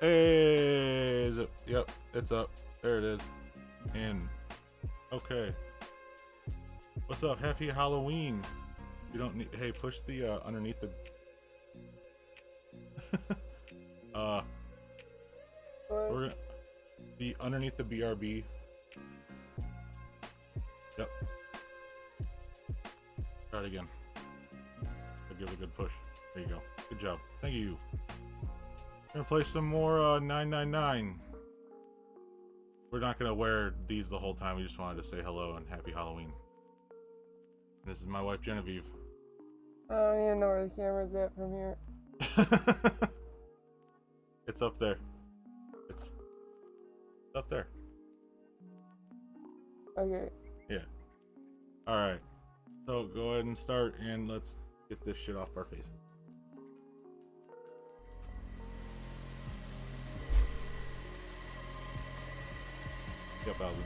Hey, yep, it's up. There it is. And okay. What's up? Happy Halloween. You don't need. Hey, push the underneath the. We're gonna be underneath the BRB. Yep. Try it again. I'll give it a good push. There you go. Good job. Thank you. Gonna play some more 999. We're not gonna wear these the whole time. We just wanted to say hello and happy Halloween. This is my wife Genevieve. I don't even know where the camera's at from here. It's up there. It's up there. Okay. Yeah. Alright. So go ahead and start and let's get this shit off our faces. Yep, that was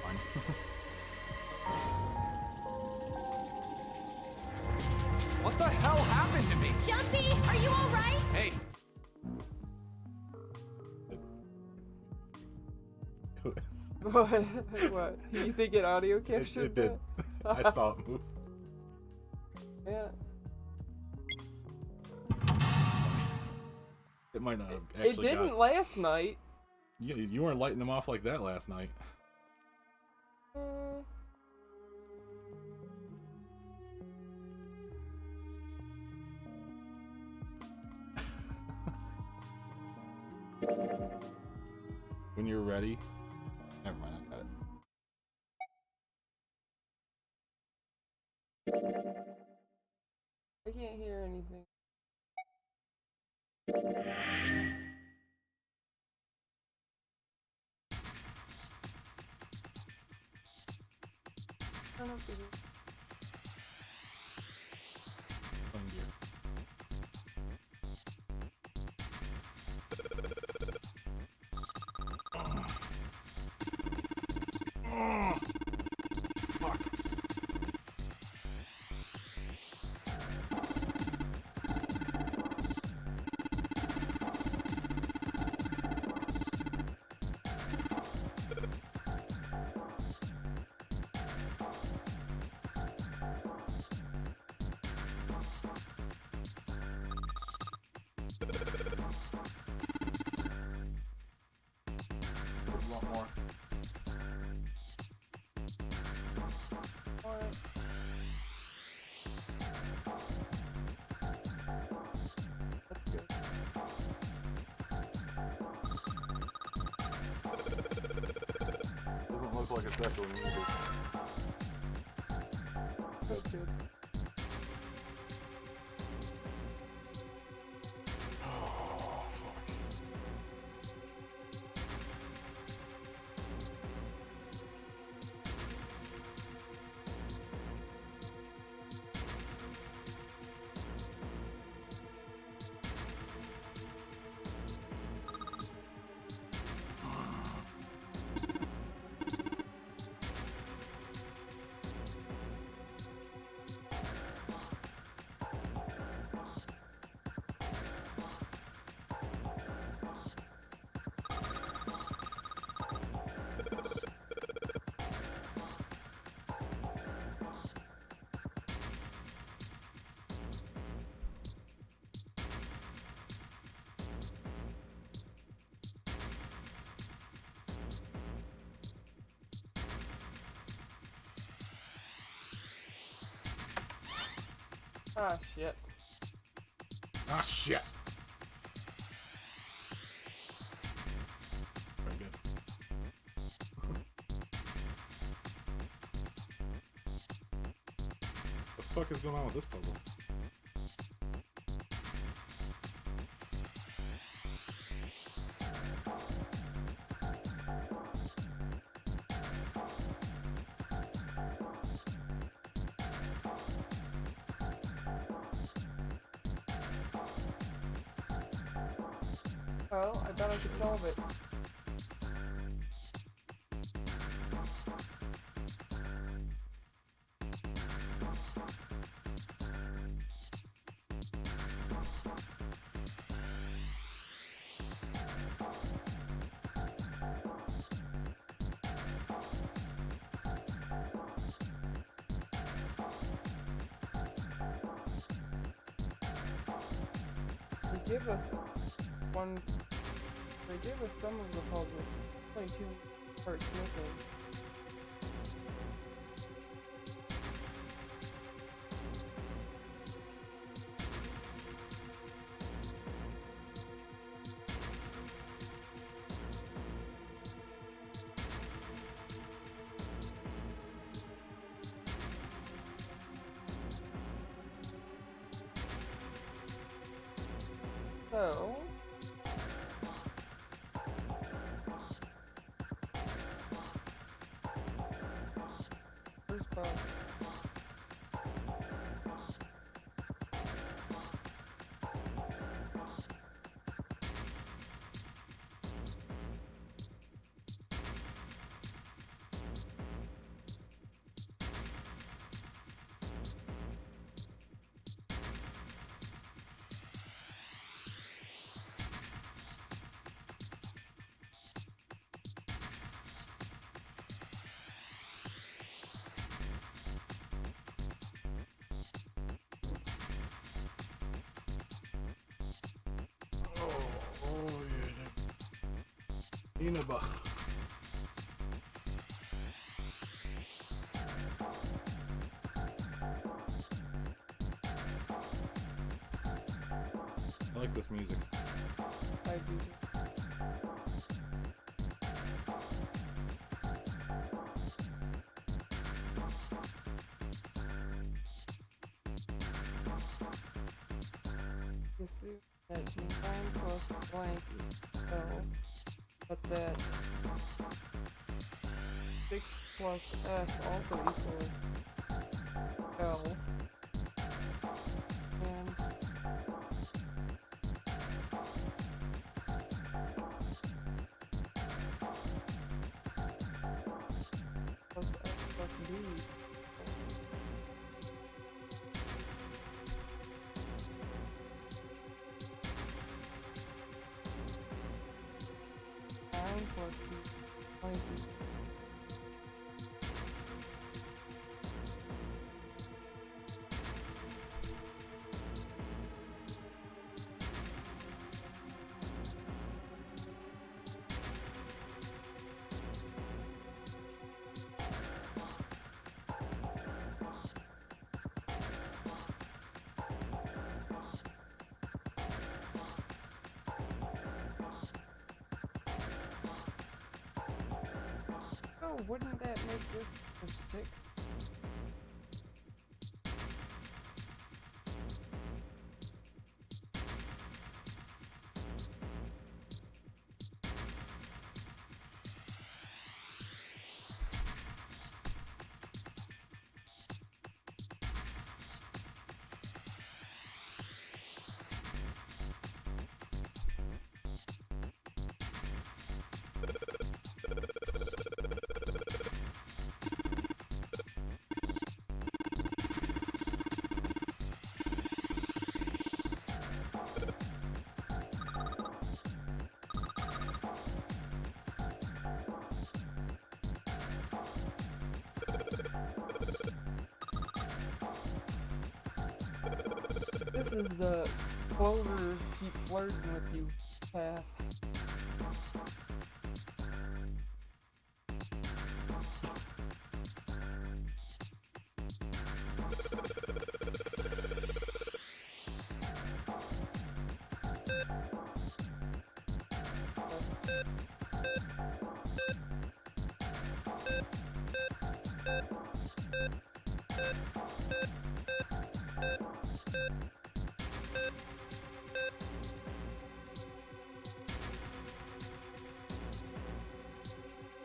fine. What the hell happened to me? Jumpy, are you alright? Hey, What? What? You think it audio captured it did. that? I saw it move. Yeah. It might not have actually It didn't last night. Yeah, you weren't lighting them off like that last night. When you're ready. Never mind, I got it. I can't hear anything. I don't know if it is. Fun gear. Fuck. You want more? Alright. That's good. Doesn't look like it's echoing either. That's good. Oh, fuck. Ah, shit. Ah, shit. Very good. What the fuck is going on with this puzzle? Well, I bet I could solve it. give us one. They gave us some of the puzzles. Only 2 parts missing. So, first box. Oh yeah. Inaba. I like this music. I do. Assume that 9 plus blank is L, but that 6 plus F also equals L. And plus F plus B. Plus B, 20. Oh, wouldn't that make this for 6? This is the Clover keep flirting with you path.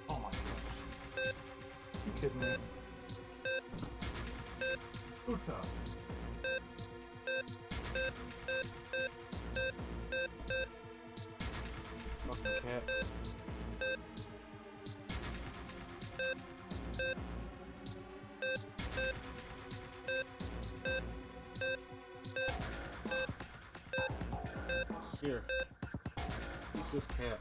Oh my gosh. You kidding me? Uta. Fucking cat. Here. Eat this cat.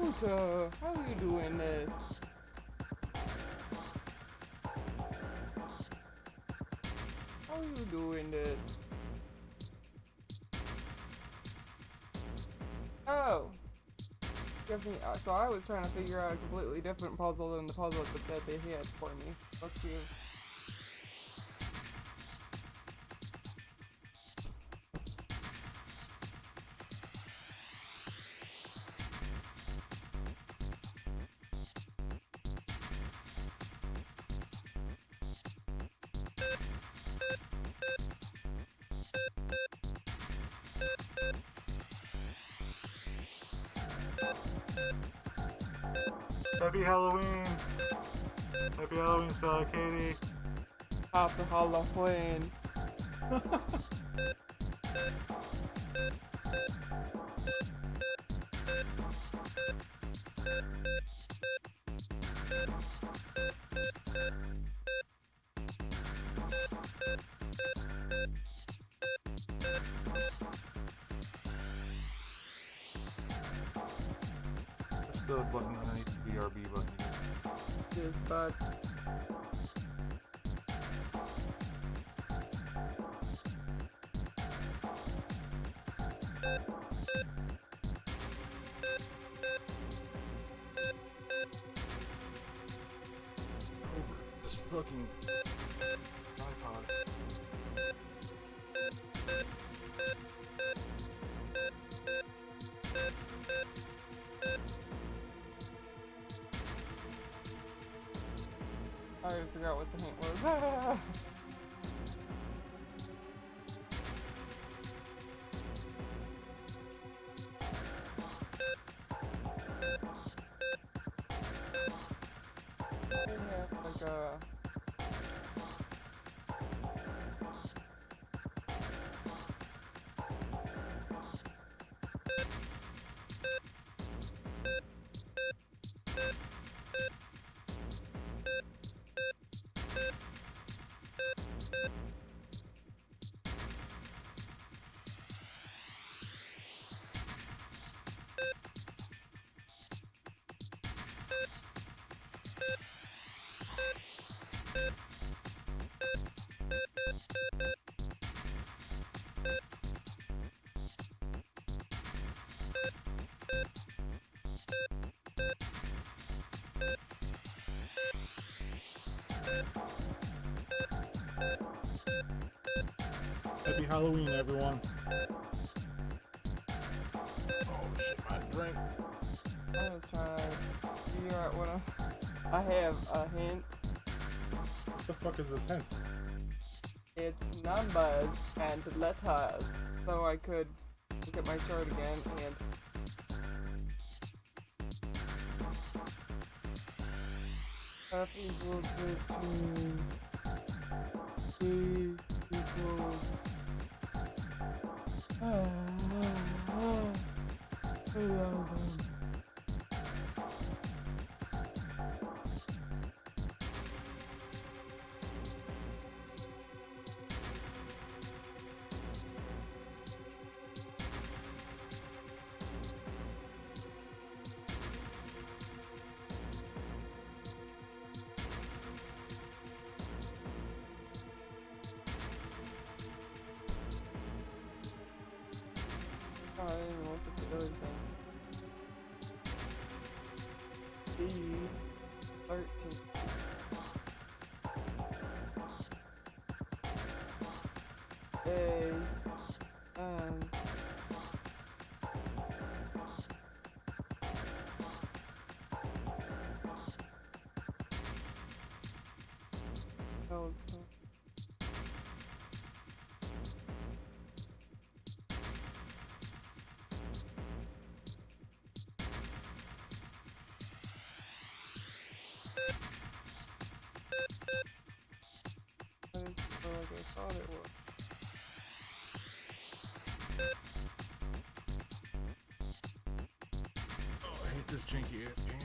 Uta, how are you doing this? How are you doing this? Oh. Give me, so I was trying to figure out a completely different puzzle than the puzzle that they had for me. Let's see if... Happy Halloween! Happy Halloween, Stella Katie! Happy Halloween. There's still a button underneath the BRB button. This bug. This fucking iPod. I already forgot what the hint was. Like a... Happy Halloween, everyone. Oh shit, my drink. I was trying to figure out what I have a hint. What the fuck is this hint? It's numbers and letters. So I could look at my chart again and... Happy birthday to me equals... 11. I didn't even look at the other thing. B13. A and that was like I thought it was. Oh, I hate this janky ass jam.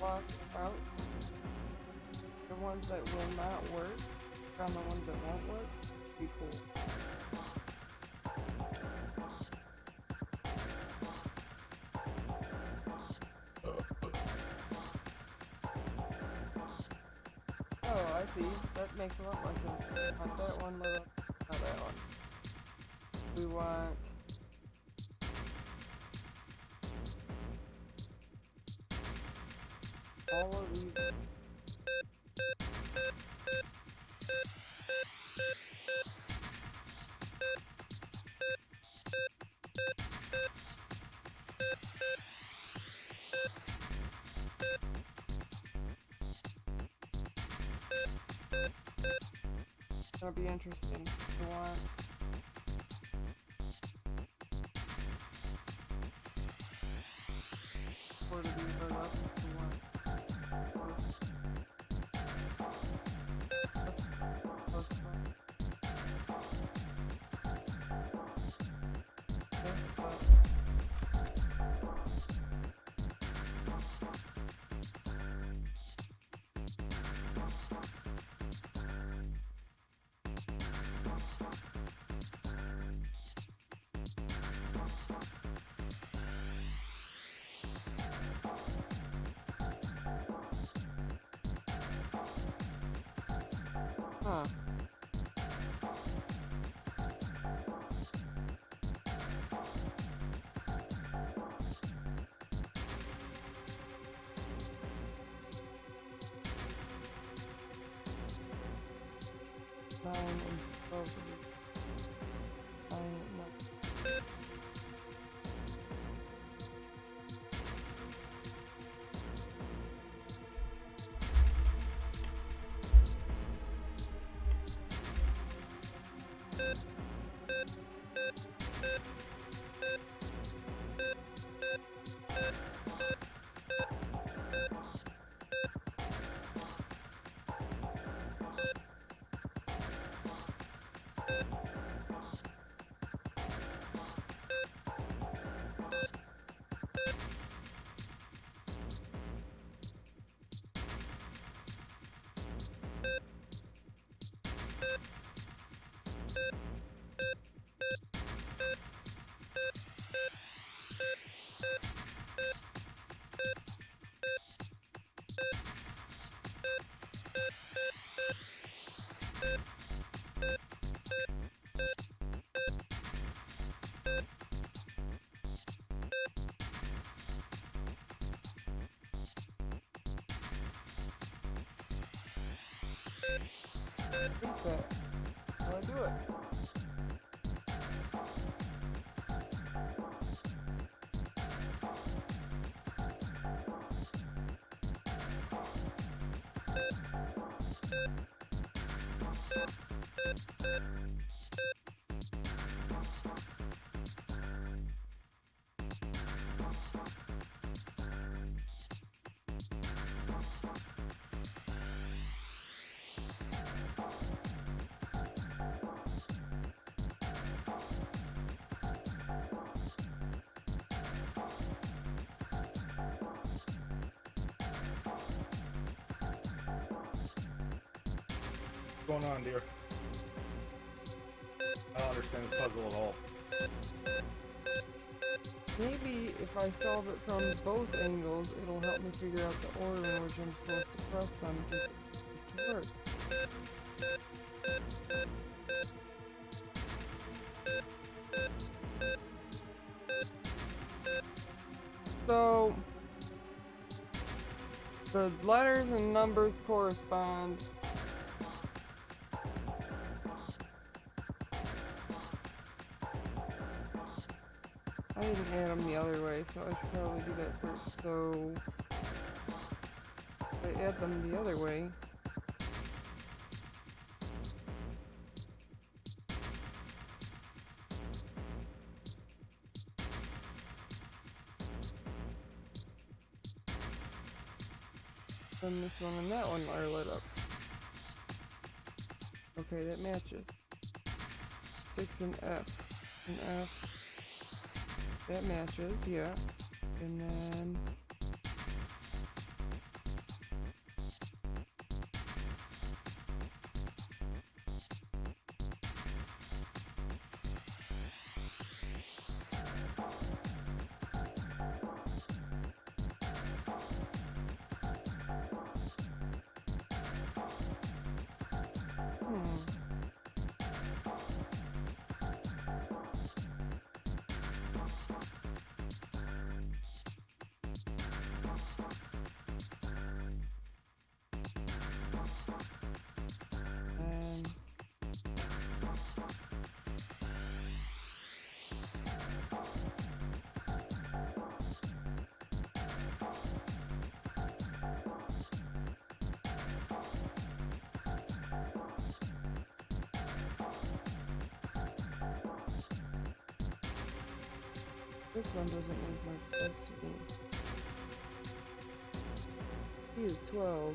block routes. The ones that will not work, on the ones that won't work, be cool. Oh, I see. That makes a lot more sense. Not that one, not that one. We want... all of these. That'll be interesting. We want four to be heard up. We want huh. Nine and 12. Nine and 1. Think that. How do I do it? What's going on, dear? I don't understand this puzzle at all. Maybe if I solve it from both angles, it'll help me figure out the order in which I'm supposed to press them to get it to work. So, the letters and numbers correspond. I didn't add them the other way, so I should probably do that first. So, if I add them the other way, then this one and that one are lit up. Okay, that matches. 6 and F. And F. That matches, yeah. And then This one doesn't make much sense to me. He is 12.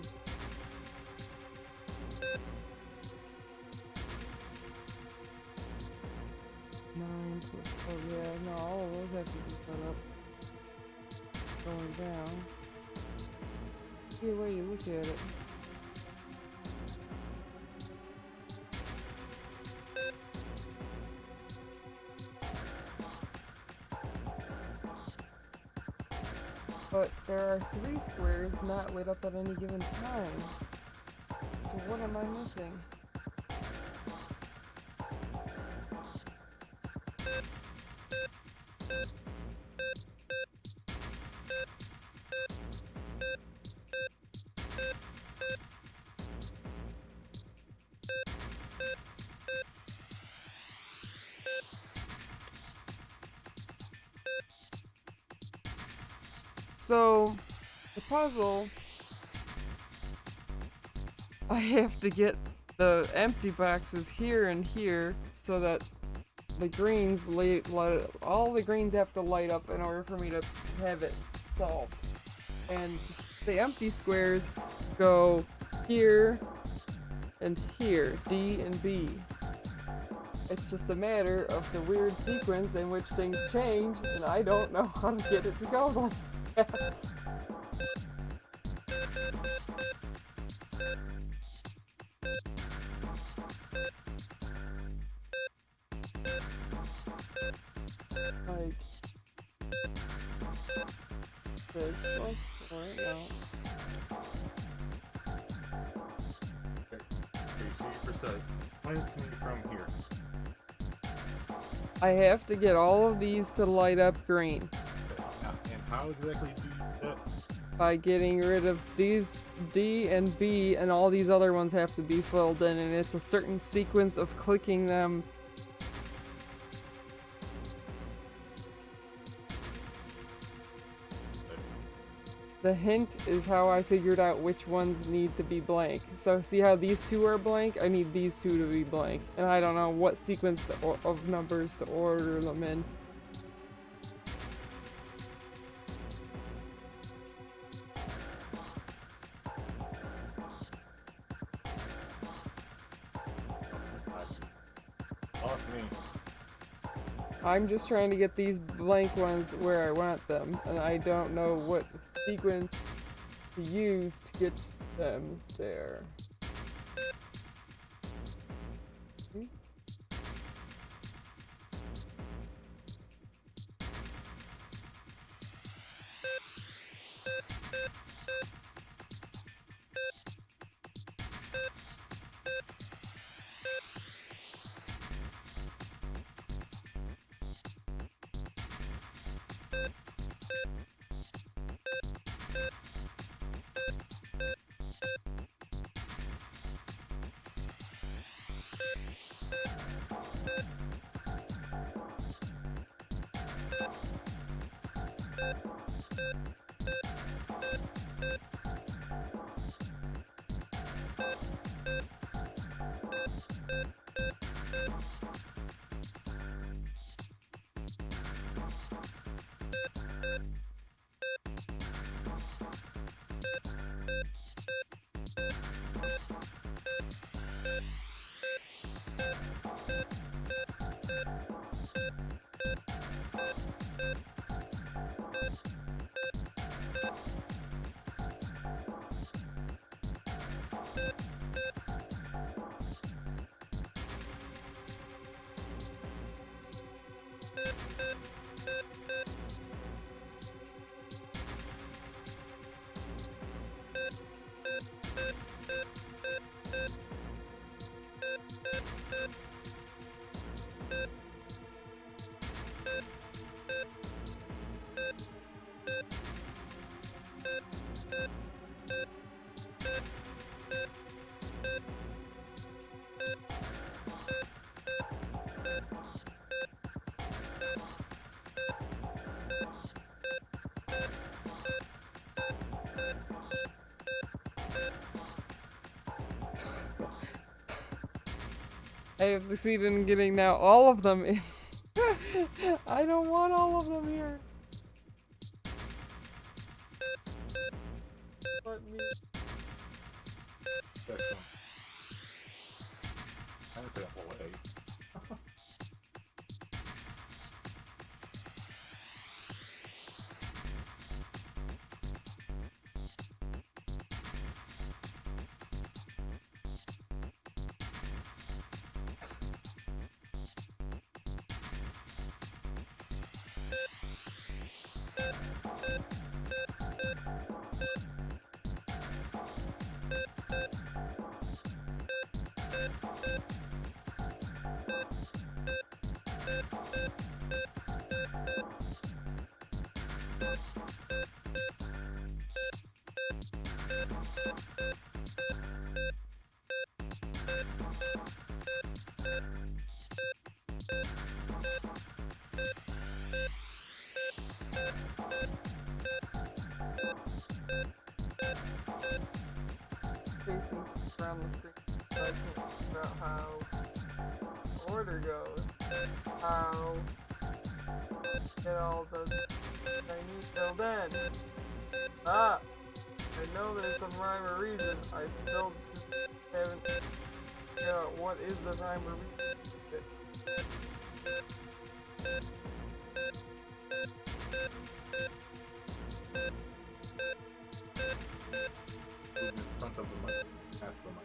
Nine plus, oh yeah, no, all of those have to be put up. Going down. Either way you look at it. But there are 3 squares not lit up at any given time. So what am I missing? So, the puzzle, I have to get the empty boxes here and here so that the greens all the greens have to light up in order for me to have it solved. And the empty squares go here and here, D and B. It's just a matter of the weird sequence in which things change, and I don't know how to get it to go like that. Like 6 plus 4, no. Okay, so you percent. Point to me from here. I have to get all of these to light up green. Okay, and how exactly do you do that? By getting rid of these D and B, and all these other ones have to be filled in, and it's a certain sequence of clicking them. The hint is how I figured out which ones need to be blank. So see how these 2 are blank? I need these 2 to be blank. And I don't know what sequence of numbers to order them in. Lost me. I'm just trying to get these blank ones where I want them, and I don't know what sequence to use to get them there. I have succeeded in getting now all of them in. I don't want all of them here. Let me. That's one. I didn't say a whole egg. Facing around the screen. So I can't figure out how the order goes. How get all the I need filled in. Ah! I know there's some rhyme or reason. I still just haven't figured out what is the rhyme or reason. Move in front of the mic. Past the mic.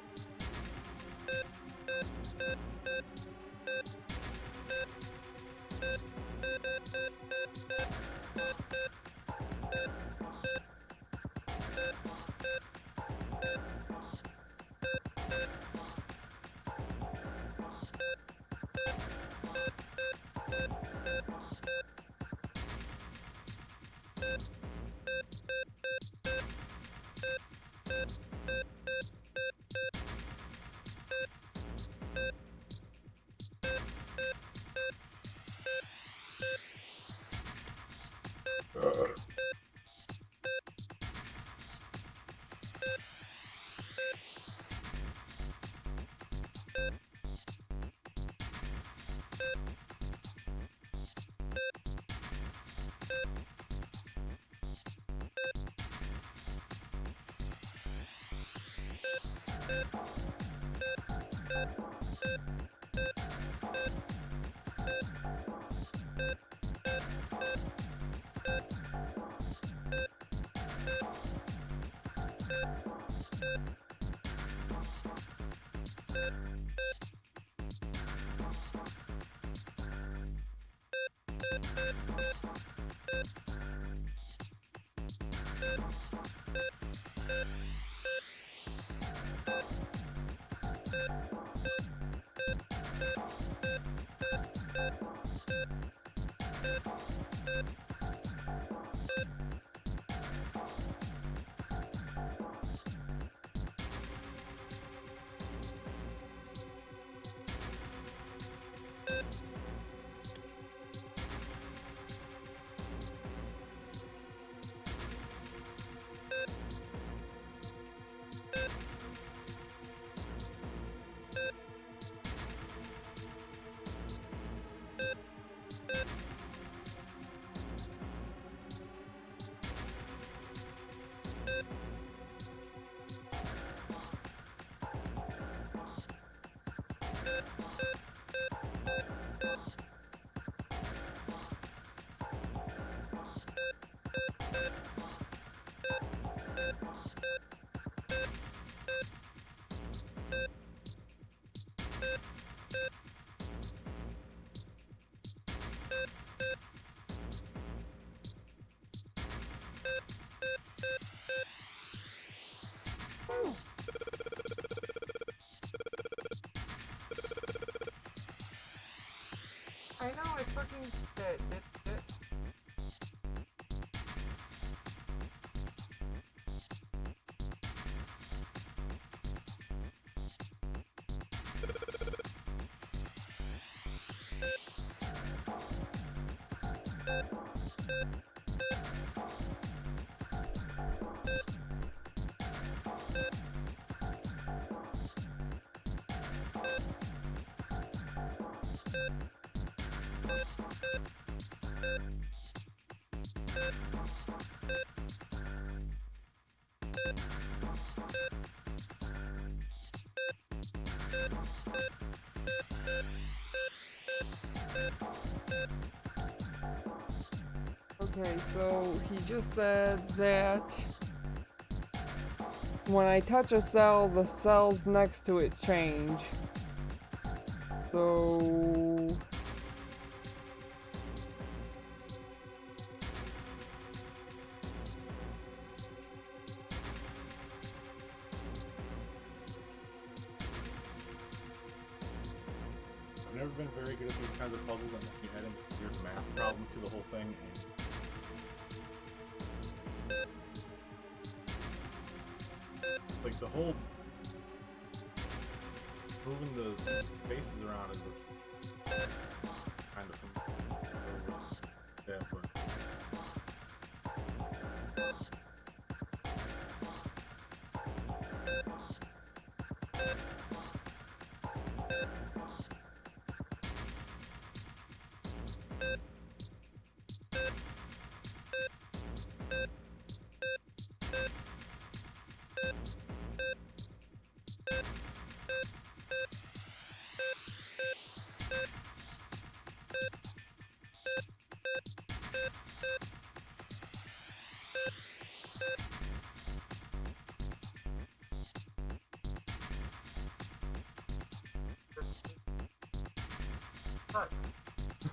I know, I fucking did. Okay, so he just said that when I touch a cell, the cells next to it change. So... I've never been very good at these kinds of puzzles, and you add in a weird math problem to the whole thing, and like the whole moving the faces around is a kind of yeah, but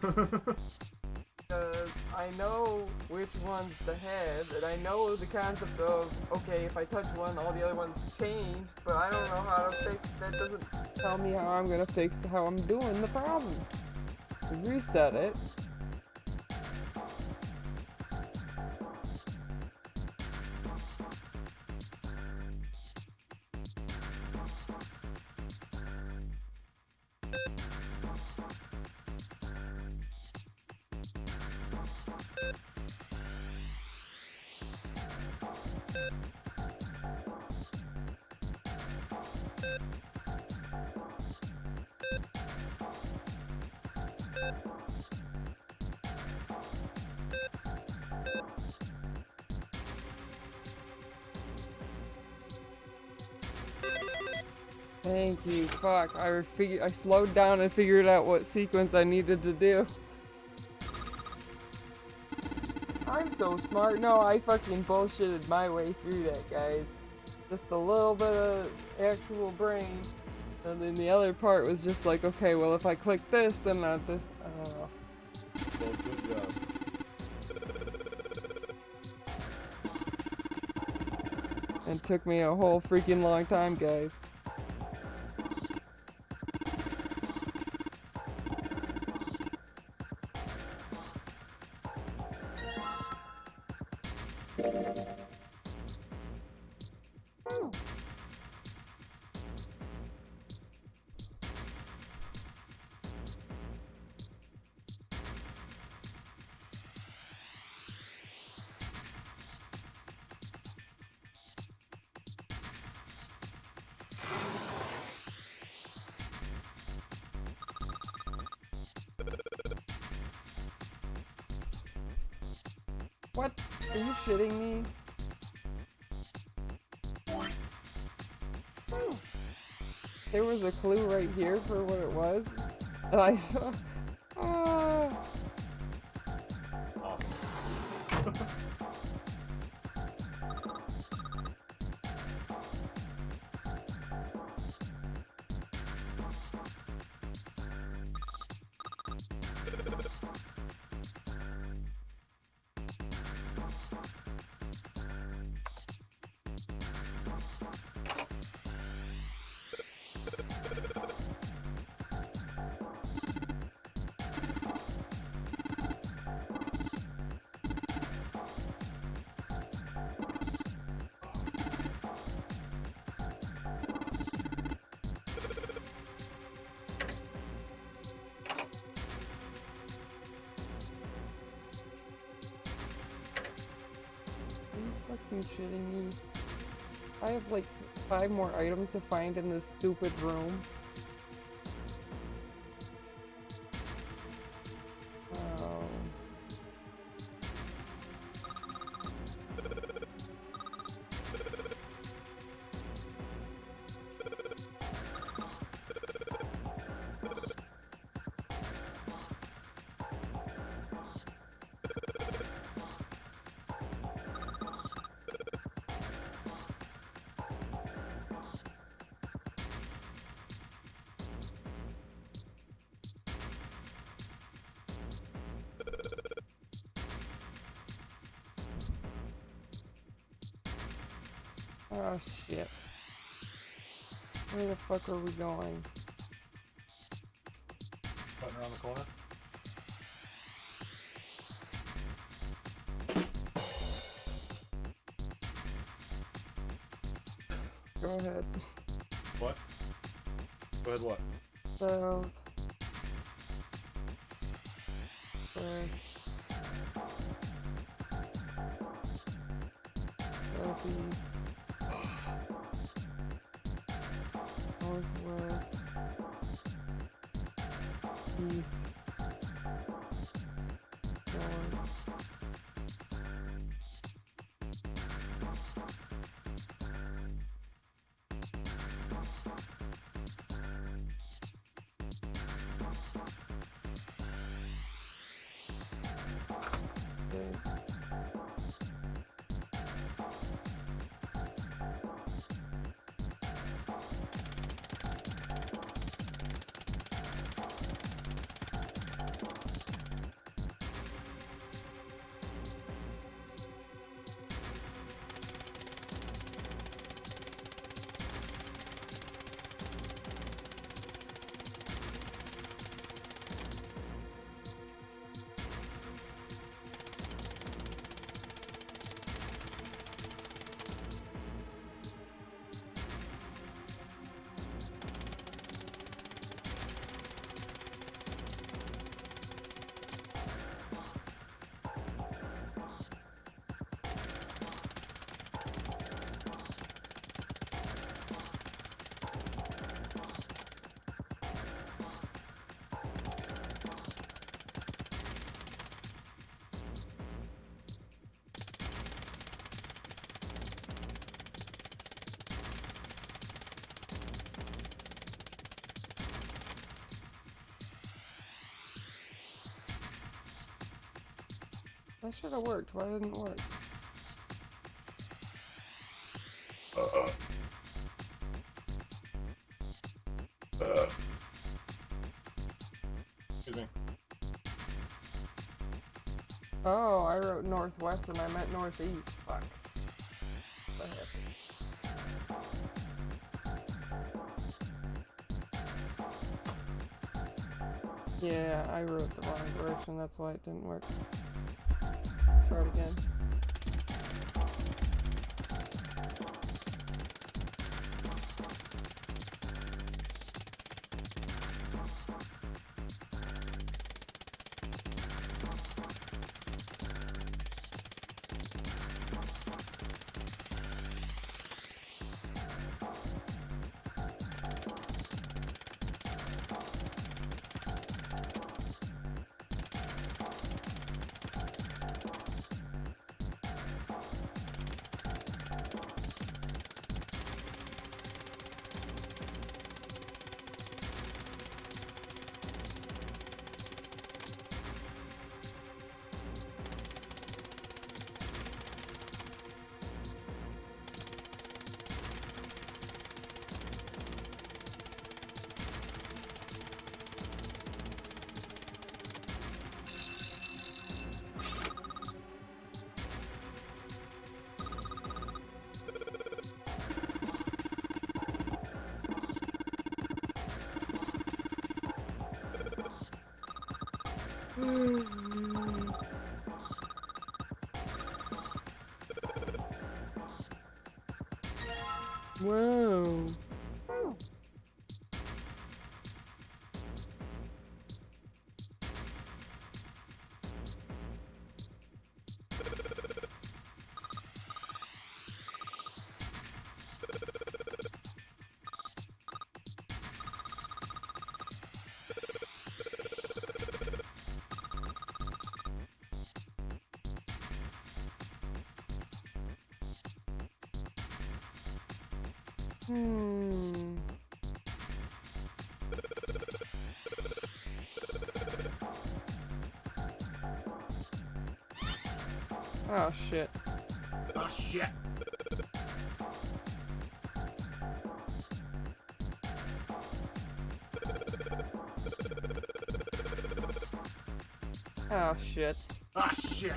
Because I know which one's the head, and I know the concept of, okay, if I touch one, all the other ones change, but I don't know how to fix, that doesn't tell me how I'm gonna fix how I'm doing the problem. Reset it. Thank you, fuck. I slowed down and figured out what sequence I needed to do. I'm so smart. No, I fucking bullshitted my way through that, guys. Just a little bit of actual brain. And then the other part was just like, okay, well if I click this, then not this. I don't know. well, good job. It took me a whole freaking long time, guys. What? Are you shitting me? There was a clue right here for what it was. And I Awesome. fucking shitting me. I have like 5 more items to find in this stupid room. Oh. Oh shit. Where the fuck are we going? Button around the corner. Go ahead. What? Go ahead, what? South. West. Southeast. Northwest. East. North. Okay. That should have worked. Why didn't it work? Excuse me. Oh, I wrote northwest and I meant northeast. Fuck. What happened? Yeah, I wrote the wrong direction. That's why it didn't work. Try it again. Whoa. Oh shit. Oh shit! Oh shit. Ah shit!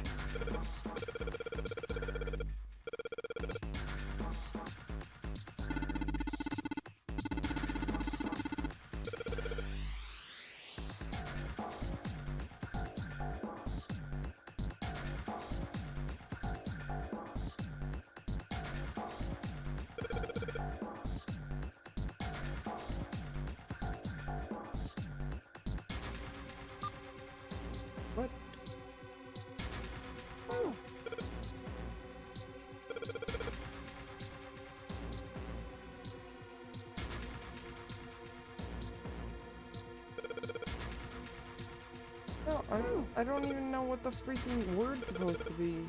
No, I don't even know what the freaking word's supposed to be.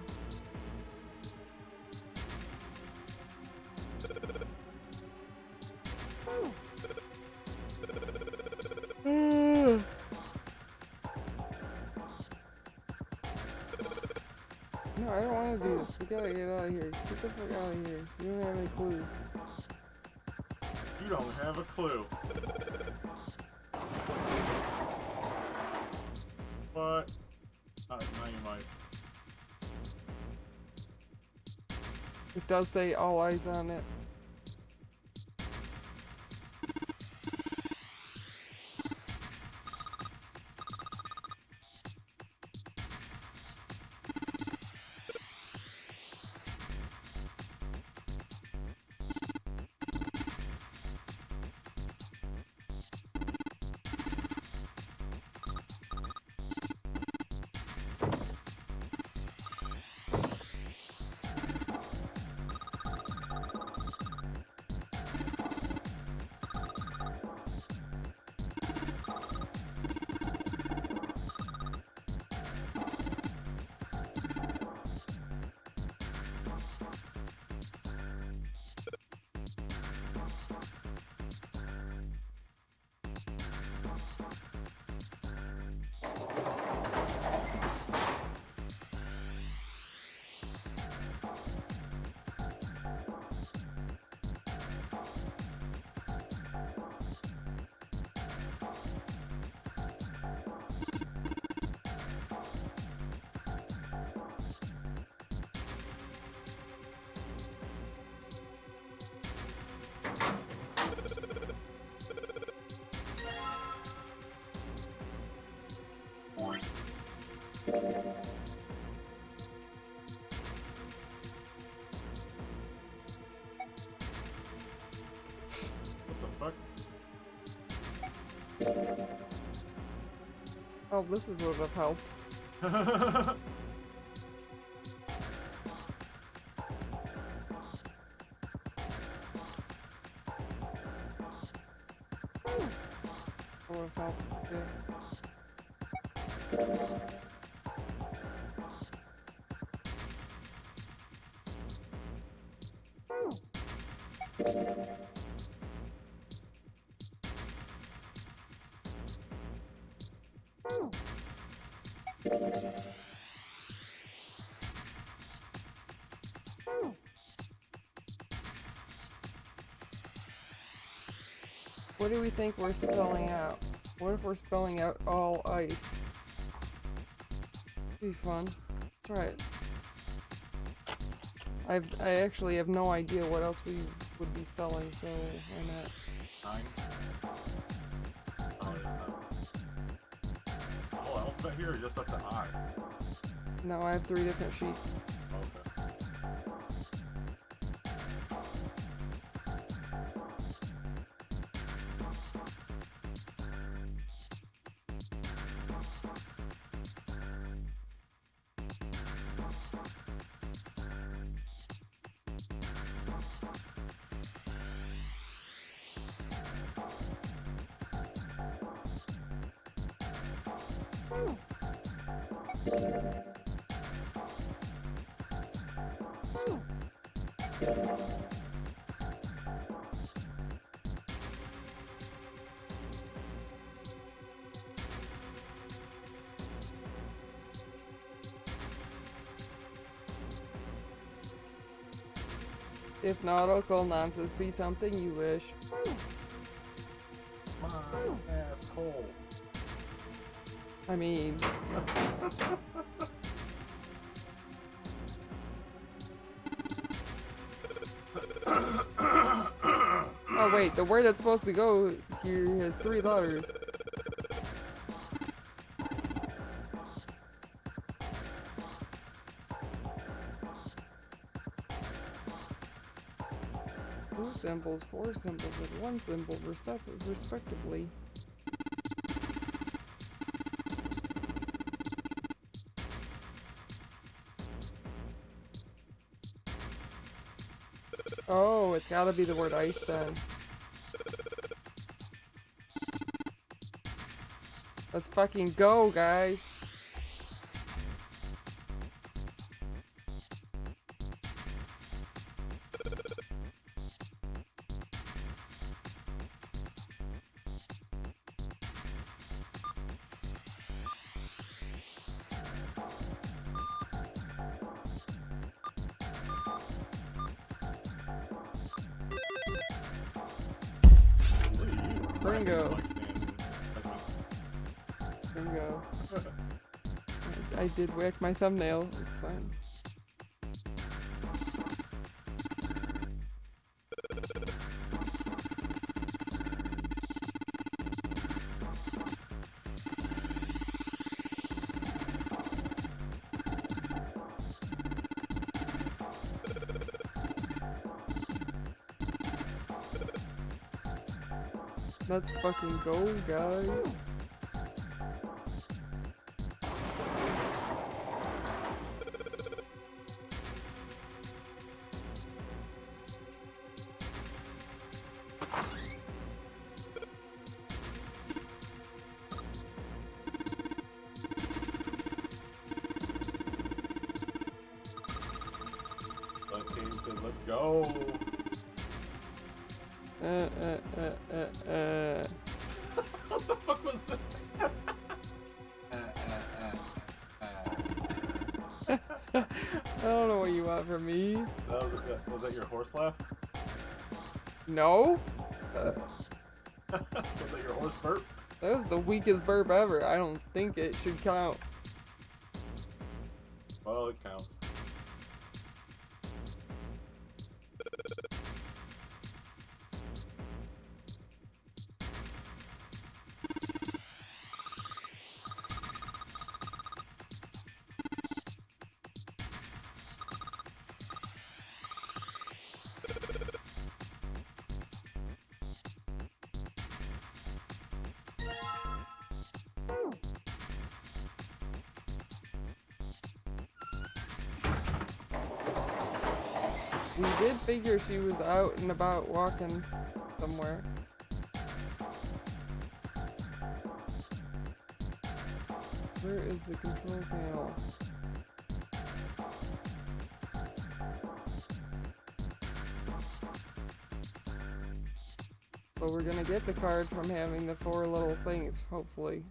No, I don't want to do this. We gotta get out of here. Get the fuck out of here. You don't have any clue. You don't have a clue. What? Now you might. It does say all eyes on it. What the fuck? Oh, this is would have helped. Would have helped. Okay. What do we think we're spelling out? What if we're spelling out all ice? Be fun. Try it. I actually have no idea what else we would be spelling, so why not? 9. Oh, yeah. Oh, alphabet here or just up to I? No, I have 3 different sheets. Okay. If nautical nonsense be something you wish. My asshole. I mean... Oh wait, the word that's supposed to go here has 3 letters. Two symbols, 4 symbols, and 1 symbol respectively. Oh, it's gotta be the word ice then. Let's fucking go, guys. Bingo. Bingo. I did whack my thumbnail. It's fine. Let's fucking go, guys. Okay, he says, let's go. What the fuck was that? I don't know what you want from me. Was that your horse laugh? No? Was that your horse burp? That was the weakest burp ever. I don't think it should count. Well, it counts. We did figure she was out and about walking somewhere. Where is the control panel? But we're gonna get the card from having the 4 little things, hopefully.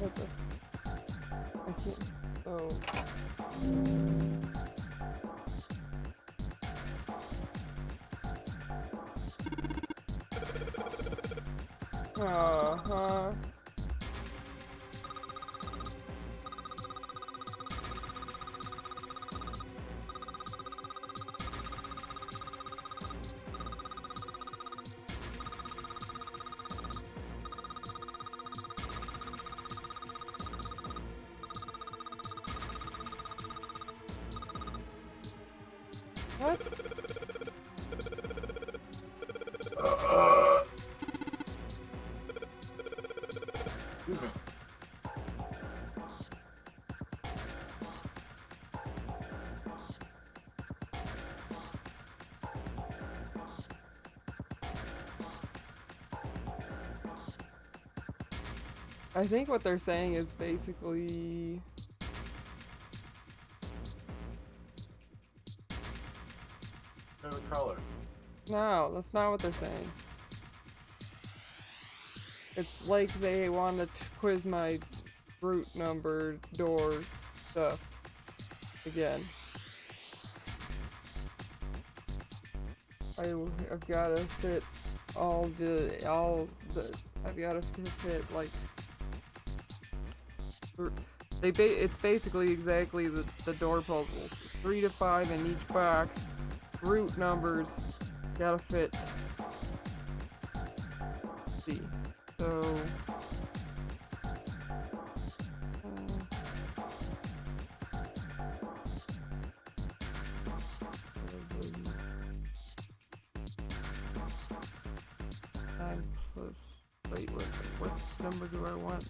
What the? I can't. Oh. Uh-huh. What? Excuse me. I think what they're saying is basically... Favorite color. No, that's not what they're saying. It's like they want to quiz my route number door stuff again. I've got to fit I've got to fit like it's basically exactly the door puzzles. 3 to 5 in each box. Route numbers gotta fit. Let's see. So plus wait, what number do I want?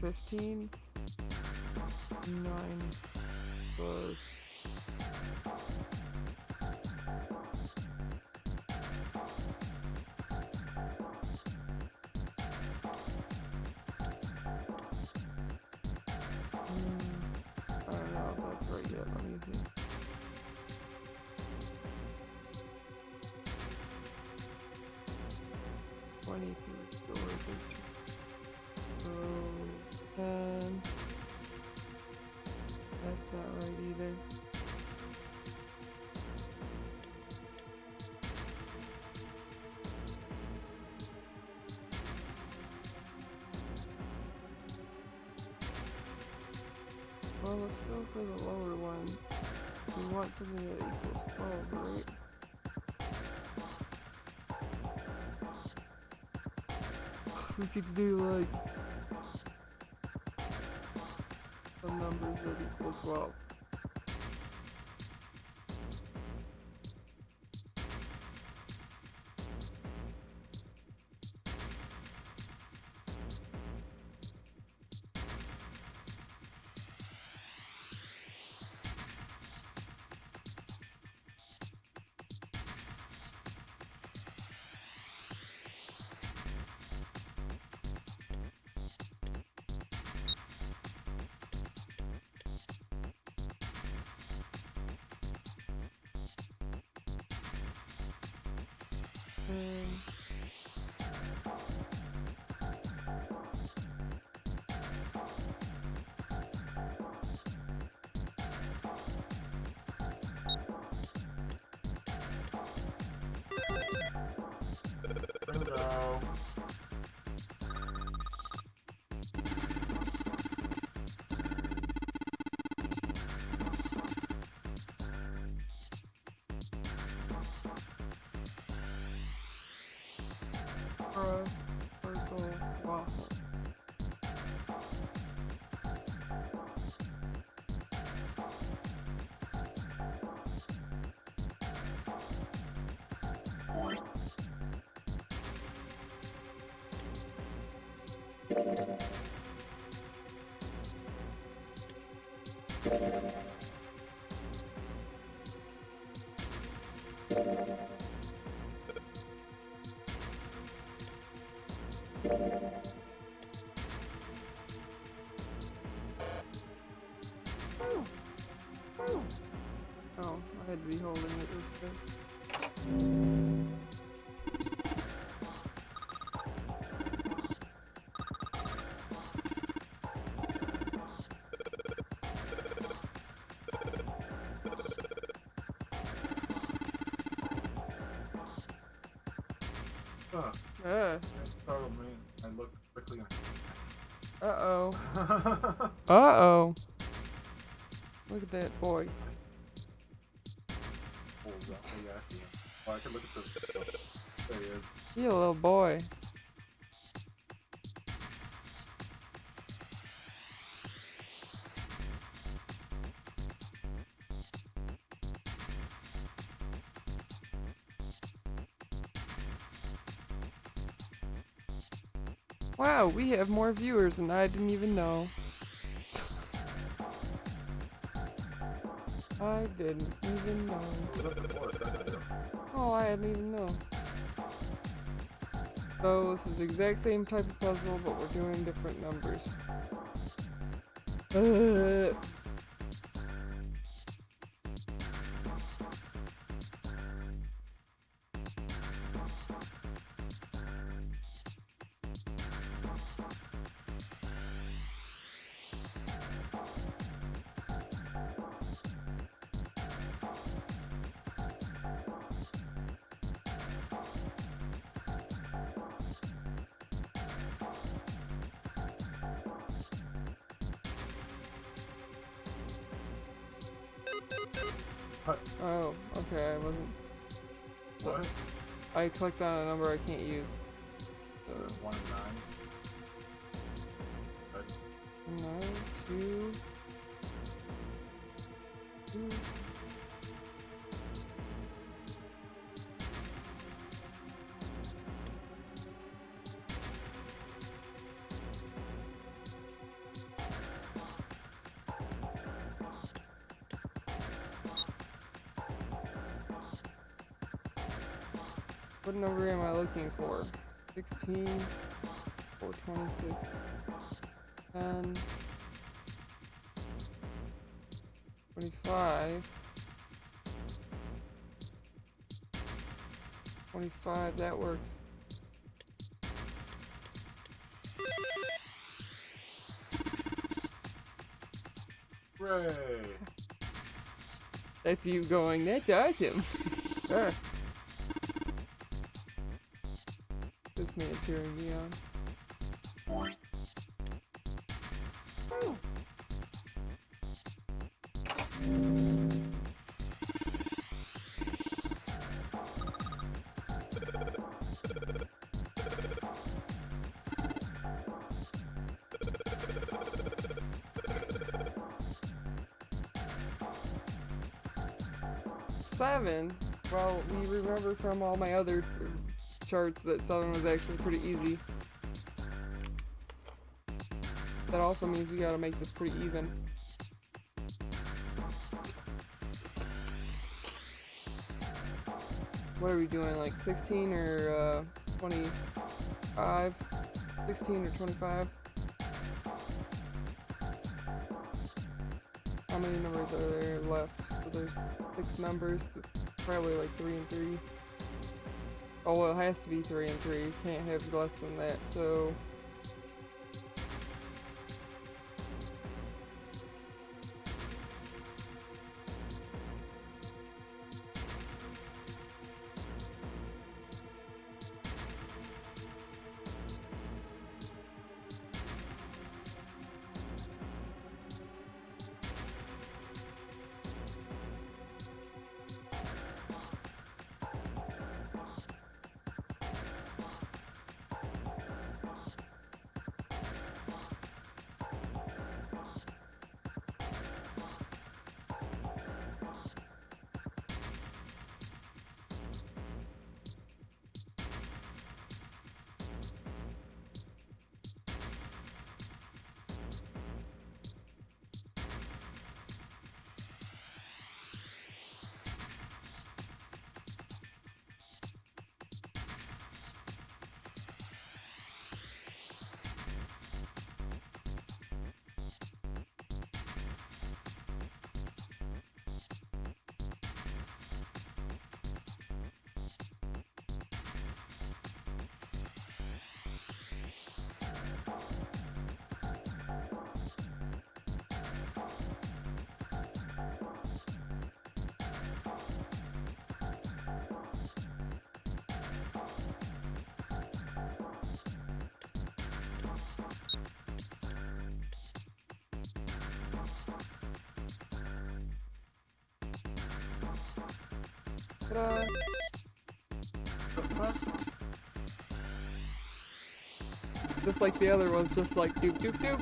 15? 9 plus So 10. That's not right either. Well, let's go for the lower one. We want something that equals 12, right? We could do like some numbers that equal 12. Bingo. Crust, circle, waffle. Oh, I had to be holding it this way. Startled me. I looked quickly. Uh-oh. Uh-oh. Look at that boy. Oh, yeah, I see him. Oh, I can look at the. There he is. You little boy. Wow, we have more viewers and I didn't even know. I didn't even know. Oh, I didn't even know. So this is the exact same type of puzzle, but we're doing different numbers. Oh, okay, I wasn't. What? I clicked on a number I can't use. So 1 and 9. no, 2. 2. What number am I looking for? 16, 426, 10, 25, 25, that works. Hooray! That's you going, that's awesome. Ah. This man cheering me on. Seven, well, we remember from all my other charts that 7 was actually pretty easy. That also means we gotta make this pretty even. What are we doing, like 16 or 25? 16 or 25? How many numbers are there left? So there's 6 numbers, probably like 3 and 3. Oh, well, it has to be 3 and 3. Can't have less than that, so... Ta-da! Just like the other ones, just like doop doop doop.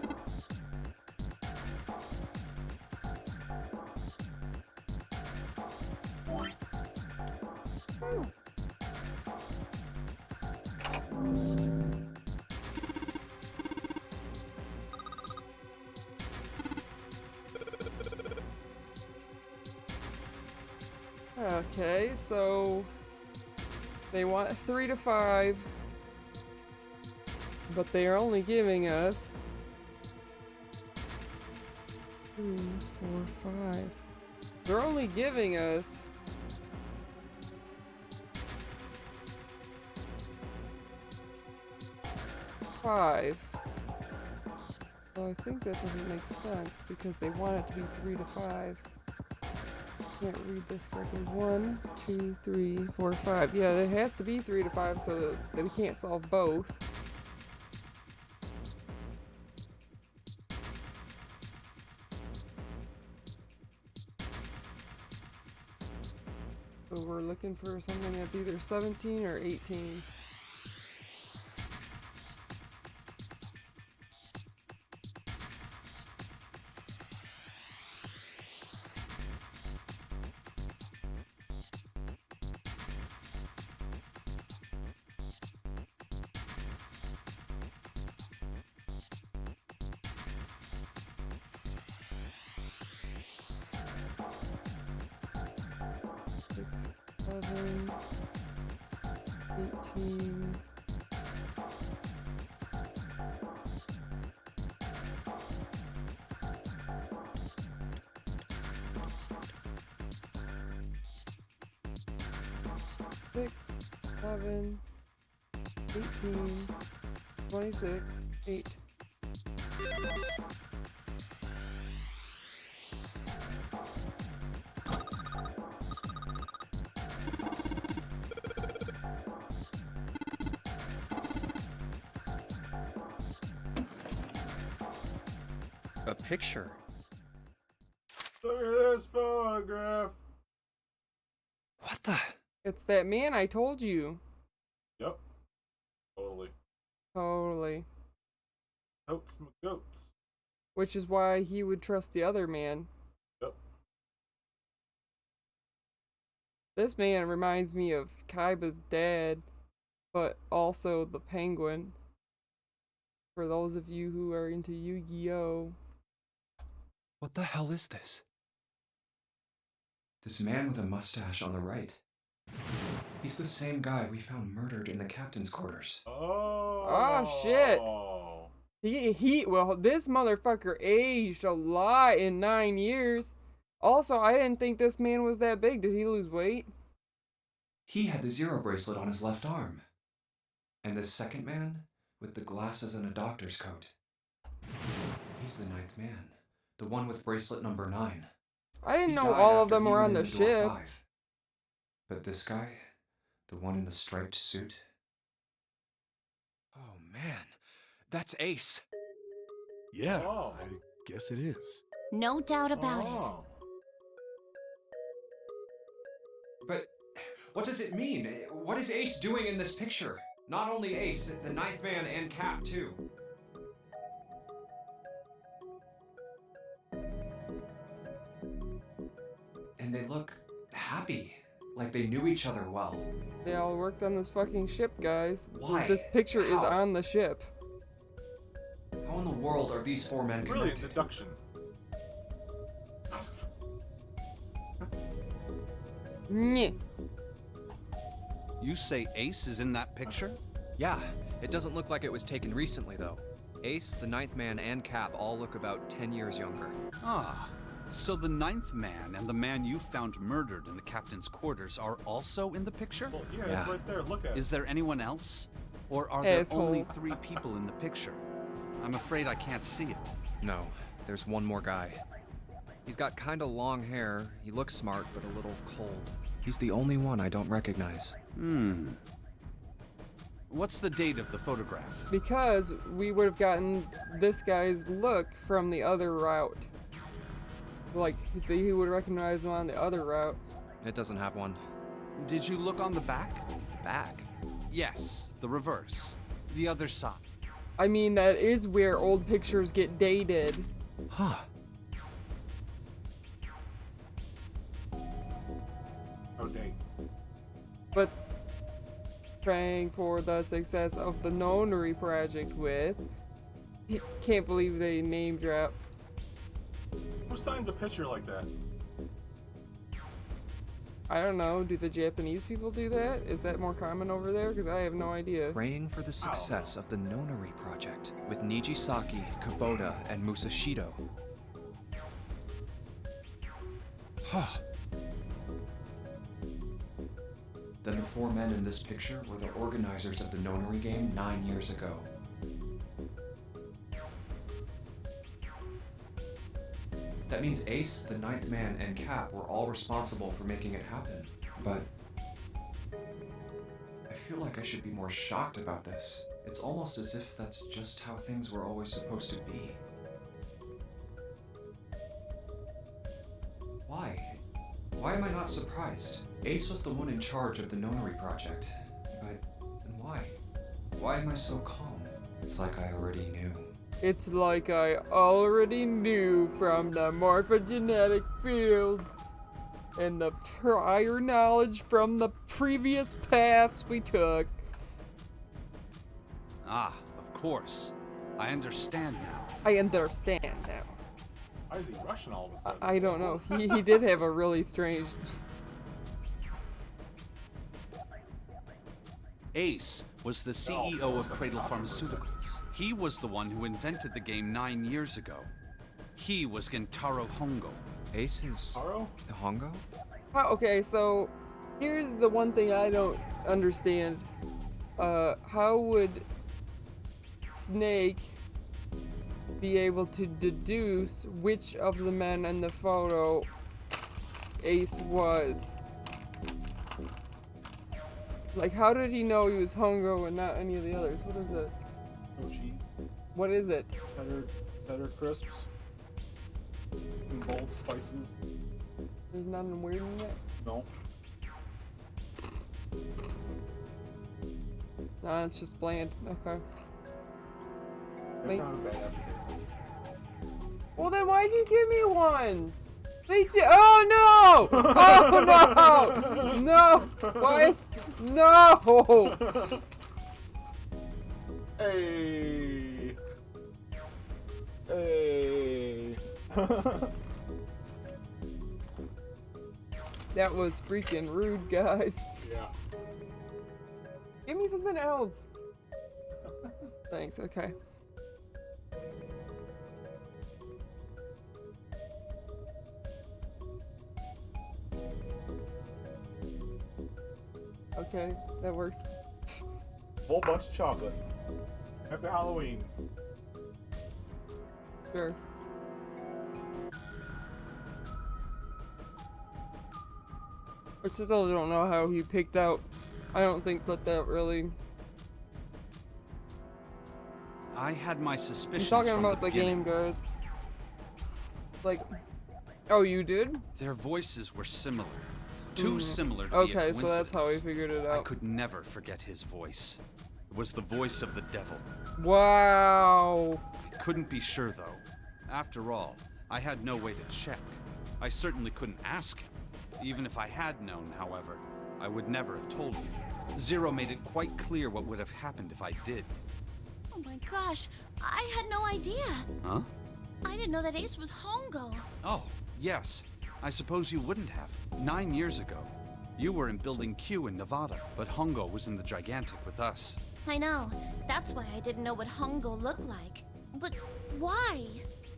Okay, so they want 3 to 5, but they are only giving us 3, 4, 5. They're only giving us 5. So I think that doesn't make sense because they want it to be 3 to 5. Can't read this correctly. 1, 2, 3, 4, 5. Yeah, it has to be 3 to 5 so that we can't solve both. So we're looking for something that's either 17 or 18. Six, 7, 18. Six, 7, 18, 26, 8. A picture. Look at this photograph. What the? It's that man I told you. Yep. Totally. Totally. Totes my goats. Which is why he would trust the other man. Yep. This man reminds me of Kaiba's dad, but also the penguin. For those of you who are into Yu-Gi-Oh! What the hell is this? This man with a mustache on the right. He's the same guy we found murdered in the captain's quarters. Oh. shit. Well, this motherfucker aged a lot in 9 years. Also, I didn't think this man was that big. Did he lose weight? He had the zero bracelet on his left arm. And this second man, with the glasses and a doctor's coat. He's the ninth man. The one with bracelet number 9. I didn't He know died all of after them he were went on the into door ship. 5. But this guy, the one in the striped suit. Oh man, that's Ace. Yeah, Oh. I guess it is. No doubt about it. Oh. But what does it mean? What is Ace doing in this picture? Not only Ace, the ninth man and Cap too. And they look happy, like they knew each other well. They all worked on this fucking ship, guys. Why? This picture is How? on the ship. How in the world are these 4 men Brilliant connected? deduction. Nyeh. You say Ace is in that picture? Yeah, it doesn't look like it was taken recently, though. Ace, the ninth man, and Cap all look about 10 years younger. Ah, so the ninth man and the man you found murdered in the captain's quarters are also in the picture? Well, yeah, Yeah. it's right there. Look at it. Is there anyone else? Or are there Asshole. only 3 people in the picture? I'm afraid I can't see it. No, there's one more guy. He's got kinda long hair, he looks smart, but a little cold. He's the only one I don't recognize. What's the date of the photograph? Because we would have gotten this guy's look from the other route. Like, he would recognize him on the other route. It doesn't have one. Did you look on the back? Back? Yes, the reverse. The other side. I mean, that is where old pictures get dated. Huh. Oh, dang. But praying for the success of the Nonary project with. Can't believe they name drop. Who signs a picture like that? I don't know. Do the Japanese people do that? Is that more common over there? Because I have no idea. Praying for the success of the Nonary project with Nijisaki, Kubota, and Musashido. Huh. Then the 4 men in this picture were the organizers of the Nonary game 9 years ago. That means Ace, the ninth man, and Cap were all responsible for making it happen. But I feel like I should be more shocked about this. It's almost as if that's just how things were always supposed to be. Why? Why am I not surprised? Ace was the one in charge of the Nonary project. But then why? Why am I so calm? It's like I already knew. It's like I already knew from the morphogenetic fields and the prior knowledge from the previous paths we took. Ah, of course. I understand now. I understand now. Why is he Russian all of a sudden? I don't know. He did have a really strange. Ace was the CEO of Cradle Pharmaceuticals. He was the one who invented the game 9 years ago. He was Gentaro Hongo. Ace is Taro? Hongo? Okay, so here's the one thing I don't understand. How would Snake be able to deduce which of the men in the photo Ace was? Like, how did he know he was Hongo and not any of the others? What is this? Mochi. What is it? Cheddar crisps. spices. There's nothing weird in it? No. No, it's just bland. Okay. They're Wait. kind of bad. Well then why'd you give me one? They did. Oh no! Oh no! No! Why is... No! Hey! Hey! That was freaking rude, guys. Yeah. Give me something else. Thanks, okay. Okay, that works. Whole bunch of chocolate. Happy Halloween. Sure. I still don't know how he picked out. I don't think that really. I had my I'm suspicions talking from about the beginning. game, guys. Like, oh, you did? Their voices were similar. Too similar to be a Okay, so coincidence. that's how he figured it I out. could never forget his voice. It was the voice of the devil. Wow. I couldn't be sure, though. After all, I had no way to check. I certainly couldn't ask him. Even if I had known, however, I would never have told you. Zero made it quite clear what would have happened if I did. Oh my gosh, I had no idea. Huh? I didn't know that Ace was Hongo. Oh, yes. I suppose you wouldn't have. 9 years ago, you were in Building Q in Nevada, but Hongo was in the Gigantic with us. I know. That's why I didn't know what Hongo looked like. But why?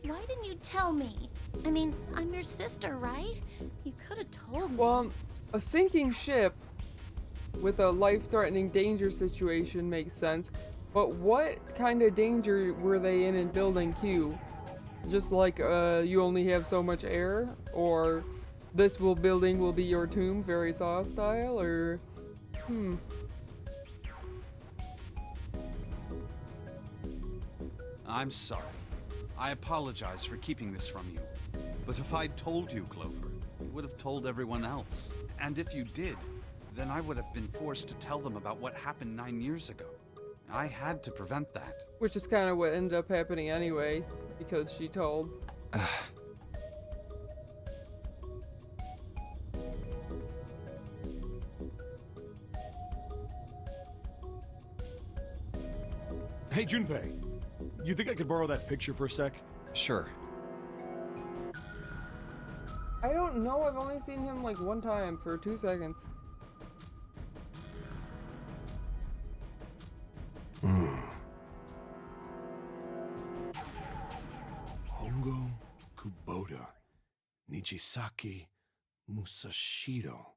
Why didn't you tell me? I mean, I'm your sister, right? You could have told me. Well, a sinking ship with a life-threatening danger situation makes sense, but what kind of danger were they in Building Q? Just like, you only have so much air? Or this building will be your tomb, very Saw style? Or, I'm sorry. I apologize for keeping this from you. But if I'd told you, Clover, you would have told everyone else. And if you did, then I would have been forced to tell them about what happened 9 years ago. I had to prevent that. which is kind of what ended up happening anyway, because she told. Hey, Junpei. You think I could borrow that picture for a sec? Sure. I don't know, I've only seen him like one time for 2 seconds. Hongo Kubota Nijisaki Musashiro.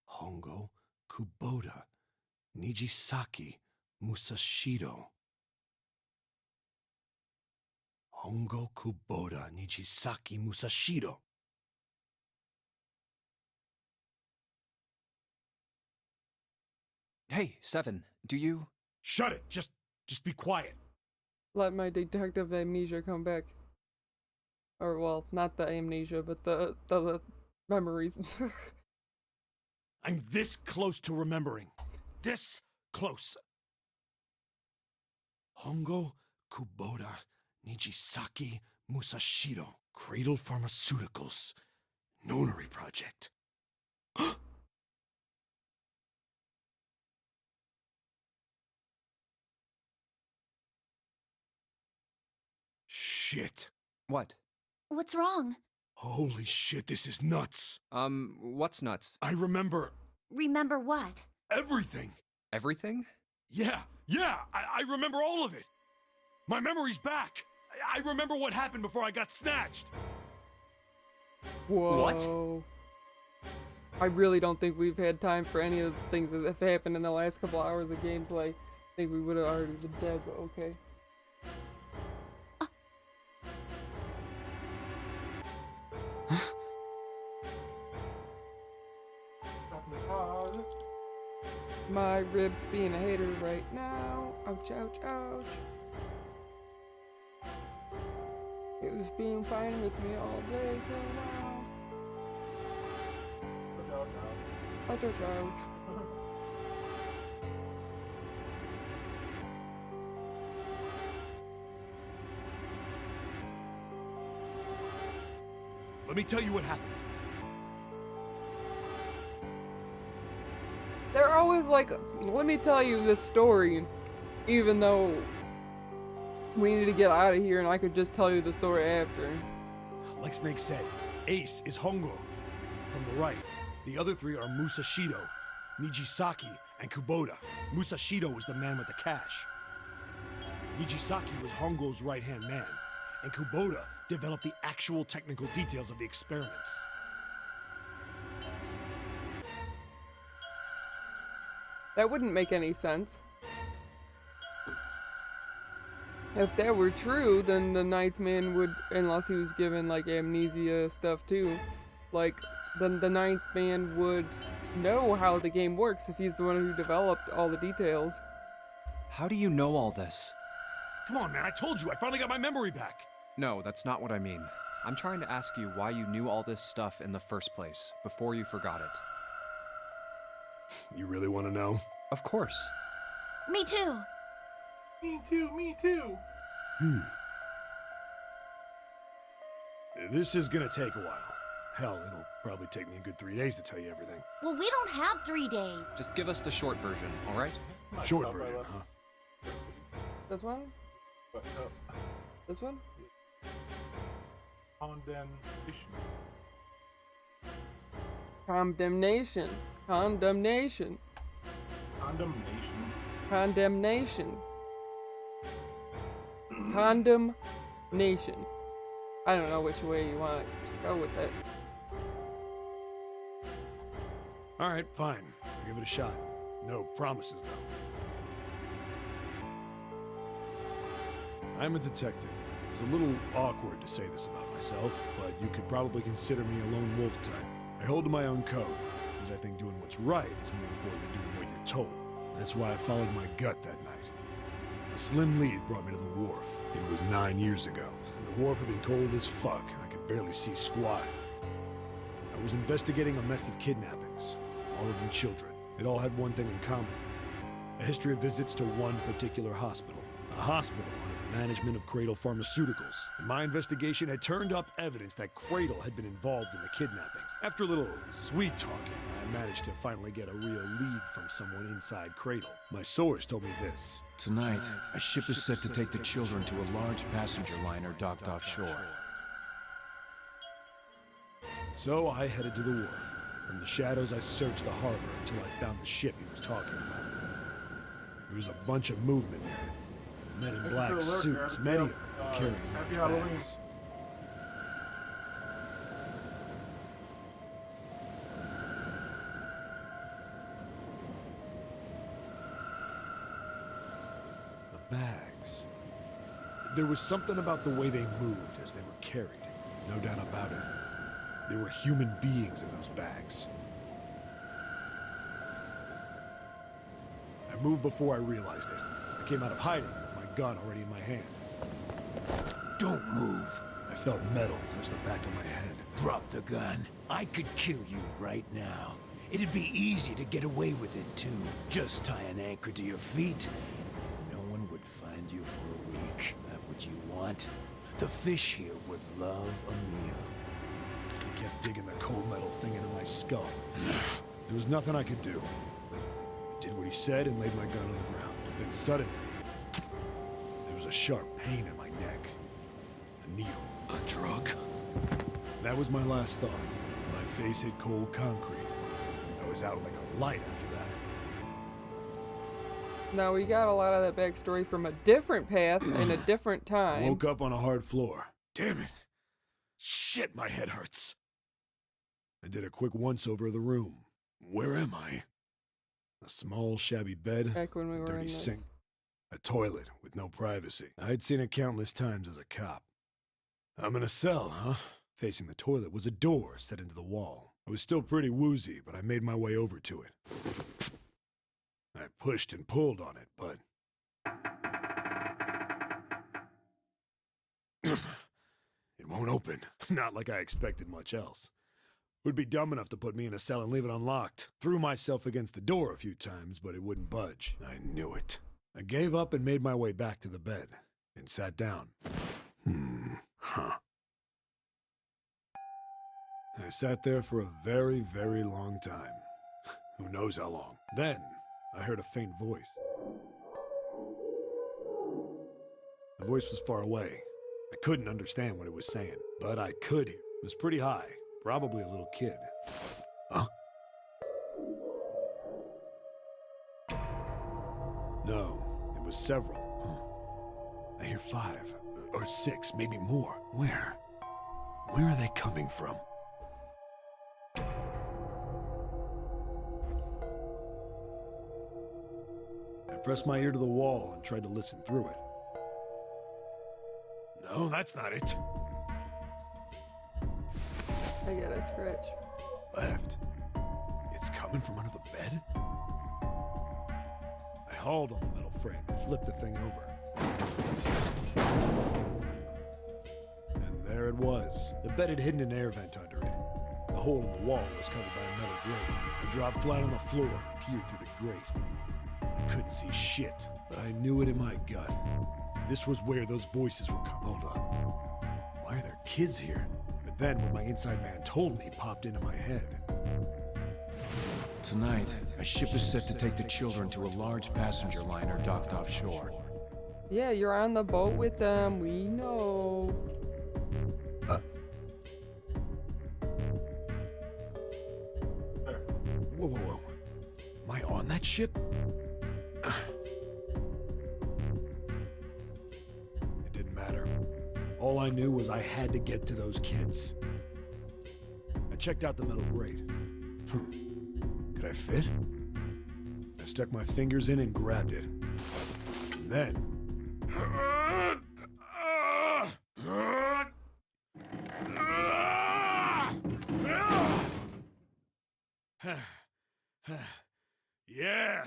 Hongo Kubota Nijisaki Musashiro. Hongo Kubota Nijisaki Musashiro. Hey, Seven, do you... Shut it! Just be quiet. Let my detective amnesia come back. Or, well, not the amnesia, but the memories. I'm this close to remembering. This close. Hongo Kubota Nijisaki Musashiro. Cradle Pharmaceuticals. Nonary Project. Shit. What? What's wrong? Holy shit, this is nuts. What's nuts? I remember Remember what? everything. Everything? Yeah, I remember all of it. My memory's back. I remember what happened before I got snatched. Whoa. What? I really don't think we've had time for any of the things that have happened in the last couple hours of gameplay. I think we would have already been dead, but okay. My ribs being a hater right now. Ouch, ouch, ouch. It was being fine with me all day till now. Ouch, ouch, ouch. Let me tell you what happened. They're always like, let me tell you this story, even though we need to get out of here and I could just tell you the story after. Like Snake said, Ace is Hongo from the right. The other three are Musashido, Nijisaki, and Kubota. Musashido was the man with the cash. Nijisaki was Hongo's right-hand man, and Kubota developed the actual technical details of the experiments. That wouldn't make any sense. If that were true, then the ninth man would, unless he was given like amnesia stuff too, like then the ninth man would know how the game works if he's the one who developed all the details. How do you know all this? Come on, man, I told you, I finally got my memory back. No, that's not what I mean. I'm trying to ask you why you knew all this stuff in the first place, before you forgot it. You really want to know? Of course. Me too. Me too, me too. This is gonna take a while. Hell, it'll probably take me a good 3 days to tell you everything. Well, we don't have 3 days. Just give us the short version, alright? Short version, huh? This one? This one? Condemnation. Condemnation. Condemnation. Condemnation. Condemnation. Condemnation. I don't know which way you want to go with it. Alright, fine. I'll give it a shot. No promises, though. I'm a detective. It's a little awkward to say this about myself, but you could probably consider me a lone wolf type. I hold to my own code, because I think doing what's right is more important than doing what you're told. That's why I followed my gut that night. A slim lead brought me to the wharf. It was 9 years ago, and the wharf had been cold as fuck, and I could barely see squat. I was investigating a mess of kidnappings, all of them children. It all had one thing in common: a history of visits to one particular hospital. A hospital under the management of Cradle Pharmaceuticals. And my investigation had turned up evidence that Cradle had been involved in the kidnappings. After a little sweet talking, I managed to finally get a real lead from someone inside Cradle. My source told me this. Tonight, a ship is set to take the children to a large passenger liner docked offshore. So I headed to the wharf. From the shadows, I searched the harbor until I found the ship he was talking about. There was a bunch of movement there. Men in black suits, many of them carrying Happy large Halloween. bags. The bags. There was something about the way they moved as they were carried. No doubt about it. There were human beings in those bags. I moved before I realized it. I came out of hiding with my gun already in my hand. Don't move. I felt metal touch the back of my head. Drop the gun. I could kill you right now. It'd be easy to get away with it, too. Just tie an anchor to your feet, and no one would find you for a week. That what you want? The fish here would love a meal. I kept digging the cold metal thing into my skull. There was nothing I could do. I did what he said and laid my gun on the ground. Then suddenly, there was a sharp pain in my neck. A needle. A drug? That was my last thought. My face hit cold concrete. I was out like a light after that. Now we got a lot of that backstory from a different path in a different I time. woke up on a hard floor. Damn it. Shit, my head hurts. I did a quick once-over of the room. Where am I? A small, shabby bed, Back when we a were in dirty this. sink, a toilet with no privacy. I'd seen it countless times as a cop. I'm in a cell, huh? Facing the toilet was a door set into the wall. I was still pretty woozy, but I made my way over to it. I pushed and pulled on it, but... It won't open. Not like I expected much else. Would be dumb enough to put me in a cell and leave it unlocked. Threw myself against the door a few times, but it wouldn't budge. I knew it. I gave up and made my way back to the bed and sat down. I sat there for a very, very long time. Who knows how long. Then, I heard a faint voice. The voice was far away. I couldn't understand what it was saying, but I could hear. It was pretty high, probably a little kid. Huh? No, it was several. I hear 5 or 6, maybe more. Where? Where are they coming from? I pressed my ear to the wall and tried to listen through it. No, that's not it. I get a scratch. Left. It's coming from under the bed? I hauled on the metal frame and flipped the thing over. And there it was. The bed had hidden an air vent under it. The hole in the wall was covered by a metal grate. I dropped flat on the floor and peered through the grate. I couldn't see shit, but I knew it in my gut. This was where those voices were coming. Hold on. Why are there kids here? But then what my inside man told me popped into my head. Tonight, a ship is set to take the children to a large passenger liner docked offshore. Yeah, you're on the boat with them. We know. Whoa, whoa, whoa. Am I on that ship? It didn't matter. All I knew was I had to get to those kids. I checked out the metal grate. Could I fit? I stuck my fingers in and grabbed it. And then... Yeah!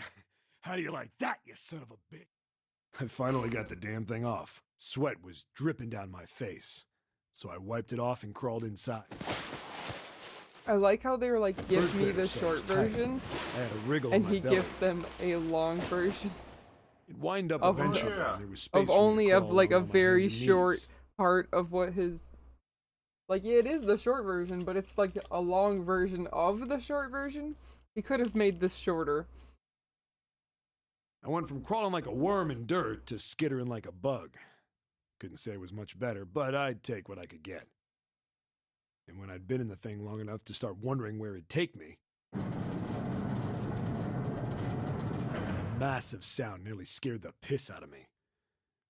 How do you like that, you son of a bitch? I finally got the damn thing off. Sweat was dripping down my face. So I wiped it off and crawled inside. I like how they were like, give First me bit or the so short was tight. version, I had a wriggle and in my he belly. gives them a long version It wind up of- eventually. Yeah. And there was space of for me to only of crawl like a along on my very hands and short knees. part of what his. Like, yeah, it is the short version, but it's like a long version of the short version. He could have made this shorter. I went from crawling like a worm in dirt to skittering like a bug. Couldn't say it was much better, but I'd take what I could get. And when I'd been in the thing long enough to start wondering where it'd take me, a massive sound nearly scared the piss out of me.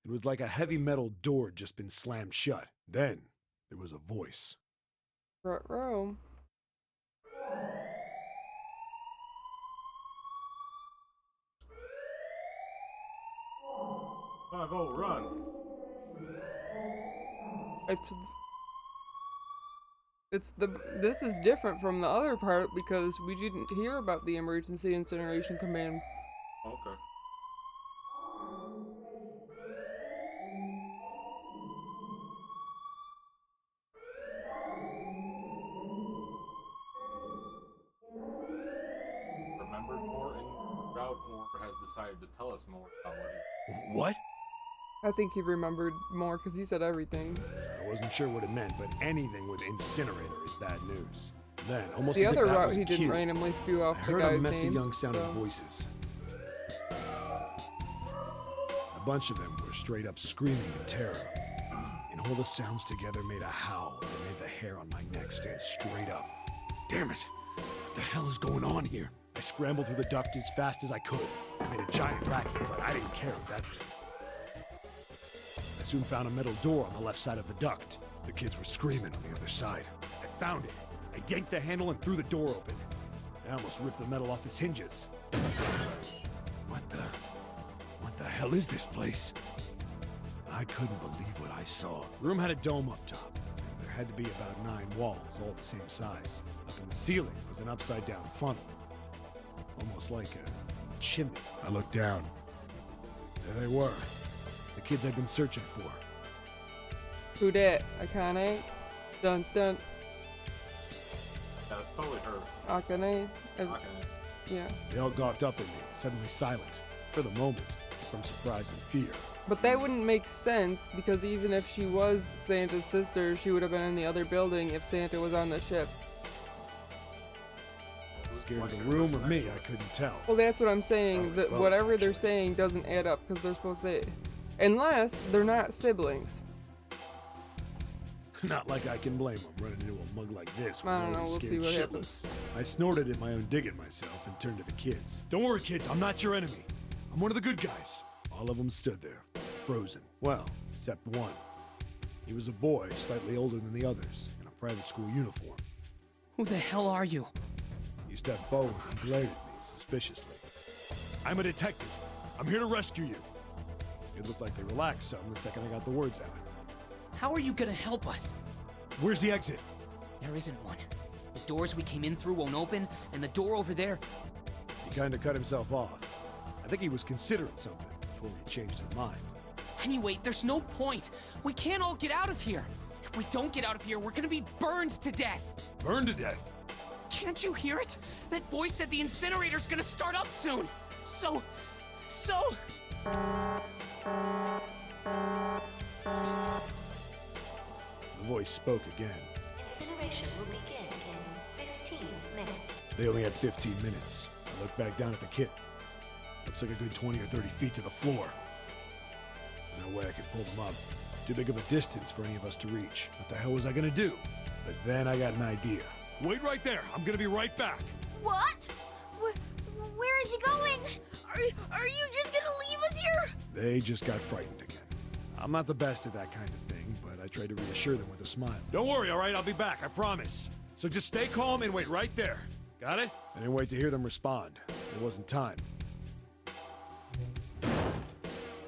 It was like a heavy metal door had just been slammed shut. Then there was a voice. Front row. Go run. This is different from the other part because we didn't hear about the emergency incineration command. Okay. Remembered more in route or has decided to tell us more about what he... What? I think he remembered more because he said everything. I wasn't sure what it meant, but anything with incinerator is bad news. Then, almost The as if other that route was he a didn't cue, randomly spew I off the heard guy's a messy name. young sounding so- voices. A bunch of them were straight up screaming in terror. And all the sounds together made a howl that made the hair on my neck stand straight up. Damn it! What the hell is going on here? I scrambled through the duct as fast as I could. I made a giant racket, but I didn't care at that point. I soon found a metal door on the left side of the duct. The kids were screaming on the other side. I found it. I yanked the handle and threw the door open. I almost ripped the metal off its hinges. What the hell is this place? I couldn't believe what I saw. The room had a dome up top. There had to be about 9 walls, all the same size. Up in the ceiling was an upside-down funnel. Almost like a chimney. I looked down. There they were. The kids I'd been searching for. Who dat? Akane? Dun dun. Yeah, it's totally her. Akane? Yeah. They all gawked up at me, suddenly silent, for the moment, from surprise and fear. But that wouldn't make sense, because even if she was Santa's sister, she would have been in the other building if Santa was on the ship. Scared of the room or me, I couldn't tell. Well, that's what I'm saying. That well, whatever they're saying doesn't add up, because they're supposed to... Unless they're not siblings. Not like I can blame them running into a mug like this when I don't they're know, we'll scared see what shitless. happens. I snorted at my own digging myself and turned to the kids. Don't worry, kids, I'm not your enemy. I'm one of the good guys. All of them stood there, frozen. Well, except one. He was a boy, slightly older than the others, in a private school uniform. Who the hell are you? He stepped forward and glared at me suspiciously. I'm a detective. I'm here to rescue you. It looked like they relaxed some the second I got the words out. How are you gonna help us? Where's the exit? There isn't one. The doors we came in through won't open, and the door over there... He kind of cut himself off. I think he was considering something before he changed his mind. Anyway, there's no point. We can't all get out of here. If we don't get out of here, we're gonna be burned to death. Burned to death? Can't you hear it? That voice said the incinerator's gonna start up soon. So... The voice spoke again. Incineration will begin in 15 minutes. They only had 15 minutes. I looked back down at the kit. Looks like a good 20 or 30 feet to the floor. No way I could pull them up. Too big of a distance for any of us to reach. What the hell was I gonna do? But then I got an idea. Wait right there. I'm gonna be right back. What? Where is he going? Are you just gonna leave us here? They just got frightened again. I'm not the best at that kind of thing, but I tried to reassure them with a smile. Don't worry, all right? I'll be back, I promise. So just stay calm and wait right there. Got it? I didn't wait to hear them respond. There wasn't time.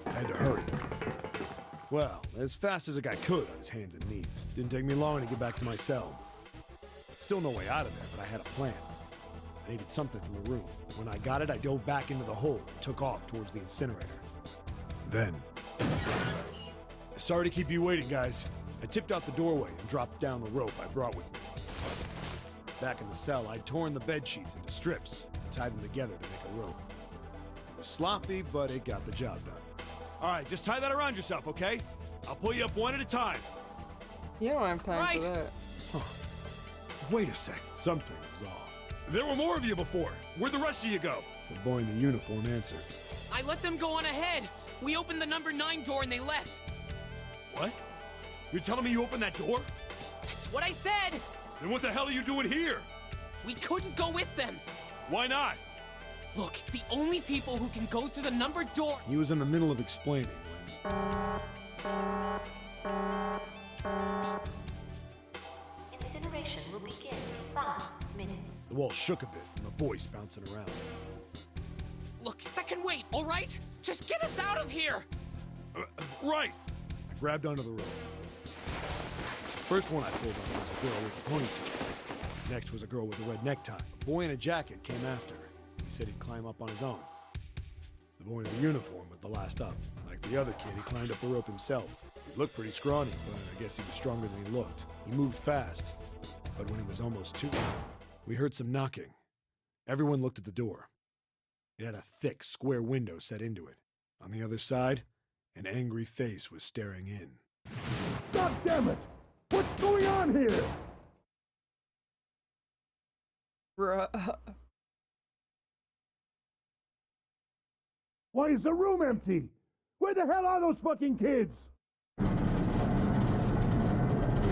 I had to hurry. Well, as fast as a guy could on his hands and knees. Didn't take me long to get back to my cell. Still no way out of there, but I had a plan. I needed something from the room. When I got it, I dove back into the hole and took off towards the incinerator. Then... Sorry to keep you waiting, guys. I tipped out the doorway and dropped down the rope I brought with me. Back in the cell, I'd torn the bed sheets into strips and tied them together to make a rope. It was sloppy, but it got the job done. All right, just tie that around yourself, okay? I'll pull you up one at a time. You don't have time for that. Huh. Wait a sec. Something was off. There were more of you before. Where'd the rest of you go? The boy in the uniform answered. I let them go on ahead. We opened the number 9 door and they left. What? You're telling me you opened that door? That's what I said. Then what the hell are you doing here? We couldn't go with them. Why not? Look, the only people who can go through the numbered door... He was in the middle of explaining when... Incineration will begin in 5 minutes. The wall shook a bit from the voice bouncing around. Look, that can wait, all right? Just get us out of here! Right! I grabbed onto the rope. The first one I pulled on was a girl with a ponytail. Next was a girl with a red necktie. A boy in a jacket came after. He said he'd climb up on his own. The boy in the uniform was the last up. Like the other kid, he climbed up the rope himself. He looked pretty scrawny, but I guess he was stronger than he looked. He moved fast, but when he was almost too... We heard some knocking. Everyone looked at the door. It had a thick, square window set into it. On the other side, an angry face was staring in. God damn it! What's going on here? Bruh. Why is the room empty? Where the hell are those fucking kids?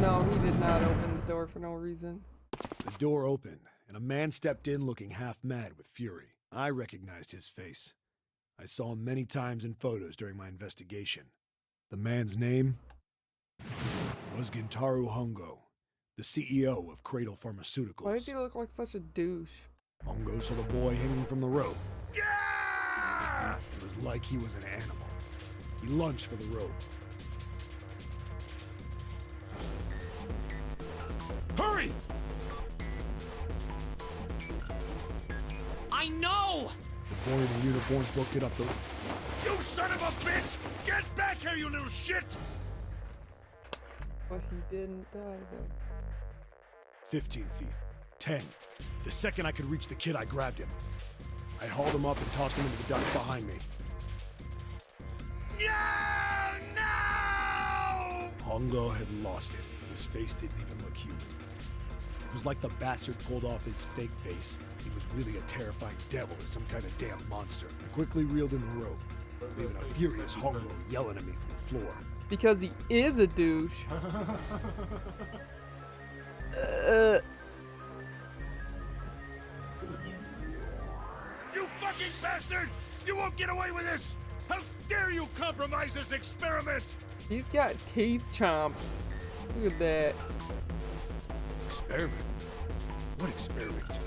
No, he did not open the door for no reason. The door opened, and a man stepped in looking half mad with fury. I recognized his face. I saw him many times in photos during my investigation. The man's name was Gintaro Hongo, the CEO of Cradle Pharmaceuticals. Why does he look like such a douche? Hongo saw the boy hanging from the rope. Yeah! It was like he was an animal. He lunged for the rope. Hurry! I know! The boy in the uniform booked it up the... You son of a bitch! Get back here, you little shit! But he didn't die, though. 15 feet. 10. The second I could reach the kid, I grabbed him. I hauled him up and tossed him into the duct behind me. No! No! Hongo had lost it. His face didn't even look human. It was like the bastard pulled off his fake face. He was really a terrifying devil or some kind of damn monster. I quickly reeled in the rope, leaving a furious Hongo yelling at me from the floor. Because he is a douche. You fucking bastard! You won't get away with this! How dare you compromise this experiment! He's got teeth chomps. Look at that. Experiment? What experiment?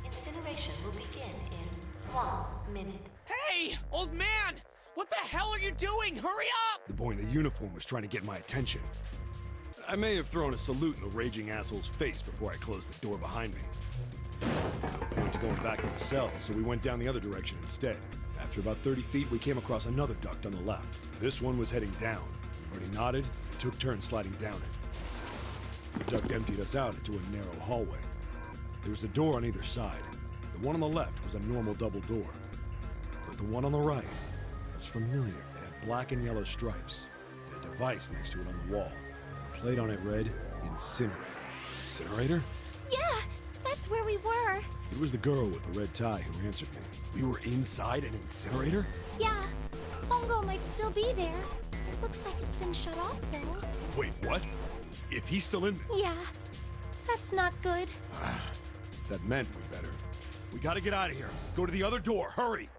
Incineration will begin in 1 minute. Hey, old man! What the hell are you doing? Hurry up! The boy in the uniform was trying to get my attention. I may have thrown a salute in the raging asshole's face before I closed the door behind me. I went to going back to the cell, so we went down the other direction instead. After about 30 feet, we came across another duct on the left. This one was heading down. We already nodded and took turns sliding down it. The duct emptied us out into a narrow hallway. There was a door on either side. The one on the left was a normal double door. But the one on the right was familiar. It had black and yellow stripes, and a device next to it on the wall. A plate on it read, Incinerator. Incinerator? Yeah, that's where we were. It was the girl with the red tie who answered me. We were inside an incinerator? Yeah, Hongo might still be there. Looks like it's been shut off, though. Wait, what? If he's still in there? Yeah, that's not good. That meant we better. We gotta get out of here. Go to the other door, hurry!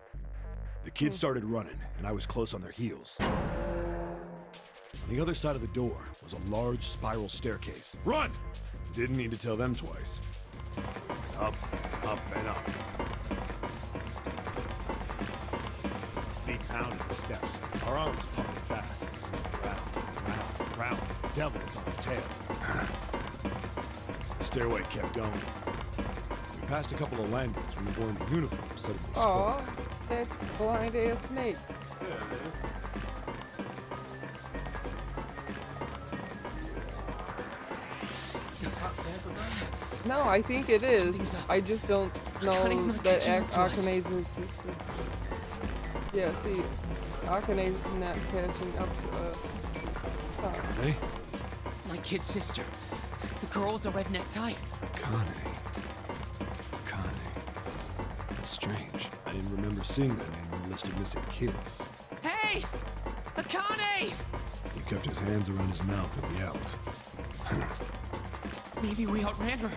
The kids started running, and I was close on their heels. On the other side of the door was a large spiral staircase. Run! Didn't need to tell them twice. Up, up, and up. Feet pounded the steps. Our arms pumping fast. Round, round, round. The devil was on the tail. The stairway kept going. We passed a couple of landings when the boy in the uniform suddenly spoke. Aw, that's blind ass snake. Yeah, it is. No, I think it is. Something's up. I just don't Akane's know not that catching up to us. Akane's sister. Yeah, see, Akane's not catching up to us. Huh. Kane? My kid sister. The girl with the red necktie. Kane. That's strange. I didn't remember seeing that name on the list of missing kids. Hey! Akane! He kept his hands around his mouth and yelled. Maybe we outran her.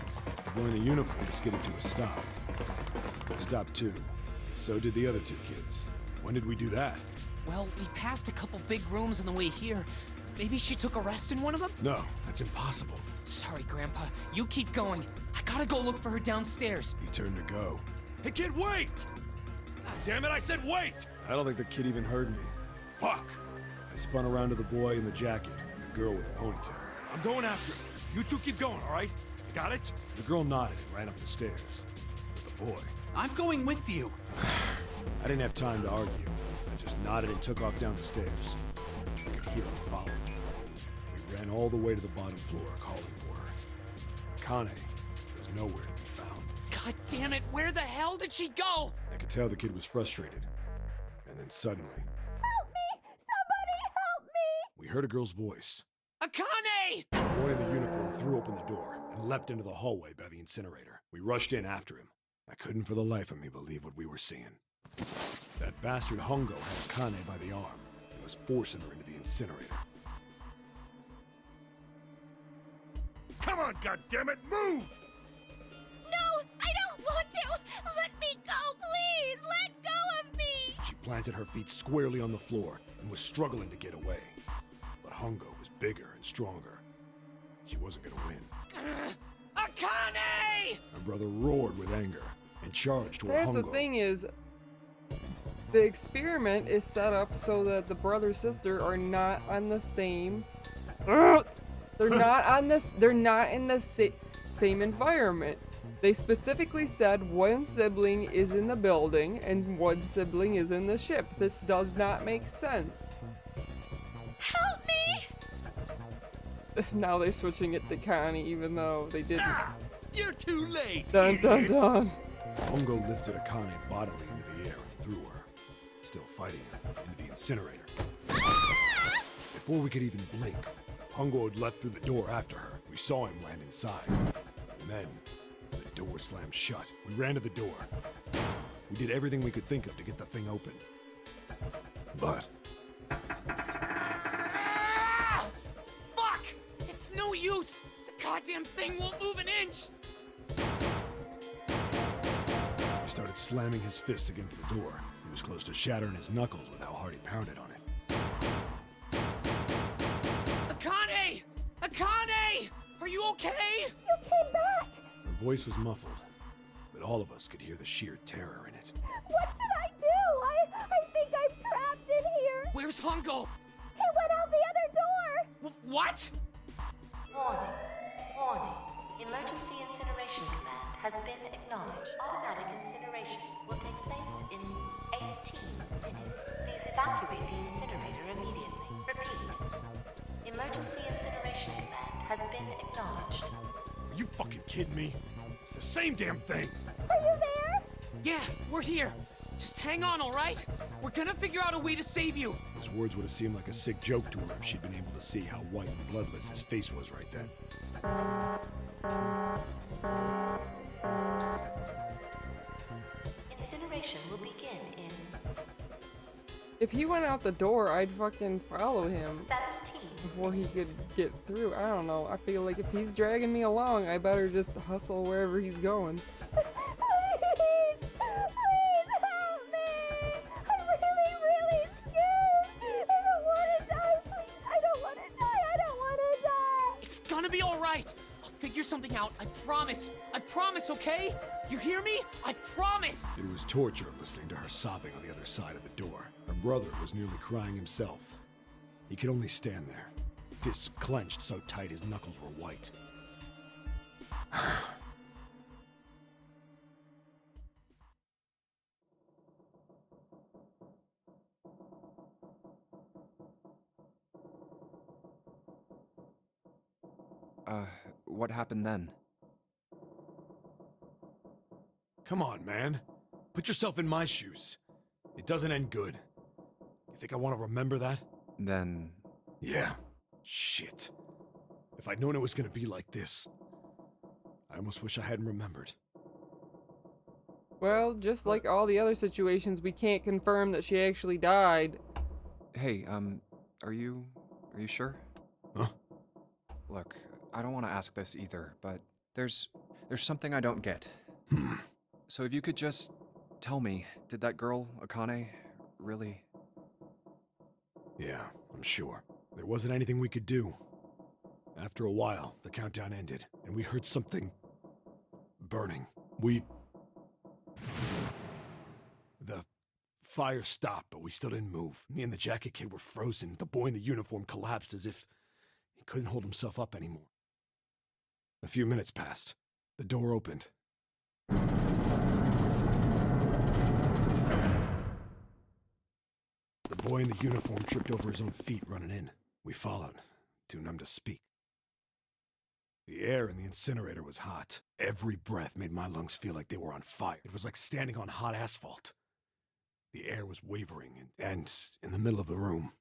The boy in the uniform skidded to a stop. I stopped too. So did the other two kids. When did we do that? Well, we passed a couple big rooms on the way here. Maybe she took a rest in one of them? No, that's impossible. Sorry, Grandpa. You keep going. I gotta go look for her downstairs. He turned to go. Hey, kid, wait! God damn it, I said wait! I don't think the kid even heard me. Fuck! I spun around to the boy in the jacket and the girl with the ponytail. I'm going after him. You two keep going, all right? You got it? The girl nodded and ran up the stairs. But the boy... I'm going with you. I didn't have time to argue. I just nodded and took off down the stairs. I could hear him following. We ran all the way to the bottom floor, calling for her. Akane was nowhere to be found. God damn it, where the hell did she go? I could tell the kid was frustrated. And then suddenly... Help me! Somebody help me! we heard a girl's voice. Akane! The boy in the uniform threw open the door and leapt into the hallway by the incinerator. We rushed in after him. I couldn't for the life of me believe what we were seeing. That bastard Hongo had Akane by the arm and was forcing her into the incinerator. Come on, goddammit, move! No, I don't want to! Let me go, please! Let go of me! She planted her feet squarely on the floor and was struggling to get away. But Hongo was bigger and stronger. She wasn't gonna win. Akane! My brother roared with anger and charged toward That's Hongo. the thing is, the experiment is set up so that the brother sister are not on the same. They're not on this. They're not in the same environment. They specifically said one sibling is in the building and one sibling is in the ship. This does not make sense. Help me! Now they're switching it to Connie, even though they didn't. You're too late. Dun dun dun. Hongo lifted Akane bodily into the air and threw her, still fighting her, into the incinerator. Before we could even blink, Hongo had leapt through the door after her. We saw him land inside. And then, the door slammed shut. We ran to the door. We did everything we could think of to get the thing open. But Fuck! It's no use! The goddamn thing won't move an inch! he started slamming his fists against the door. He was close to shattering his knuckles with how hard he pounded on it. Akane! Akane! Are you okay? You came back! Her voice was muffled, but all of us could hear the sheer terror in it. What should I do? I think I'm trapped in here. Where's Hongo? He went out the other door. What? Warning. Warning. Emergency incineration command has been acknowledged. Automatic incineration will take place in 18 minutes. Please evacuate the incinerator immediately. Repeat. Emergency incineration command has been acknowledged. Are you fucking kidding me? It's the same damn thing! Are you there? Yeah, we're here. Just hang on, alright? We're gonna figure out a way to save you. Those words would have seemed like a sick joke to her if she'd been able to see how white and bloodless his face was right then. Incineration will begin in If he went out the door, I'd fucking follow him 17 before he could minutes. get through. I don't know. I feel like if he's dragging me along, I better just hustle wherever he's going. Please help me! I'm really scared! I don't want to die, please! I don't want to die! I don't want to die! It's gonna be alright. I'll figure something out. I promise. I promise, okay? You hear me? I promise! It was torture listening to her sobbing on the other side of the door. Her brother was nearly crying himself. He could only stand there, fists clenched so tight his knuckles were white. What happened then? Come on, man. Put yourself in my shoes. It doesn't end good. You think I want to remember that? Then... Yeah. Shit. If I'd known it was gonna be like this, I almost wish I hadn't remembered. Well, just like all the other situations, we can't confirm that she actually died. Hey, are you sure? Huh? Look, I don't want to ask this either, but there's something I don't get. So if you could just tell me, did that girl, Akane, really... Yeah, I'm sure. There wasn't anything we could do. After a while, the countdown ended, and we heard something... burning. The fire stopped, but we still didn't move. Me and the jacket kid were frozen. The boy in the uniform collapsed as if he couldn't hold himself up anymore. A few minutes passed. The door opened. The boy in the uniform tripped over his own feet running in. We followed, too numb to speak. The air in the incinerator was hot. Every breath made my lungs feel like they were on fire. It was like standing on hot asphalt. The air was wavering, and in the middle of the room,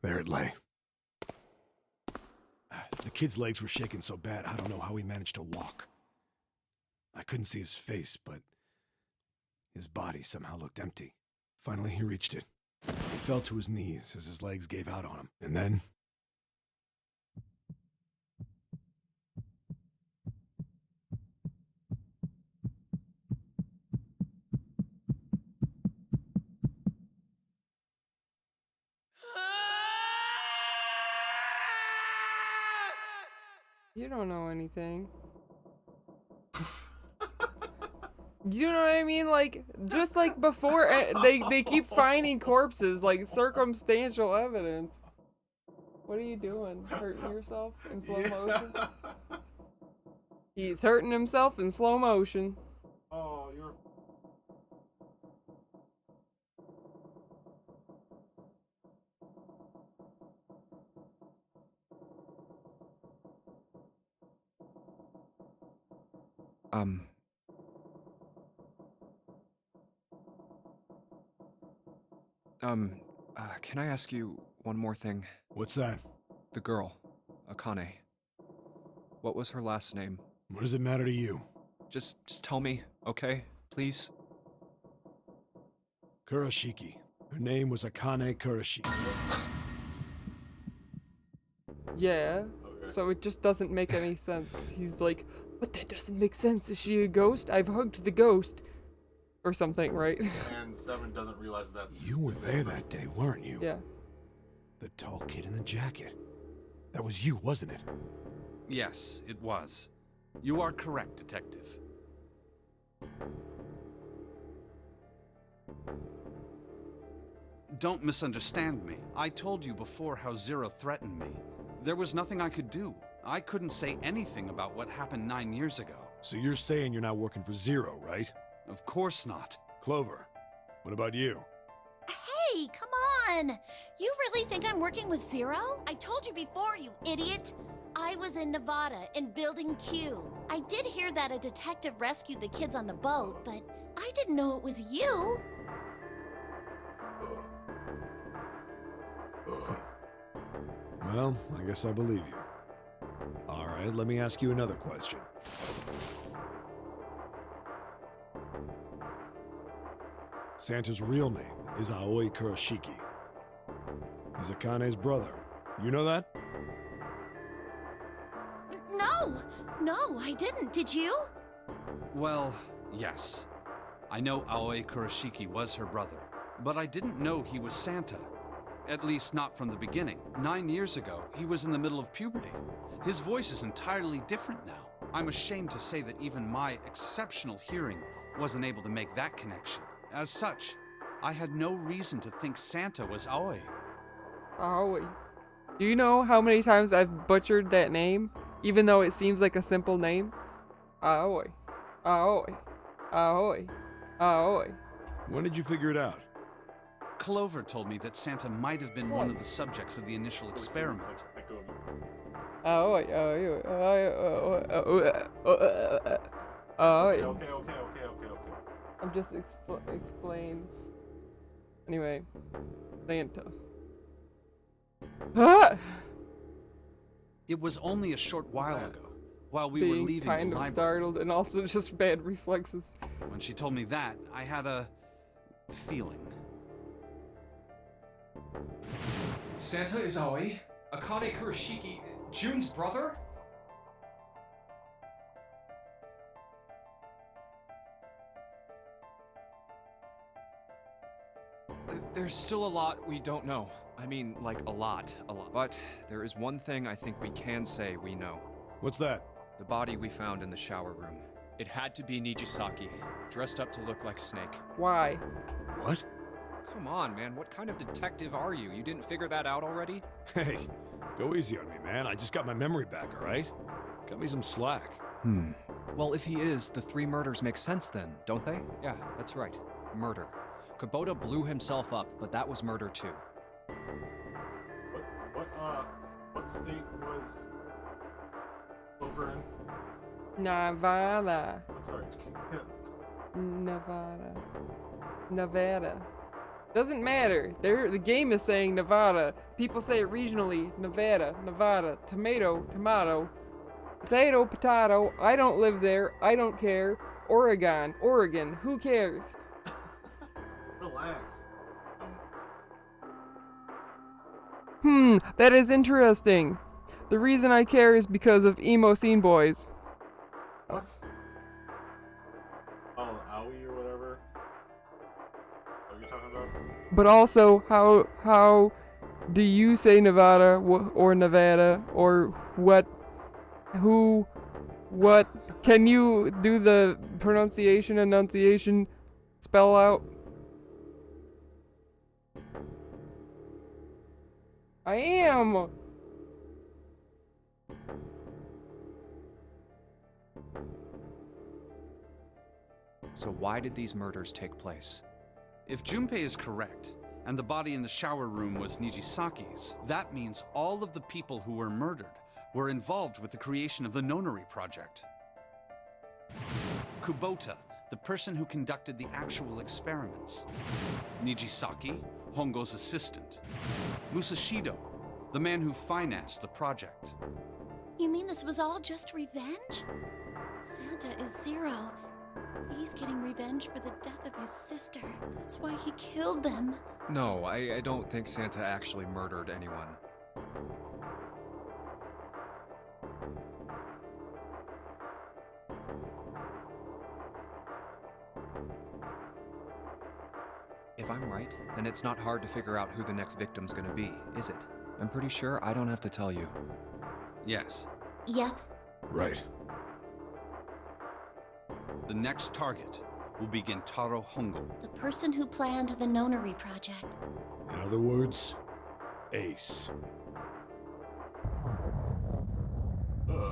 there it lay. The kid's legs were shaking so bad, I don't know how he managed to walk. I couldn't see his face, but his body somehow looked empty. Finally, he reached it. He fell to his knees as his legs gave out on him, and then... You don't know anything. You know what I mean? Like, just like before, they keep finding corpses, like circumstantial evidence. What are you doing? Hurting yourself in slow motion? He's hurting himself in slow motion. Oh, you're. Um. Can I ask you one more thing? What's that? The girl, Akane. What was her last name? What does it matter to you? Just tell me, okay? Please? Kurashiki. Her name was Akane Kurashiki. Yeah. Okay. So it just doesn't make any sense. He's like, but that doesn't make sense. Is she a ghost? I've hugged the ghost. Or something, right? And Seven doesn't realize that's. You were there that day, weren't you? Yeah. The tall kid in the jacket. That was you, wasn't it? Yes, it was. You are correct, Detective. Don't misunderstand me. I told you before how Zero threatened me. There was nothing I could do. I couldn't say anything about what happened 9 years ago. So you're saying you're not working for Zero, right? Of course not. Clover, what about you? Hey, come on! You really think I'm working with Zero? I told you before, you idiot! I was in Nevada, in Building Q. I did hear that a detective rescued the kids on the boat, but I didn't know it was you. Well, I guess I believe you. Alright, let me ask you another question. Santa's real name is Aoi Kurashiki. He's Akane's brother. You know that? No, I didn't. Did you? Well, yes. I know Aoi Kurashiki was her brother, but I didn't know he was Santa. At least not from the beginning. 9 years ago, he was in the middle of puberty. His voice is entirely different now. I'm ashamed to say that even my exceptional hearing wasn't able to make that connection. As such, I had no reason to think Santa was Aoi. Aoi. Do you know how many times I've butchered that name? Even though it seems like a simple name? Aoi. Aoi. Aoi. Aoi. When did you figure it out? Clover told me that Santa might have been one of the subjects of the initial experiment. Aoi. Aoi. Aoi. Aoi. Okay. I'm just explain. Anyway, Santa. Ah! It was only a short while ago, while we were Being leaving kind the of library. startled and also just bad reflexes. When she told me that, I had a feeling. Santa is Aoi? Akane Kurashiki, June's brother? There's still a lot we don't know. I mean, like a lot. But there is one thing I think we can say we know. What's that? The body we found in the shower room. It had to be Nijisaki, dressed up to look like Snake. Why? What? Come on, man, what kind of detective are you? You didn't figure that out already? Hey, go easy on me, man. I just got my memory back, alright? Cut me some slack. Well, if he is, the 3 murders make sense then, don't they? Yeah, that's right. Murder. Kubota blew himself up, but that was murder too. What state was Clover in? Nevada. I'm sorry, Nevada. Doesn't matter. The game is saying Nevada. People say it regionally. Nevada. Tomato. Potato, potato. I don't live there. I don't care. Oregon. Who cares? Relax. That is interesting. The reason I care is because of emo scene boys. What? Oh, Owie or whatever? What are you talking about? But also, how do you say Nevada or Nevada or what? Who? What? Can you do the enunciation, spell out? I am. So why did these murders take place? If Junpei is correct, and the body in the shower room was Nijisaki's, that means all of the people who were murdered were involved with the creation of the Nonori project. Kubota, the person who conducted the actual experiments. Nijisaki, Hongo's assistant. Musashido, the man who financed the project. You mean this was all just revenge? Santa is Zero. He's getting revenge for the death of his sister. That's why he killed them. No, I don't think Santa actually murdered anyone. If I'm right, then it's not hard to figure out who the next victim's gonna be, is it? I'm pretty sure I don't have to tell you. Yes. Yep. Right. The next target will be Gentaro Hongo. The person who planned the Nonori project. In other words, Ace.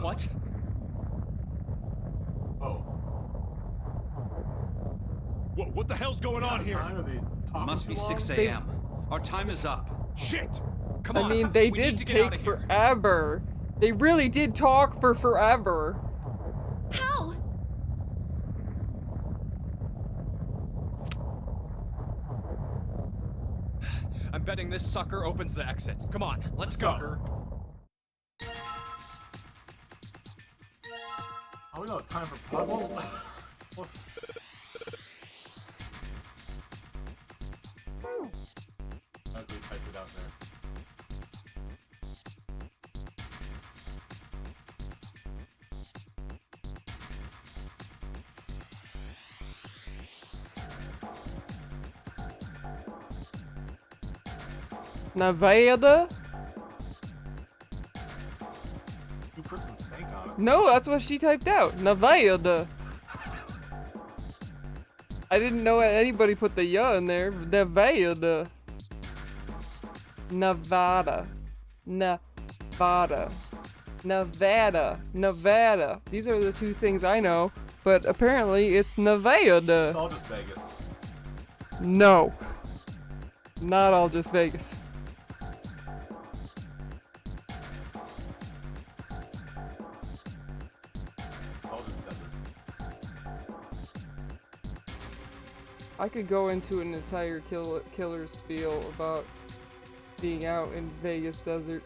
What? Oh. What the hell's going on here? It must be 6 a.m. Our time is up. Shit! Come on. I mean, they we did need to get out take of here. forever. They really did talk for forever. How? I'm betting this sucker opens the exit. Come on, let's Sucker. Oh, we don't have time for puzzles? What's... I actually typed it out there. Nevada? You put some steak on it. No, that's what she typed out. Nevada. I didn't know anybody put the "ya" in there. Nevada. Nevada. Nevada. Nevada. Nevada. These are the two things I know, but apparently it's Nevada. It's all just Vegas. No. Not all just Vegas. All just desert. I could go into an entire killer spiel about being out in Vegas desert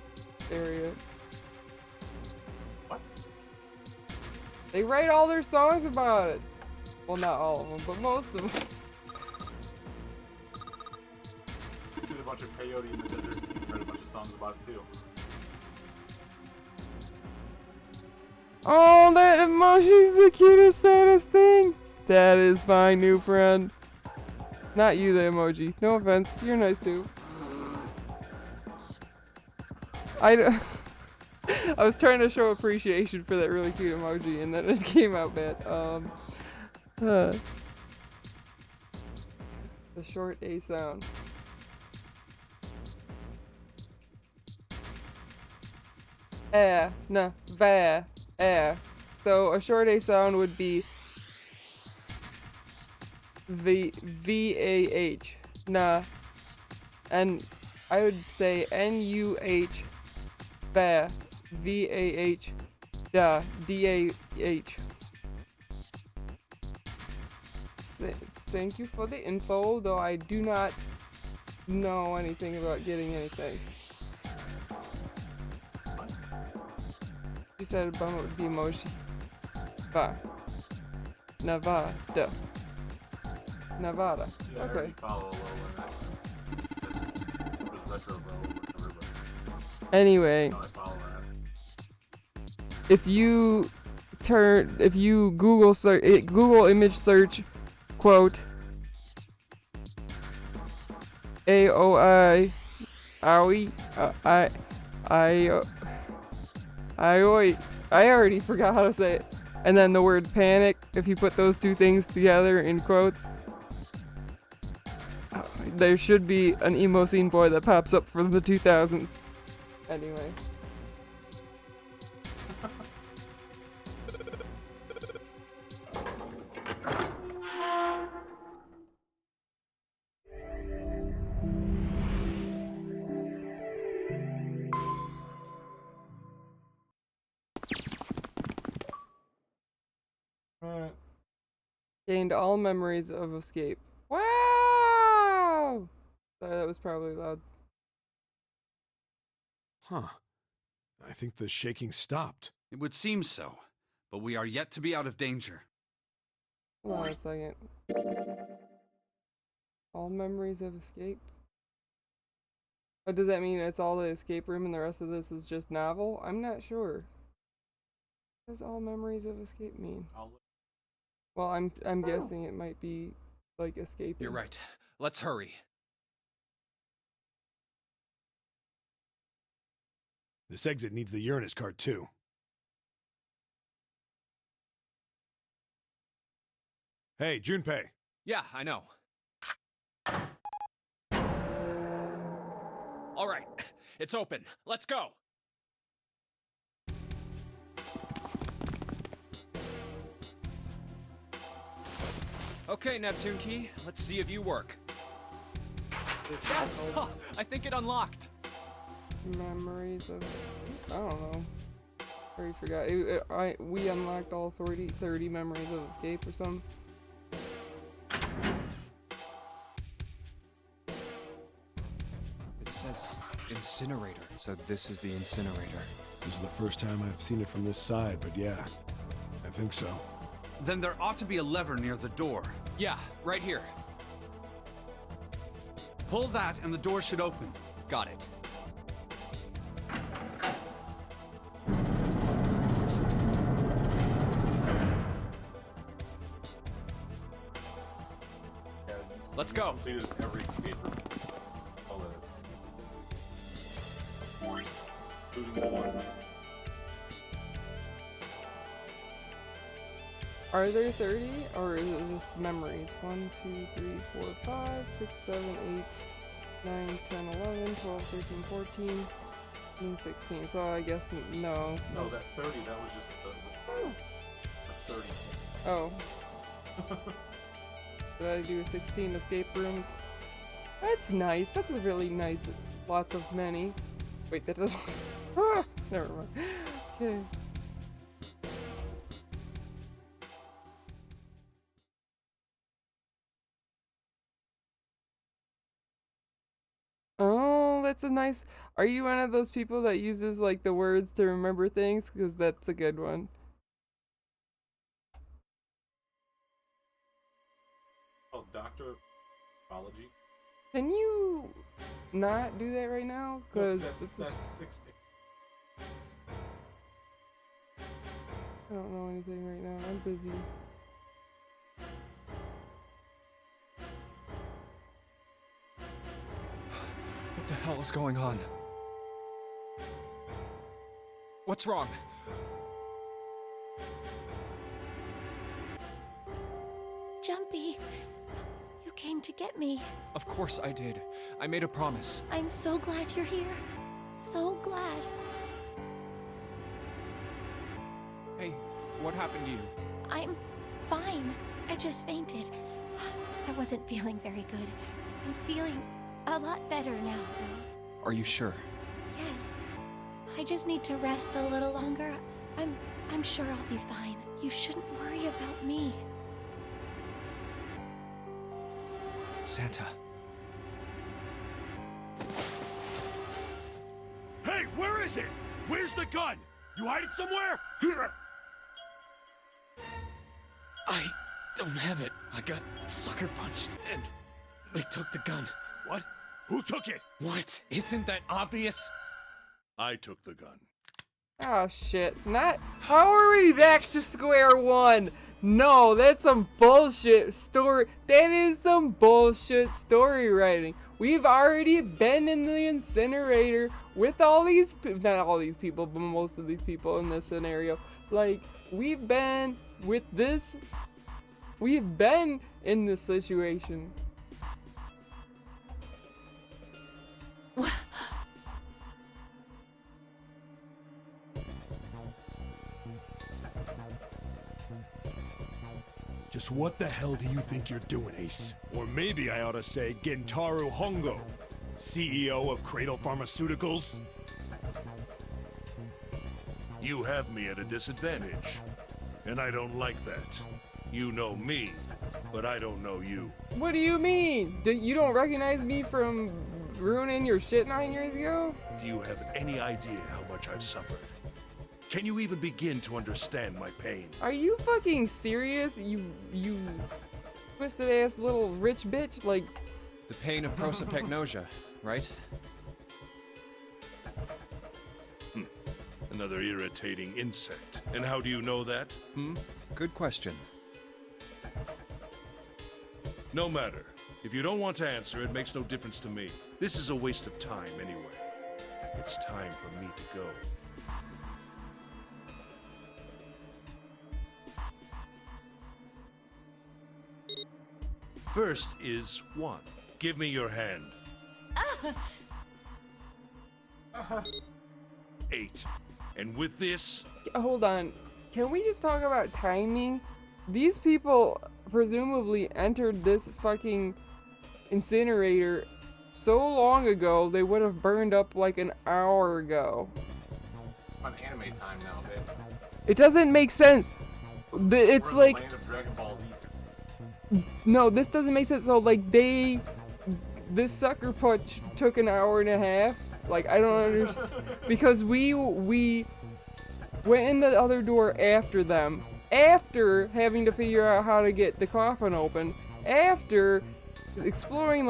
area. What? They write all their songs about it. Well, not all of them, but most of them. Did a bunch of peyote in the desert. You heard a bunch of songs about it too. Oh, that emoji's the cutest, saddest thing. That is my new friend. Not you, the emoji. No offense. You're nice too. I was trying to show appreciation for that really cute emoji, and then it came out bad. The short A sound. Na, va, So a short A sound would be V-A-H. Na. And I would say N-U-H. Va. V-A-H. Da. D-A-H. Thank you for the info, though I do not know anything about getting anything. You said about the emoji. Va. Nevada. Nevada. Yeah, I Okay. already follow Alolan. That's retro bro, whatever, but Anyway, no, I follow that. if you Google image search, quote, AOI, owie, I already forgot how to say it. And then the word panic, if you put those two things together in quotes, there should be an emo scene boy that pops up from the 2000s. Anyway. Gained all memories of escape. Wow! Sorry, that was probably loud. Huh. I think the shaking stopped. It would seem so, but we are yet to be out of danger. Hold on a second. All memories of escape? But does that mean it's all the escape room and the rest of this is just novel? I'm not sure. What does all memories of escape mean? Well, I'm guessing it might be like escaping. You're right. Let's hurry. This exit needs the Uranus card, too. Hey, Junpei. Yeah, I know. All right, it's open. Let's go. Okay, Neptune Key, let's see if you work. Yes! I think it unlocked. Memories of... I don't know. I already forgot. We unlocked all 30 memories of escape or something. It says incinerator. So this is the incinerator. This is the first time I've seen it from this side, but yeah, I think so. Then there ought to be a lever near the door. Yeah, right here. Pull that and the door should open. Got it. Let's go. Completed every escape room. All that is. Including the one. Are there 30 or is it just memories? 1, 2, 3, 4, 5, 6, 7, 8, 9, 10, 11, 12, 13, 14, 15, 16. So I guess no. No, that 30, that was just the 30. Oh. Did I do 16 escape rooms? That's nice. That's a really nice. Lots of many. Wait, that doesn't. Ah, never mind. Okay. Oh, that's a nice. Are you one of those people that uses like the words to remember things? Because that's a good one. Oh, Doctor Biology. Can you not do that right now? Because that's 6. I don't know anything right now. I'm busy. What the hell is going on? What's wrong? Jumpy, you came to get me. Of course I did. I made a promise. I'm so glad you're here. So glad. Hey, what happened to you? I'm fine. I just fainted. I wasn't feeling very good. I'm feeling a lot better now, though. Are you sure? Yes. I just need to rest a little longer. I'm sure I'll be fine. You shouldn't worry about me. Santa. Hey, where is it? Where's the gun? You hide it somewhere? I don't have it. I got sucker punched and they took the gun. What? Who took it? What? Isn't that obvious? I took the gun. Oh shit. Not. How are we back to square one? No, that's some bullshit story. That is some bullshit story writing. We've already been in the incinerator with all these, not all these people, but most of these people in this scenario. Like, we've been with this, we've been in this situation. Just what the hell do you think you're doing, Ace? Or maybe I ought to say Gentaro Hongo, CEO of Cradle Pharmaceuticals. You have me at a disadvantage, and I don't like that. You know me. but I don't know you. What do you mean? You don't recognize me from ruining your shit 9 years ago? Do you have any idea how much I've suffered? Can you even begin to understand my pain? Are you fucking serious? You twisted ass little rich bitch? Like, The pain of prosopagnosia, right? Another irritating insect. And how do you know that? Good question. No matter. If you don't want to answer, it makes no difference to me. This is a waste of time anyway. It's time for me to go. First is 1. Give me your hand. 8. And with this... hold on. Can we just talk about timing? These people presumably entered this fucking incinerator so long ago, they would have burned up like an hour ago. On anime time now, babe. It doesn't make sense. It's We're in like... the land of Dragon Ball Z. No, this doesn't make sense. So, like, this sucker punch took an hour and a half. Like, I don't understand. Because we went in the other door after them. After having to figure out how to get the coffin open. After exploring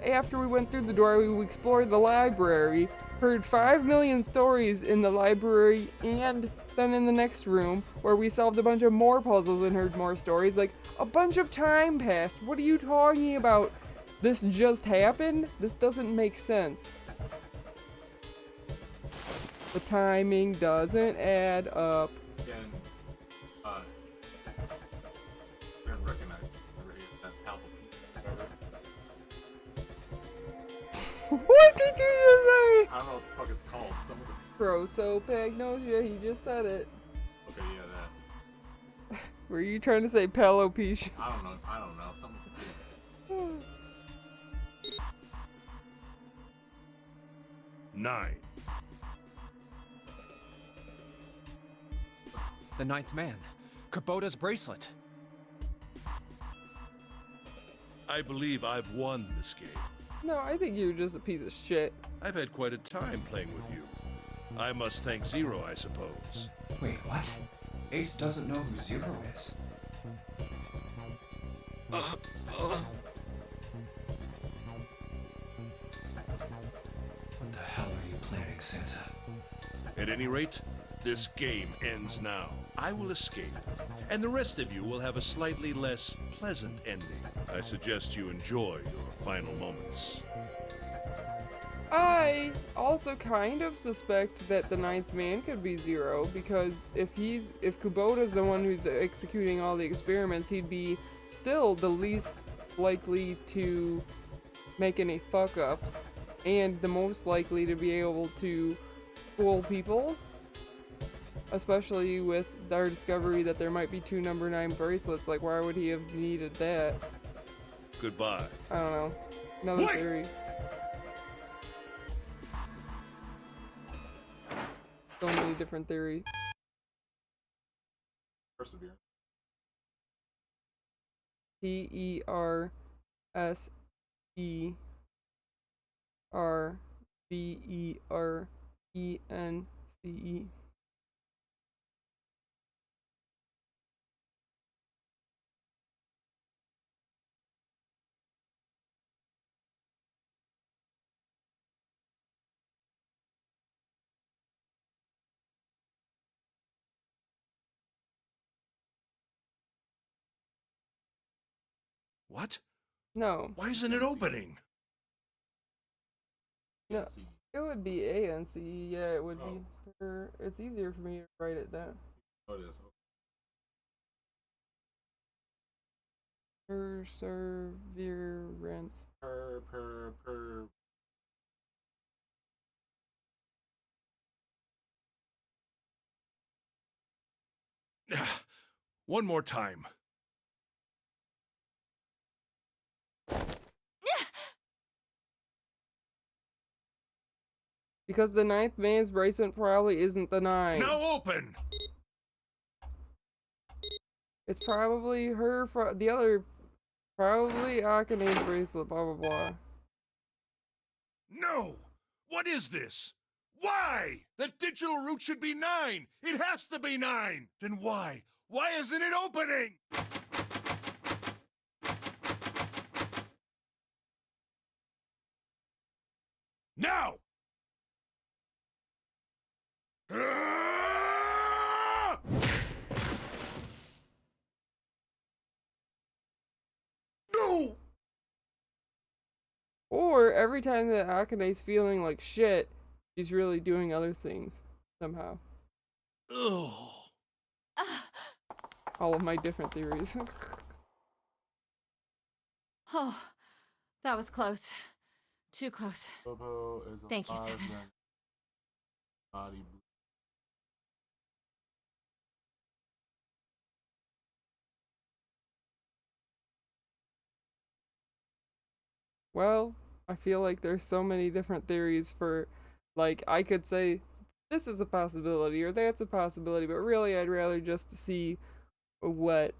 after we went through the door, we explored the library. Heard 5 million stories in the library and then in the next room where we solved a bunch of more puzzles and heard more stories. Like, a bunch of time passed. What are you talking about? This just happened? This doesn't make sense. The timing doesn't add up. Again, we don't recognize that palpable. What did you just say? I don't know what the fuck it's called. Some of the... Prosopagnosia, he just said it. Okay, yeah, that. Were you trying to say alopecia? I don't know. Something confusing. 9. The ninth man. Kubota's bracelet. I believe I've won this game. No, I think you're just a piece of shit. I've had quite a time playing with you. I must thank Zero, I suppose. Wait, what? Ace doesn't know who Zero is. What the hell are you planning, Santa? At any rate, this game ends now. I will escape, and the rest of you will have a slightly less pleasant ending. I suggest you enjoy your final moments. I also kind of suspect that the ninth man could be Zero, because if Kubota's the one who's executing all the experiments, he'd be still the least likely to make any fuck-ups, and the most likely to be able to fool people, especially with our discovery that there might be 2 number 9 bracelets. Like, why would he have needed that? Goodbye. I don't know. Another theory. So many different theories. Perseverance. Perseverence. What? No. Why isn't it opening? No. It would be ANCE. Yeah, it would be. It's easier for me to write it down. Oh, it is. Perseverance. One more time. Because the ninth man's bracelet probably isn't the 9. Now open! It's probably her, the other Probably Akane's bracelet, blah blah blah. No! What is this? Why? That digital route should be 9! It has to be 9! Then why? Why isn't it opening? Now! Ah! No! Or every time that Akane's feeling like shit, she's really doing other things somehow. Ugh. All of my different theories. Oh, that was close. Too close. Bobo is Thank you, alive, Seven. then body bleed. Well, I feel like there's so many different theories for, like, I could say this is a possibility or that's a possibility, but really I'd rather just see what,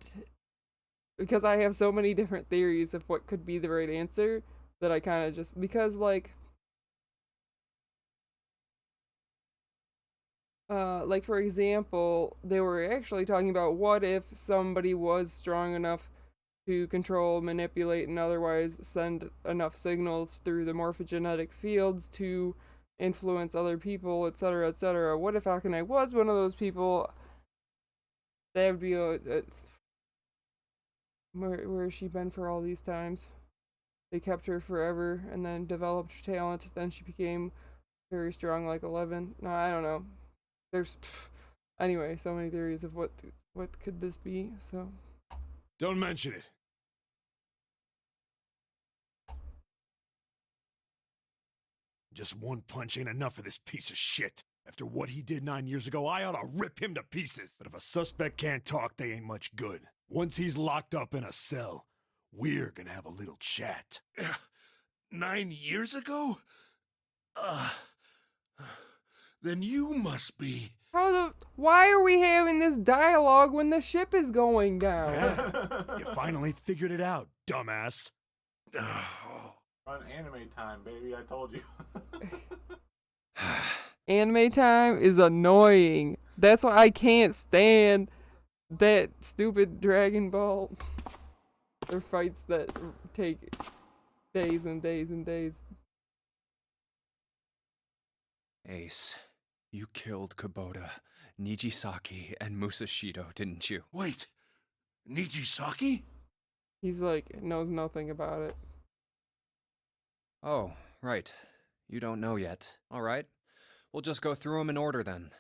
because I have so many different theories of what could be the right answer that I kind of just, because like for example, they were actually talking about what if somebody was strong enough to control, manipulate, and otherwise send enough signals through the morphogenetic fields to influence other people, etc., etc. What if Akane was one of those people? That would be where has she been for all these times? They kept her forever and then developed her talent. Then she became very strong, like 11. No, I don't know. There's anyway, so many theories of what could this be. So Don't mention it. Just one punch ain't enough for this piece of shit. After what he did 9 years ago, I ought to rip him to pieces. But if a suspect can't talk, they ain't much good. Once he's locked up in a cell, we're gonna have a little chat. 9 years ago? Then you must be... why are we having this dialogue when the ship is going down? You finally figured it out, dumbass. Run anime time, baby, I told you. Anime time is annoying. That's why I can't stand that stupid Dragon Ball or fights that take days and days and days. Ace, you killed Kubota, Nijisaki, and Musashido, didn't you? Wait, Nijisaki? He's like, knows nothing about it. Oh, right. You don't know yet. All right. We'll just go through them in order then.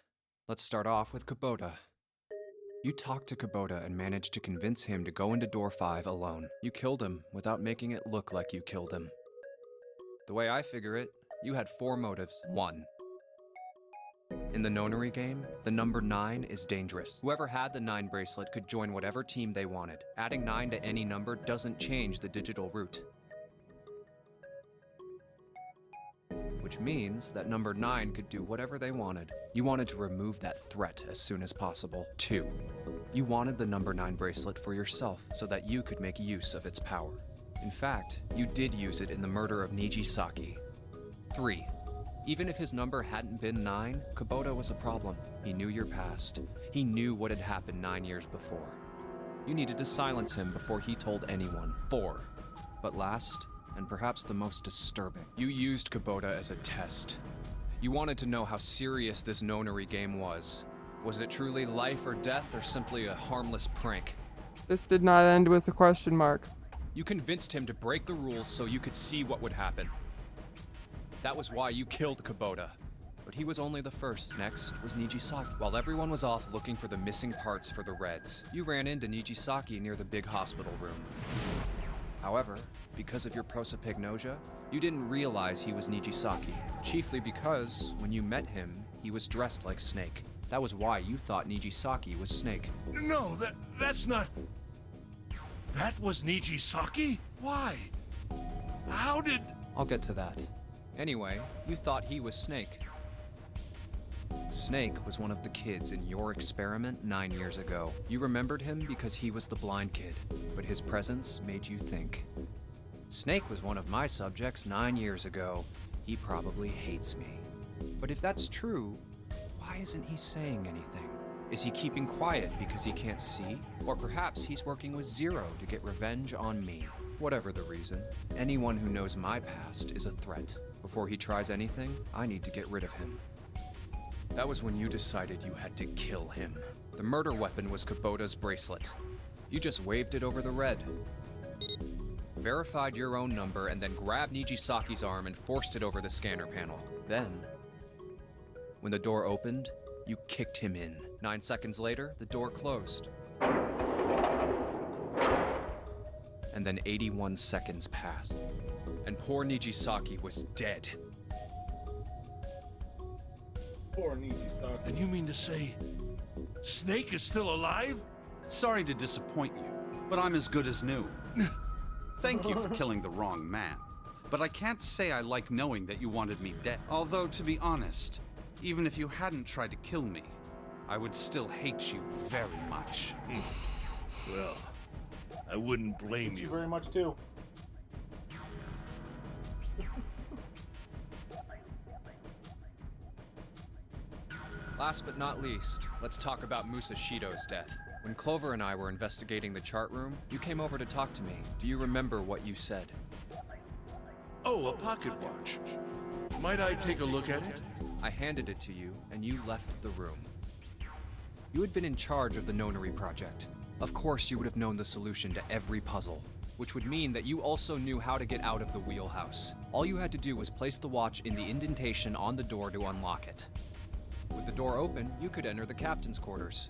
Let's start off with Kubota. You talked to Kubota and managed to convince him to go into door 5 alone. You killed him without making it look like you killed him. The way I figure it, you had 4 motives. 1. In the nonary game, the number 9 is dangerous. Whoever had the 9 bracelet could join whatever team they wanted. Adding 9 to any number doesn't change the digital route. Which means that number 9 could do whatever they wanted. You wanted to remove that threat as soon as possible. 2. You wanted the number 9 bracelet for yourself so that you could make use of its power. In fact, you did use it in the murder of Nijisaki. 3. Even if his number hadn't been 9, Kubota was a problem. He knew your past. He knew what had happened 9 years before. You needed to silence him before he told anyone. 4. But last, and perhaps the most disturbing, you used Kubota as a test. You wanted to know how serious this nonary game was. Was it truly life or death, or simply a harmless prank? This did not end with a question mark. You convinced him to break the rules so you could see what would happen. That was why you killed Kubota. But he was only the first. Next was Nijisaki. While everyone was off looking for the missing parts for the Reds, you ran into Nijisaki near the big hospital room. However, because of your prosopagnosia, you didn't realize he was Nijisaki, chiefly because, when you met him, he was dressed like Snake. That was why you thought Nijisaki was Snake. No, that's not... That was Nijisaki? Why? How did... I'll get to that. Anyway, you thought he was Snake. Snake was one of the kids in your experiment 9 years ago. You remembered him because he was the blind kid, but his presence made you think. Snake was one of my subjects 9 years ago. He probably hates me. But if that's true, why isn't he saying anything? Is he keeping quiet because he can't see? Or perhaps he's working with Zero to get revenge on me. Whatever the reason, anyone who knows my past is a threat. Before he tries anything, I need to get rid of him. That was when you decided you had to kill him. The murder weapon was Kubota's bracelet. You just waved it over the red. Verified your own number and then grabbed Nijisaki's arm and forced it over the scanner panel. Then, when the door opened, you kicked him in. 9 seconds later, the door closed. And then 81 seconds passed, and poor Nijisaki was dead. Poor Nijisaki. And you mean to say Snake is still alive? Sorry to disappoint you, but I'm as good as new. Thank you for killing the wrong man. But I can't say I like knowing that you wanted me dead. Although, to be honest, even if you hadn't tried to kill me, I would still hate you very much. Well, I wouldn't blame Thank you you. very much, too. Last but not least, let's talk about Musashido's death. When Clover and I were investigating the chart room, you came over to talk to me. Do you remember what you said? Oh, a pocket watch. Might I take a look at it? I handed it to you, and you left the room. You had been in charge of the Nonary project. Of course, you would have known the solution to every puzzle, which would mean that you also knew how to get out of the wheelhouse. All you had to do was place the watch in the indentation on the door to unlock it. With the door open, you could enter the captain's quarters.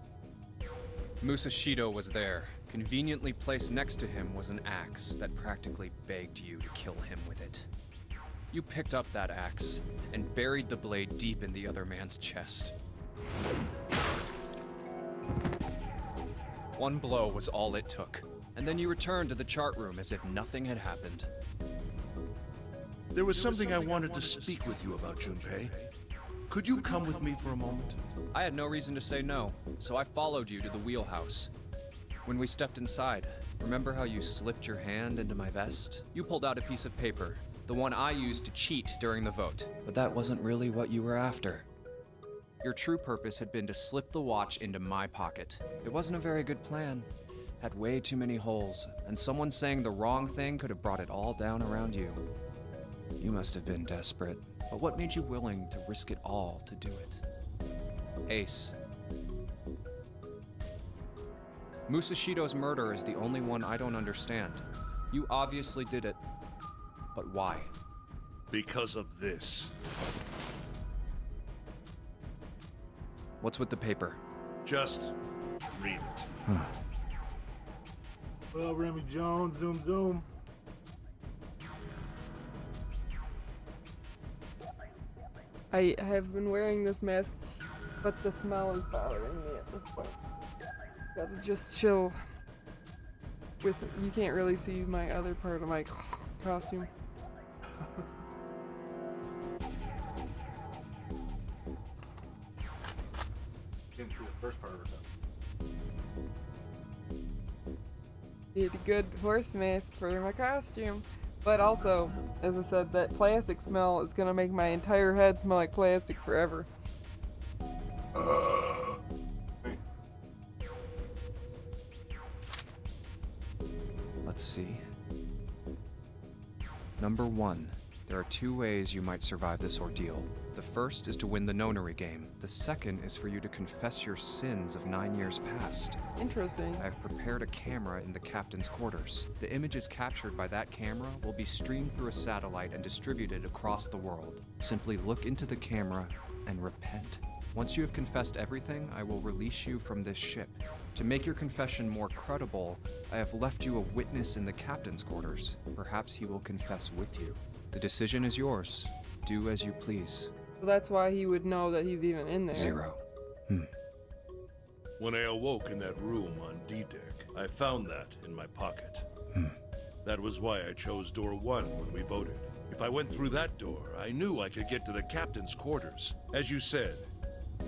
Musashido was there. Conveniently placed next to him was an axe that practically begged you to kill him with it. You picked up that axe and buried the blade deep in the other man's chest. One blow was all it took, and then you returned to the chart room as if nothing had happened. There was something I wanted to speak with you about, Junpei. Could you come with me for a moment? I had no reason to say no, so I followed you to the wheelhouse. When we stepped inside, remember how you slipped your hand into my vest? You pulled out a piece of paper, the one I used to cheat during the vote. But that wasn't really what you were after. Your true purpose had been to slip the watch into my pocket. It wasn't a very good plan. Had way too many holes, and someone saying the wrong thing could have brought it all down around you. You must have been desperate, but what made you willing to risk it all to do it? Ace. Musashido's murder is the only one I don't understand. You obviously did it, but why? Because of this. What's with the paper? Just read it. Well, Remy Jones, zoom, zoom. I have been wearing this mask, but the smell is bothering me at this point. Gotta just chill. You can't really see my other part of my costume. Getting through the first part of it. Need a good horse mask for my costume. But also, as I said, that plastic smell is gonna make my entire head smell like plastic forever. Let's see. Number 1. There are 2 ways you might survive this ordeal. The first is to win the Nonary game. The second is for you to confess your sins of 9 years past. Interesting. I've prepared a camera in the captain's quarters. The images captured by that camera will be streamed through a satellite and distributed across the world. Simply look into the camera and repent. Once you have confessed everything, I will release you from this ship. To make your confession more credible, I have left you a witness in the captain's quarters. Perhaps he will confess with you. The decision is yours. Do as you please. So that's why he would know that he's even in there. 0. When I awoke in that room on D-Deck, I found that in my pocket. That was why I chose door 1 when we voted. If I went through that door, I knew I could get to the captain's quarters. As you said,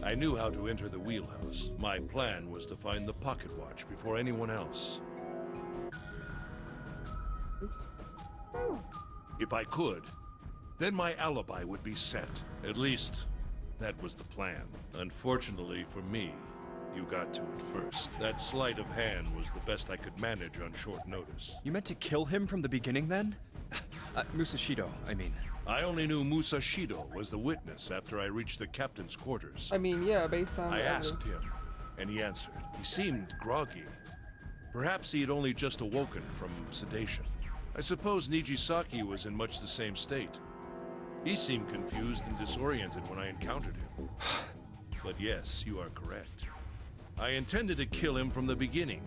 I knew how to enter the wheelhouse. My plan was to find the pocket watch before anyone else. If I could, then my alibi would be set. At least, that was the plan. Unfortunately for me, you got to it first. That sleight of hand was the best I could manage on short notice. You meant to kill him from the beginning then? Musashido, I mean. I only knew Musashido was the witness after I reached the captain's quarters. I mean, yeah, based on. I the asked evidence. him, and he answered. He seemed groggy. Perhaps he had only just awoken from sedation. I suppose Nijisaki was in much the same state. He seemed confused and disoriented when I encountered him. But yes, you are correct. I intended to kill him from the beginning,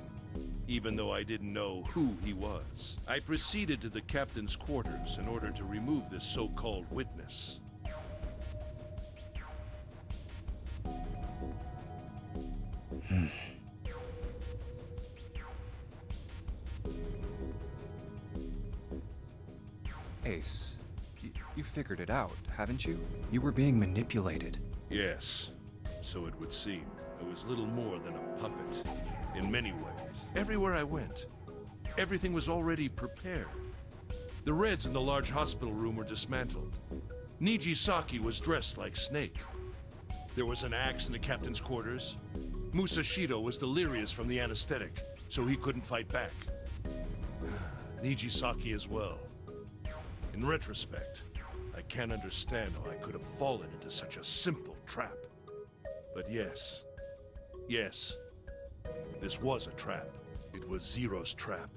even though I didn't know who he was. I proceeded to the captain's quarters in order to remove this so-called witness. Ace, you figured it out, haven't you? You were being manipulated. Yes, so it would seem. I was little more than a puppet, in many ways. Everywhere I went, everything was already prepared. The Reds in the large hospital room were dismantled. Nijisaki was dressed like Snake. There was an axe in the captain's quarters. Musashido was delirious from the anesthetic, so he couldn't fight back. Nijisaki as well. In retrospect, I can't understand how I could have fallen into such a simple trap. But yes, this was a trap. It was Zero's trap.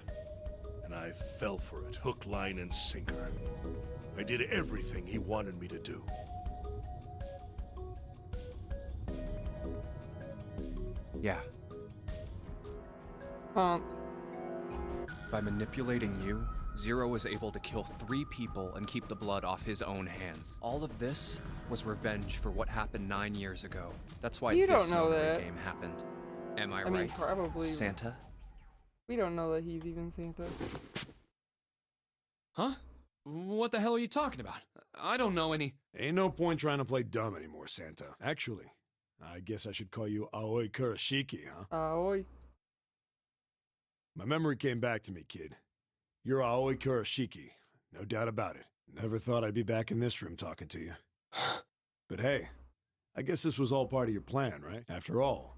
And I fell for it, hook, line, and sinker. I did everything he wanted me to do. Yeah, Hans. by manipulating you, Zero was able to kill 3 people and keep the blood off his own hands. All of this was revenge for what happened 9 years ago. That's why You this don't know Nonary that. game happened. Am I I mean, right, probably. Santa? We don't know that he's even Santa. Huh? What the hell are you talking about? I don't know any. Ain't no point trying to play dumb anymore, Santa. Actually, I guess I should call you Aoi Kurashiki, huh? Aoi. My memory came back to me, kid. You're Aoi Kurashiki, no doubt about it. Never thought I'd be back in this room talking to you. But hey, I guess this was all part of your plan, right? After all,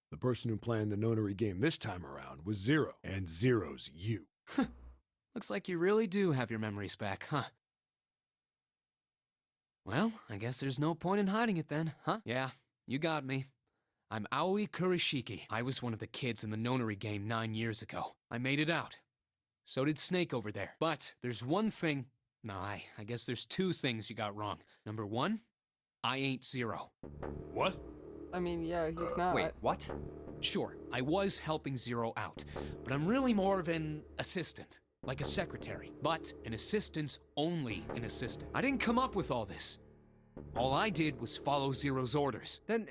the person who planned the Nonary game this time around was Zero, and Zero's you. Looks like you really do have your memories back, huh? Well, I guess there's no point in hiding it then, huh? Yeah, you got me. I'm Aoi Kurashiki. I was one of the kids in the Nonary game 9 years ago. I made it out. So did Snake over there. But there's one thing... No, I guess there's 2 things you got wrong. Number 1, I ain't Zero. What? I mean, yeah, he's not. Wait, what? Sure, I was helping Zero out, but I'm really more of an assistant. Like a secretary, but an assistant's only an assistant. I didn't come up with all this. All I did was follow Zero's orders. Then,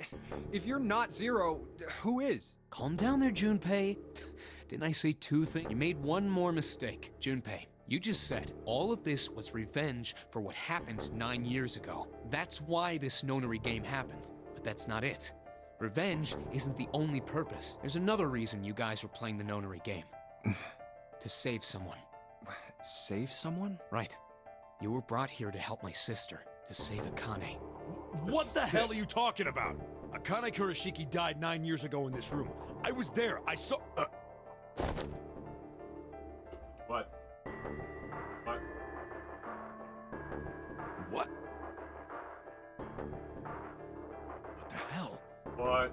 if you're not Zero, who is? Calm down there, Junpei. Didn't I say 2 things? You made one more mistake. Junpei, you just said all of this was revenge for what happened 9 years ago. That's why this Nonary game happened. But that's not it. Revenge isn't the only purpose. There's another reason you guys were playing the Nonary game. To save someone. Save someone? Right. You were brought here to help my sister, to save Akane. What the hell are you talking about? Akane Kurashiki died 9 years ago in this room. I was there. I saw... What? What? What? What the hell? What?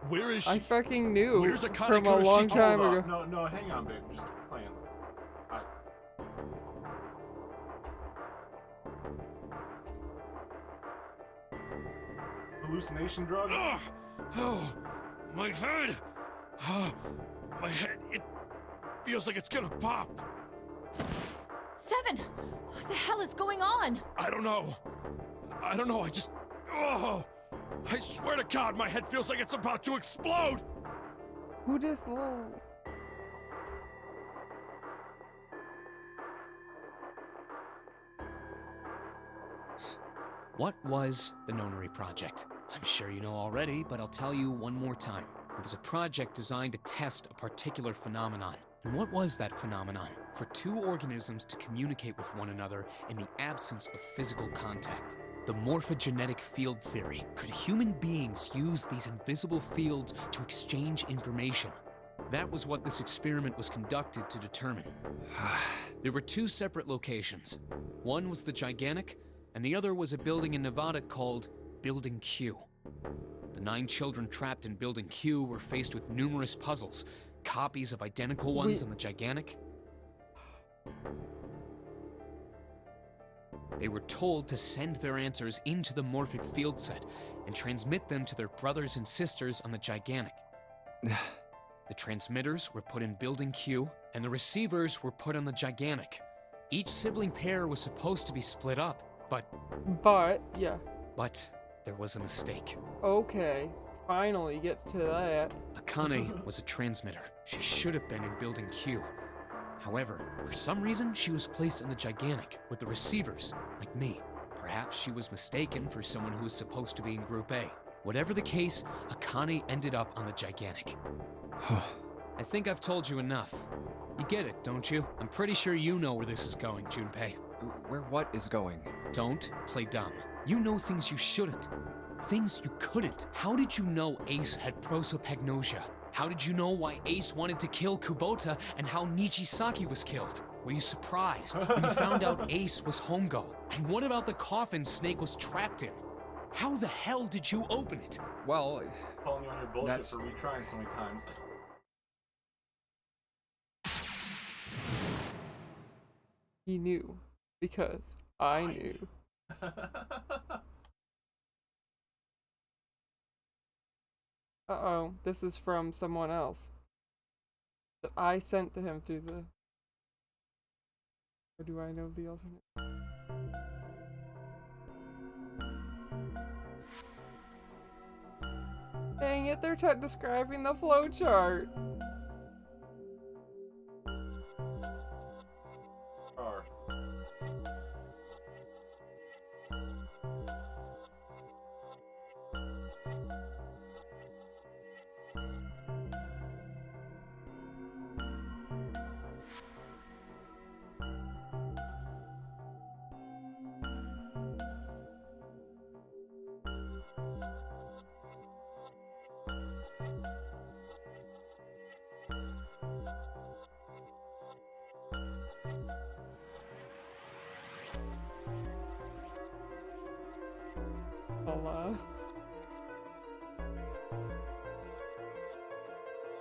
Where is she? I fucking knew Where's Akane from a long Kurashiki? time Hold ago. on. No, hang on, babe. Just keep playing. Hallucination drugs? Oh, my head! My head, it feels like it's gonna pop. 7! What the hell is going on? I don't know. I just... Oh! I swear to God, my head feels like it's about to explode! Who this low? What was the Nonary Project? I'm sure you know already, but I'll tell you one more time. It was a project designed to test a particular phenomenon. And what was that phenomenon? For two organisms to communicate with one another in the absence of physical contact. The morphogenetic field theory. Could human beings use these invisible fields to exchange information? That was what this experiment was conducted to determine. There were two separate locations. One was the Gigantic, and the other was a building in Nevada called Building Q. The 9 children trapped in Building Q were faced with numerous puzzles, copies of identical ones on the Gigantic. They were told to send their answers into the morphic field set and transmit them to their brothers and sisters on the Gigantic. The transmitters were put in Building Q, and the receivers were put on the Gigantic. Each sibling pair was supposed to be split up, but there was a mistake. Okay, finally get to that. Akane was a transmitter. She should have been in Building Q. However, for some reason, she was placed in the Gigantic with the receivers, like me. Perhaps she was mistaken for someone who was supposed to be in Group A. Whatever the case, Akane ended up on the Gigantic. I think I've told you enough. You get it, don't you? I'm pretty sure you know where this is going, Junpei. Where what is going? Don't play dumb. You know things you shouldn't. Things you couldn't. How did you know Ace had prosopagnosia? How did you know why Ace wanted to kill Kubota and how Nijisaki was killed? Were you surprised when you found out Ace was Hongo? And what about the coffin Snake was trapped in? How the hell did you open it? Well, Calling you on your bullshit for retrying so many times. He knew. Because I knew. Uh-oh, this is from someone else. That I sent to him through the... Or do I know the alternate? Dang it, they're describing the flowchart.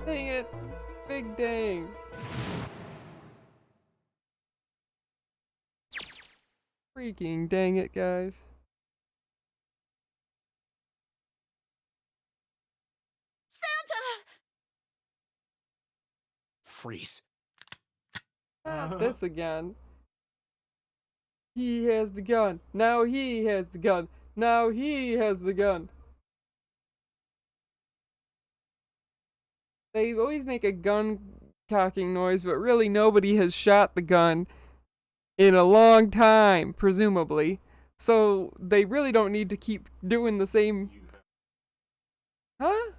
Dang it. Big dang. Freaking dang it, guys. Santa! Freeze. Not this again. He has the gun. Now he has the gun. Now he has the gun. They always make a gun cocking noise, but really nobody has shot the gun in a long time, presumably. So they really don't need to keep doing the same. Huh?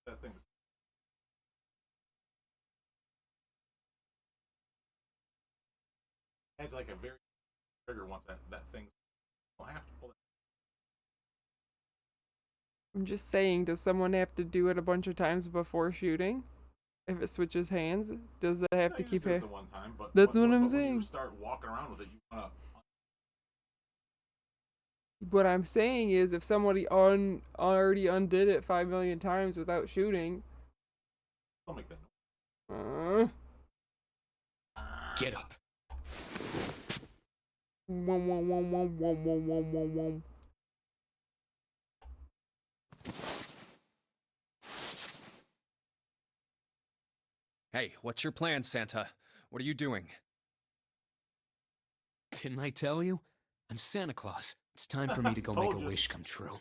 That thing's... It's like a very trigger once that thing. Don't have to pull it. I'm just saying, does someone have to do it a bunch of times before shooting? If it switches hands, does it have to keep it? One time, but That's what I'm when saying. you start walking around with it, you wanna... What I'm saying is, if somebody already undid it 5 million times without shooting, Don't make that noise. Get up. Hey, what's your plan, Santa? What are you doing? Didn't I tell you? I'm Santa Claus. It's time for me to go make a wish come true.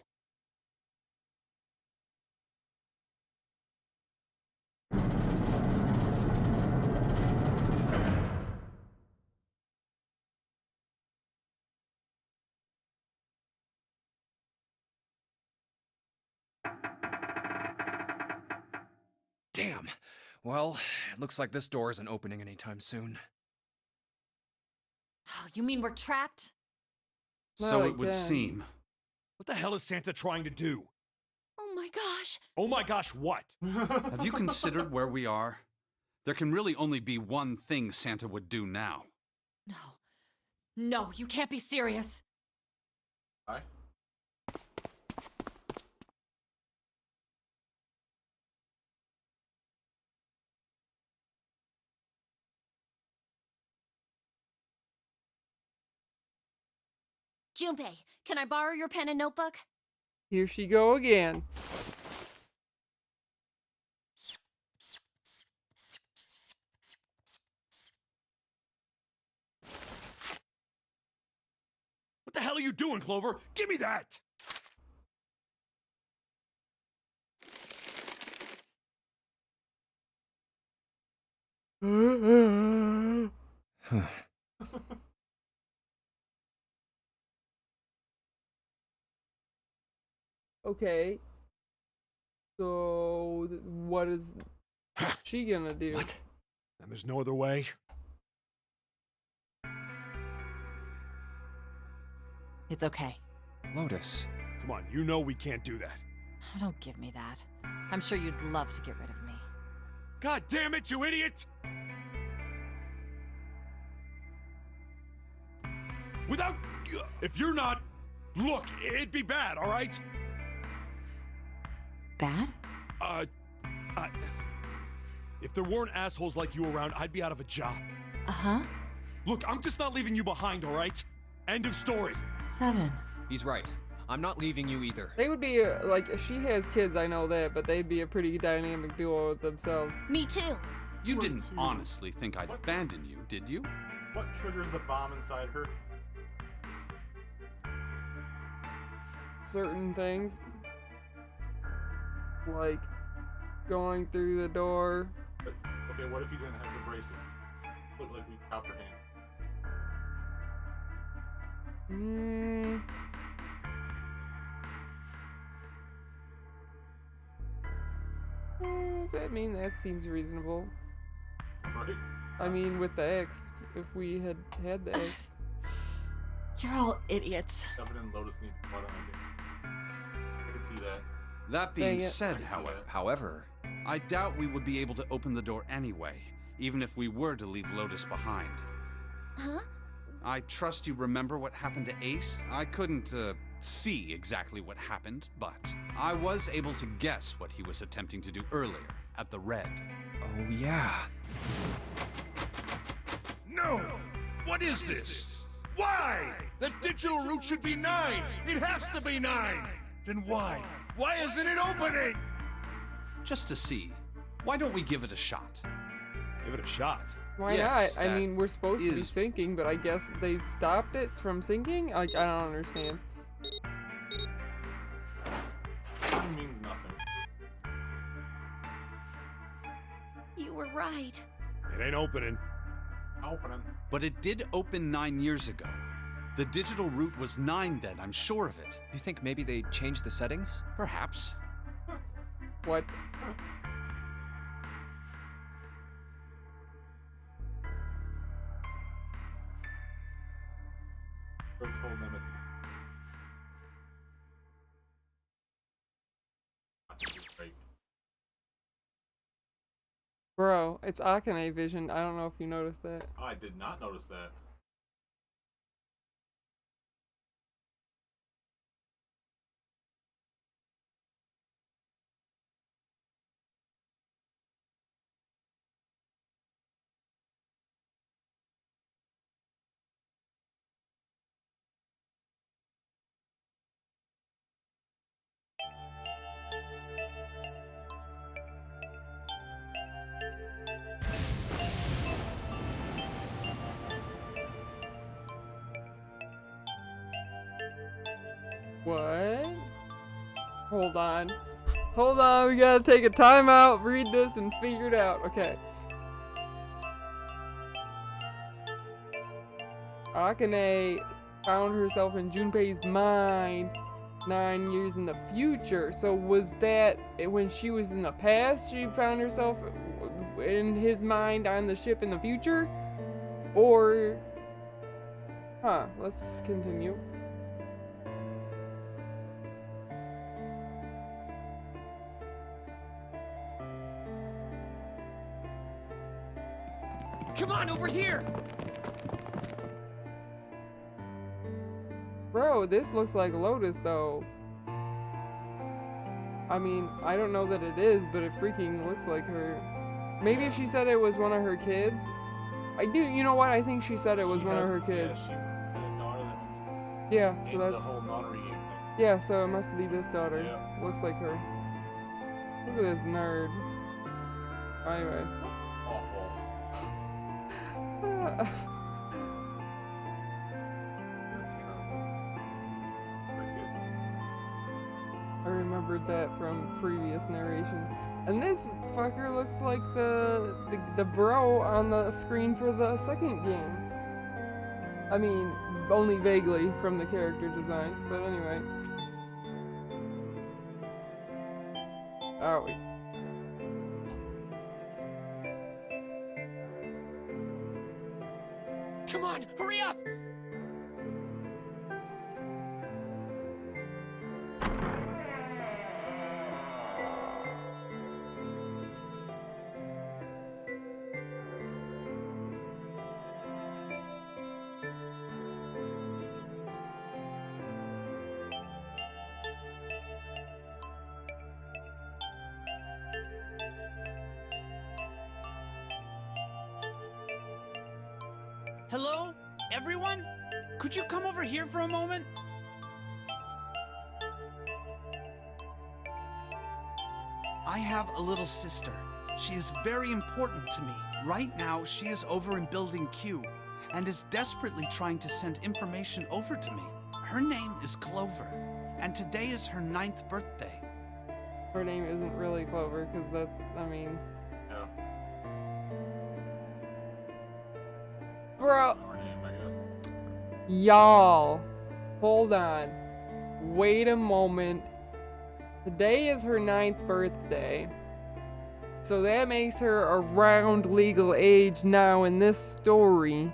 Damn. Well, it looks like this door isn't opening anytime soon. Oh, you mean we're trapped? So Not it would again. seem. What the hell is Santa trying to do? Oh my gosh. Oh my gosh, what? Have you considered where we are? There can really only be one thing Santa would do now. No. No, you can't be serious. Hi. Junpei, can I borrow your pen and notebook? Here she go again. What the hell are you doing, Clover? Give me that! Okay. So, what is she gonna do? What? And there's no other way? It's okay. Lotus. Come on, you know we can't do that. Don't give me that. I'm sure you'd love to get rid of me. God damn it, you idiot! Without... If you're not... Look, it'd be bad, alright? Bad? If there weren't assholes like you around, I'd be out of a job. Uh-huh. Look, I'm just not leaving you behind, alright? End of story. 7. He's right. I'm not leaving you either. They would be, like, she has kids, I know that, but they'd be a pretty dynamic duo themselves. Me too. You didn't honestly think I'd abandon you, did you? What triggers the bomb inside her? Certain things. Like, going through the door. But, okay, what if you didn't have the bracelet? Looked like we chopped her hand. I mean, that seems reasonable. Right? I mean, with the X, if we had had the X. You're all idiots. Stepping in Lotus needs blood on it. I can see that. That being Dang it. said, I can see however, I doubt we would be able to open the door anyway, even if we were to leave Lotus behind. Huh? I trust you remember what happened to Ace? I couldn't, see exactly what happened, but I was able to guess what he was attempting to do earlier at the Red. Oh, yeah. No! What is this? Why? The digital route should be 9! It has to be 9! Then why? Why isn't it opening? Just to see. Why don't we give it a shot? Give it a shot. Why Yes, not? I that mean, we're supposed to be is- sinking, but I guess they stopped it from sinking? Like, I don't understand. Time means nothing. You were right. It ain't opening. Opening. But it did open 9 years ago. The digital route was 9 then, I'm sure of it. You think maybe they changed the settings? Perhaps. What? Or told them at the... Right. Bro, it's Akane vision. I don't know if you noticed that. Oh, I did not notice that. What? Hold on. Hold on, we gotta take a time out, read this, and figure it out. Okay. Akane found herself in Junpei's mind 9 years in the future. So was that when she was in the past, she found herself in his mind on the ship in the future? Or... Huh, let's continue. Come on, over here! Bro, this looks like Lotus, though. I mean, I don't know that it is, but it freaking looks like her. Maybe she said it was one of her kids. You know what? I think she said it was one of her kids. Yeah, she had a daughter that Yeah, so made that's... the whole nonary game thing. Yeah, so it must be this daughter. Yeah. Looks like her. Look at this nerd. Anyway. That's awful. I remembered that from previous narration. And this fucker looks like the bro on the screen for the second game. I mean, only vaguely from the character design, but anyway. Oh, wait. Come on, hurry up! Hello? Everyone? Could you come over here for a moment? I have a little sister. She is very important to me. Right now, she is over in Building Q and is desperately trying to send information over to me. Her name is Clover, and today is her 9th birthday. Her name isn't really Clover, because that's, I mean... Yeah. Bro... Her name, I guess. Y'all, hold on. Wait a moment. Today is her 9th birthday. So that makes her around legal age now in this story.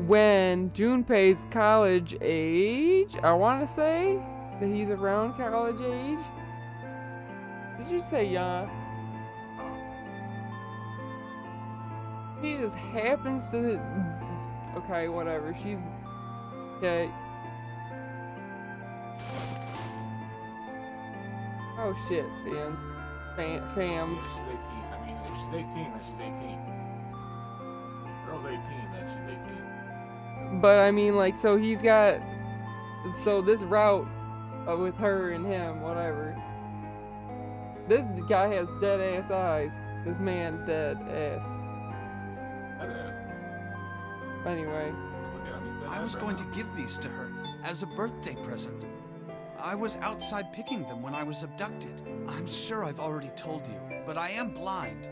When Junpei's college age, I want to say that he's around college age. Did you say young? He just happens to... Okay, whatever. She's... Okay. Oh shit, fans. Fam. If she's 18. I mean, if she's 18, then she's 18. If girl's 18, then she's 18. But I mean, like, so he's got... So this route with her and him, whatever. This guy has dead ass eyes. This man dead ass. That is. Anyway. I was going to give these to her as a birthday present. I was outside picking them when I was abducted. I'm sure I've already told you, but I am blind.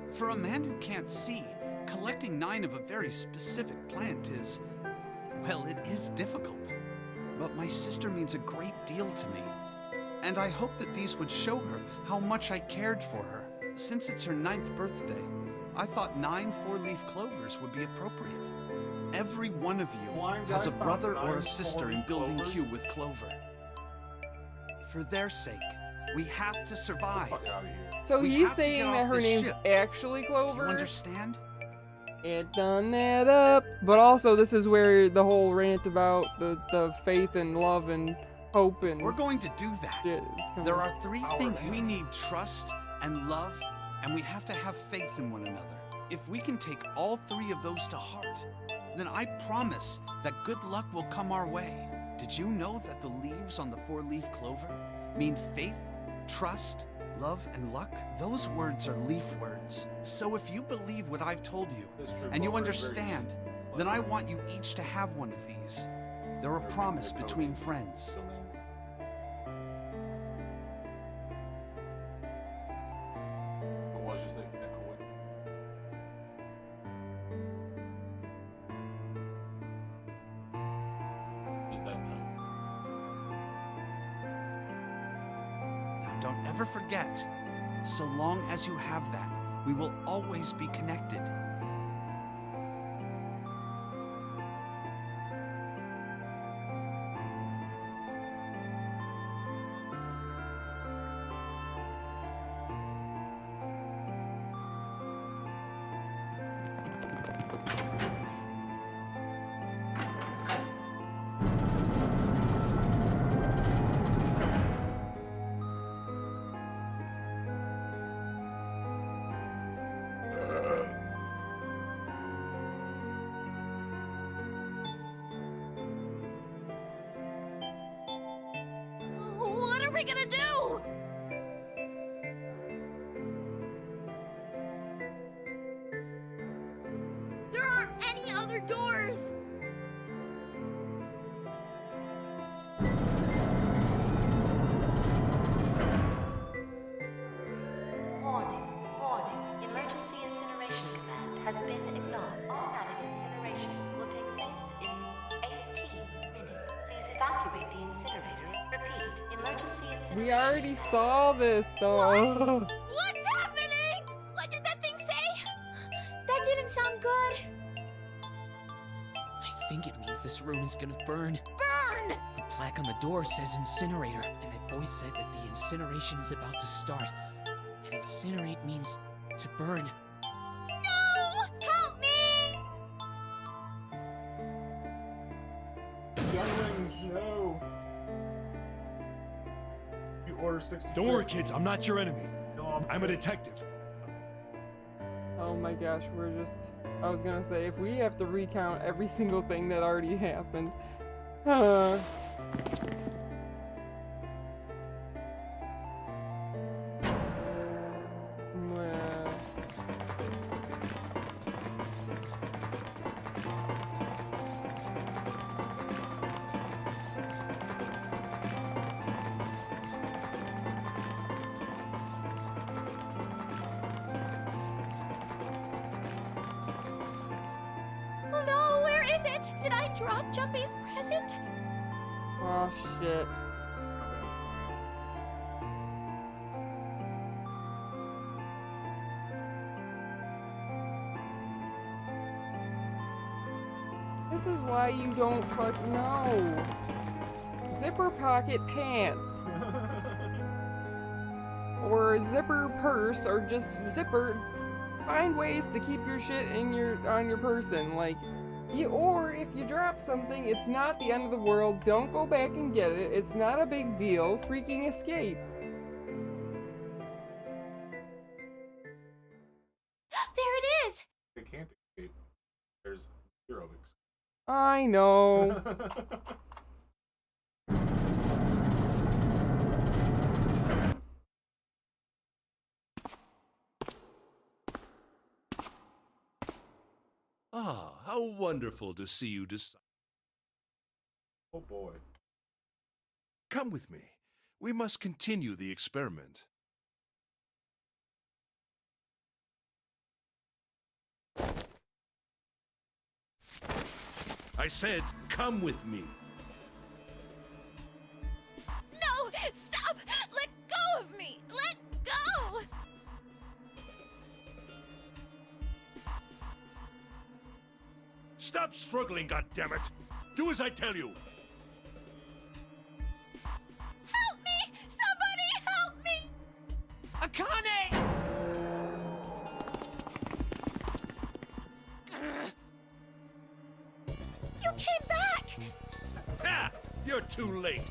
For a man who can't see, collecting 9 of a very specific plant is, well, it is difficult. But my sister means a great deal to me. And I hope that these would show her how much I cared for her. Since it's her 9th birthday, I thought 9 4-leaf clovers would be appropriate. Every one of you has a brother or a sister in Building Q with Clover. For their sake, we have to survive. So We he's have to saying get that off her this name's ship. actually Do Clover? you understand? It done that up. But also, this is where the whole rant about the faith and love and hope and... We're going to do that. shit is coming. There are 3 things. We need trust and love, and we have to have faith in one another. If we can take all 3 of those to heart, then I promise that good luck will come our way. Did you know that the leaves on the 4-leaf clover mean faith, trust, love, and luck? Those words are leaf words. So if you believe what I've told you, and you understand, then I want you each to have one of these. They're a promise between friends. It was just like that cool. He's that type. don't ever forget. So long as you have that, we will always be connected. What are we gonna do? There aren't any other doors. Warning, warning. Emergency incineration command has been acknowledged. Automatic incineration will take place in 18 minutes. Please evacuate the incinerator. Repeat, emergency incineration. We already saw this, though. What's happening? What did that thing say? That didn't sound good. I think it means this room is gonna burn. Burn! The plaque on the door says incinerator, and that voice said that the incineration is about to start. And incinerate means to burn. No! Help me! Younglings, no. You order 66. Don't worry, kids. I'm not your enemy. No, I'm a detective. Oh my gosh, we're just... I was gonna say, if we have to recount every single thing that already happened... well, Oh no, where is it? Did I drop Jumpy's present? oh shit. This is why you don't fucking know. Zipper pocket pants. Or a zipper purse, or just zipper. Find ways to keep your shit in on your person. Like, or if you drop something, it's not the end of the world. Don't go back and get it. It's not a big deal. Freaking escape. There it is! They can't escape. There's 0 escape. I know. Ah, how wonderful to see you decide. Oh boy. Come with me. We must continue the experiment. I said, come with me. No! Stop! Let go of me! Let go! Stop struggling, goddammit! Do as I tell you! Help me! Somebody help me! Akane! You came back! Ha! You're too late.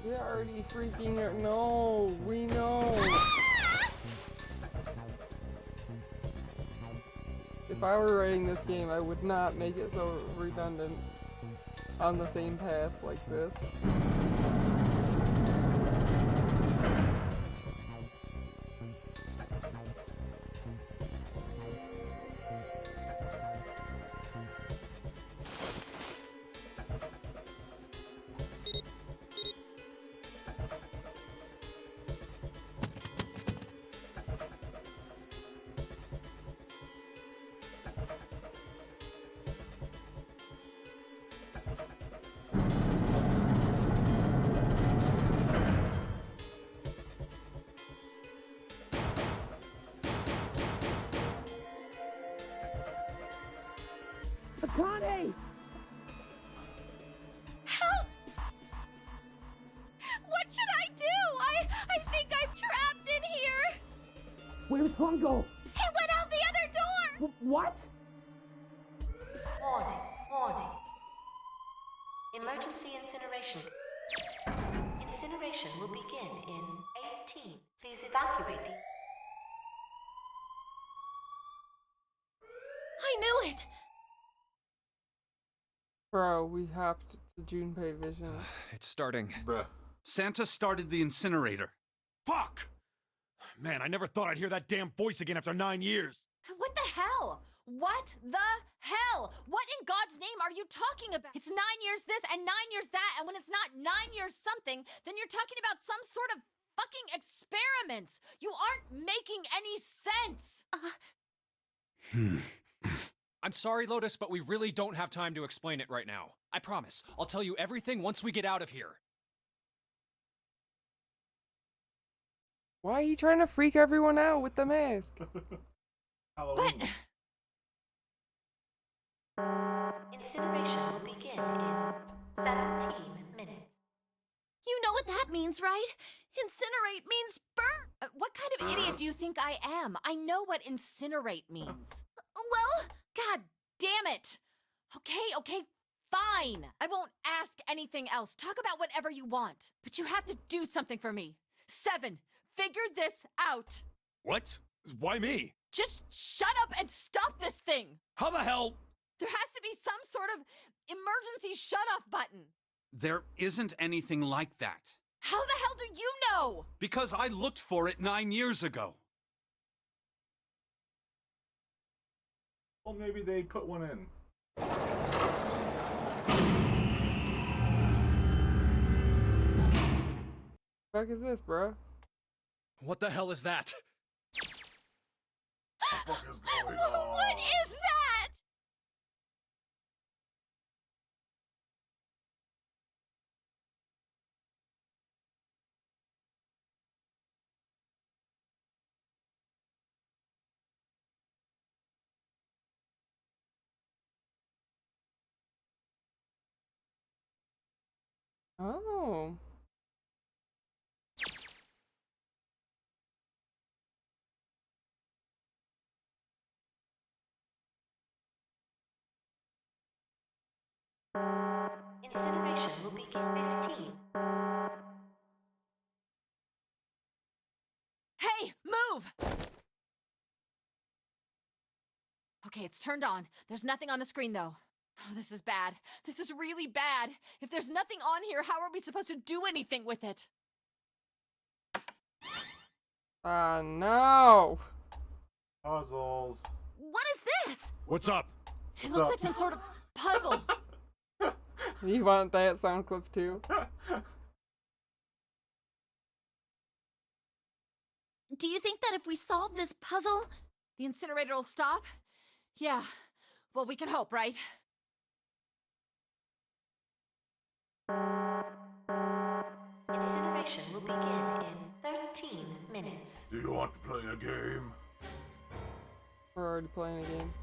We're already freaking out. No, we know. If I were writing this game, I would not make it so redundant on the same path like this. Connie! Help! What should I do? I think I'm trapped in here. Where's Fungo? He went out the other door. What? Warning, warning. Emergency incineration. Incineration will begin in 18. Please evacuate the... I knew it. Bro, we hopped to Junpei Vision. It's starting. Bruh. Santa started the incinerator. Fuck! Man, I never thought I'd hear that damn voice again after 9 years. What the hell? What the hell? What in God's name are you talking about? It's 9 years this and 9 years that, and when it's not 9 years something, then you're talking about some sort of fucking experiments. You aren't making any sense. I'm sorry, Lotus, but we really don't have time to explain it right now. I promise. I'll tell you everything once we get out of here. Why are you trying to freak everyone out with the mask? Halloween. Incineration will begin in 17 minutes. You know what that means, right? Incinerate means burn. What kind of idiot do you think I am? I know what incinerate means. Well, God damn it! Okay, fine. I won't ask anything else. Talk about whatever you want. But you have to do something for me. 7, figure this out. What? Why me? Just shut up and stop this thing. How the hell? There has to be some sort of emergency shut-off button. There isn't anything like that. How the hell do you know? Because I looked for it 9 years ago. Well, maybe they put one in. What the fuck is this, bro? What the hell is that? What is going on? what is that? Oh. Incineration will begin 15. Hey, move! Okay, it's turned on. There's nothing on the screen, though. Oh, this is bad. This is really bad. If there's nothing on here, how are we supposed to do anything with it? No. Puzzles. What is this? What's up? It looks like some sort of puzzle. You want that sound clip too? Do you think that if we solve this puzzle, The incinerator will stop? Yeah. Well, we can hope, right? Incineration will begin in 13 minutes. Do you want to play a game? We're already playing a game.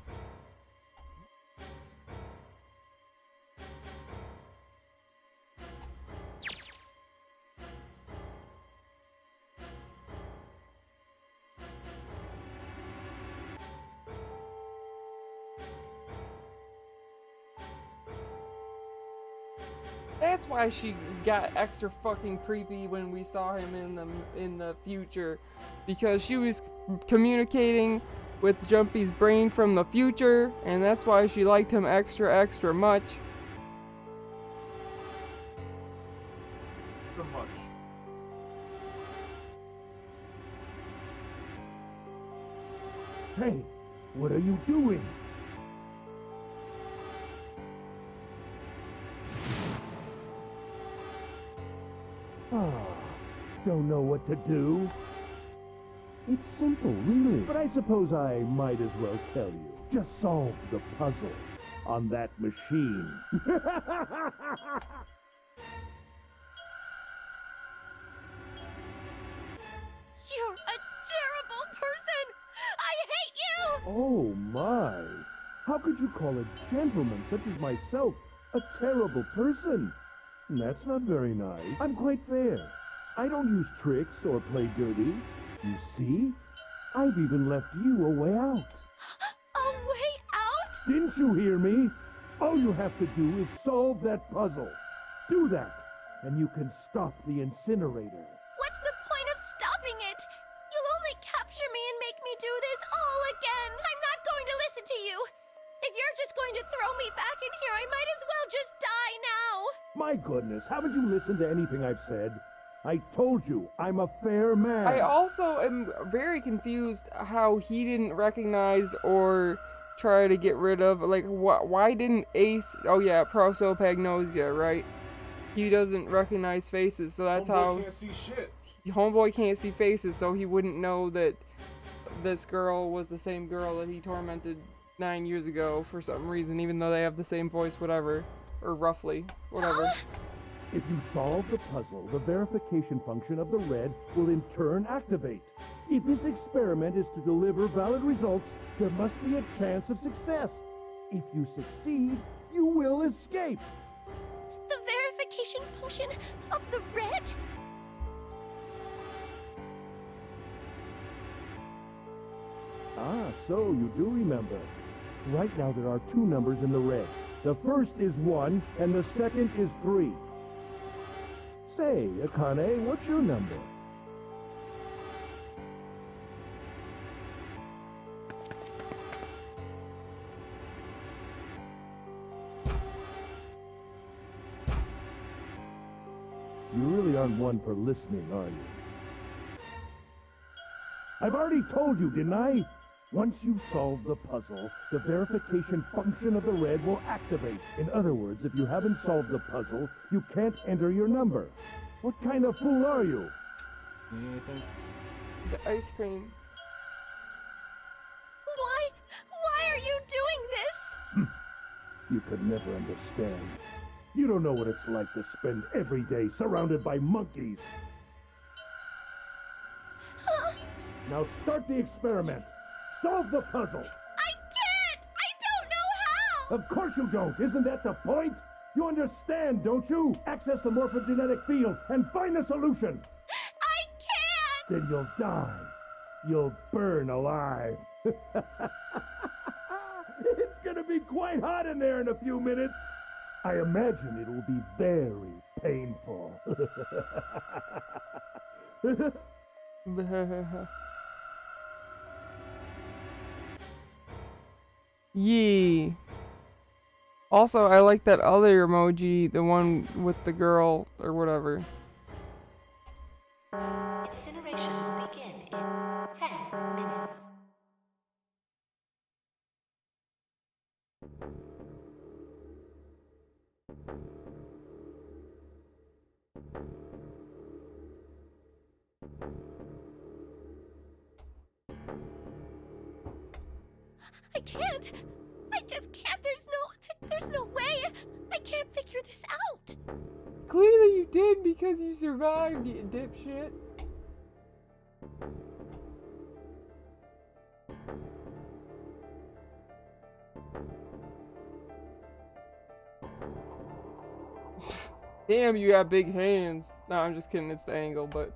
That's why she got extra fucking creepy when we saw him in the future, because she was communicating with Jumpy's brain from the future, and that's why she liked him extra much. So much. Hey, what are you doing? Don't know what to do? It's simple, really. But I suppose I might as well tell you. Just solve the puzzle on that machine. you're a terrible person! I hate you! Oh my! How could you call a gentleman such as myself a terrible person? That's not very nice. I'm quite fair. I don't use tricks or play dirty. You see? I've even left you a way out. A way out? Didn't you hear me? All you have to do is solve that puzzle. Do that, and you can stop the incinerator. What's the point of stopping it? You'll only capture me and make me do this all again. I'm not going to listen to you. If you're just going to throw me back in here, I might as well just die now. My goodness, haven't you listened to anything I've said? I told you, I'm a fair man. I also am very confused how he didn't recognize or try to get rid of, like, why didn't Ace, oh yeah, prosopagnosia, right? He doesn't recognize faces, so that's how... Homeboy can't see shit. Homeboy can't see faces, so he wouldn't know that this girl was the same girl that he tormented 9 years ago for some reason, even though they have the same voice, whatever. Or roughly, whatever. If you solve the puzzle, the verification function of the red will in turn activate. If this experiment is to deliver valid results, there must be a chance of success. If you succeed, you will escape. The verification function of the red? Ah, so you do remember. Right now there are two numbers in the red. The first is 1, and the second is 3. Say, Akane, what's your number? You really aren't one for listening, are you? I've already told you, didn't I? Once you solve the puzzle, the verification function of the red will activate. In other words, if you haven't solved the puzzle, you can't enter your number. What kind of fool are you? Anything? The ice cream. Why are you doing this? You could never understand. You don't know what it's like to spend every day surrounded by monkeys. Now start the experiment. Solve the puzzle. I can't! I don't know how! Of course you don't. Isn't that the point? You understand, don't you? Access the morphogenetic field and find the solution. I can't! Then you'll die. You'll burn alive. It's gonna be quite hot in there in a few minutes. I imagine it will be very painful. Yee. Also, I like that other emoji, the one with the girl or whatever. Incineration will begin in 10 minutes. I can't. I just can't. There's no way. I can't figure this out. Clearly you did because you survived, you dipshit. Damn, you got big hands. No, I'm just kidding. It's the angle, but...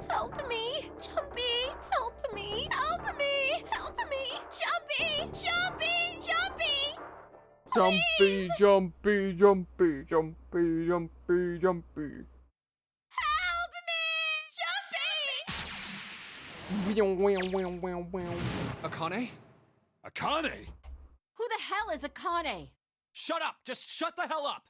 Help me, Jumpy! Help me! Help me! Help me! Jumpy! Jumpy! Jumpy! Jumpy, jumpy, jumpy, jumpy, jumpy, jumpy. Help me! Jumpy! Akane? Akane? Who the hell is Akane? Shut up! Just shut the hell up!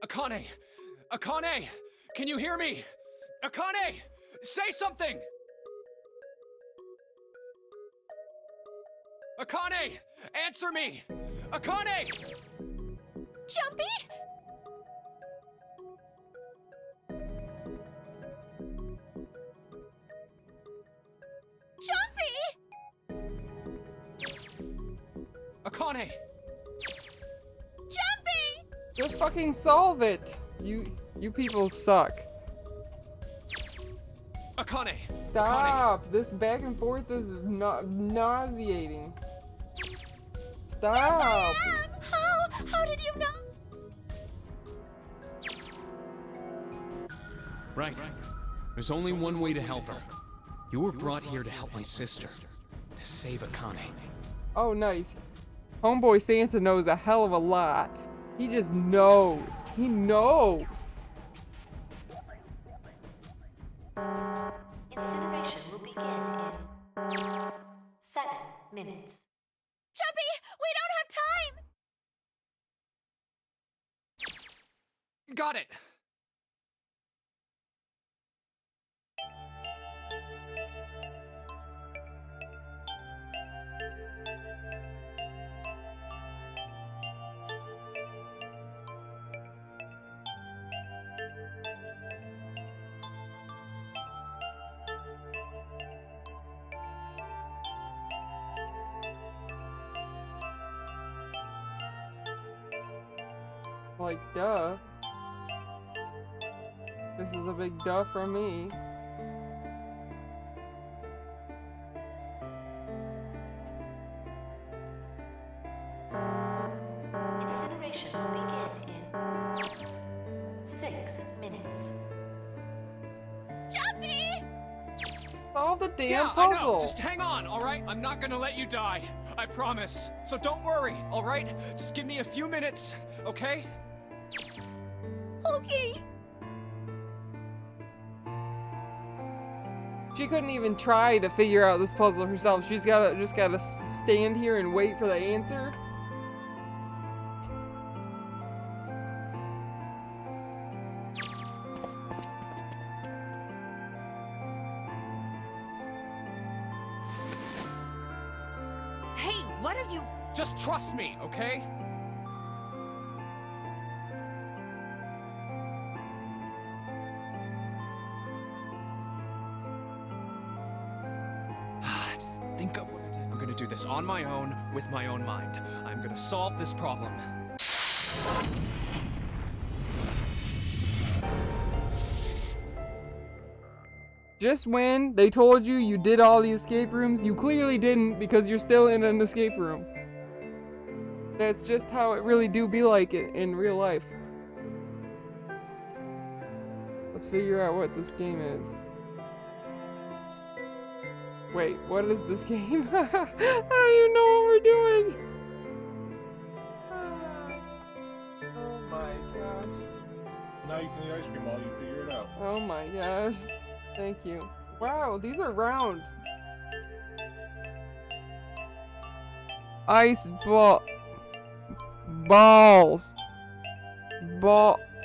Akane! Akane! Can you hear me? Akane! Say something! Akane! Answer me! Akane! Jumpy? Jumpy! Akane! Jumpy! Just fucking solve it. You people suck. Akane! Stop! This back and forth is nauseating. Stop! Yes, I am! How did you know? Right. There's only one way to help her. You were brought here to help my sister. To save Akane. Oh, nice. Homeboy Santa knows a hell of a lot. He just knows. He knows. Incineration will begin in 7 minutes. Jumpy, we don't have time! Got it! Like, duh. This is a big duh from me. Incineration will begin in 6 minutes. Jumpy! Solve the damn Yeah, puzzle. I know. Just hang on, all right? I'm not gonna let you die. I promise. So don't worry, all right? Just give me a few minutes, okay? Okay. She couldn't even try to figure out this puzzle herself. She's just gotta stand here and wait for the answer. Hey, what are you... Just trust me, okay? Just think of what I did. I'm gonna do this on my own, with my own mind. I'm gonna solve this problem. Just when they told you you did all the escape rooms, you clearly didn't because you're still in an escape room. That's just how it really do be like it in real life. Let's figure out what this game is. Wait, what is this game? I don't even know what we're doing. Oh my gosh. Now you can eat ice cream while you figure it out. Oh my gosh. Thank you. Wow, these are round. Ice ball. Balls. Balls.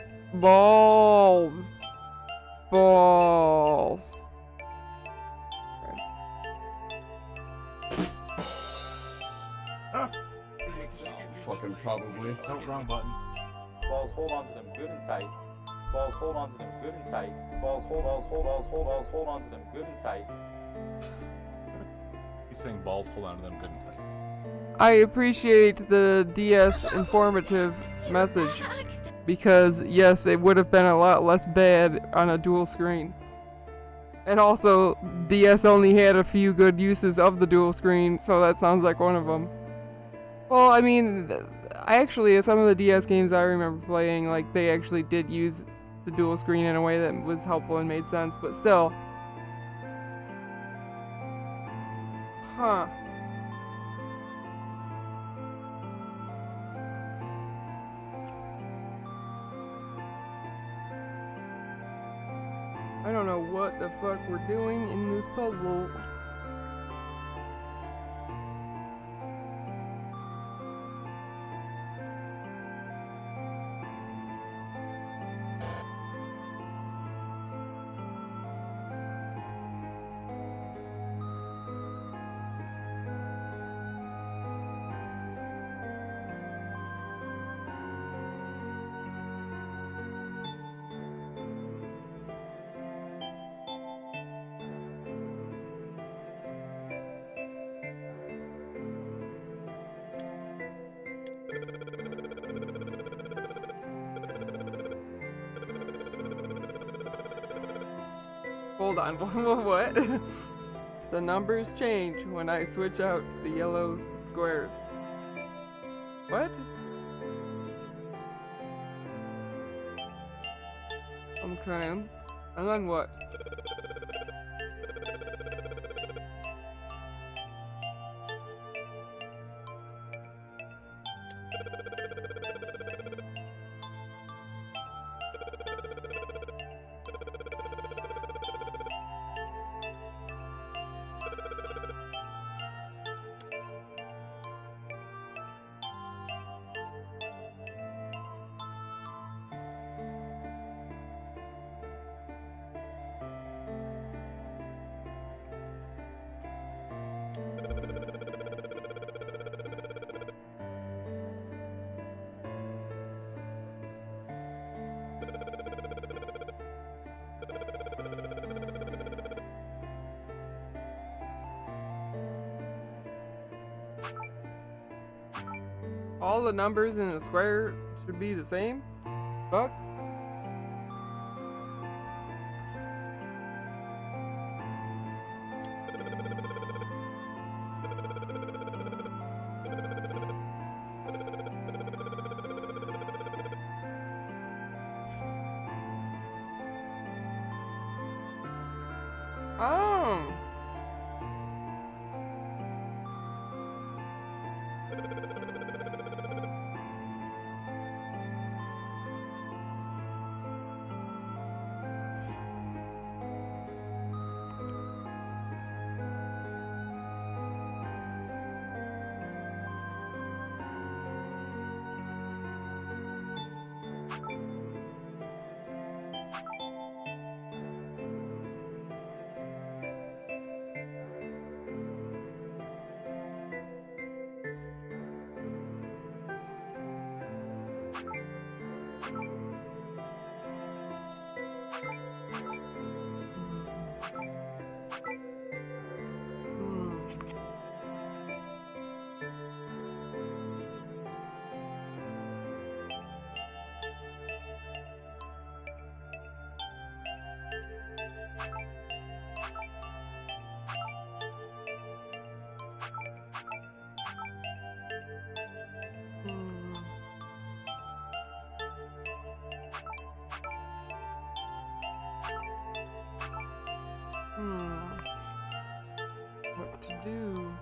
Balls. Fucking probably. Nope, wrong button. Balls, hold on to them good and tight. Balls, hold on to them good and tight. Balls, hold on to them good and tight. He's saying balls, hold on to them good and tight. I appreciate the DS informative message because, yes, it would have been a lot less bad on a dual screen. And also, DS only had a few good uses of the dual screen, so that sounds like one of them. Well, I mean, actually, some of the DS games I remember playing, like, they actually did use the dual screen in a way that was helpful and made sense, but still. Huh. I don't know what the fuck we're doing in this puzzle. Hold on, what? The numbers change when I switch out the yellow squares. What? Okay. And then what? All the numbers in the square should be the same? Fuck. Oh. What to do?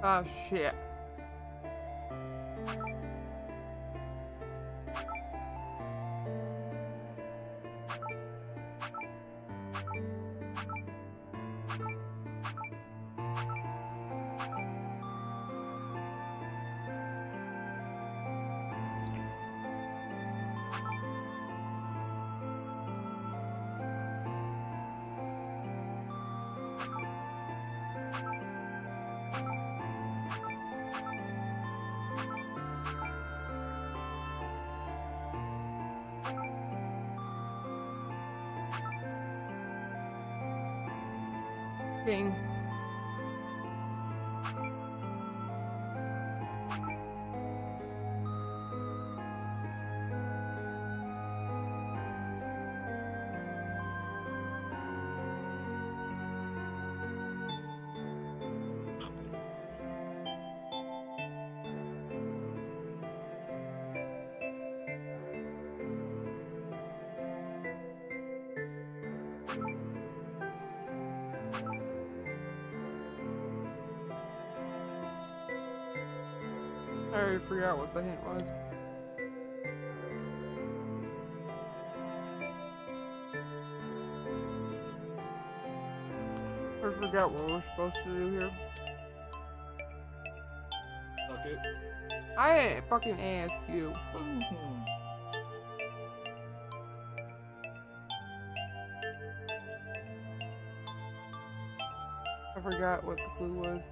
Ah, shit. King. I already forgot what the hint was. I forgot what we're supposed to do here. Suck it. I didn't fucking ask you. I forgot what the clue was.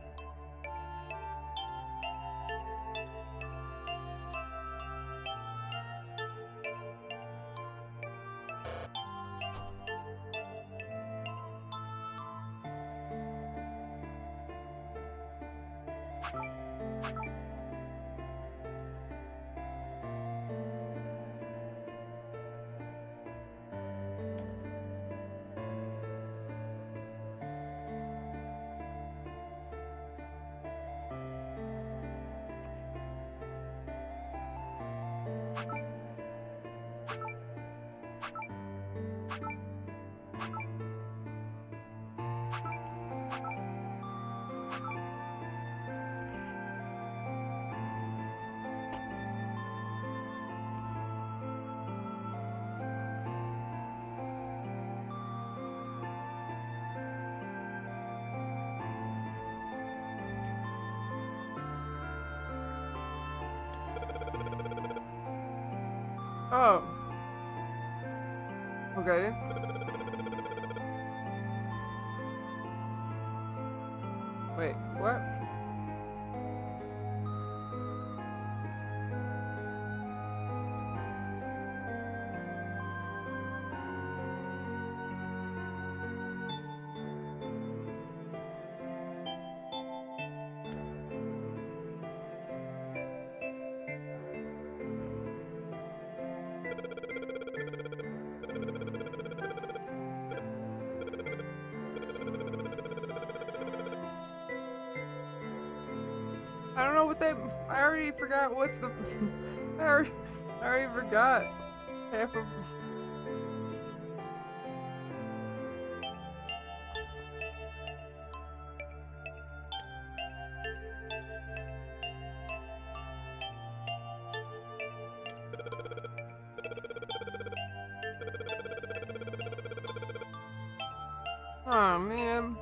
Oh. Okay. Wait, what? I don't know what they. I already forgot what the. I already forgot half of. Oh man.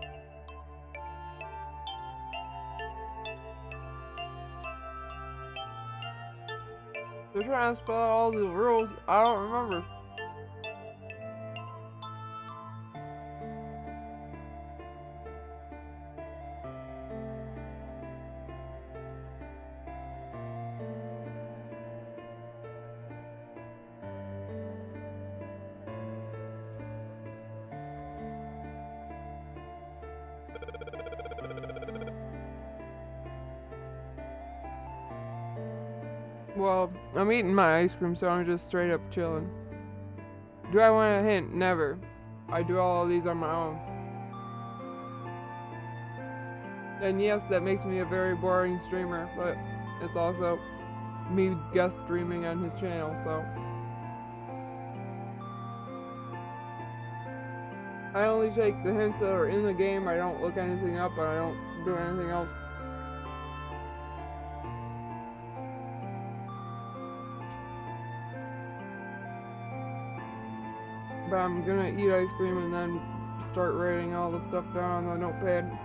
They're trying to spell out all the rules. I don't remember. Well, I'm eating my ice cream, so I'm just straight up chilling. Do I want a hint? Never. I do all of these on my own. And yes, that makes me a very boring streamer, but it's also me guest streaming on his channel, so. I only take the hints that are in the game, I don't look anything up, and I don't do anything else. But I'm gonna eat ice cream and then start writing all the stuff down on the notepad.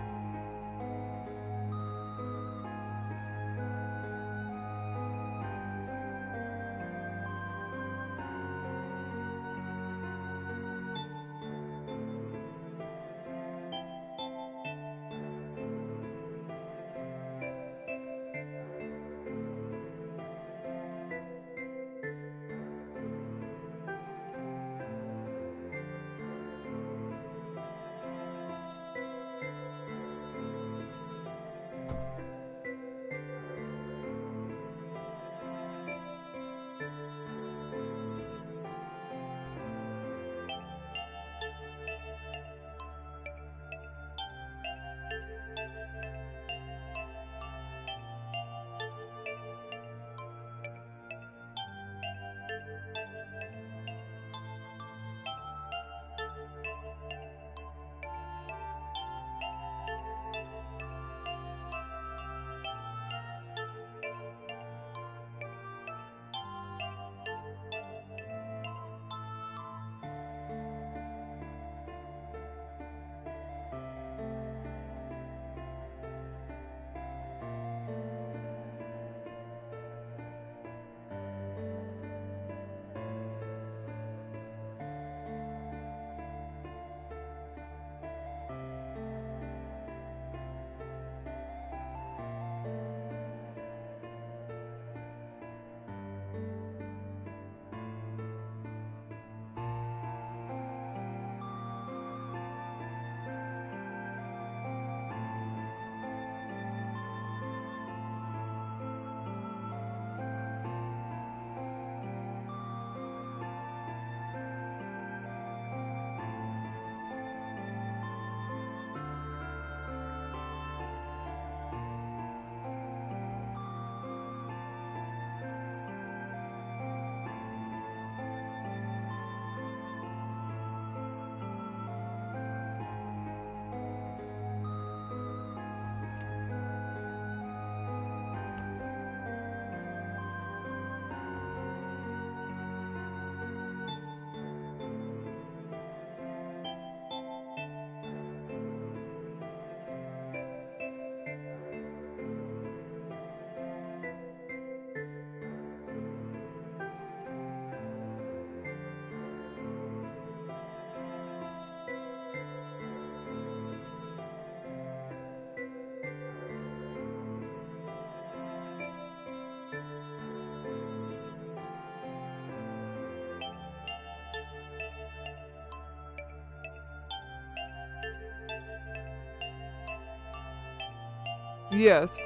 Yes.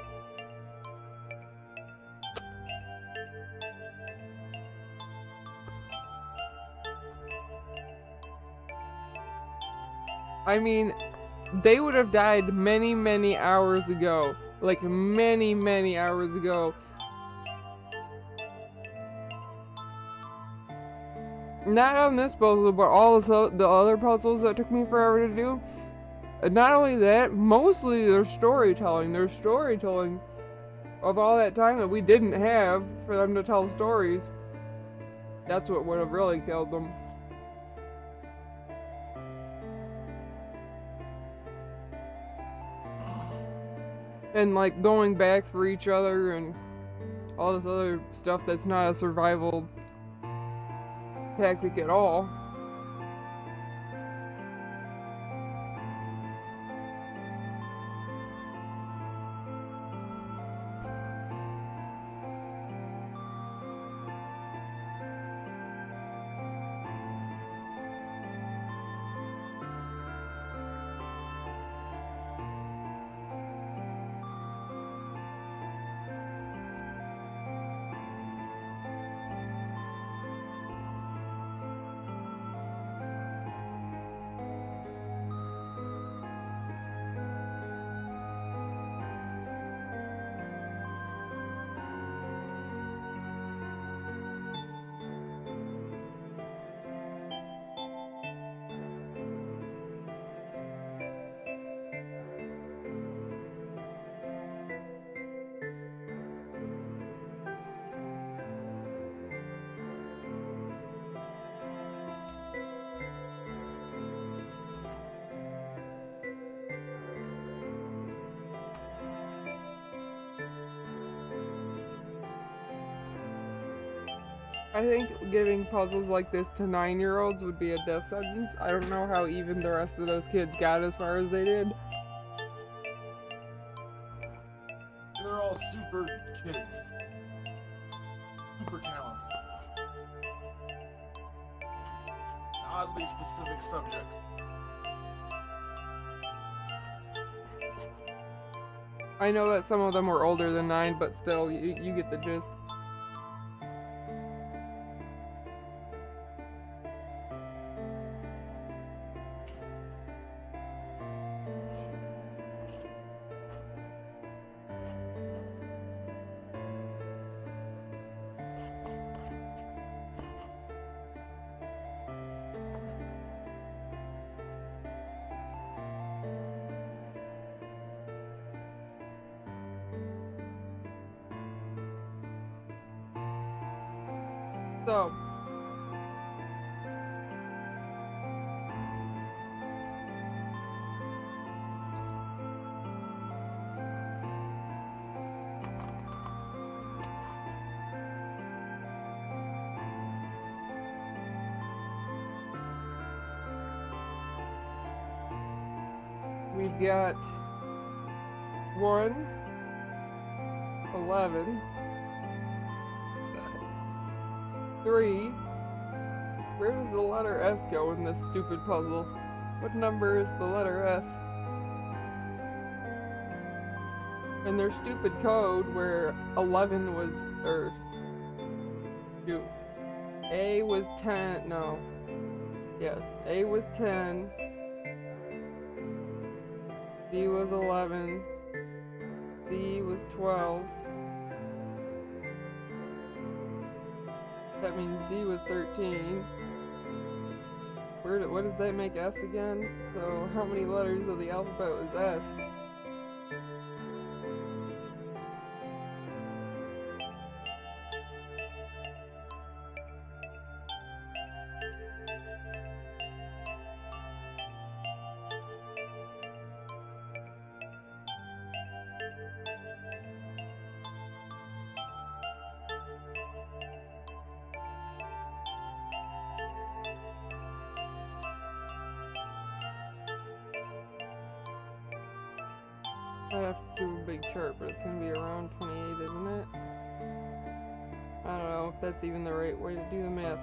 I mean, they would have died many, many hours ago. Like, many, many hours ago. Not on this puzzle, but all the other puzzles that took me forever to do. And not only that, mostly their storytelling. Their storytelling of all that time that we didn't have for them to tell stories. That's what would have really killed them. And like going back for each other and all this other stuff that's not a survival tactic at all. I think giving puzzles like this to 9-year-olds would be a death sentence. I don't know how even the rest of those kids got as far as they did. They're all super kids. Super talents. Oddly specific subjects. I know that some of them were older than 9, but still, you get the gist. So, we've got 1, 11, 3. Where does the letter S go in this stupid puzzle? What number is the letter S? And their stupid code where 11 was, or, shoot, A was 10, no. Yeah, A was 10, B was 11, C was 12. That means D was 13. What does that make S again? So how many letters of the alphabet was S? I have to do a big chart, but it's gonna be around 28, isn't it? I don't know if that's even the right way to do the math.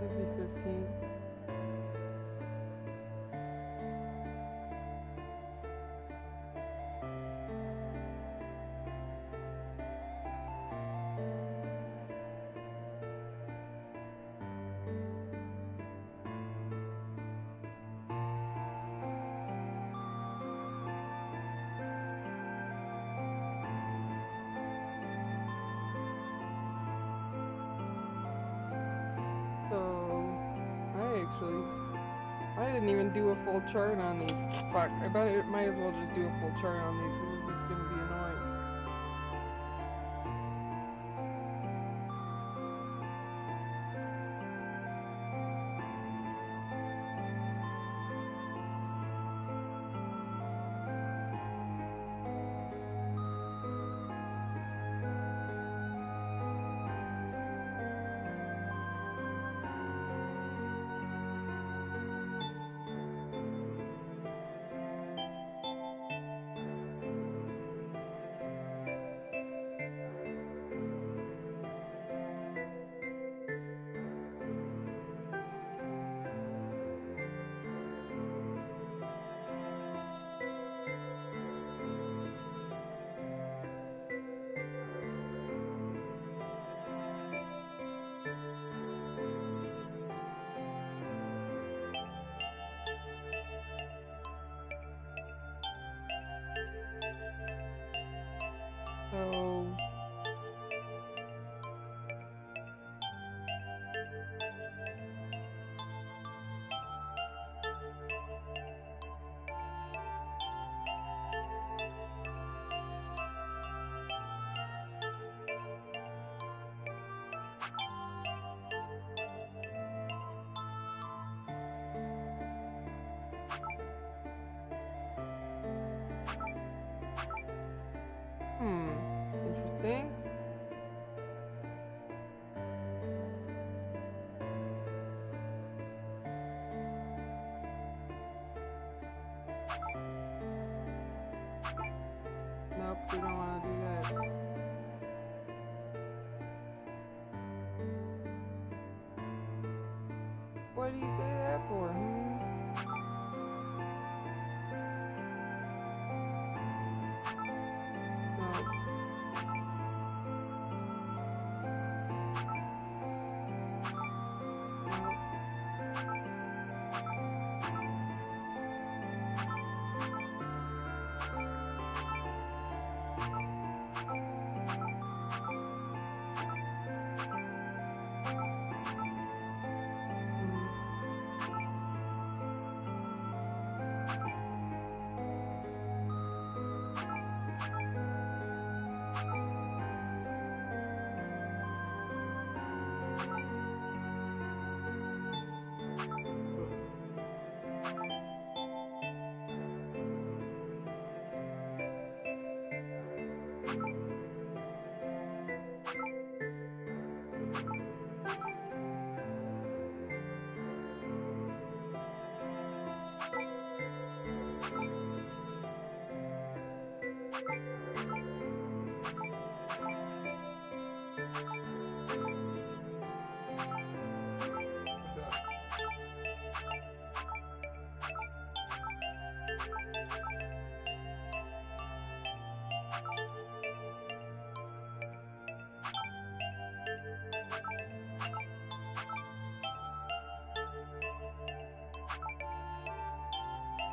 Could be 15. actually. I didn't even do a full chart on these. Fuck, I might as well just do a full chart on these because this is gonna be annoying. So interesting. Nope, we don't want to do that. What do you say that for? Nope.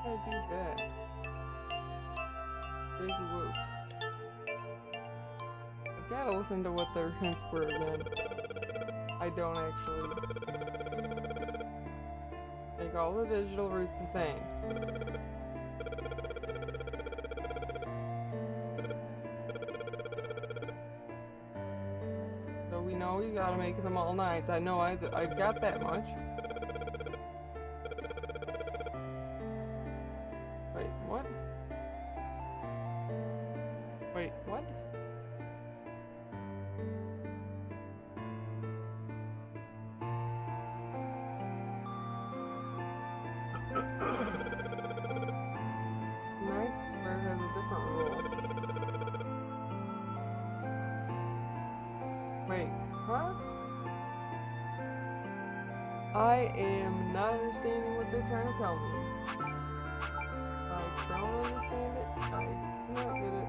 I do that? Big whoops. I gotta listen to what their hints were again. I don't actually. Make all the digital roots the same. So we know you gotta make them all nines. I know I got that much. Wait, what? Wait, what? Ninth square has a different rule. Wait, huh? I am not understanding what they're trying to tell me. I don't understand it. I do not get it.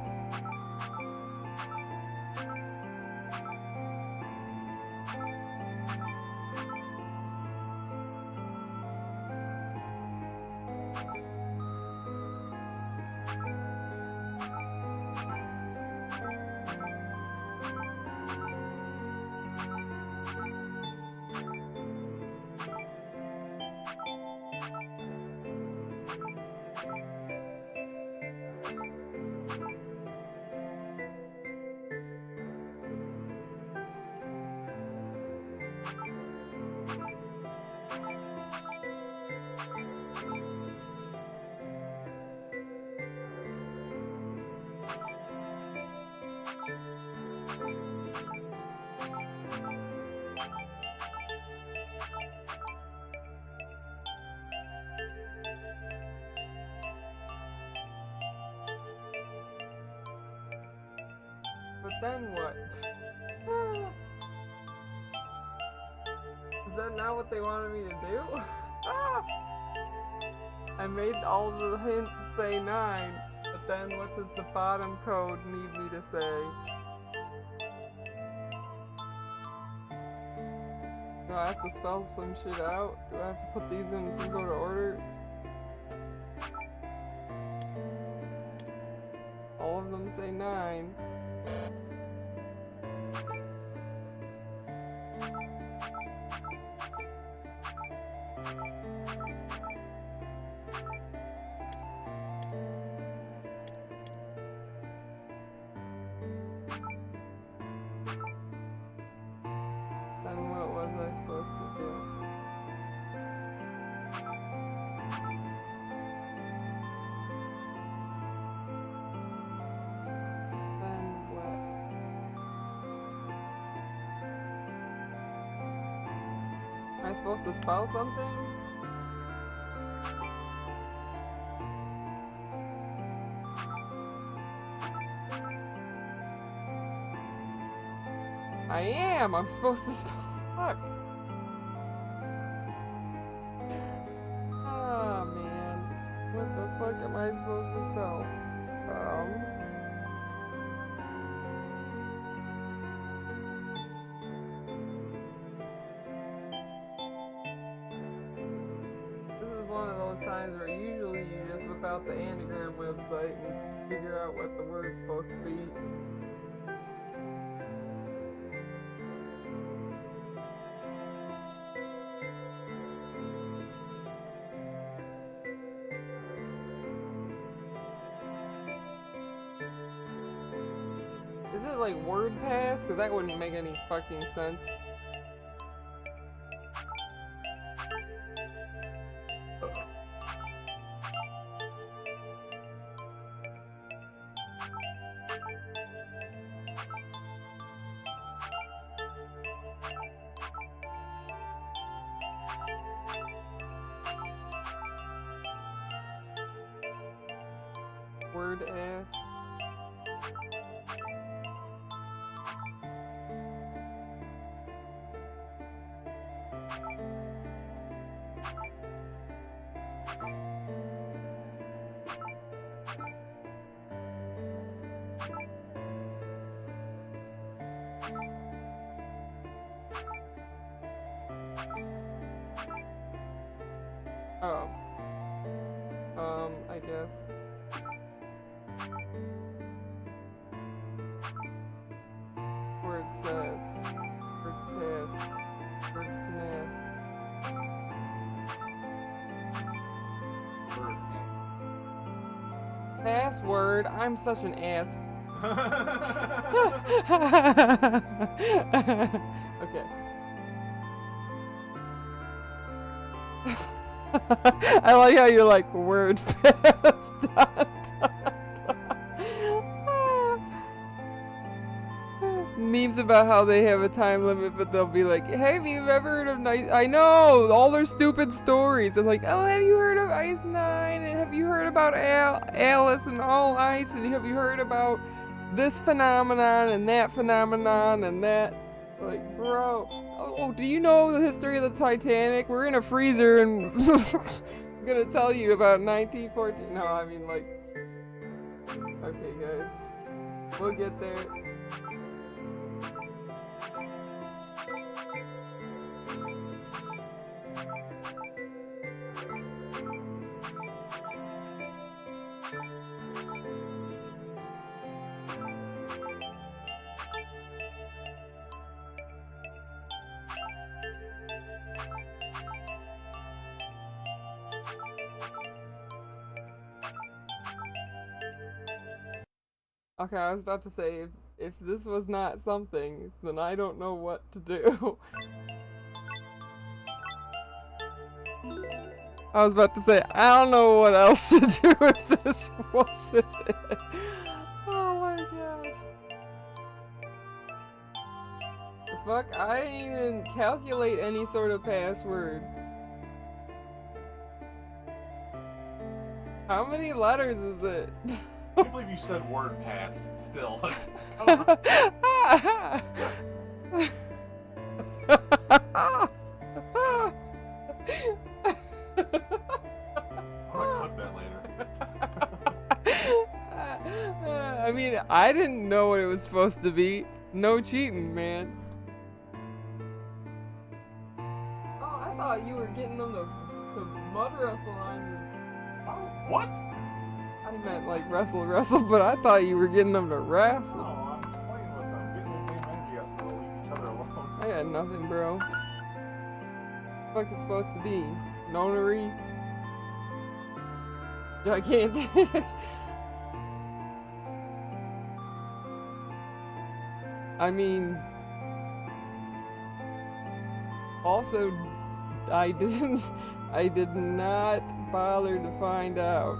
But then what? Is that not what they wanted me to do? I made all the hints say 9, but then what does the bottom code need me to say? Do I have to spell some shit out? Do I have to put these in some sort of order? All of them say 9. Then what was I supposed to do? Then what? Am I supposed to spell something? I am! I'm supposed to spell fuck. Oh man. What the fuck am I supposed to spell? This is one of those times where usually you just whip out the anagram website and figure out what the word's supposed to be. Is it like WordPass? Because that wouldn't make any fucking sense. Word ass. Oh. I guess. Word says. Word pass. Word smash. Password. I'm such an ass. Okay. I like how you're like word pass. Memes about how they have a time limit, but they'll be like, hey, have you ever heard of Nice? I know, all their stupid stories. I'm like, oh, have you heard of Ice 9? And have you heard about Alice and All Ice? And have you heard about this phenomenon and that phenomenon and that? Like, bro, oh, do you know the history of the Titanic? We're in a freezer and I'm gonna tell you about 1914. No, I mean, like, okay, guys, we'll get there. Okay, I was about to say, if this was not something, then I don't know what to do. I was about to say, I don't know what else to do if this wasn't it. Oh my gosh. The fuck? I didn't even calculate any sort of password. How many letters is it? can't believe you said word pass still. I'm gonna clip that later. I mean, I didn't know what it was supposed to be. No cheating, man. Oh, I thought you were getting them to mud wrestle on you. Oh, what? I meant like wrestle, but I thought you were getting them to wrestle. No, I'm playing with them, getting their game energy out so they'll leave each other alone. I got nothing, bro. What it's supposed to be? Nonary? Gigantic? I mean... Also, I did not bother to find out.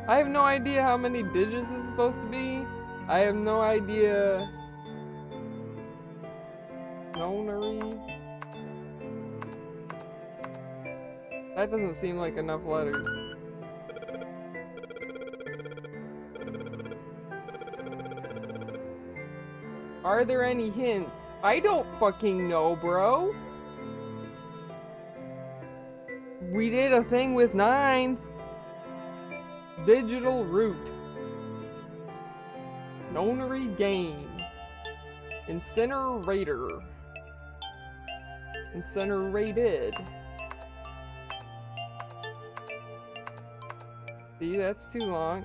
I have no idea how many digits it's supposed to be. I have no idea. Nonary? That doesn't seem like enough letters. Are there any hints? I don't fucking know, bro. We did a thing with 9s. Digital root. Nonary game. Incinerator. Incinerated. See, that's too long.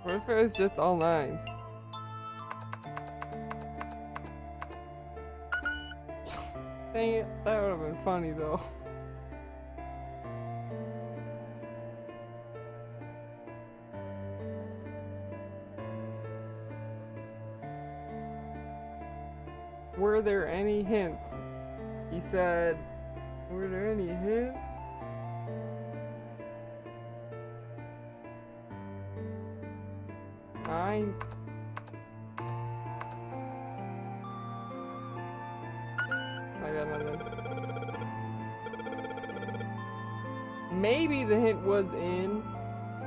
What if it was just all 9s? Dang it, that would have been funny though. Were there any hints? He said, were there any hints? I got nothing. Maybe the hint was in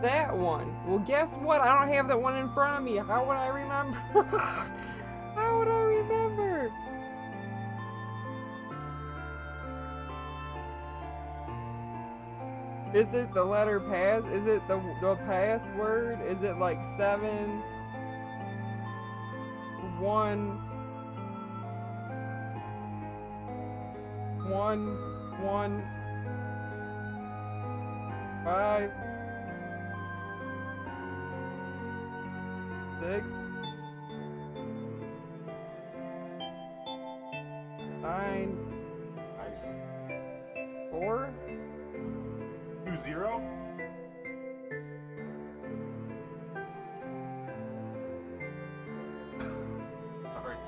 that one. Well, guess what? I don't have that one in front of me. How would I remember? How would I remember? Is it the letter pass? Is it the password? Is it like 7 1 1 1 5 6 9 Nice. 4 2-0? Alright.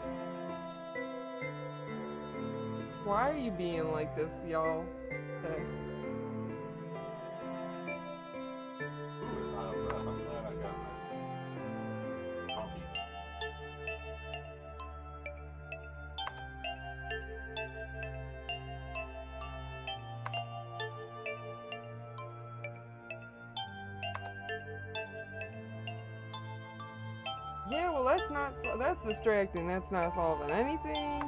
Why are you being like this, y'all? Okay. Who is out of breath? I'm glad I got my donkey. Yeah, well, that's distracting. That's not solving anything.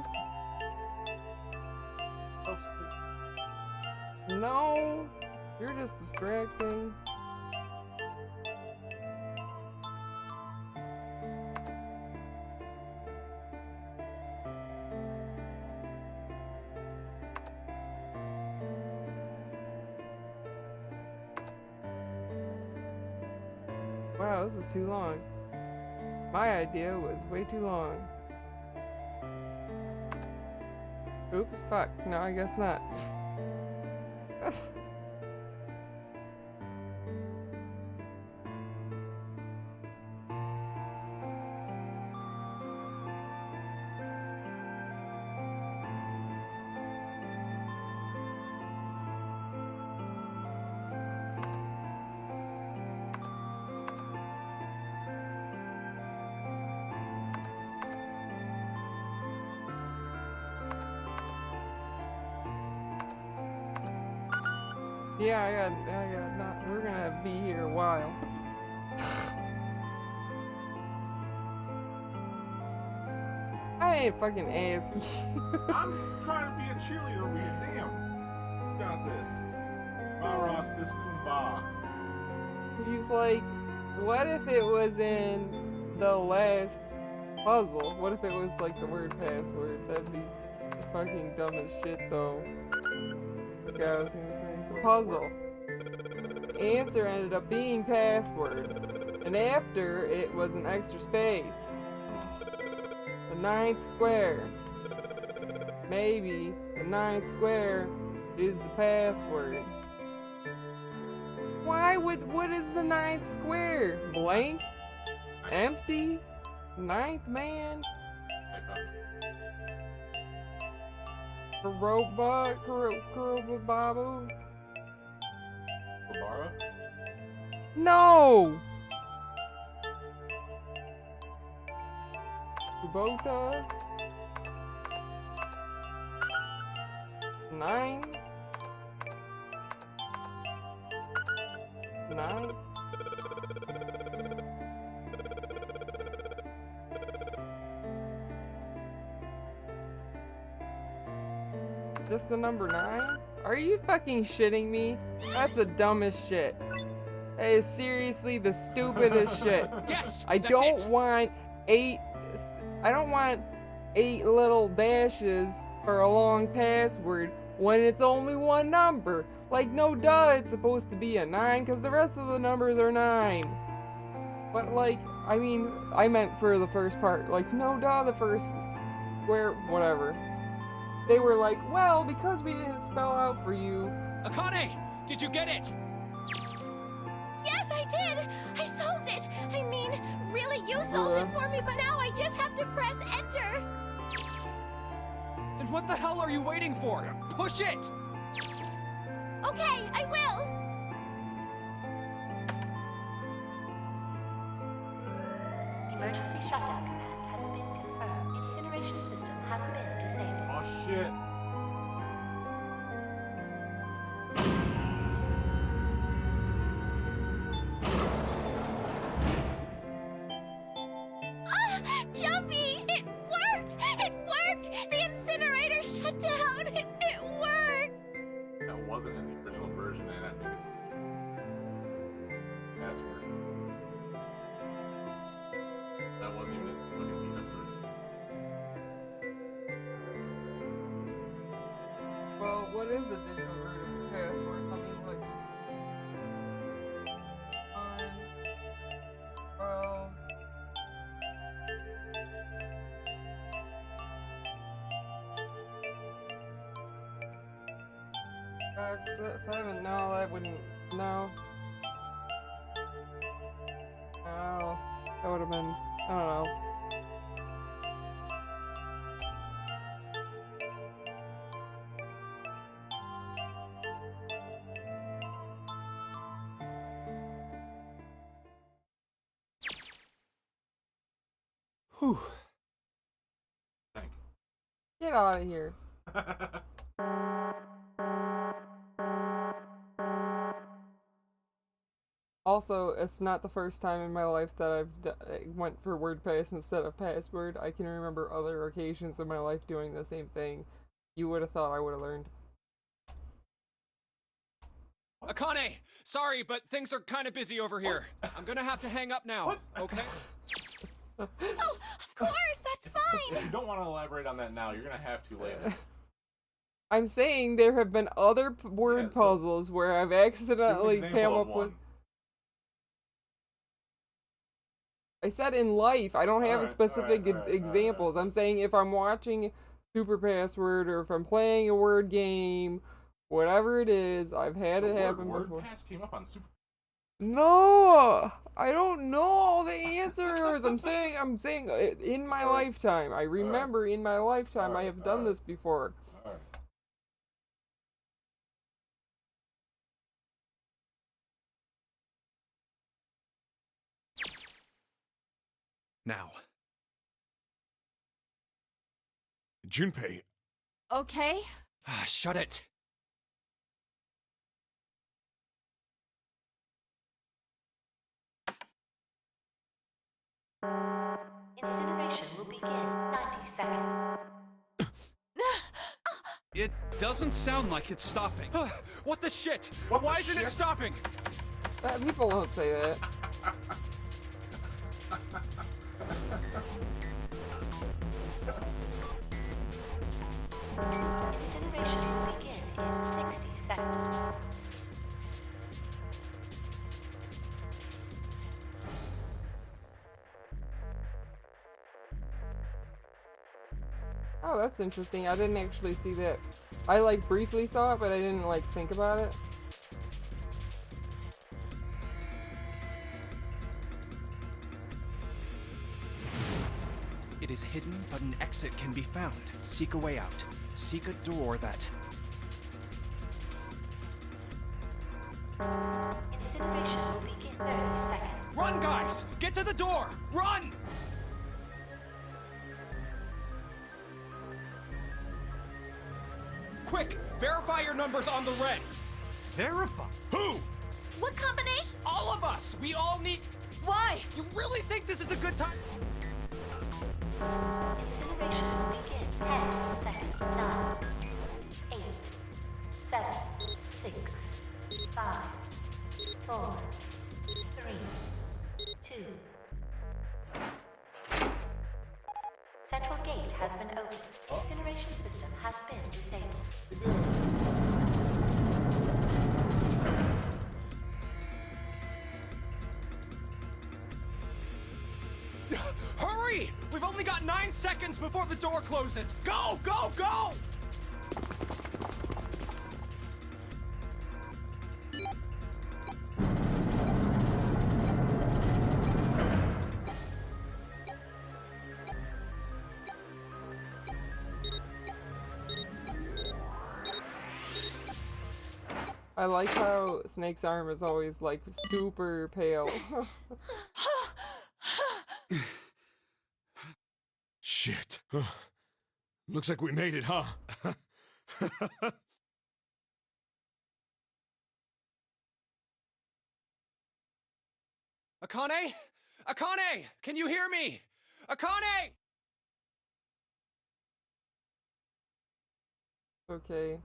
Oops. No, you're just distracting. Wow, this is too long. My idea was way too long. Oops, fuck. No, I guess not. Yeah, I got not. We're gonna be here a while. I ain't fucking asking. I'm trying to be a cheerleader over here. Damn. You got this. Mara sis kumbah. He's like, what if it was in the last puzzle? What if it was like the word password? That'd be fucking dumb as shit, though. Okay, I was gonna say the puzzle. The answer ended up being password, and after it was an extra space. The 9th square. Maybe the 9th square is the password. What is the 9th square? Blank? Empty? 9th man? Karoba Babu? Kubara? No! Kubota? 9? 9? Just the number 9? Are you fucking shitting me? That's the dumbest shit. That is seriously the stupidest shit. Yes! I don't want 8 little dashes for a long password when it's only one number. Like, no duh, it's supposed to be a 9 because the rest of the numbers are 9. But like, I mean, I meant for the first part. Like, no duh, the first square, whatever. They were like, well, because we didn't spell out for you. Akane, did you get it? Yes, I did! I solved it! I mean, really, you solved it for me, but now I just have to press enter! Then what the hell are you waiting for? Push it! Okay, I will! Emergency shutdown command has been confirmed. Incineration system has been disabled. Oh shit. Jumpy! It worked! It worked! The incinerator shut down! It worked! That wasn't in the original version, and I think it's password. That wasn't even in the PS version. Well, what is the digital root of the password? I mean, like, 7, no, that wouldn't, no. No, that would have been, I don't know. Whew. Get out of here. Also, it's not the first time in my life that I've went for WordPass instead of password. I can remember other occasions in my life doing the same thing. You would have thought I would have learned. Akane, sorry, but things are kind of busy over here. I'm gonna have to hang up now, okay? Oh, of course, that's fine! If you don't want to elaborate on that now, you're gonna have to later. I'm saying there have been other word puzzles where I've accidentally come up with... I said in life, I don't have specific examples. I'm saying if I'm watching Super Password or if I'm playing a word game, whatever it is, I've had it happen before. WordPass came up on Super. No, I don't know all the answers. I'm saying in my lifetime. I remember in my lifetime I have done this before. Now. Junpei. Okay. Shut it. Incineration will begin 90 seconds. It doesn't sound like it's stopping. What the shit? What Why the isn't shit? it stopping? People don't say that. Incineration will begin in 60 seconds. Oh, that's interesting. I didn't actually see that. I like briefly saw it, but I didn't like think about it. It is hidden, but an exit can be found. Seek a way out. Seek a door that... Incineration will begin 30 seconds. Run, guys! Get to the door! Run! Quick! Verify your numbers on the red! Verify? Who? What combination? All of us! We all need... Why? You really think this is a good time? Incineration will begin 10 seconds. 9, 8, 7, 6, 5, 4, 3, 2. Central gate has been opened. Incineration system has been disabled. Hurry! We've only got 9 seconds before the door closes! Go! Go! Go! I like how Snake's arm is always like super pale. Shit. Looks like we made it, huh? Akane? Akane! Can you hear me? Akane! Okay.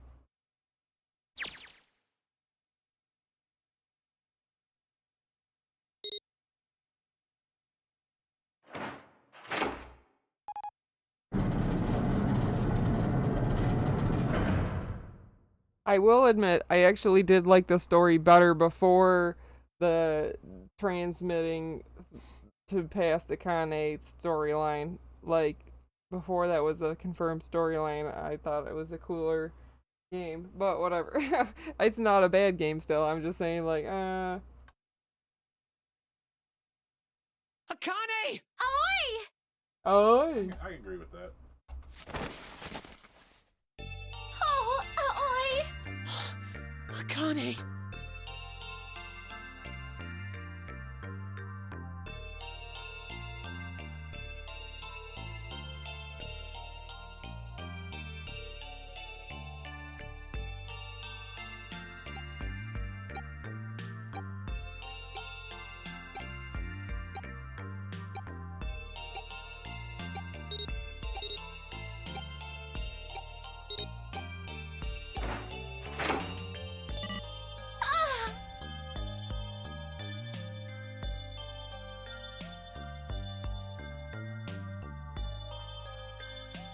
I will admit, I actually did like the story better before the transmitting to past Akane storyline. Like, before that was a confirmed storyline, I thought it was a cooler game. But whatever. It's not a bad game still. I'm just saying, like, Akane! Oi! Oh! I agree with that. Oh, oi! Akane!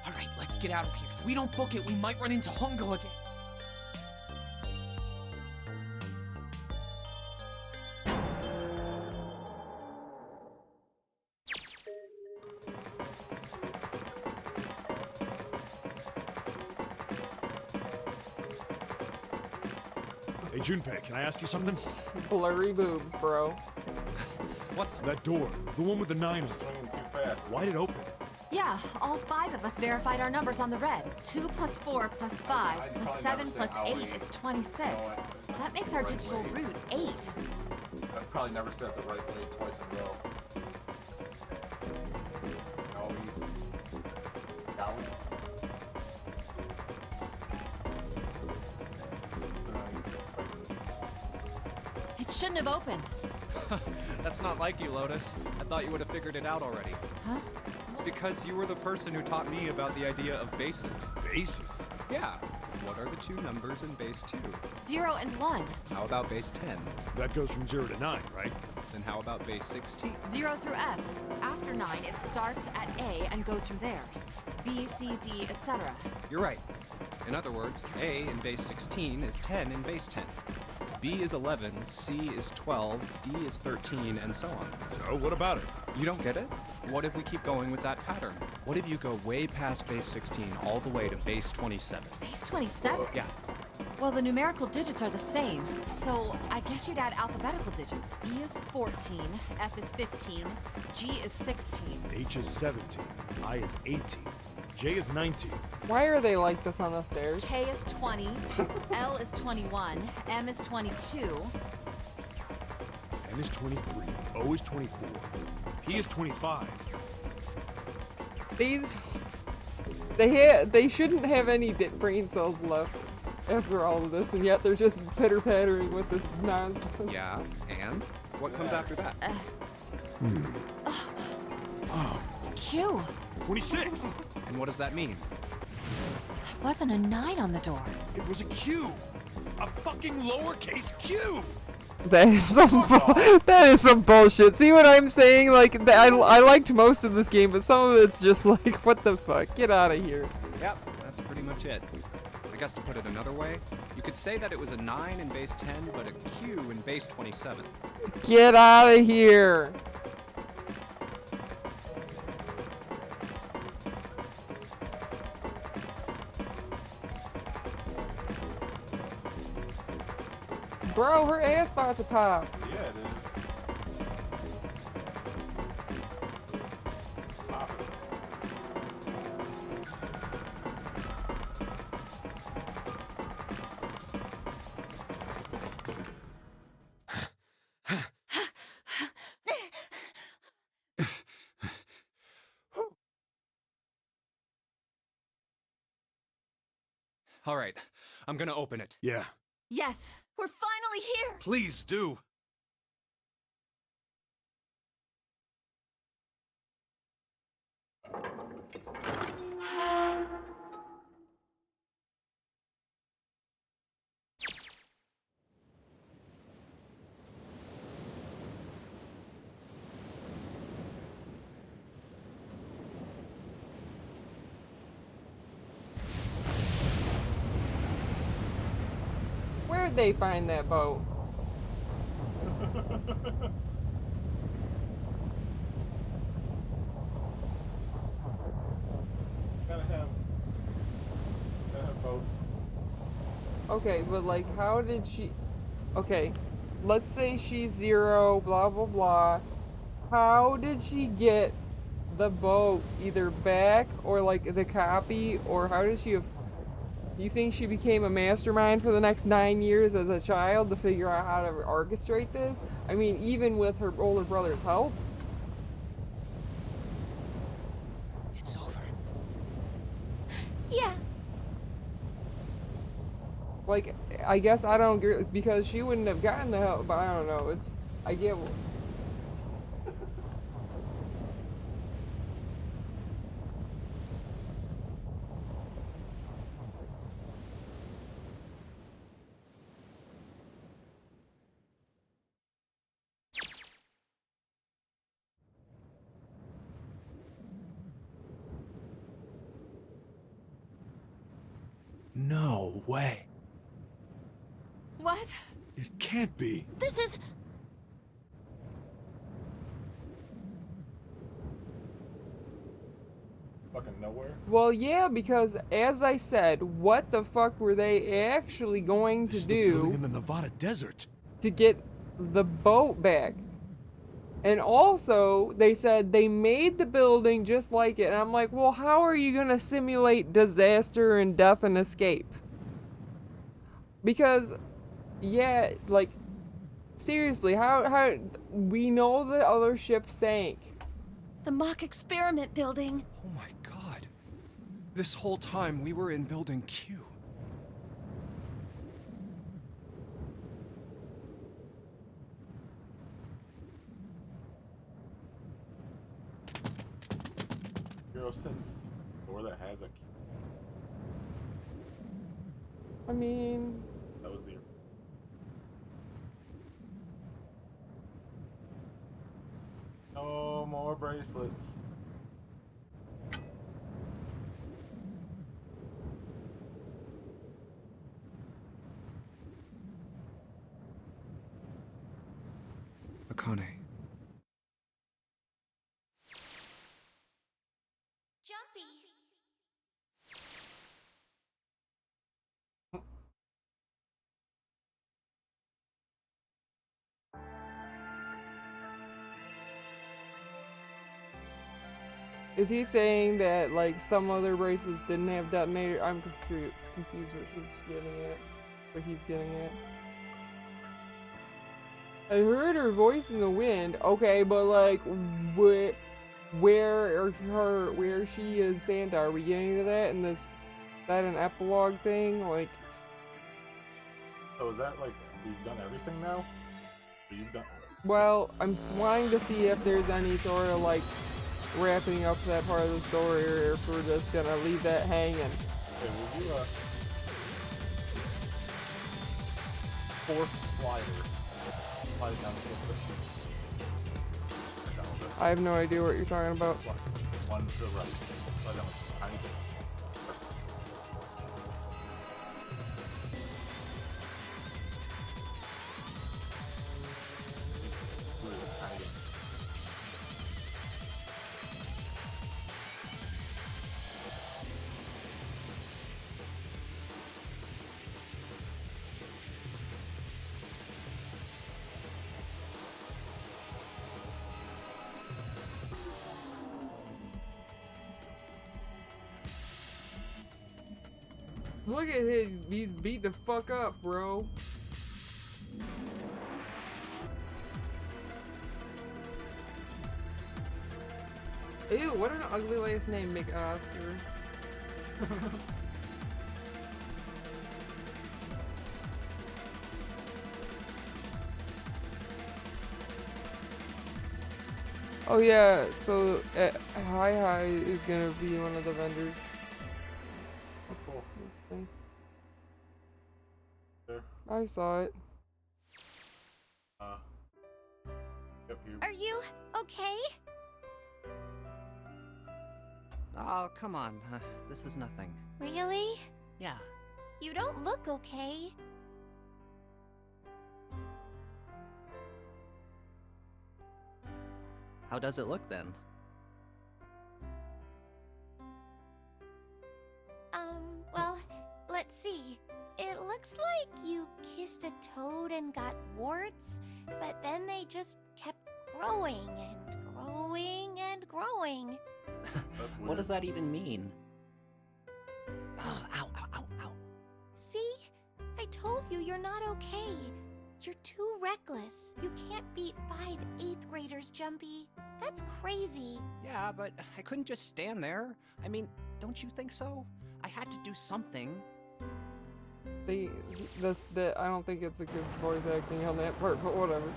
Alright, let's get out of here. If we don't book it, we might run into Hongo again. Hey, Junpei, can I ask you something? Blurry boobs, bro. What's that door? The one with the 9 on it. Swinging too fast. Why'd it open? Yeah, all 5 of us verified our numbers on the red. 2 plus 4 plus 5 plus 7 plus 8 is 26. That makes our digital root 8. I've probably never said the right way twice in a row. It shouldn't have opened. That's not like you, Lotus. I thought you would have figured it out already. Huh? Because you were the person who taught me about the idea of bases. Bases? Yeah. What are the two numbers in base 2? 0 and 1. How about base 10? That goes from 0 to 9, right? Then how about base 16? 0 through F. After 9, it starts at A and goes from there. B, C, D, etc. You're right. In other words, A in base 16 is 10 in base 10. B is 11, C is 12, D is 13, and so on. So, what about it? You don't get it? What if we keep going with that pattern? What if you go way past base 16 all the way to base 27? Base 27? Yeah. Well, the numerical digits are the same, so I guess you'd add alphabetical digits. E is 14, F is 15, G is 16. H is 17, I is 18, J is 19. Why are they like this on the stairs? K is 20, L is 21, M is 22. N is 23, O is 24, P is 25. They shouldn't have any brain cells left after all of this, and yet they're just pitter-pattering with this nonsense. Yeah, and? What comes after that? Q. 26! And what does that mean? There wasn't a 9 on the door. It was a Q! A fucking lowercase q! That is some bullshit. See what I'm saying? Like, I liked most of this game, but some of it's just like, what the fuck? Get out of here. Yep, that's pretty much it. I guess to put it another way, you could say that it was a 9 in base 10, but a Q in base 27. Get out of here. Bro, her ass about to pop. Yeah, it is. Pop it. All right, I'm gonna open it. Yeah. Yes, we're finally here. Please do. Where'd they find that boat? Gotta have boats. Okay, but like, how did she... Okay, let's say she's 0, blah, blah, blah. How did she get the boat either back or like the copy, or how did she have... You think she became a mastermind for the next 9 years as a child to figure out how to orchestrate this? I mean, even with her older brother's help? It's over. Yeah. Like, I guess I don't agree, because she wouldn't have gotten the help, but I don't know, it's... I get... No way. What? It can't be. This is... Fucking nowhere. Well, yeah, because as I said, what the fuck were they actually going This to is the building do in the Nevada desert. to get the boat back? And also, they said they made the building just like it. And I'm like, well, how are you going to simulate disaster and death and escape? Because, yeah, like, seriously, how we know the other ship sank. The mock experiment building. Oh my god. This whole time we were in building Q. Zero since door that has a key. I mean, That was the. No more bracelets. Akane. Jumpy. is he saying that like some other bracelets didn't have detonator? I'm confused what she's getting at. What he's getting at. I heard her voice in the wind. Okay, but like, where she and Santa? Are we getting to that in this? Is that an epilogue thing? Like, So is that like we've done everything now? Or you've done. well, I'm wanting to see if there's any sort of like wrapping up that part of the story, or if we're just gonna leave that hanging. Okay, will you fourth slider? Slide down to the I have no idea what you're talking about. one to the right. Slide down a tiny bit. Really tiny bit. Look at his beat the fuck up, bro. Ew, what an ugly last name, McOscar. Oh yeah, so Hi is gonna be one of the vendors. Oh, cool. Nice. There. I saw it. Yep, here. Are you okay? Oh, come on. This is nothing. Really? Yeah. You don't look okay. How does it look then? Well, let's see. It looks like you kissed a toad and got warts, but then they just kept growing and growing and growing. That's weird. What does that even mean? Oh, ow, ow, ow, ow. See? I told you you're not okay. You're too reckless. You can't beat 5 8th graders, Jumpy. That's crazy. Yeah, but I couldn't just stand there. I mean, don't you think so? I had to do something. I don't think it's a good voice acting on that part, but whatever.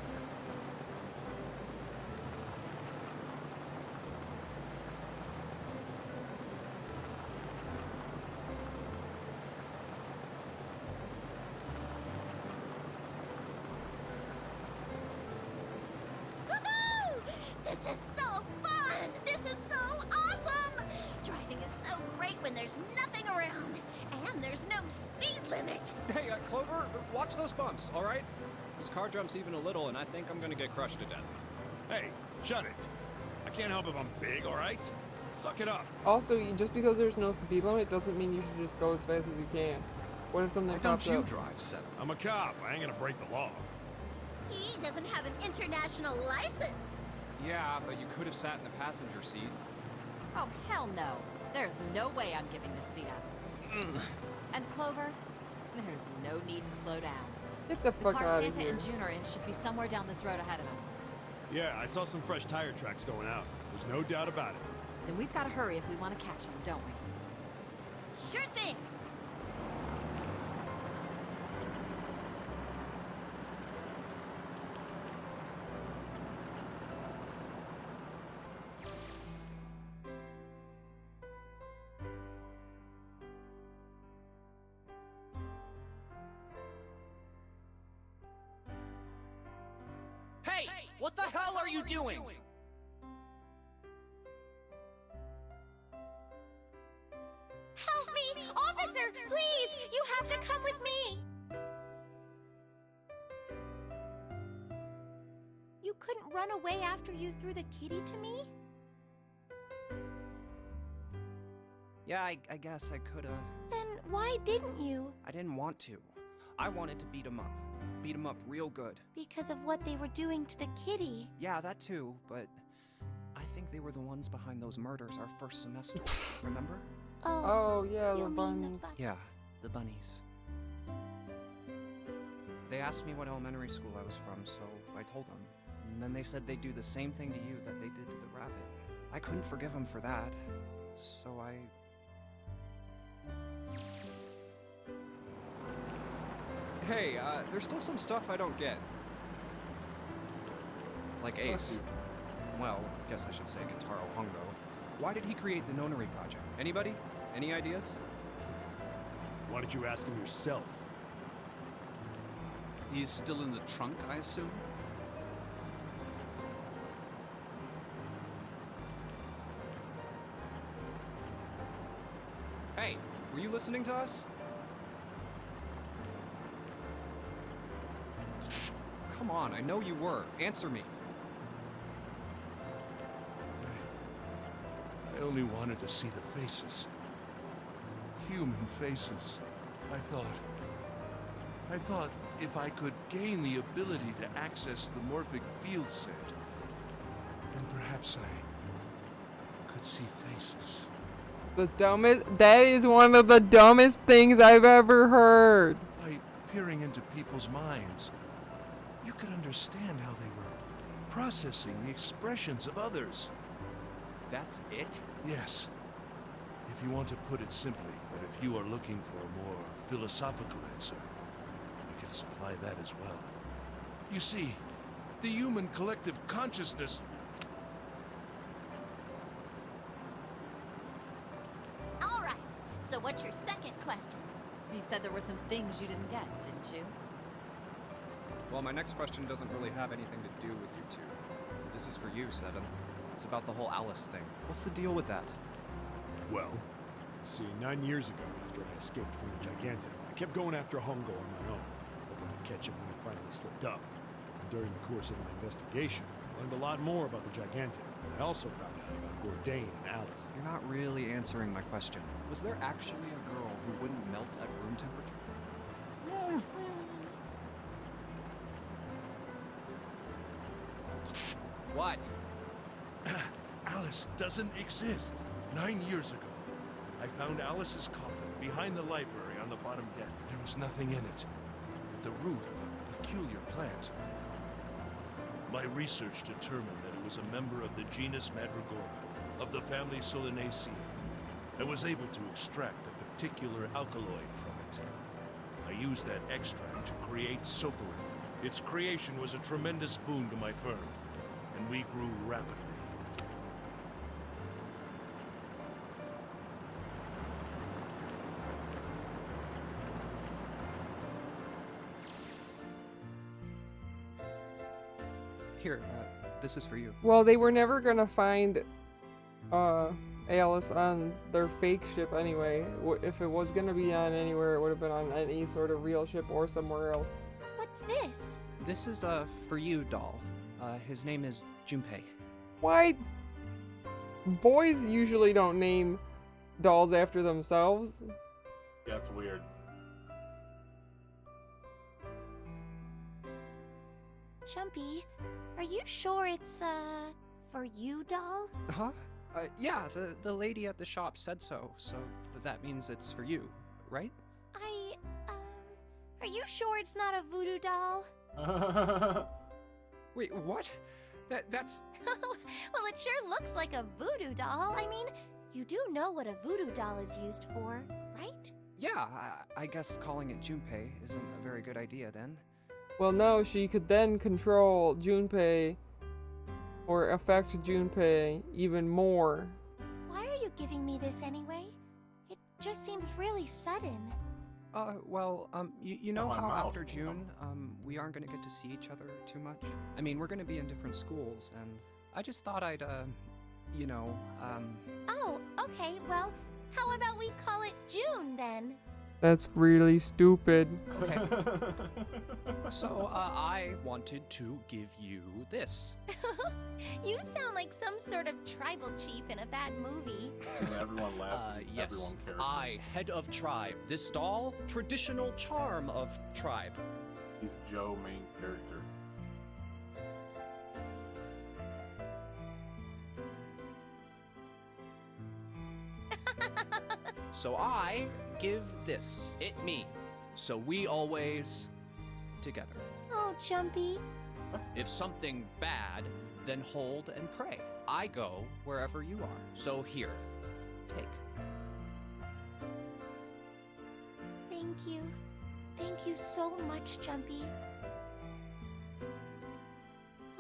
Woohoo! This is so fun! This is so awesome! Driving is so great when there's nothing around, and there's no speed limit. Hey, Clover, watch those bumps, all right? This car jumps even a little, and I think I'm gonna get crushed to death. Hey, shut it. I can't help if I'm big, all right? Suck it up. Also, just because there's no speed limit doesn't mean you should just go as fast as you can. What if something Why don't pops you up? drive, Seth? I'm a cop. I ain't gonna break the law. He doesn't have an international license. Yeah, but you could have sat in the passenger seat. Oh, hell no. There's no way I'm giving this seat up. And Clover, there's no need to slow down. Get the fuck car out of Santa here. and June are in should be somewhere down this road ahead of us. Yeah, I saw some fresh tire tracks going out. There's no doubt about it. Then we've got to hurry if we want to catch them, don't we? Sure thing. What the hell are you doing? Help me! Officer, please! You have to come with me! You couldn't run away after you threw the kitty to me? Yeah, I guess I could've. Then why didn't you? I didn't want to. I wanted to beat him up. Beat him up real good. Because of what they were doing to the kitty. Yeah, that too, but I think they were the ones behind those murders our first semester. Remember? Oh, yeah, the bunnies. Yeah, the bunnies. They asked me what elementary school I was from, so I told them. And then they said they'd do the same thing to you that they did to the rabbit. I couldn't forgive them for that, so I... Hey, there's still some stuff I don't get. Like Ace. Well, guess I should say Gintaro Hongo. Why did he create the Nonary Project? Anybody? Any ideas? Why don't you ask him yourself? He's still in the trunk, I assume? Hey, were you listening to us? Come on, I know you were. Answer me. I only wanted to see the faces. Human faces. I thought if I could gain the ability to access the morphic field set, then perhaps I could see faces. That is one of the dumbest things I've ever heard. By peering into people's minds, you could understand how they were processing the expressions of others. That's it? Yes. If you want to put it simply, but if you are looking for a more philosophical answer, we can supply that as well. You see, the human collective consciousness... All right, so what's your second question? You said there were some things you didn't get, didn't you? Well, my next question doesn't really have anything to do with you two. This is for you, Seven. It's about the whole Alice thing. What's the deal with that? Well, see, 9 years ago, after I escaped from the Gigantic, I kept going after Hongo on my own, hoping I'd catch him when he finally slipped up. And during the course of my investigation, I learned a lot more about the Gigantic. I also found out about Bourdain and Alice. You're not really answering my question. Was there actually a girl who wouldn't melt at room temperature? What? Alice doesn't exist. 9 years ago, I found Alice's coffin behind the library on the bottom deck. There was nothing in it but the root of a peculiar plant. My research determined that it was a member of the genus Mandragora, of the family Solanaceae. I was able to extract a particular alkaloid from it. I used that extract to create Soperin. Its creation was a tremendous boon to my firm, and we grew rapidly. Here, this is for you. Well, they were never gonna find Alice on their fake ship anyway. If it was gonna be on anywhere, it would have been on any sort of real ship or somewhere else. What's this? This is, for you, doll. His name is Junpei. Why? Boys usually don't name dolls after themselves. Yeah, it's weird. Jumpy, are you sure it's, for you, doll? Huh? Yeah, the lady at the shop said so, so that means it's for you, right? Are you sure it's not a voodoo doll? Wait, what? That's... Well, it sure looks like a voodoo doll. I mean, you do know what a voodoo doll is used for, right? Yeah, I guess calling it Junpei isn't a very good idea then. Well, no, she could then control Junpei or affect Junpei even more. Why are you giving me this anyway? It just seems really sudden. You Oh, know my how mouse. after June, we aren't gonna get to see each other too much? I mean, we're gonna be in different schools, and I just thought I'd, Oh, okay, well, how about we call it June then? That's really stupid. Okay. So, I wanted to give you this. You sound like some sort of tribal chief in a bad movie. And everyone laughed. Yes, Everyone cared. I, head of tribe. This doll, traditional charm of tribe. He's Joe, main character. So I give this, it me. So we always together. Oh, Jumpy. If something bad, then hold and pray. I go wherever you are. So here, take. Thank you. Thank you so much, Jumpy.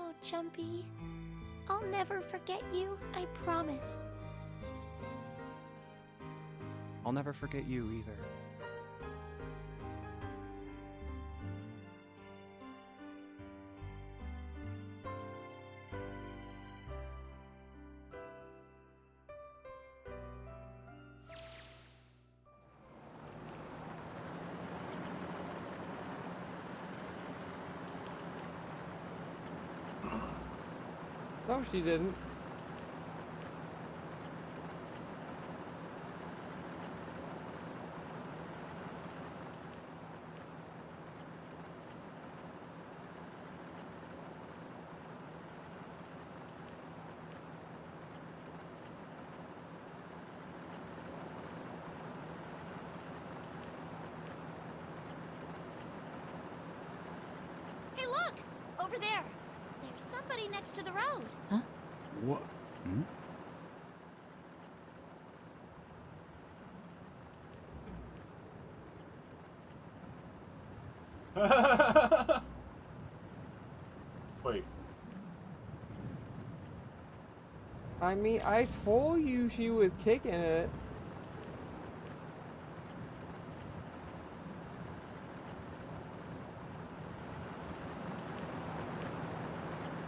Oh, Jumpy. I'll never forget you, I promise. I'll never forget you either. No, she didn't. Hey, look! Over there. There's somebody next to the road. Huh? What? Hmm? Wait. I mean, I told you she was kicking it.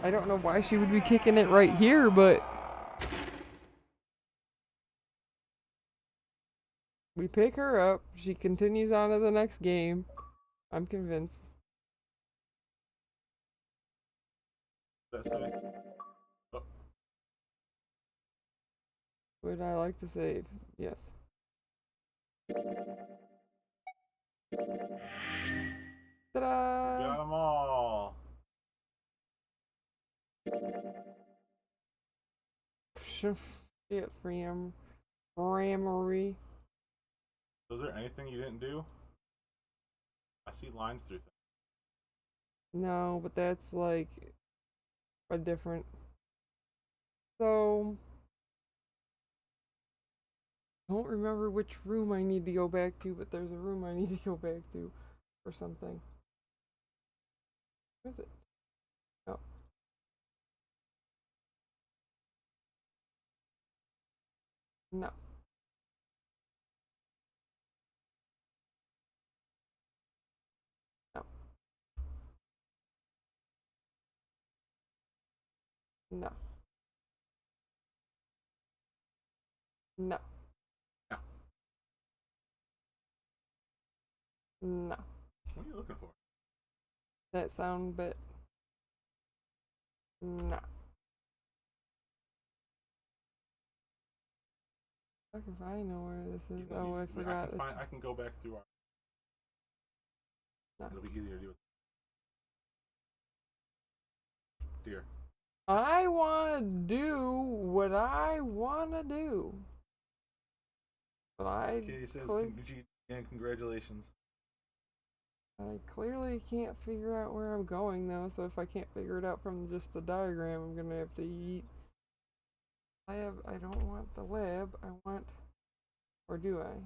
I don't know why she would be kicking it right here, but we pick her up. She continues on to the next game. I'm convinced. That's it. Oh. Would I like to save? Yes. Ta-da! Got them all. Shit, Ramery. So is there anything you didn't do? I see lines through things. No, but that's like a different. So I don't remember which room I need to go back to, but there's a room I need to go back to or something. Where is it? Oh. No. No. No. No. No. No. What are you looking for? That sound bit. No. Fuck if I know where this is. Oh, I forgot. I can go back through our. No. It'll be easier to do it. Dear. I wanna do what I wanna do. But I Kitty says, and congratulations. I clearly can't figure out where I'm going though, so if I can't figure it out from just the diagram, I'm gonna have to eat. I don't want the lab, I want, or do I?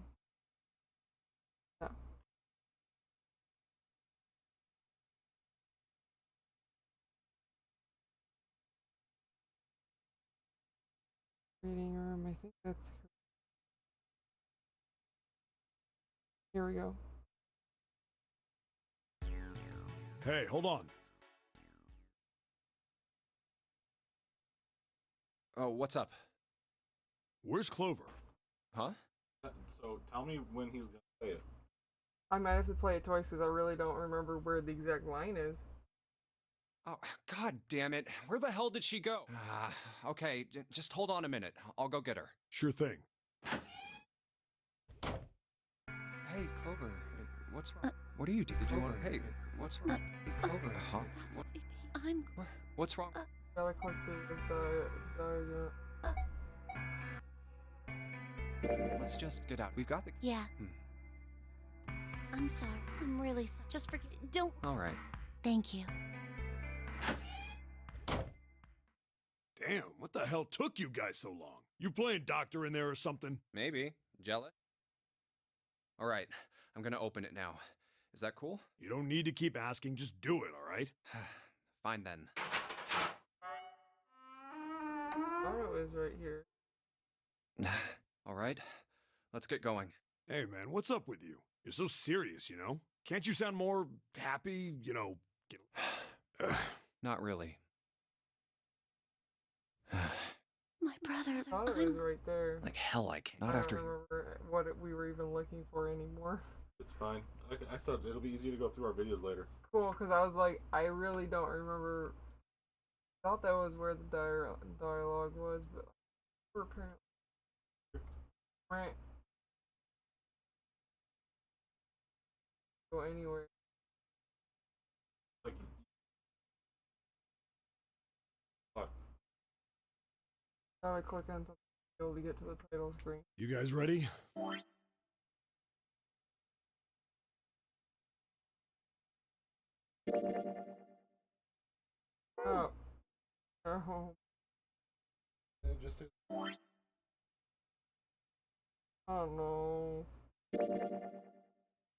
No. Reading room, I think that's, here we go. Hey, hold on. Oh, what's up? Where's Clover? Huh? So tell me when he's gonna say it. I might have to play it twice because I really don't remember where the exact line is. Oh, god damn it. Where the hell did she go? Okay, just hold on a minute. I'll go get her. Sure thing. Hey, Clover, what's wrong? What are you doing? Did you want? Hey, what's wrong? Hey, Clover, huh? What's wrong? Gotta click this diagram. Let's just get out. We've got the. Yeah. I'm sorry. I'm really sorry. Just forget. Don't. All right. Thank you. Damn, what the hell took you guys so long? You playing doctor in there or something? Maybe. Jealous? All right, I'm gonna open it now. Is that cool? You don't need to keep asking, just do it, all right? Fine then. Auto is right here. All right, let's get going. Hey man, what's up with you? You're so serious, you know? Can't you sound more happy, you know? Not really. My brother. Auto is right there. Like hell I can't. I Not don't after. remember what we were even looking for anymore. It's fine. Like I said, it'll be easier to go through our videos later. Cool, because I was like, I really don't remember. I thought that was where the dialogue was, but apparently. Right. Go anywhere. Like, what? Now I click on something to be able to get to the title screen. You guys ready? Oh. Oh. Just Oh no.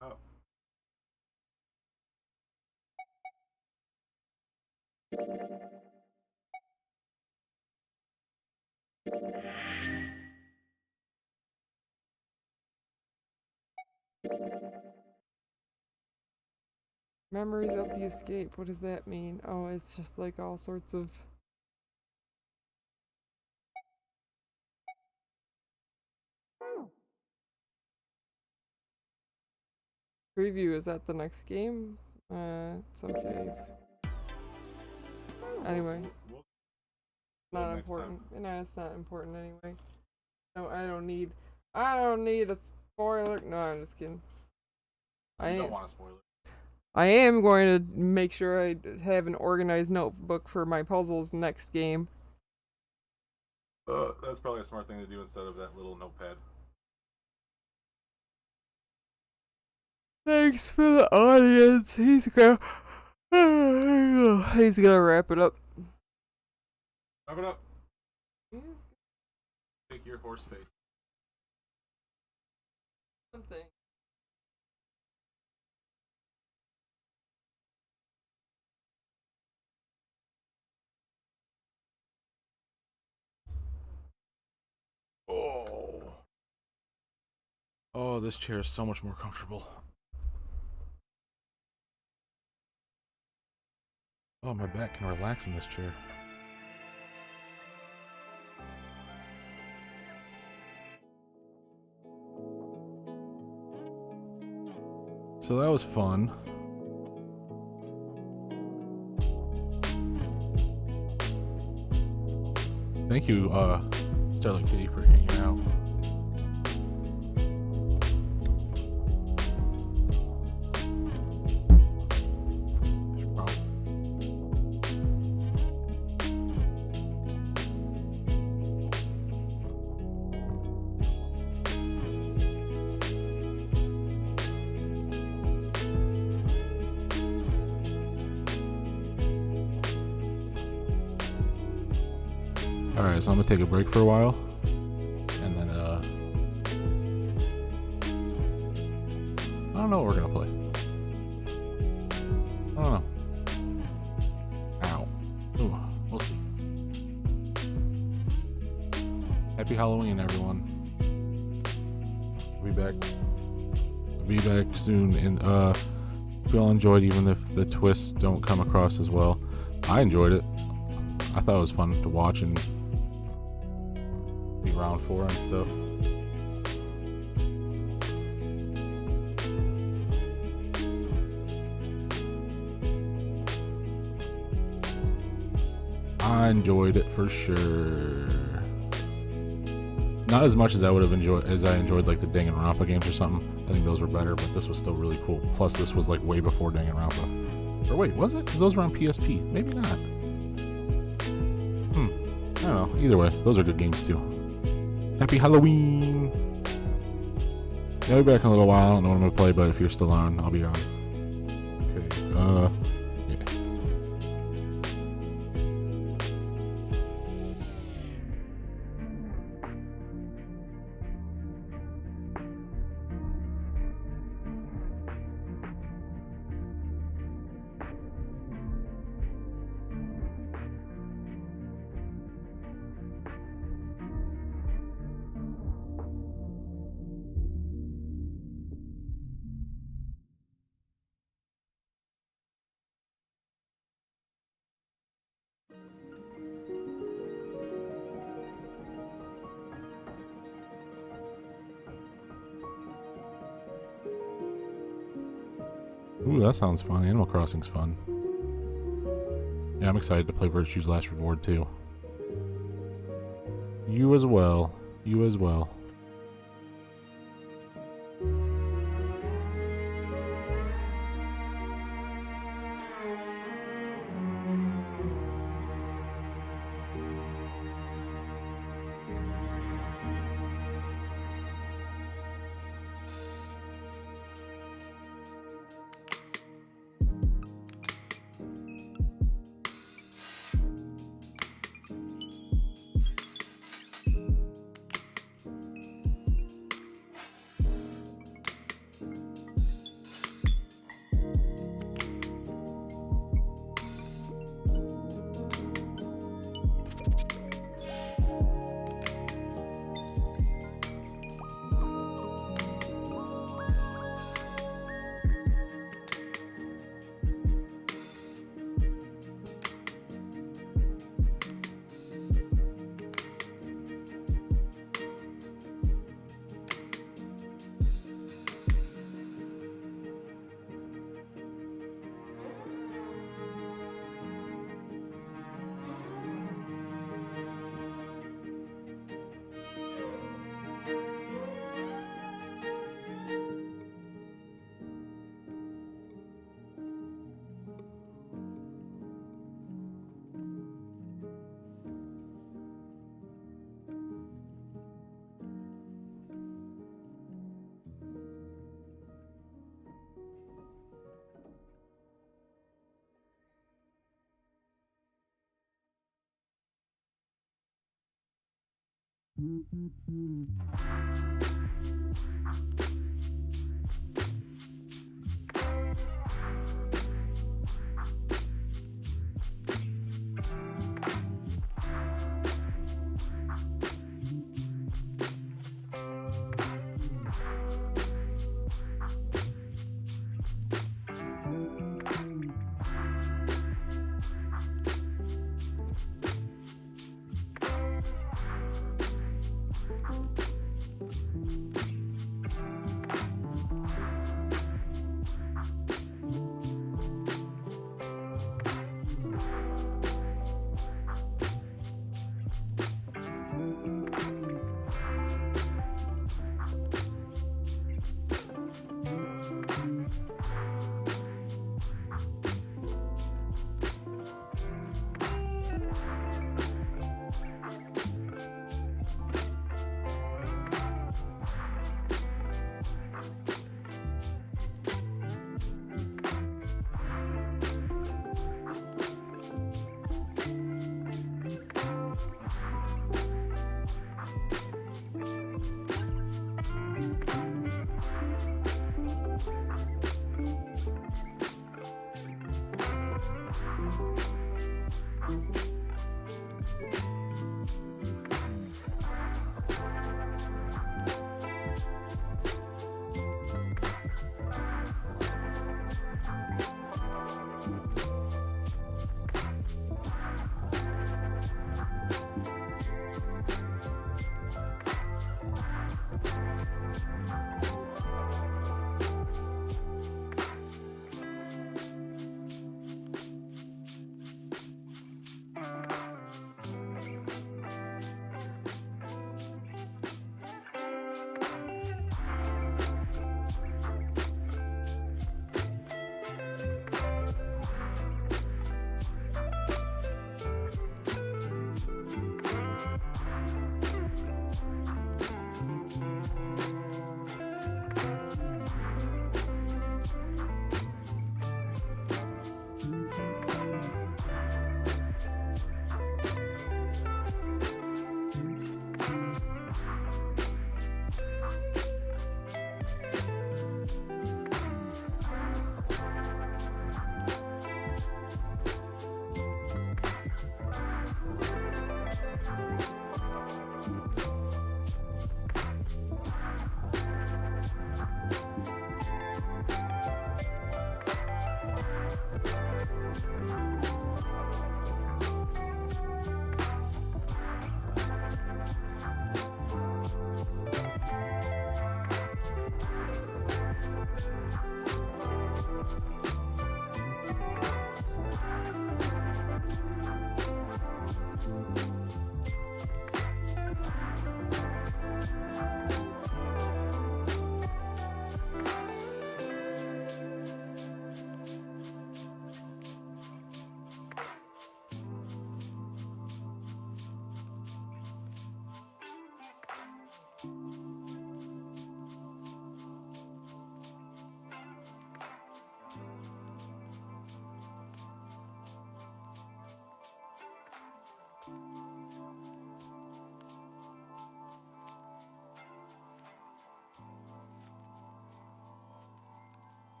Oh. Memories of the escape. What does that mean? Oh, it's just like all sorts of. Preview, is that the next game? It's okay. Anyway. Not important. No, it's not important anyway. No, I don't need a spoiler. No, I'm just kidding. I don't want a spoiler. I am going to make sure I have an organized notebook for my puzzles next game. That's probably a smart thing to do instead of that little notepad. Thanks for the audience. He's gonna wrap it up. Wrap it up. Take your horse face. Something. Oh, this chair is so much more comfortable. Oh, my back can relax in this chair. So that was fun. Thank you, Starlight Kitty, for hanging out. Alright, so I'm gonna take a break for a while, and then I don't know what we're gonna play. I don't know. Ow. Ooh, we'll see. Happy Halloween, everyone. We'll be back soon in Hope you all enjoyed, even if the twists don't come across as well. I enjoyed it. I thought it was fun to watch and be around for and stuff. I enjoyed it for sure. Not as much as I would have enjoyed as I enjoyed like the Danganronpa games or something. I think those were better, but this was still really cool. Plus, this was like way before Danganronpa. Or wait, was it? Because those were on PSP. Maybe not. I don't know. Either way, those are good games too. Happy Halloween! Yeah, I'll be back in a little while. I don't know what I'm gonna play, but if you're still on, I'll be on. Okay. Yeah. Ooh, that sounds fun. Animal Crossing's fun. Yeah, I'm excited to play Virtue's Last Reward too. You as well. You as well.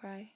cry.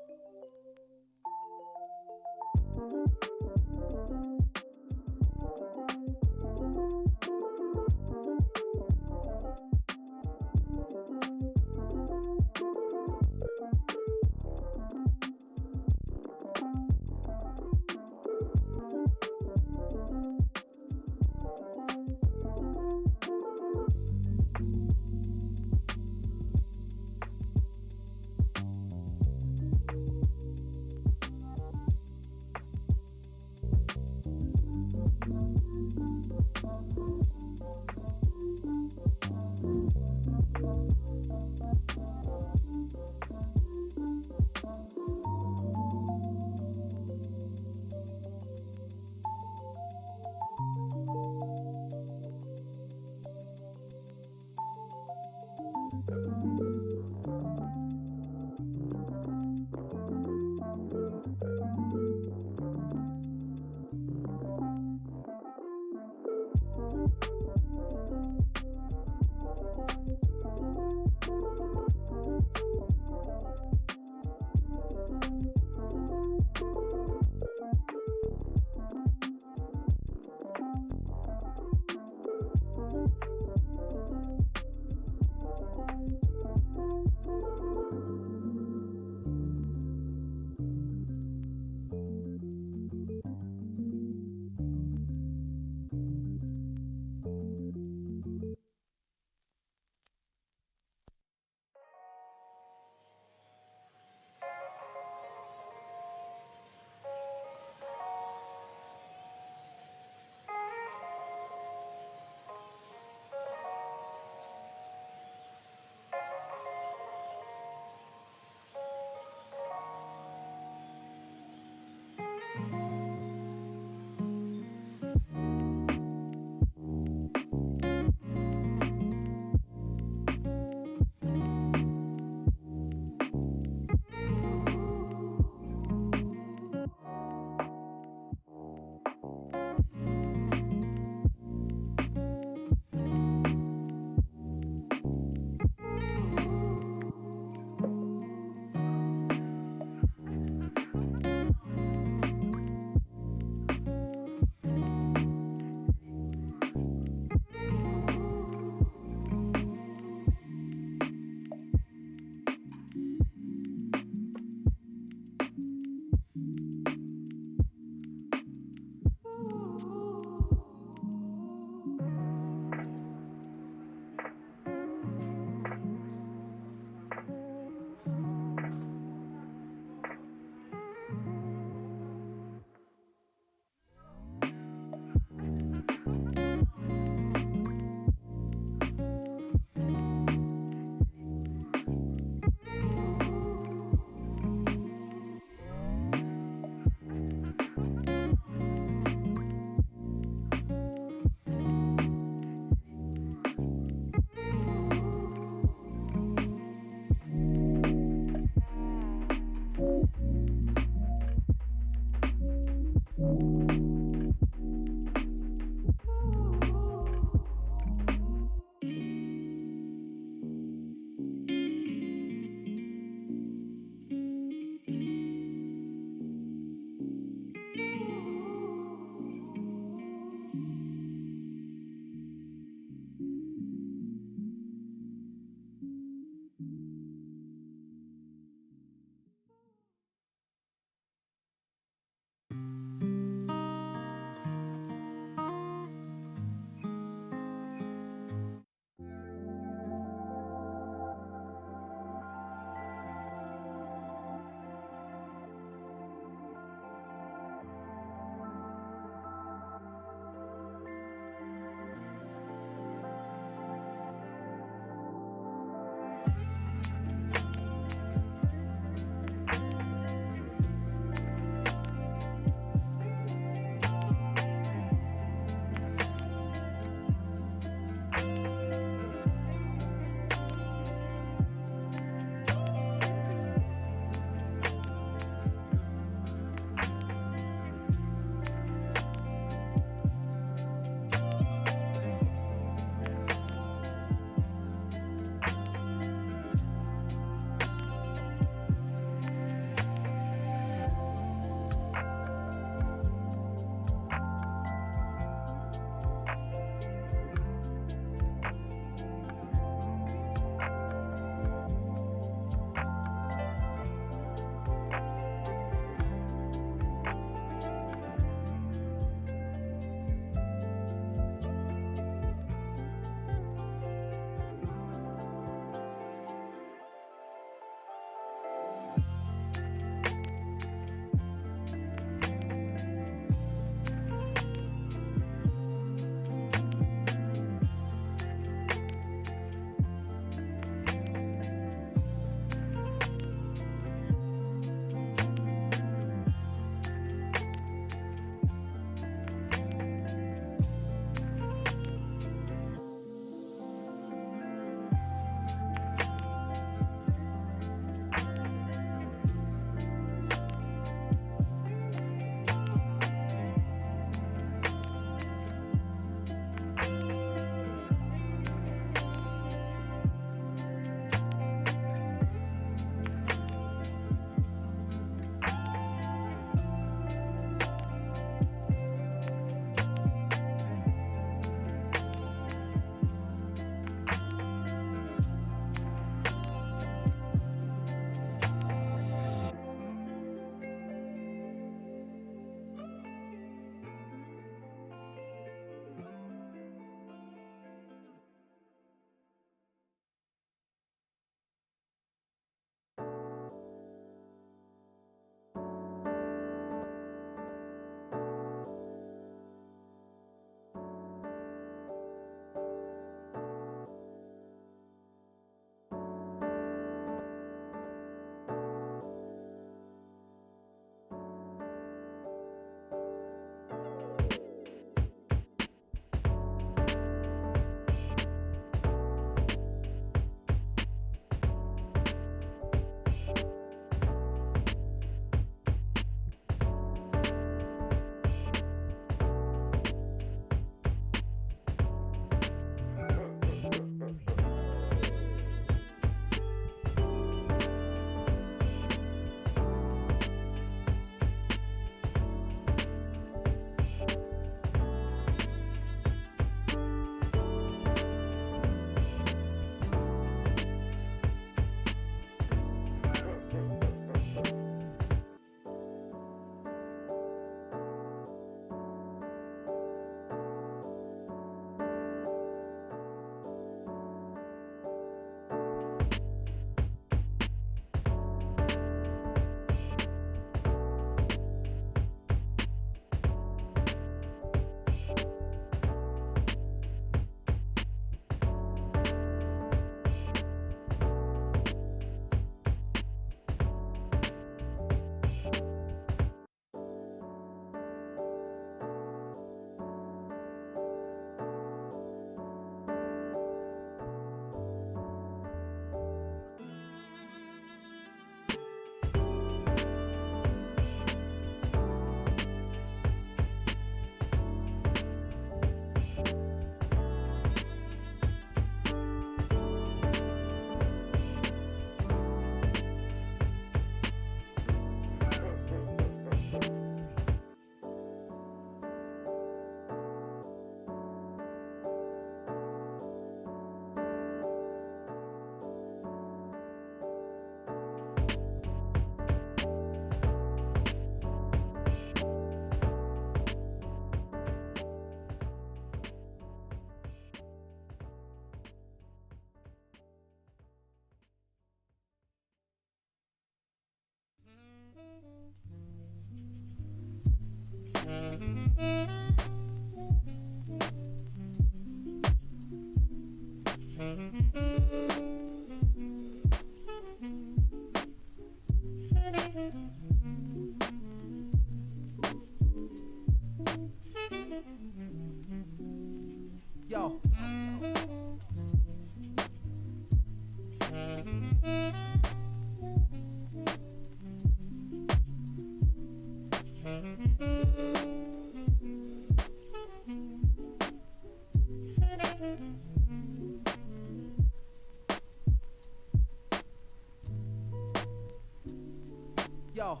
Yo.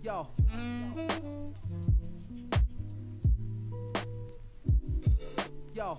Yo. Yo.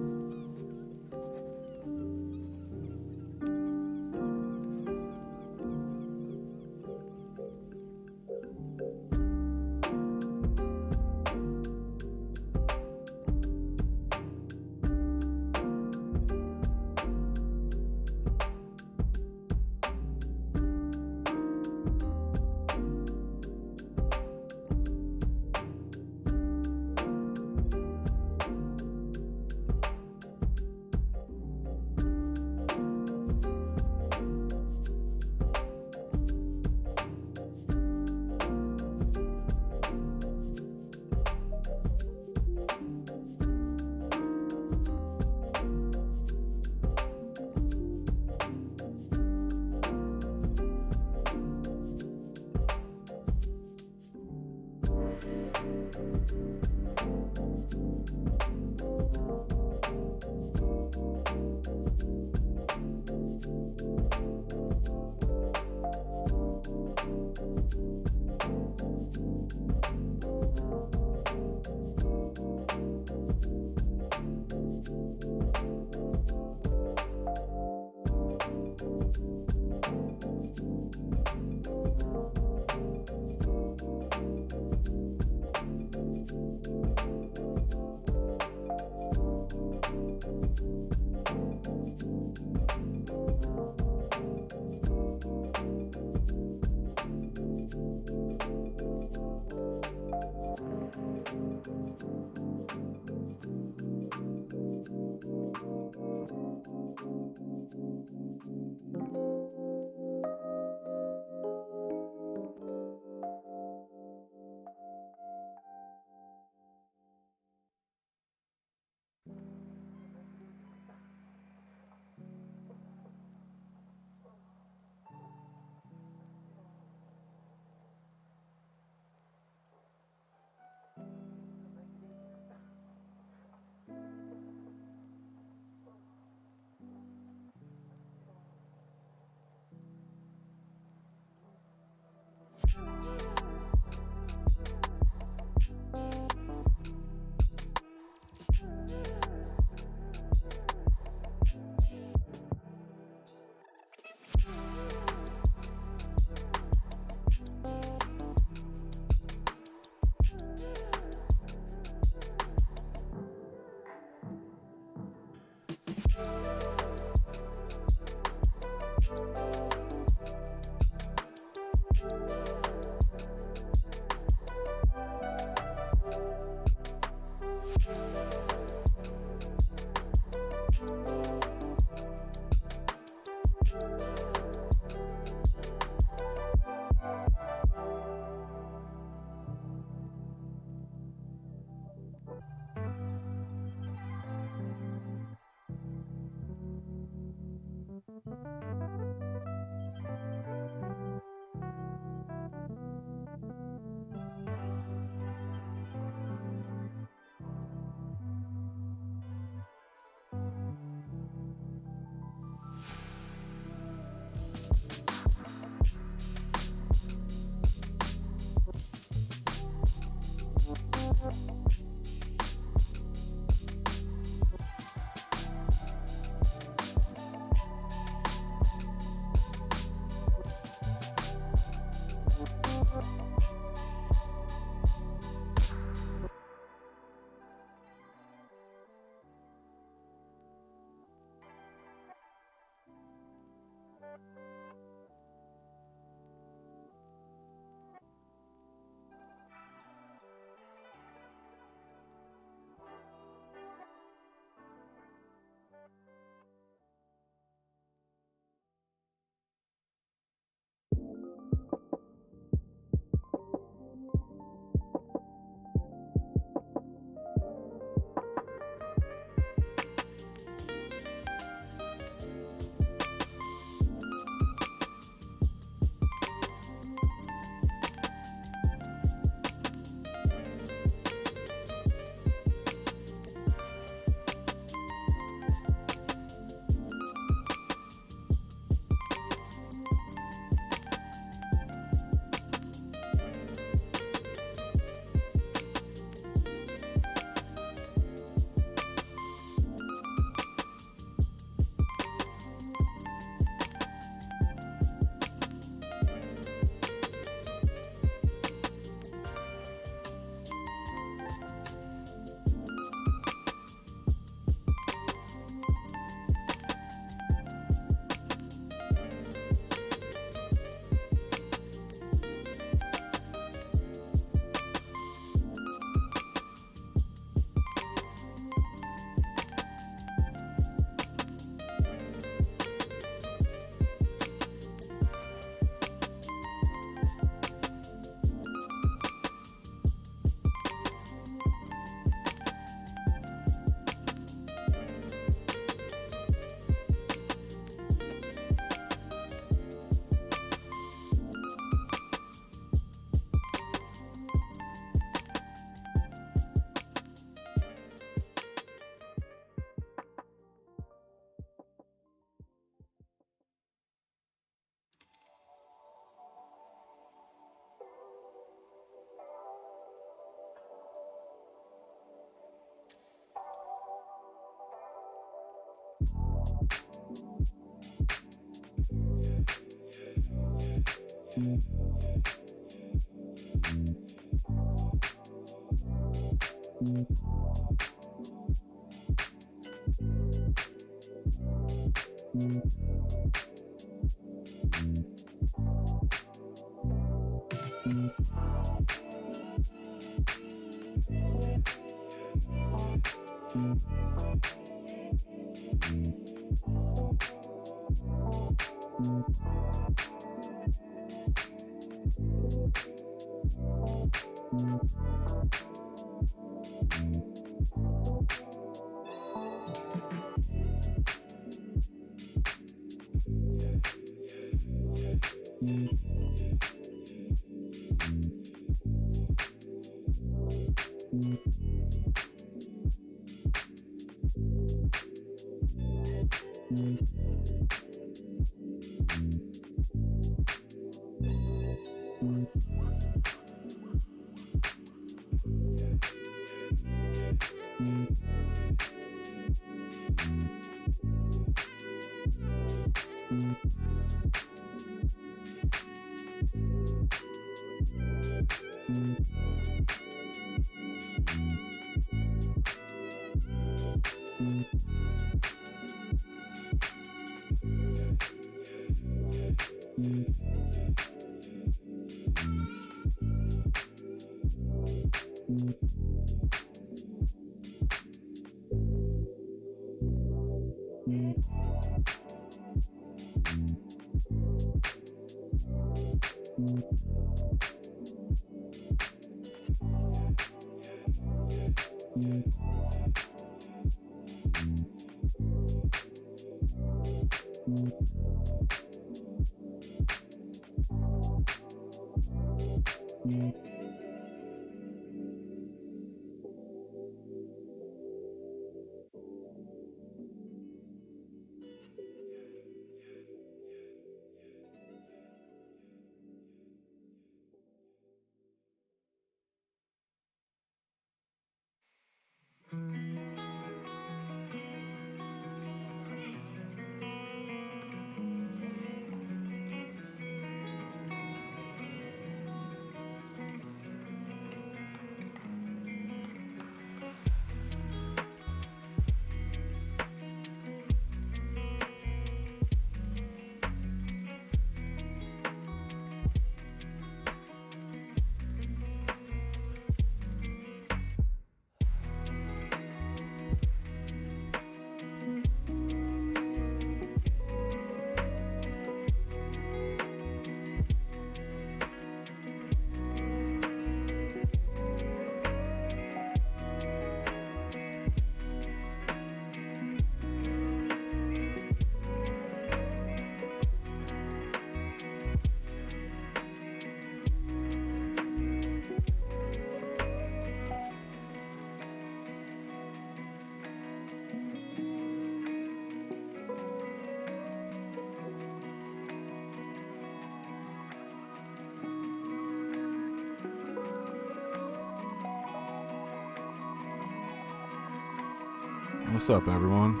What's up, everyone?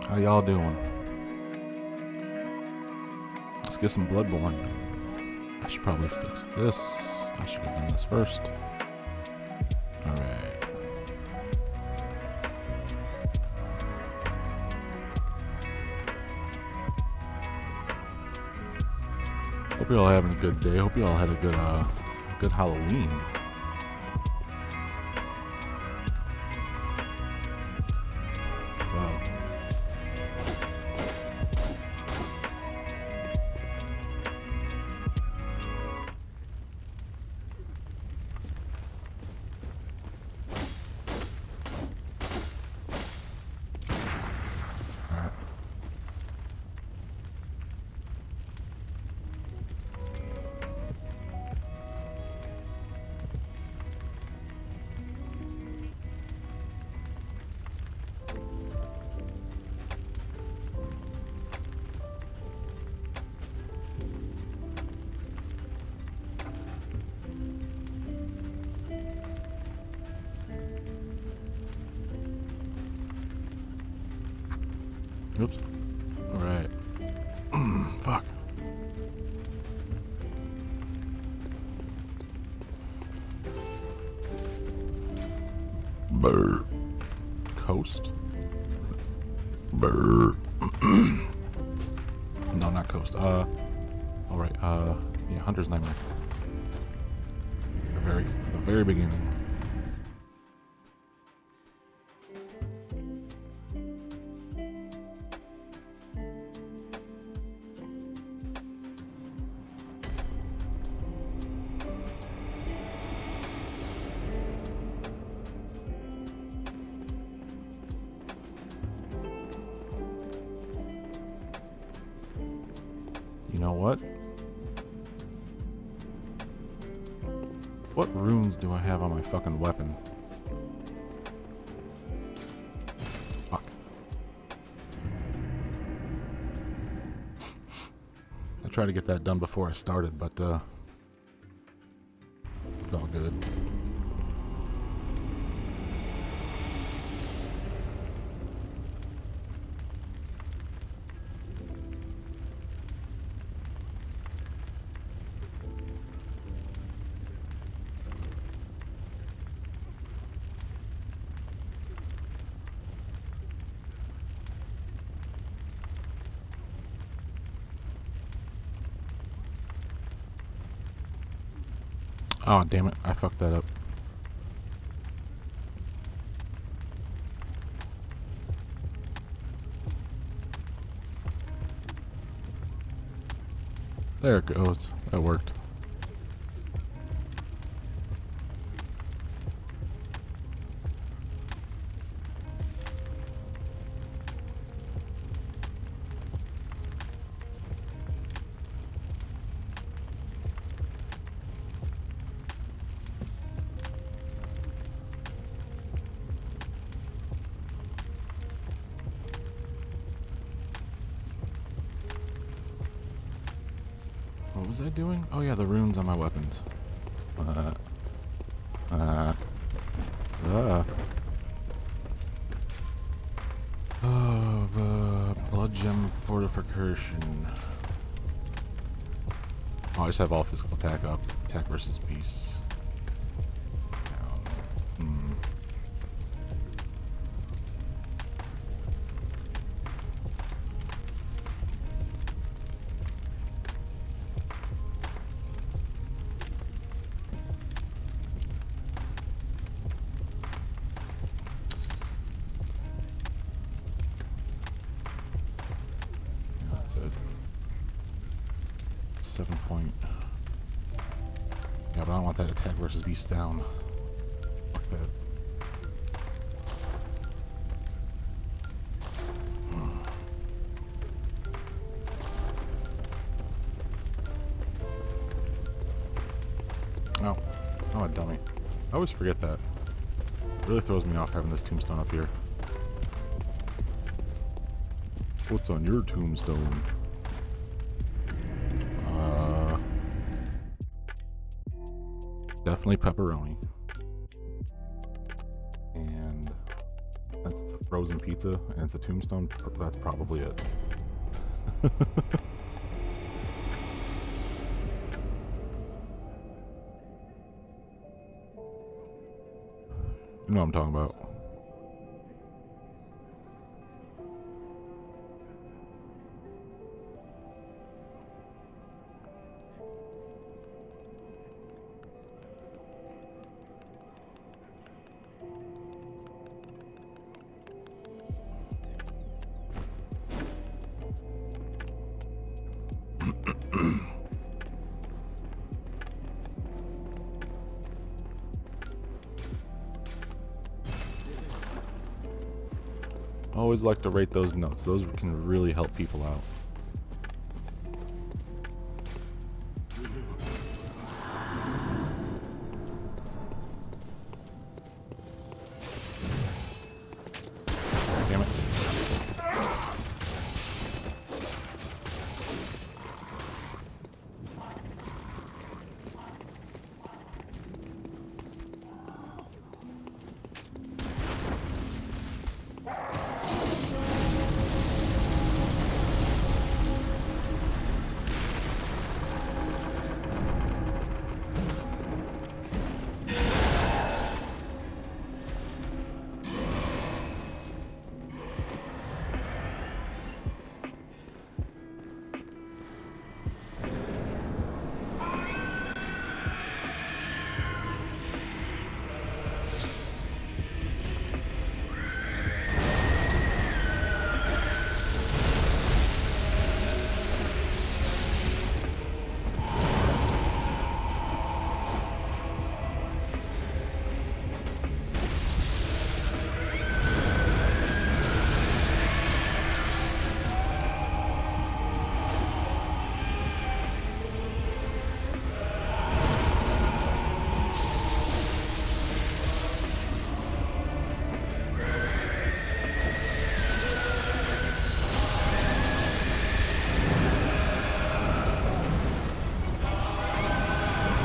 How y'all doing? Let's get some Bloodborne. I should probably fix this. I should have done this first. Alright. Hope you're all having a good day. Hope you all had a good Halloween. Oops. Alright. Fuck. Brr. Coast? Brr. No, not Coast. Alright, yeah, Hunter's Nightmare. The very beginning. You know what? What runes do I have on my fucking weapon? Fuck. I tried to get that done before I started, but it's all good. Oh, damn it. I fucked that up. There it goes. That worked. What was I doing? Oh yeah, the runes on my weapons. Blood gem fortification. Oh, I just have all physical attack up. Attack versus beasts. That's it. 7 point. Yeah, but I don't want that attack versus beast down. Fuck that. Oh, I'm a dummy. I always forget that. It really throws me off having this tombstone up here. What's on your tombstone? Definitely pepperoni. And that's the frozen pizza, and it's a tombstone. That's probably it. You know what I'm talking about. Always like to rate those notes. Those can really help people out. Damn it.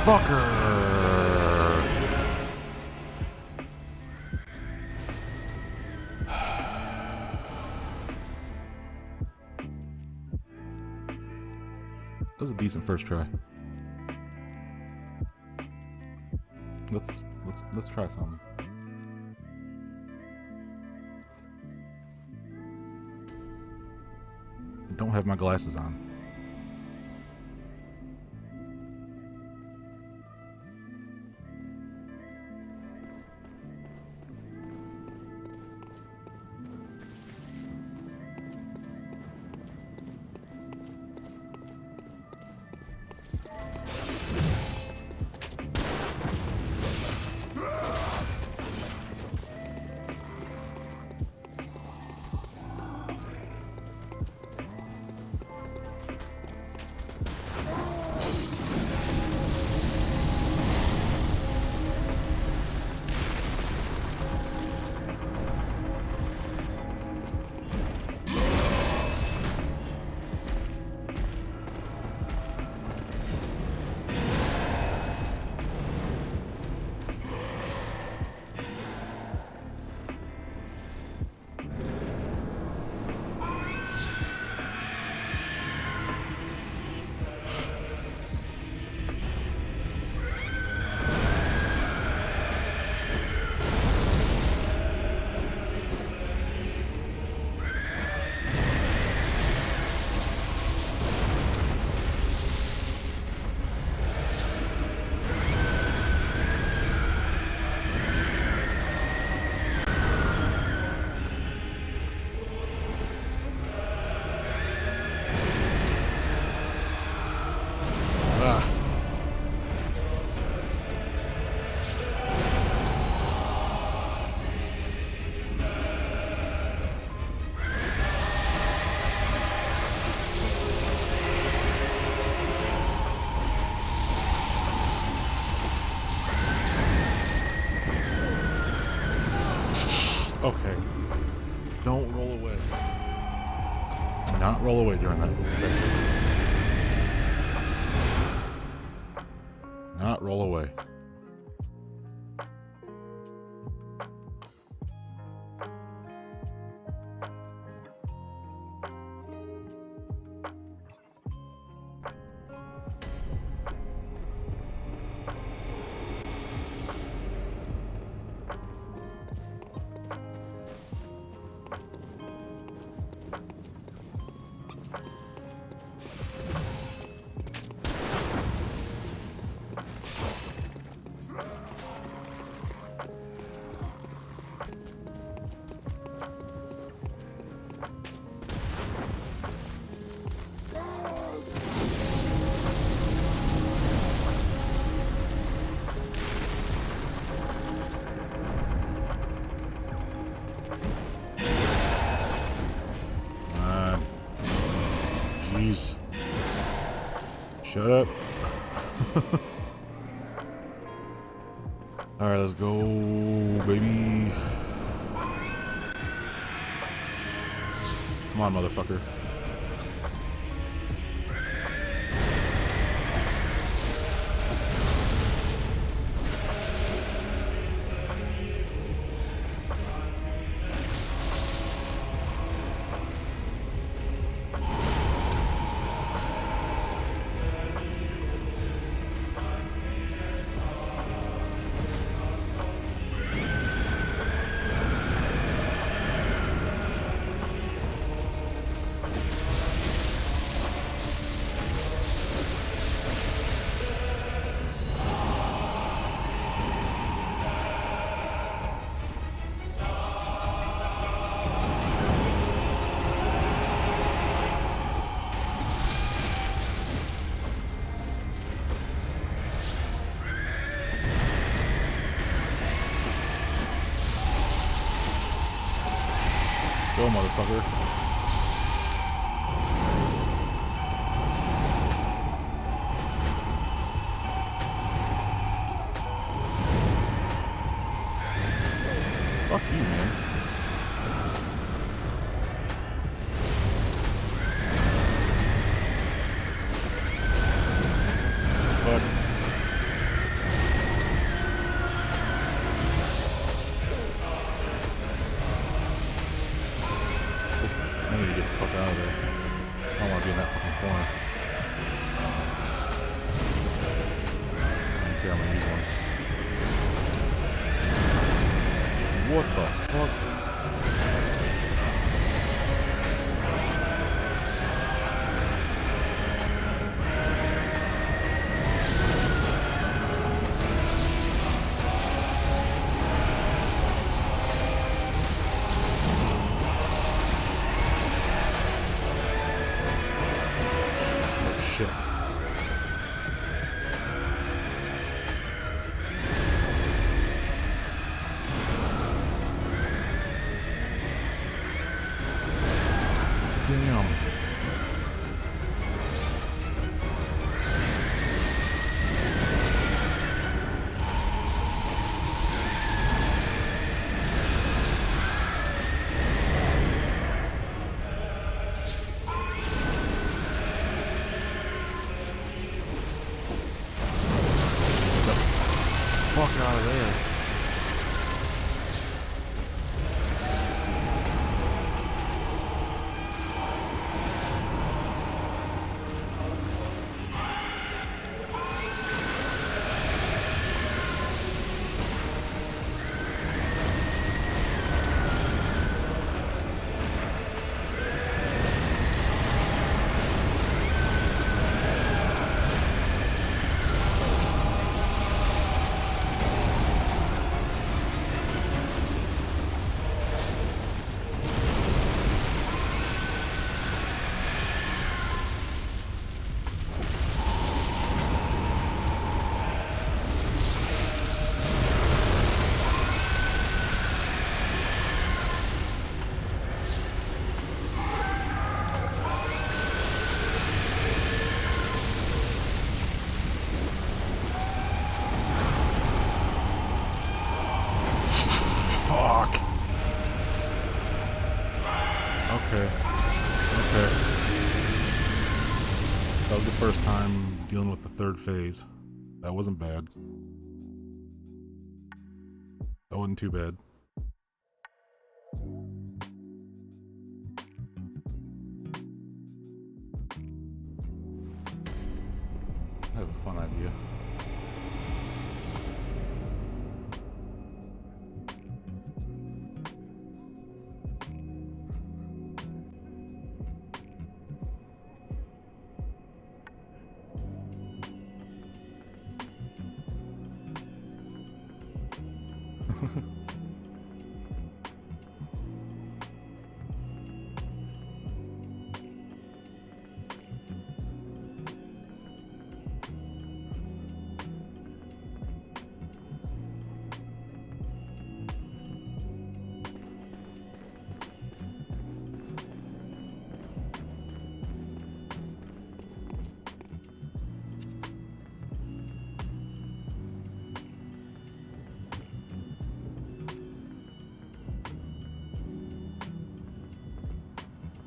motherfucker! That was a decent first try. Let's try something. I don't have my glasses on. Okay. Don't roll away. Do not roll away during that. Not roll away. Jeez. Shut up. Alright, let's go, baby. Come on, motherfucker. Go, motherfucker. Fuck you, man. Fuck. Okay, I'm gonna use one. What the fuck? Shit. Damn. Fuck out of there. Fuck. Okay. Okay. That was the first time dealing with the third phase. That wasn't bad. That wasn't too bad. I have a fun idea.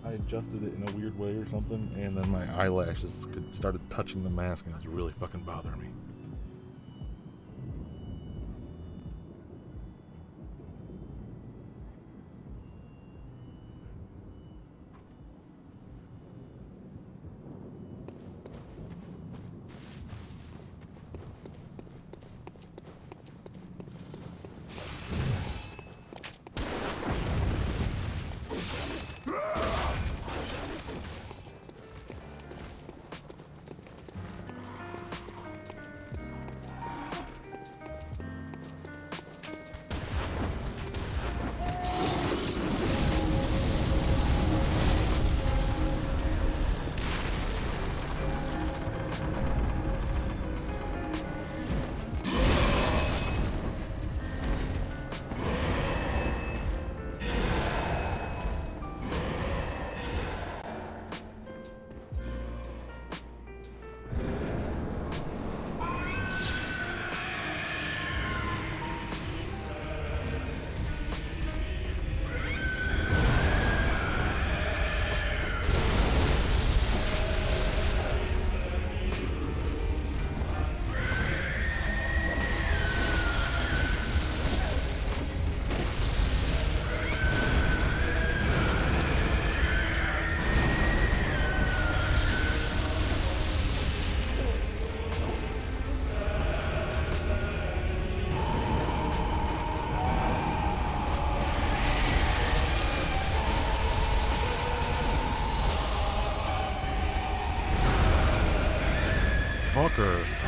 I adjusted it in a weird way or something, and then my eyelashes started touching the mask, and it was really fucking bothering me. Joker.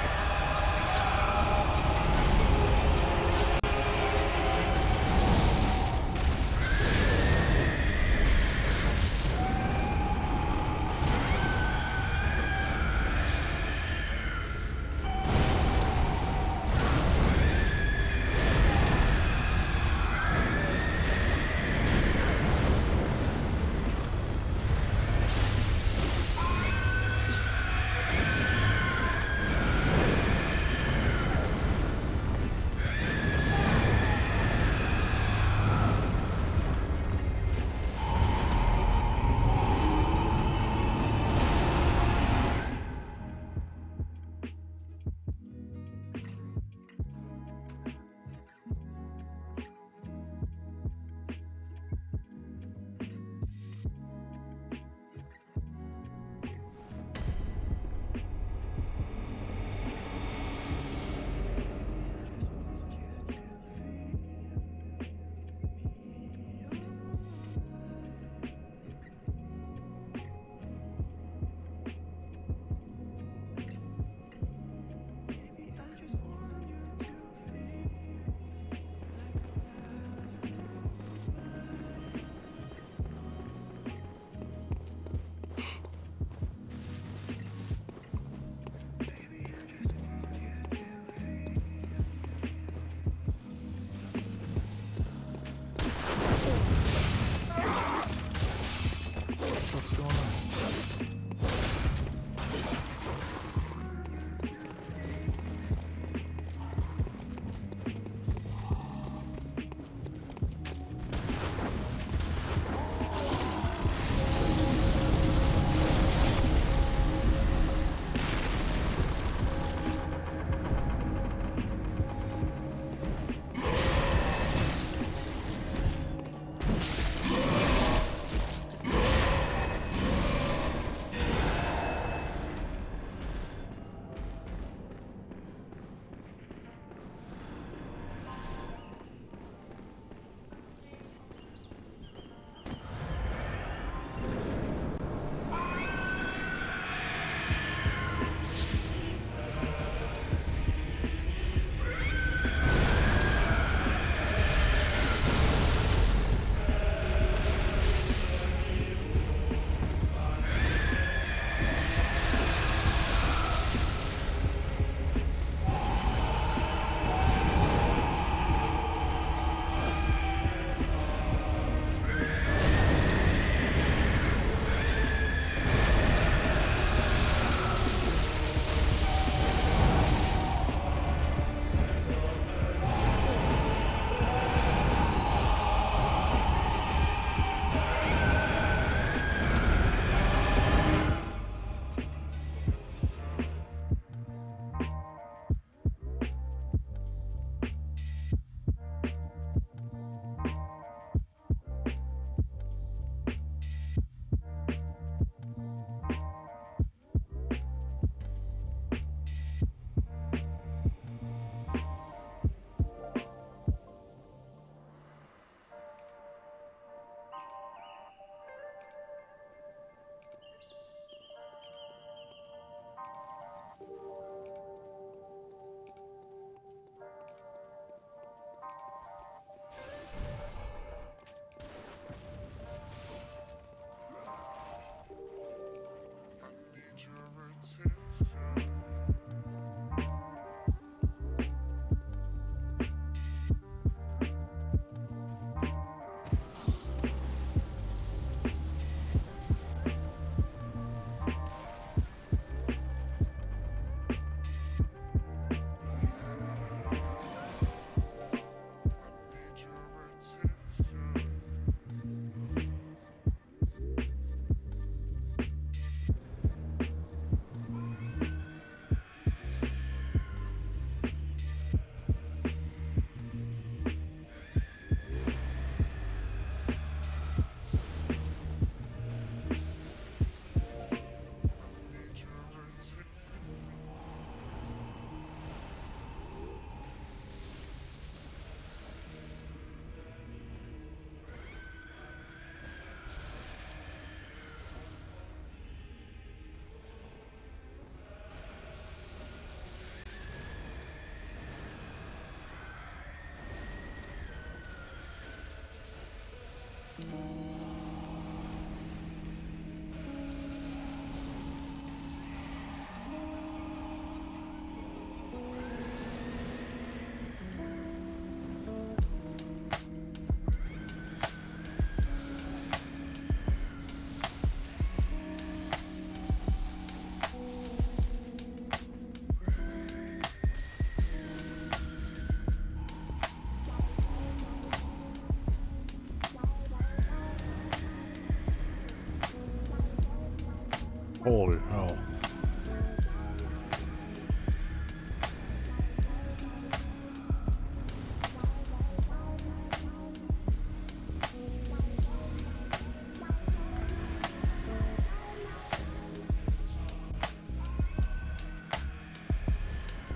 no.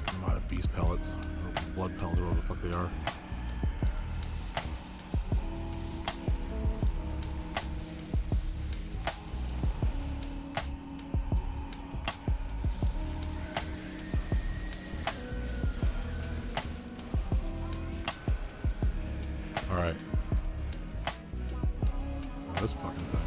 I'm out of beast pellets, or blood pellets, or whatever the fuck they are. Alright. Oh, this fucking thing.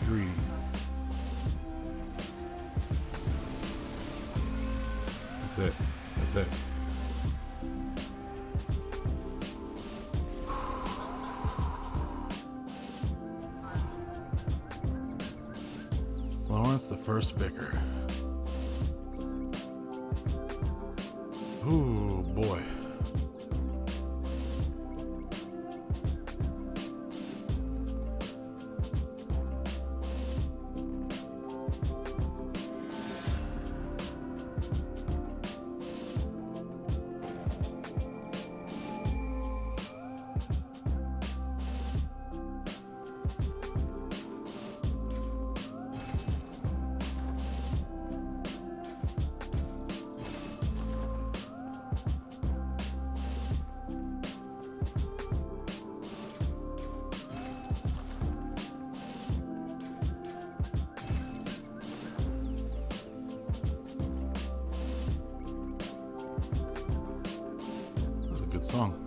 Greedy. That's it. That's it. Lawrence the First Vicar. Ooh, boy. Good song.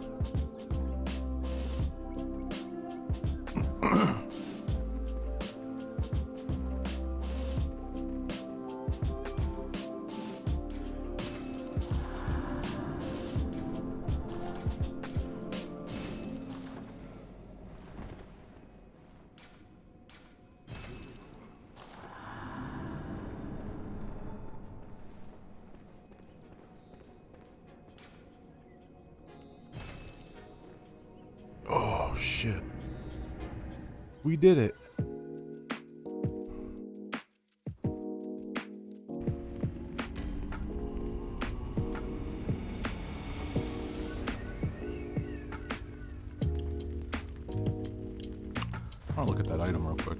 Oh, shit. We did it. I'll look at that item real quick.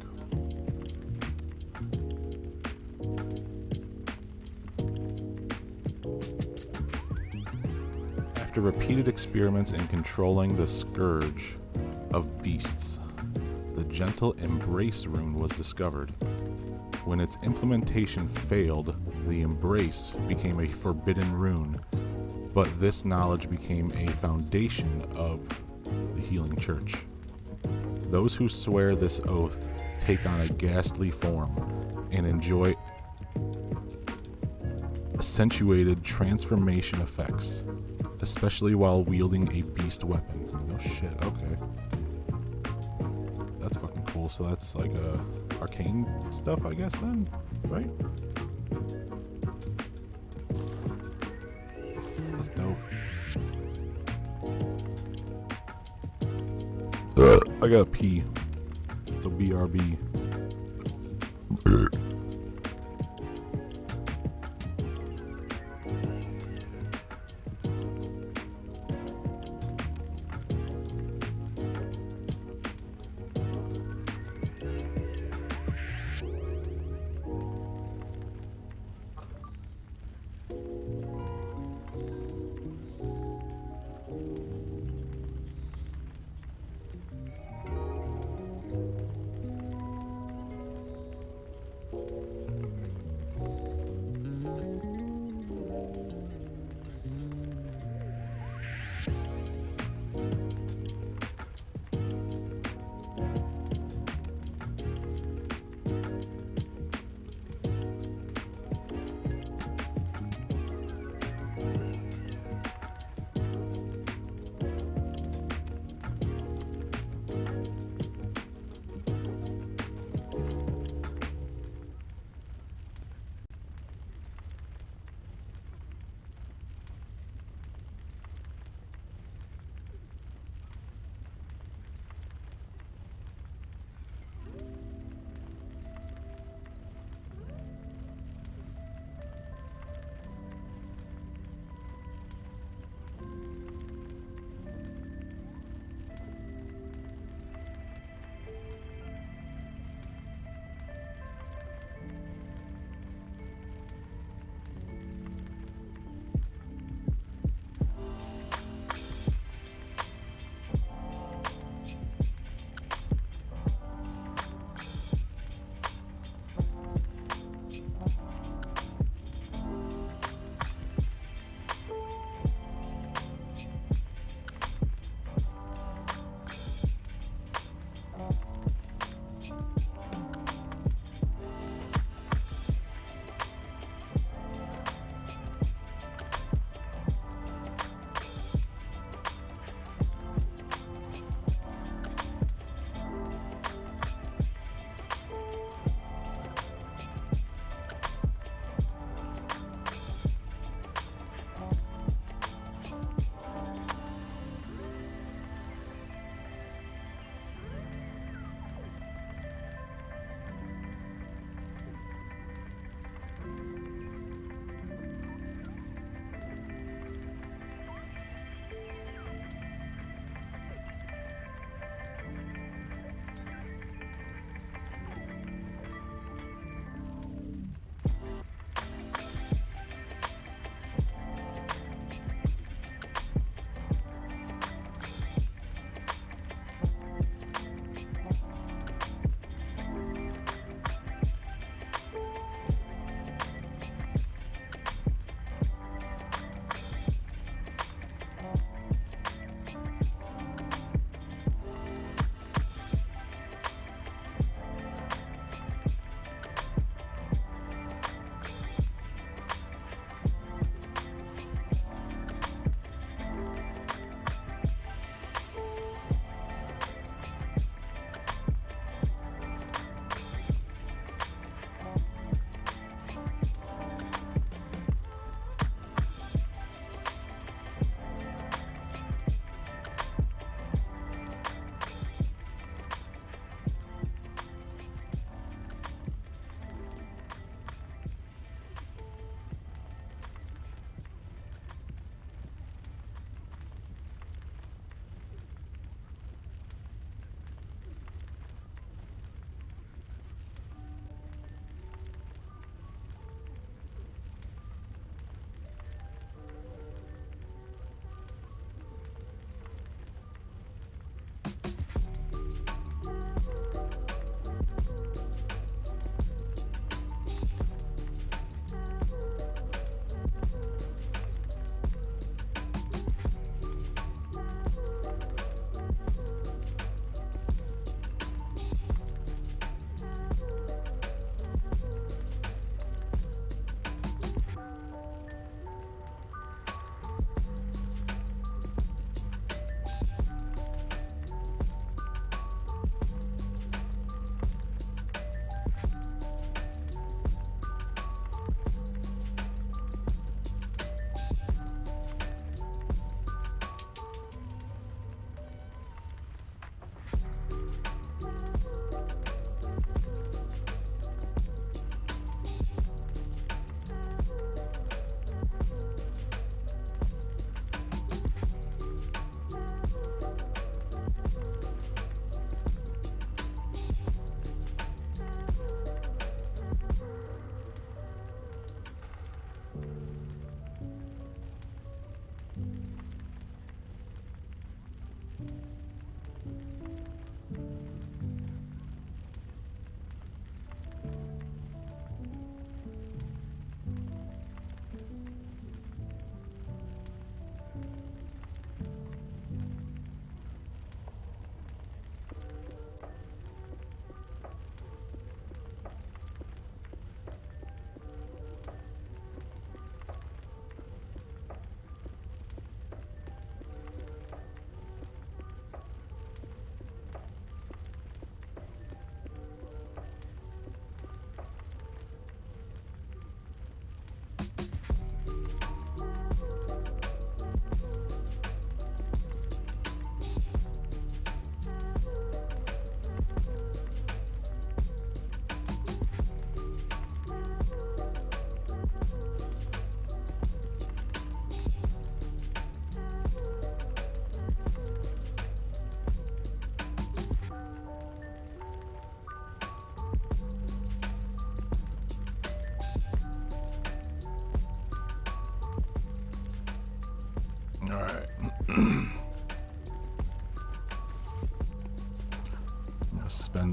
After repeated experiments in controlling the scourge of beasts, the gentle embrace rune was discovered. When its implementation failed, the embrace became a forbidden rune, but this knowledge became a foundation of the healing church. Those who swear this oath take on a ghastly form and enjoy accentuated transformation effects, especially while wielding a beast weapon. No shit, okay. That's fucking cool. So that's like arcane stuff, I guess, then, right? That's dope. I gotta pee. So BRB.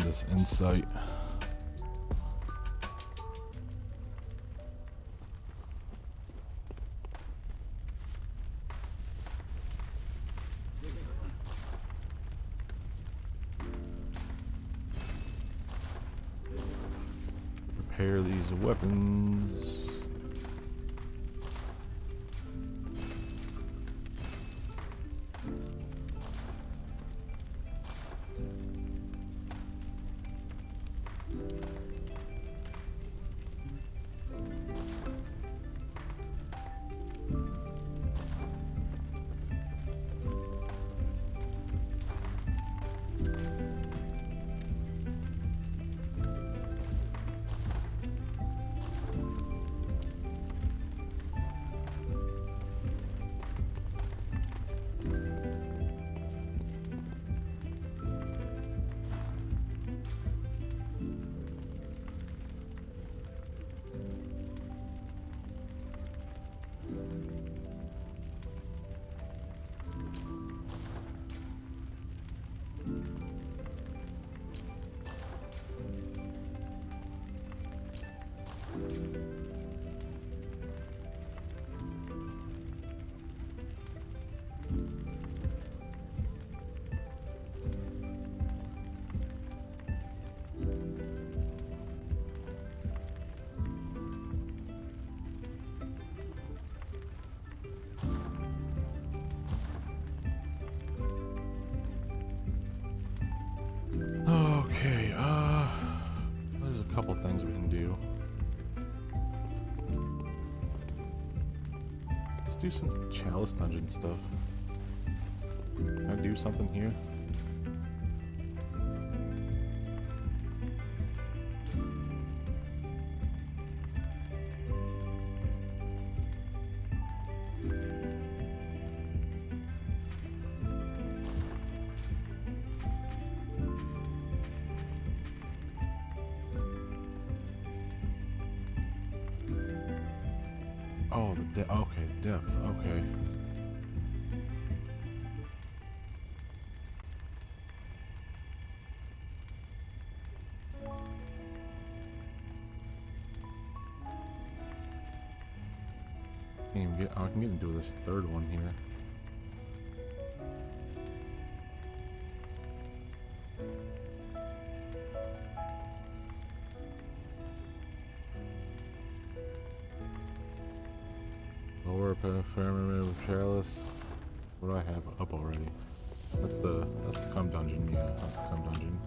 this insight. Repair these weapons. Okay, there's a couple things we can do. Let's do some Chalice Dungeon stuff. Can I do something here? Oh, okay, depth, okay. I can get into this third one here. Lower pyramid with Chalice. What do I have up already? That's the cum dungeon, yeah, that's the cum dungeon.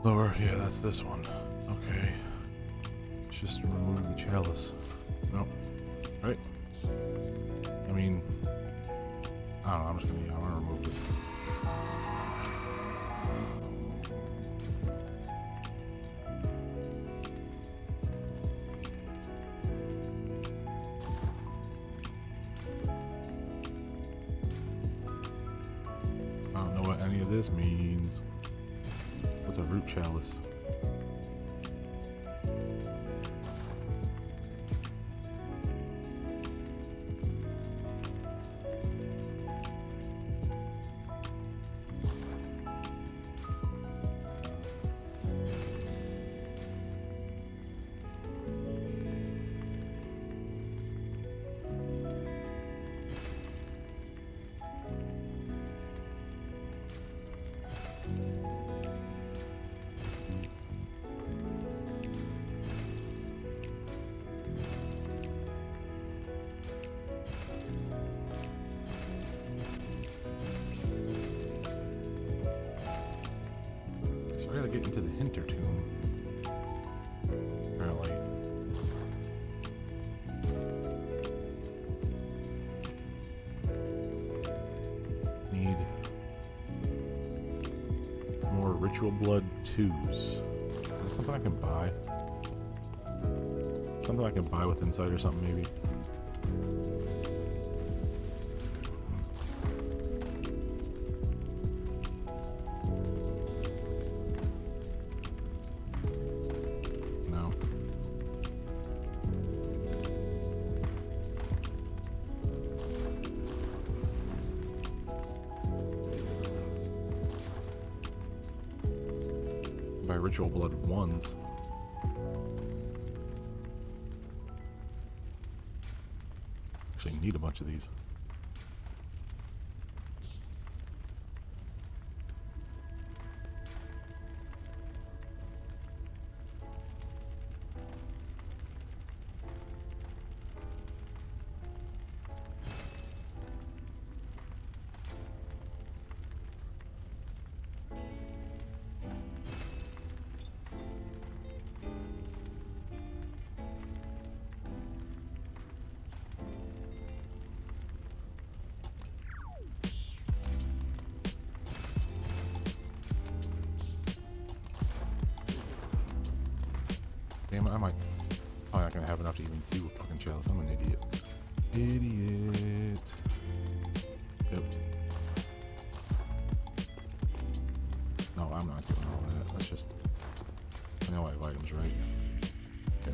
Lower, yeah, that's this one. Okay. Let's just remove the Chalice. Nope. Right? I mean, I don't know, I'm gonna remove this. I don't know what any of this means. What's a root chalice? So I gotta get into the Hinter tomb. Apparently. Need more ritual blood 2s. Is that something I can buy? Something I can buy with Insight or something maybe? By ritual blood ones. Actually need a bunch of these. Damn it, I'm not gonna have enough to even do a fucking chalice. I'm an idiot. Idiot. Yep. No, I'm not doing all that. Let's just... I know I have items, right? Yeah.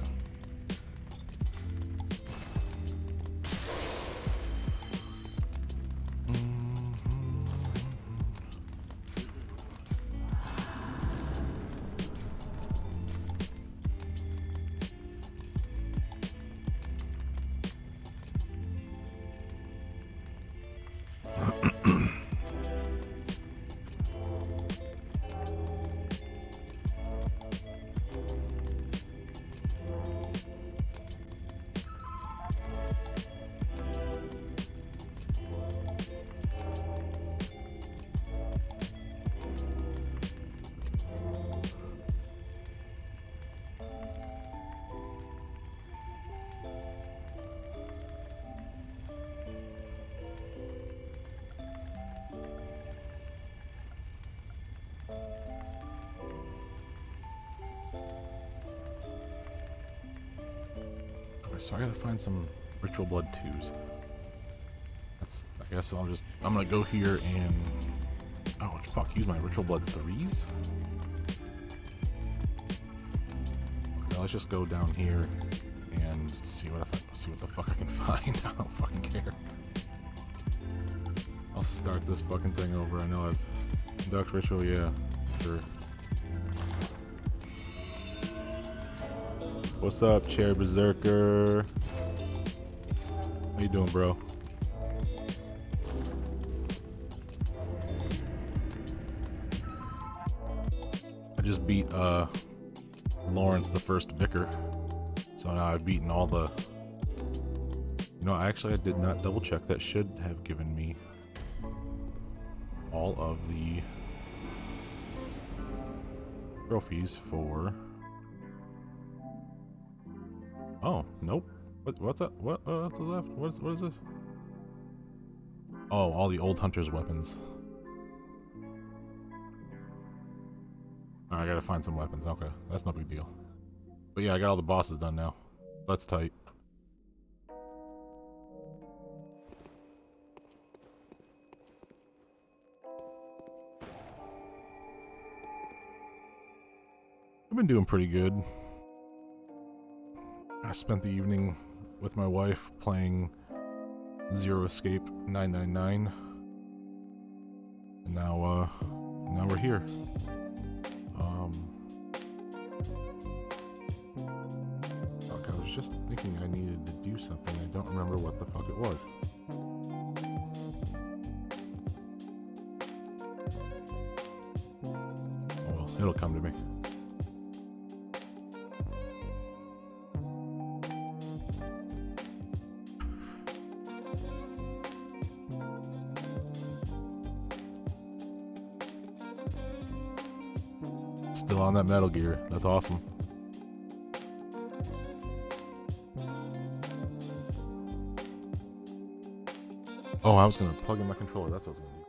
So I gotta find some ritual blood 2s. I guess I'm gonna go here and... Oh, fuck, use my ritual blood 3s? Okay, let's just go down here and see what the fuck I can find. I don't fucking care. I'll start this fucking thing over. I know I've... Conduct ritual, yeah, sure. What's up, Chair Berserker? How you doing, bro? I just beat Lawrence, the first vicar. So now I've beaten all the... You know, I did not double check. That should have given me all of the trophies for... Oh, nope. What's that? What's left? What is this? Oh, all the old hunter's weapons. Alright, I gotta find some weapons. Okay, that's no big deal. But yeah, I got all the bosses done now. That's tight. I've been doing pretty good. I spent the evening with my wife playing Zero Escape 999. And now we're here. Fuck, I was just thinking I needed to do something. I don't remember what the fuck it was. Oh well, it'll come to me. Still on that Metal Gear. That's awesome. Oh, I was gonna plug in my controller. That's what I was gonna do.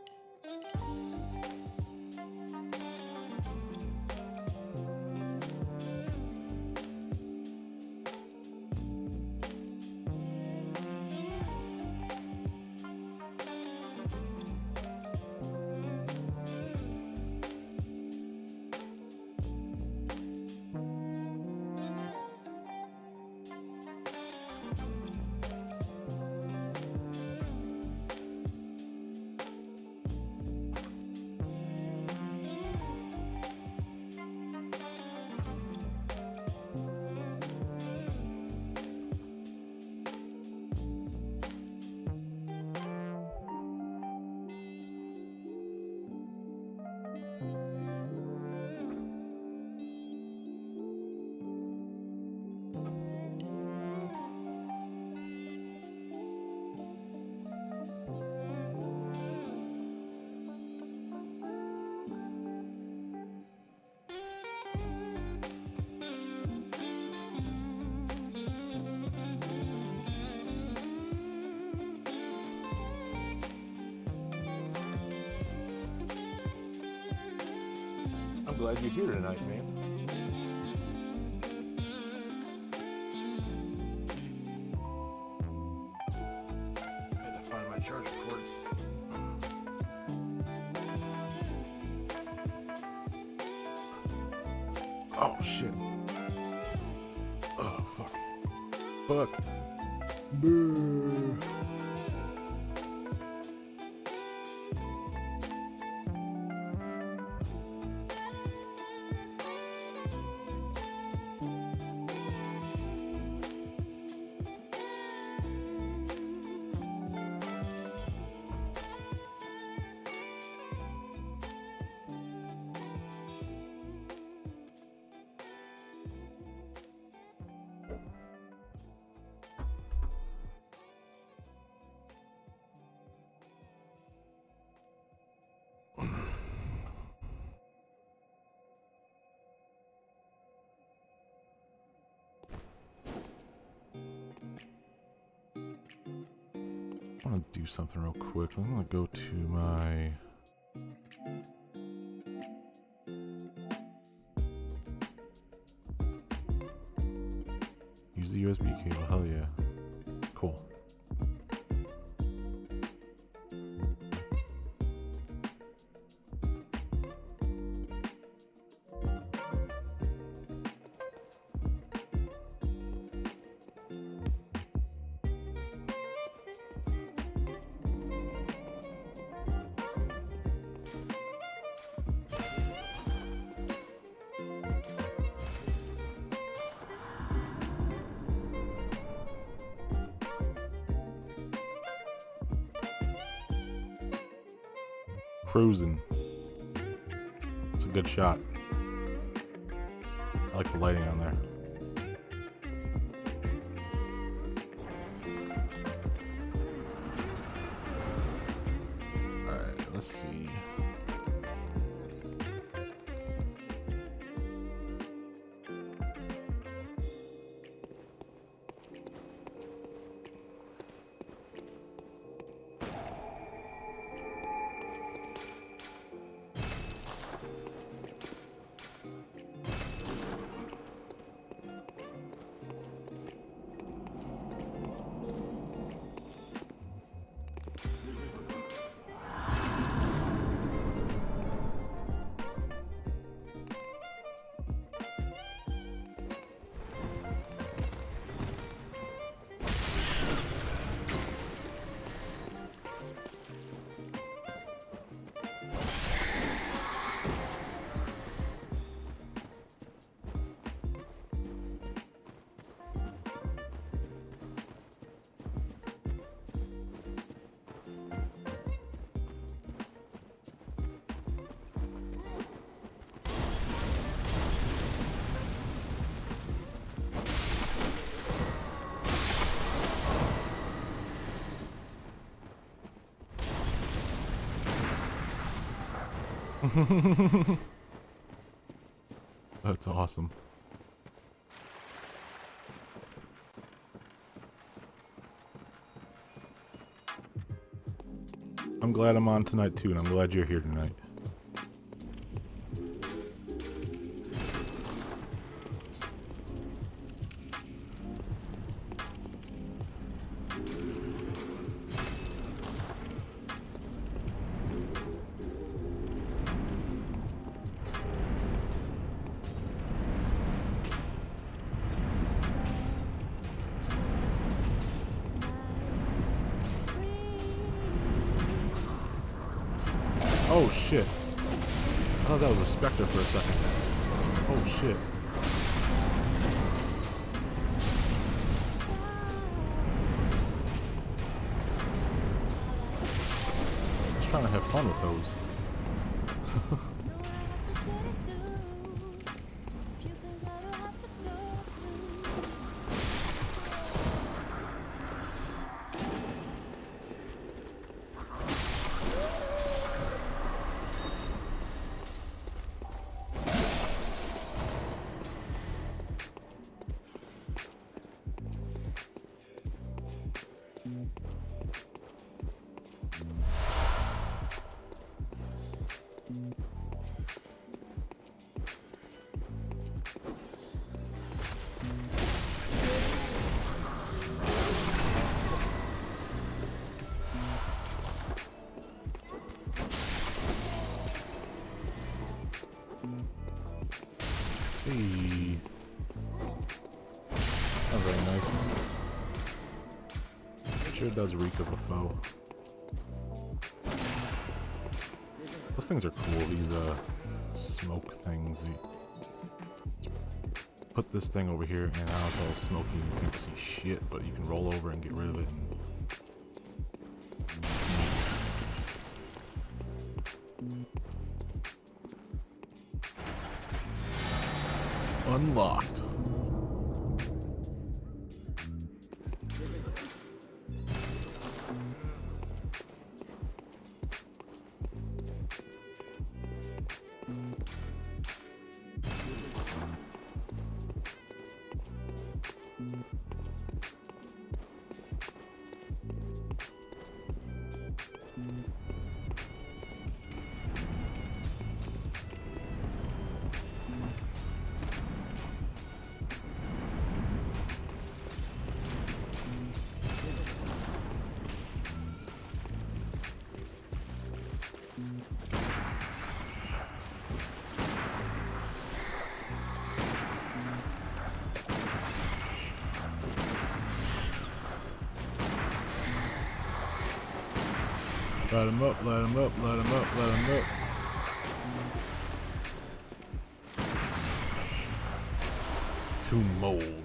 I'm glad you're here tonight, man. I had to find my charger cord. Oh shit. Oh fuck. Fuck. Boo. I want to do something real quick. I'm going to go to my... Use the USB cable. Hell yeah. Cool. Frozen. It's a good shot. I like the lighting on there. Alright, let's see. That's awesome. I'm glad I'm on tonight too, and I'm glad you're here tonight. Oh shit. I thought that was a specter for a second. Oh shit. Just trying to have fun with those. very nice. Sure does reek of a foe. Those things are cool, these smoke things. Put this thing over here and now it's all smoky and you can't see shit, but you can roll over and get rid of it. Unlocked. Light him up, light him up, light him up, light him up. To mold.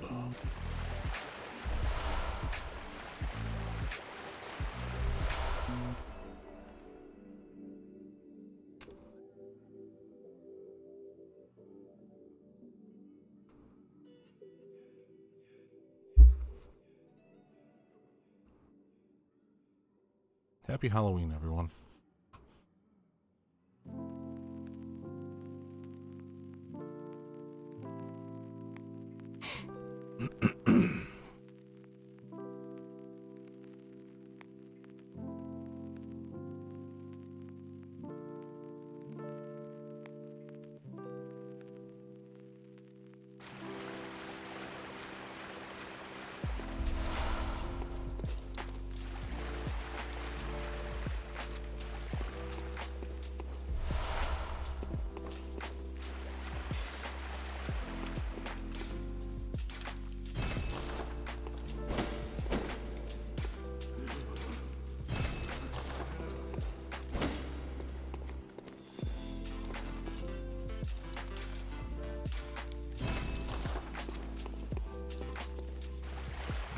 Happy Halloween, everyone.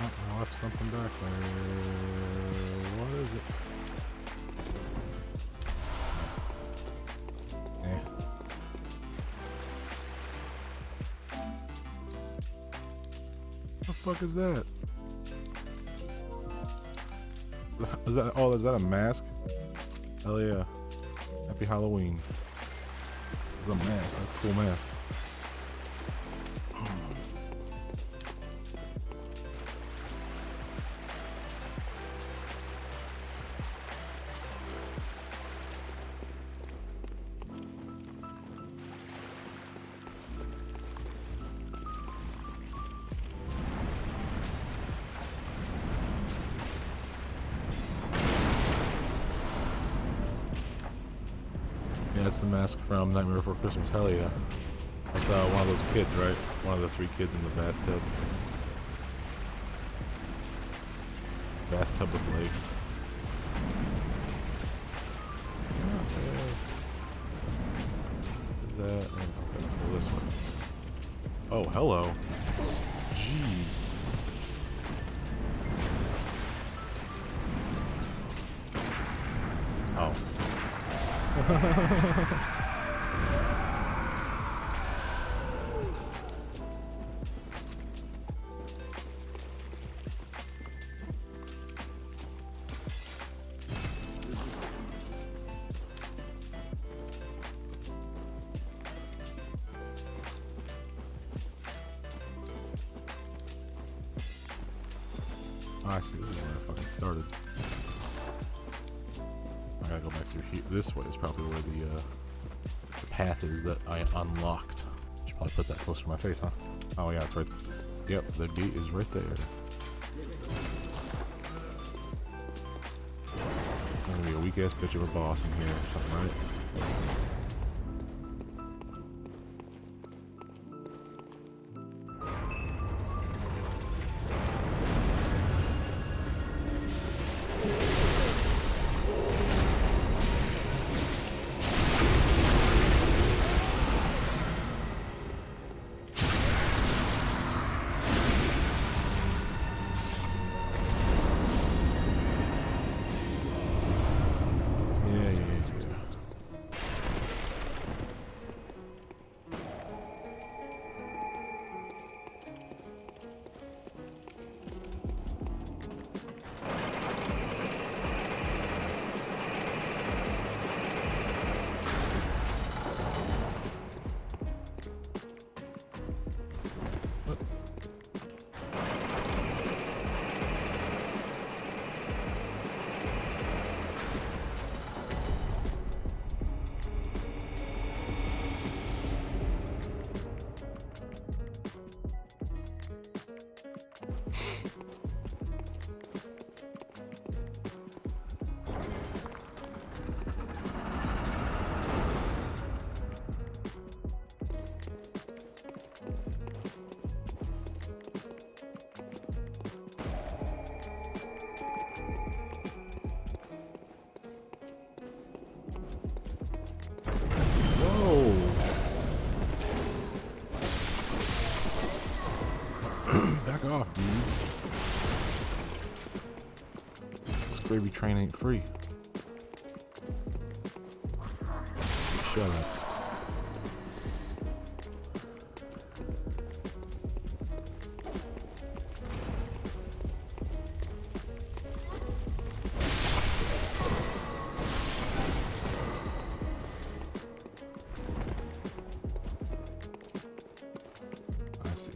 I left something back there. What is it? What the fuck is that? Is that? Oh, is that a mask? Hell yeah! Happy Halloween! It's a mask. That's a cool mask. Yeah, it's the mask from Nightmare Before Christmas. Hell yeah. That's one of those kids, right? One of the 3 kids in the bathtub. Bathtub with legs. That. Let's go this way. Oh, hello. Jeez. Oh. I see, this is where I fucking started. I gotta go back through here. This way is probably where the path is that I unlocked. Should probably put that closer to my face, huh? Oh yeah, it's right. Yep, the gate is right there. There's gonna be a weak ass bitch of a boss in here or something, right? back off, dudes. This gravy train ain't free. Shut up. I see.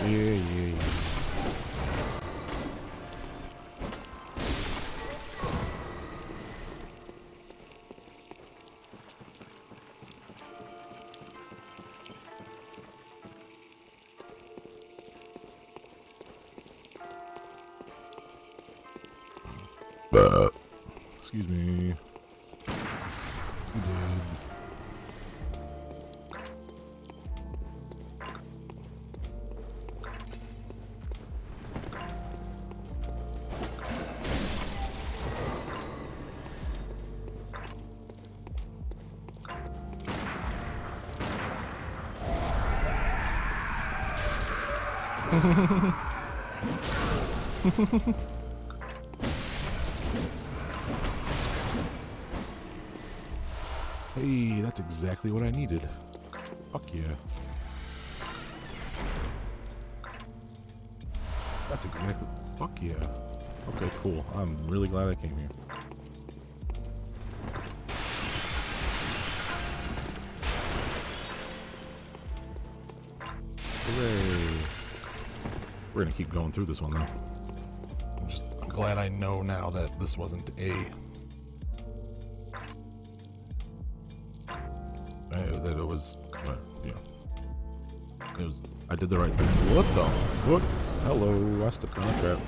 Yeah. Excuse me. You did. Hey, that's exactly what I needed. Fuck yeah. That's exactly... Fuck yeah. Okay, cool. I'm really glad I came here. Hooray. We're gonna keep going through this one, though. I'm glad I know now that this wasn't that it was, yeah. It was, I did the right thing. What the fuck? Hello, I stepped on a trap.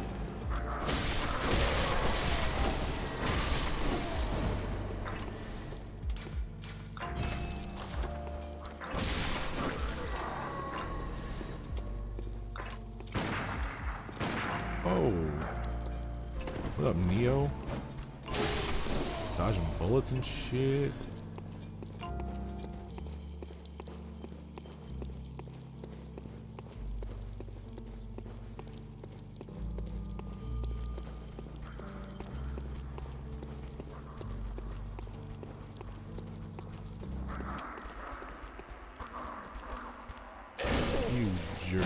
Oh. What up, Neo? Dodging bullets and shit. You jerk.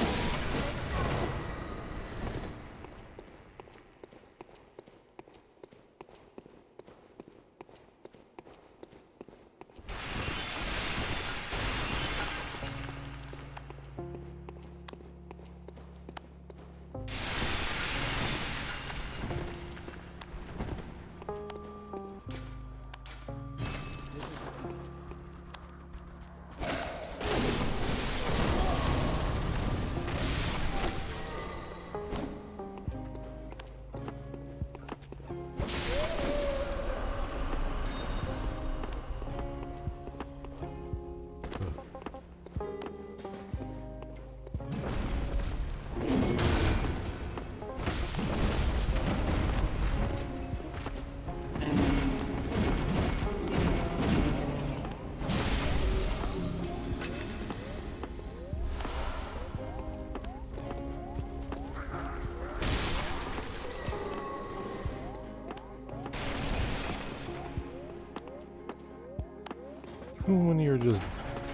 Even when you're just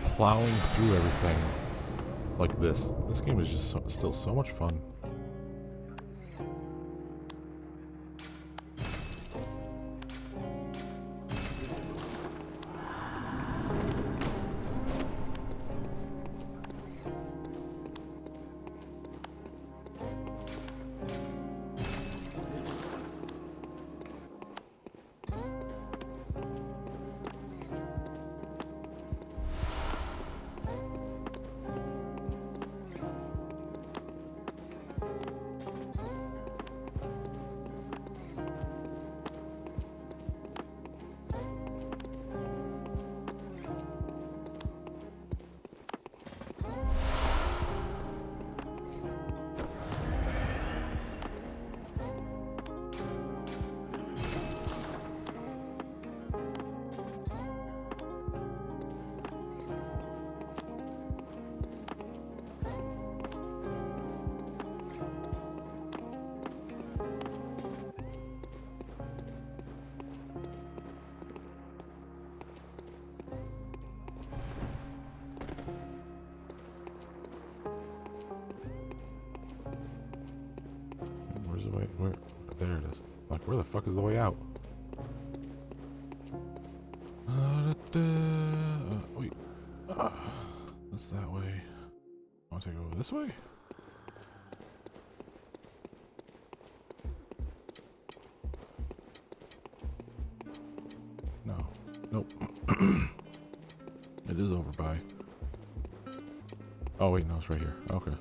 plowing through everything like this game is just still so much fun. Where the fuck is the way out? Wait. That's that way. I want to go this way? No. Nope. It is over by. Oh wait, no, it's right here. Okay.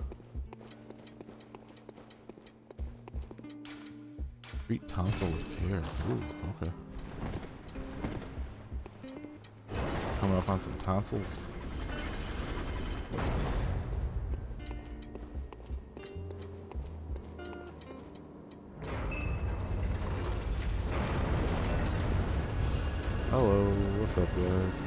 Treat tonsil with care. Ooh, okay. Coming up on some tonsils. Hello, what's up, guys?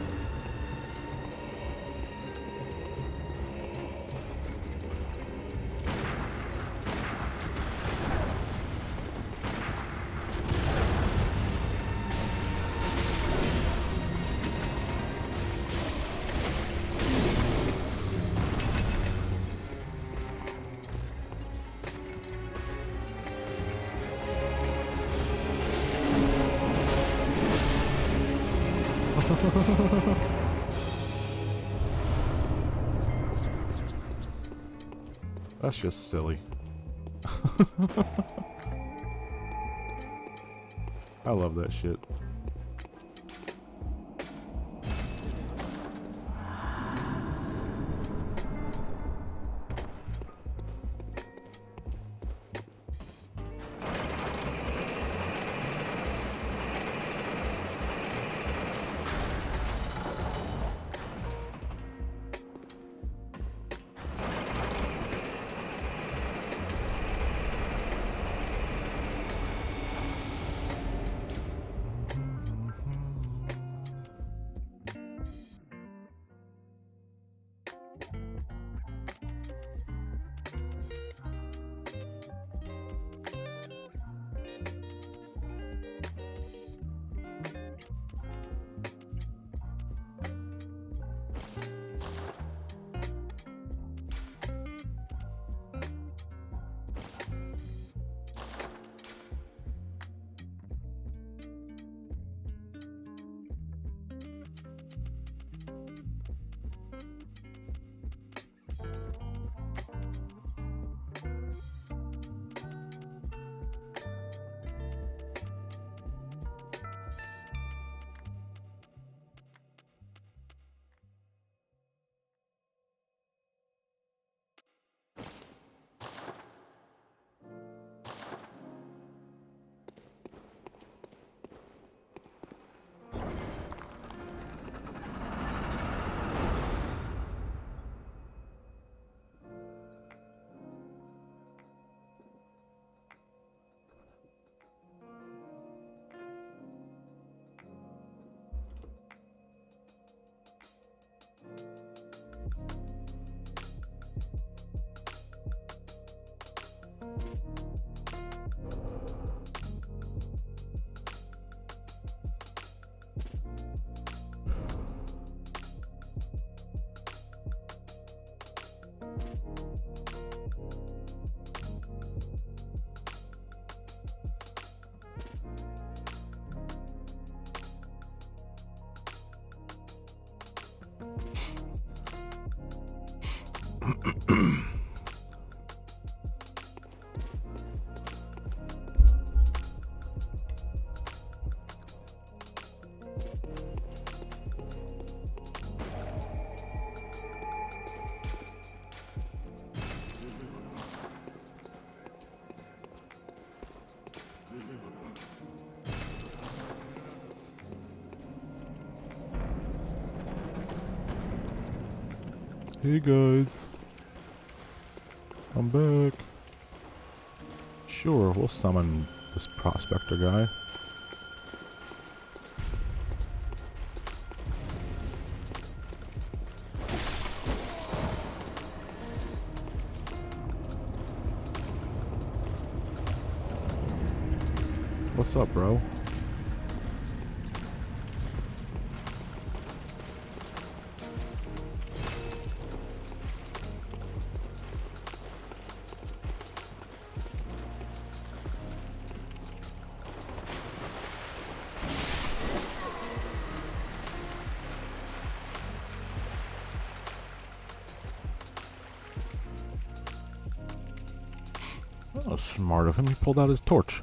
That's just silly. I love that shit. Hey guys, I'm back. Sure, we'll summon this prospector guy. What's up, bro? Smart of him, he pulled out his torch.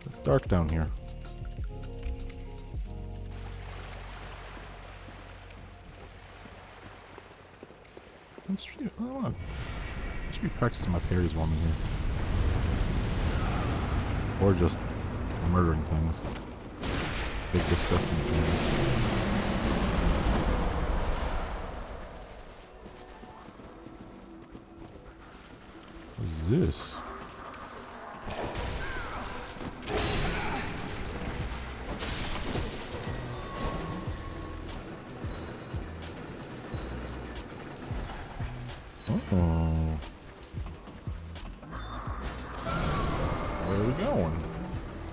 It's dark down here. I should be practicing my parries while I'm in here. Or just murdering things. Big disgusting things. What is this? Oh. Where are we going?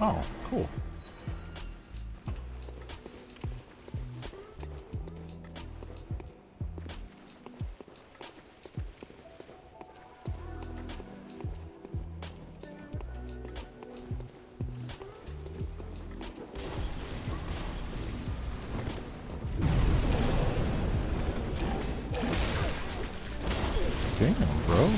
Oh, cool. Damn, bro.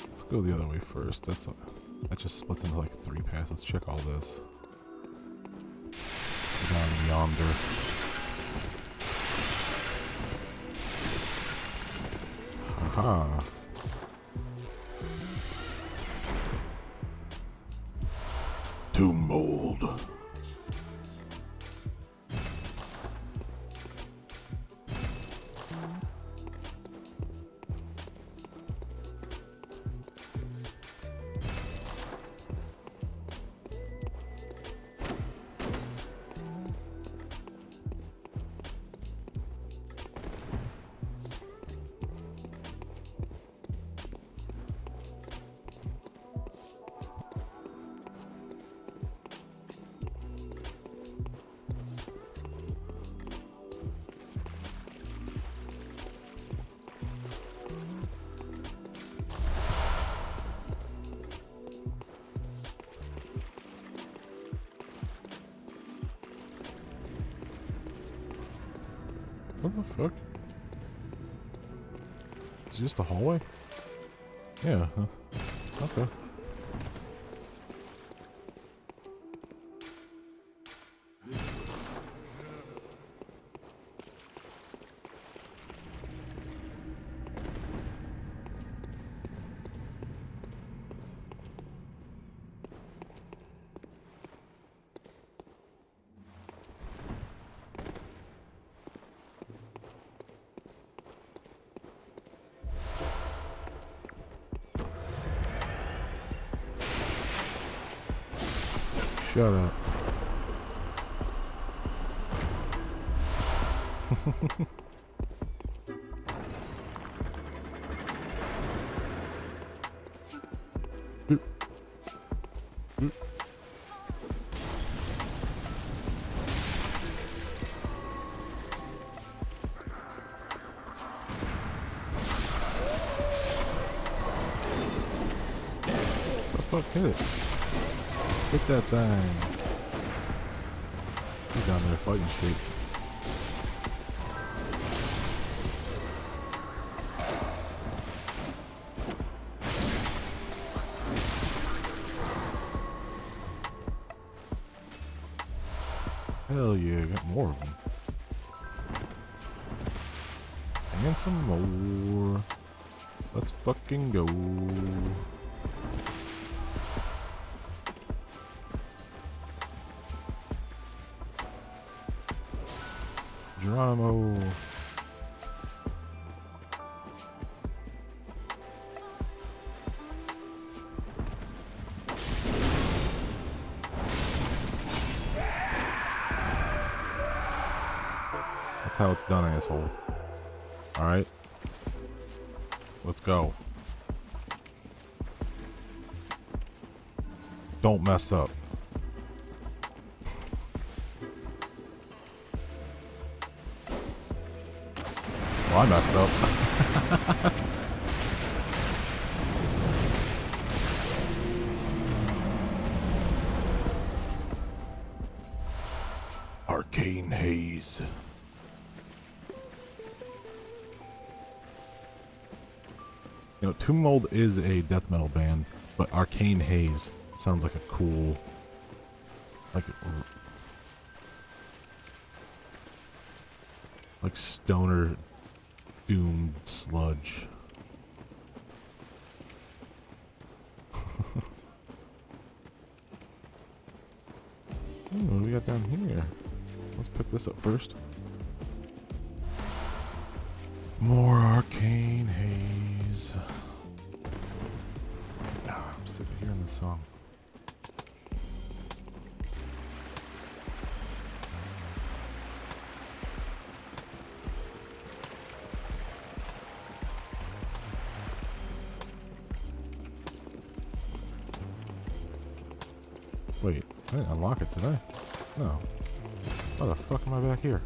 Let's go the other way first. That just splits into like 3 paths. Let's check all this. Down yonder. Aha. Tomb mold. What the fuck? Is it just a hallway? Yeah. Okay. Shut up. The fuck hit it? Hit that thing. He's down there fighting shit. Hell yeah, got more of them. And some more. Let's fucking go. Geronimo. That's how it's done, asshole. Alright. Let's go. Don't mess up. Well, I messed up. Arcane Haze. You know, Tomb Mold is a death metal band, but Arcane Haze sounds like a cool, like stoner doom sludge. What do we got down here? Let's pick this up first. More Arcane Haze. I'm sick of hearing this song. Wait, I didn't unlock it, did I? No. Why the fuck am I back here?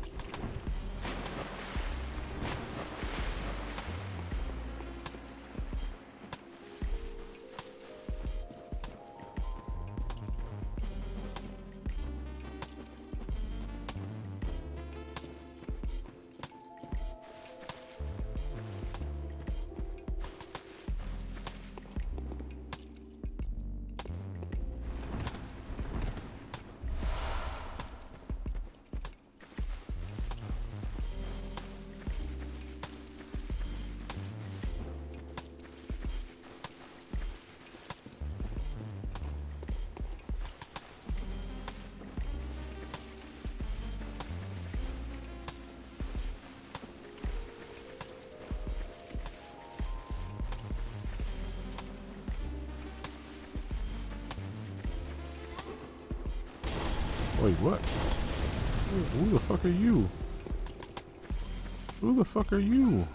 Wait, what? Who the fuck are you? Who the fuck are you?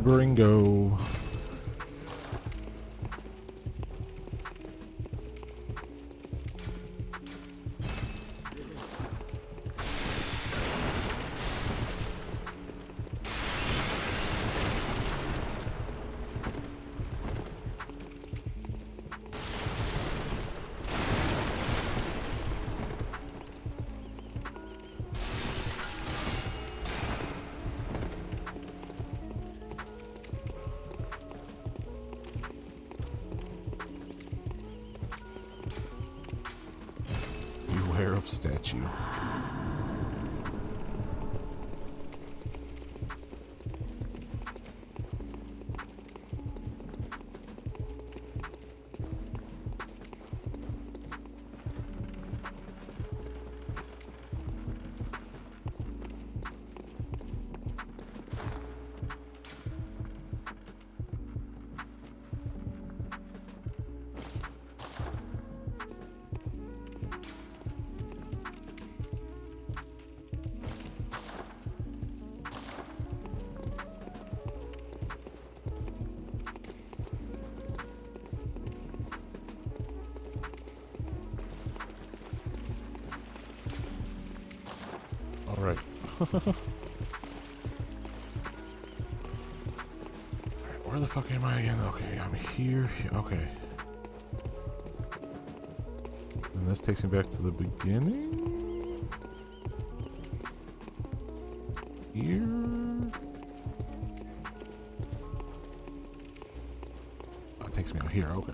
Bringo. Beware of statue. Alright. Where the fuck am I again? Okay, I'm here. Okay. And this takes me back to the beginning. Here. Oh, it takes me out here. Okay.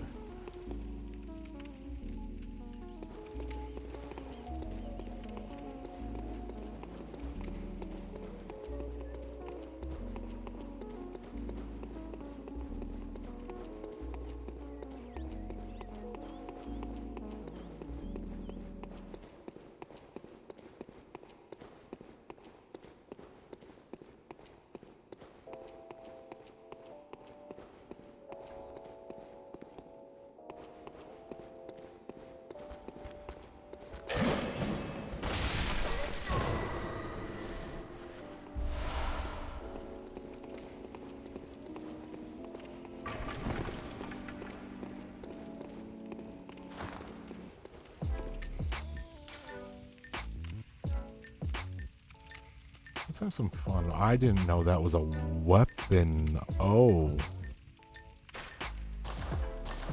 have some fun. I didn't know that was a weapon. Oh.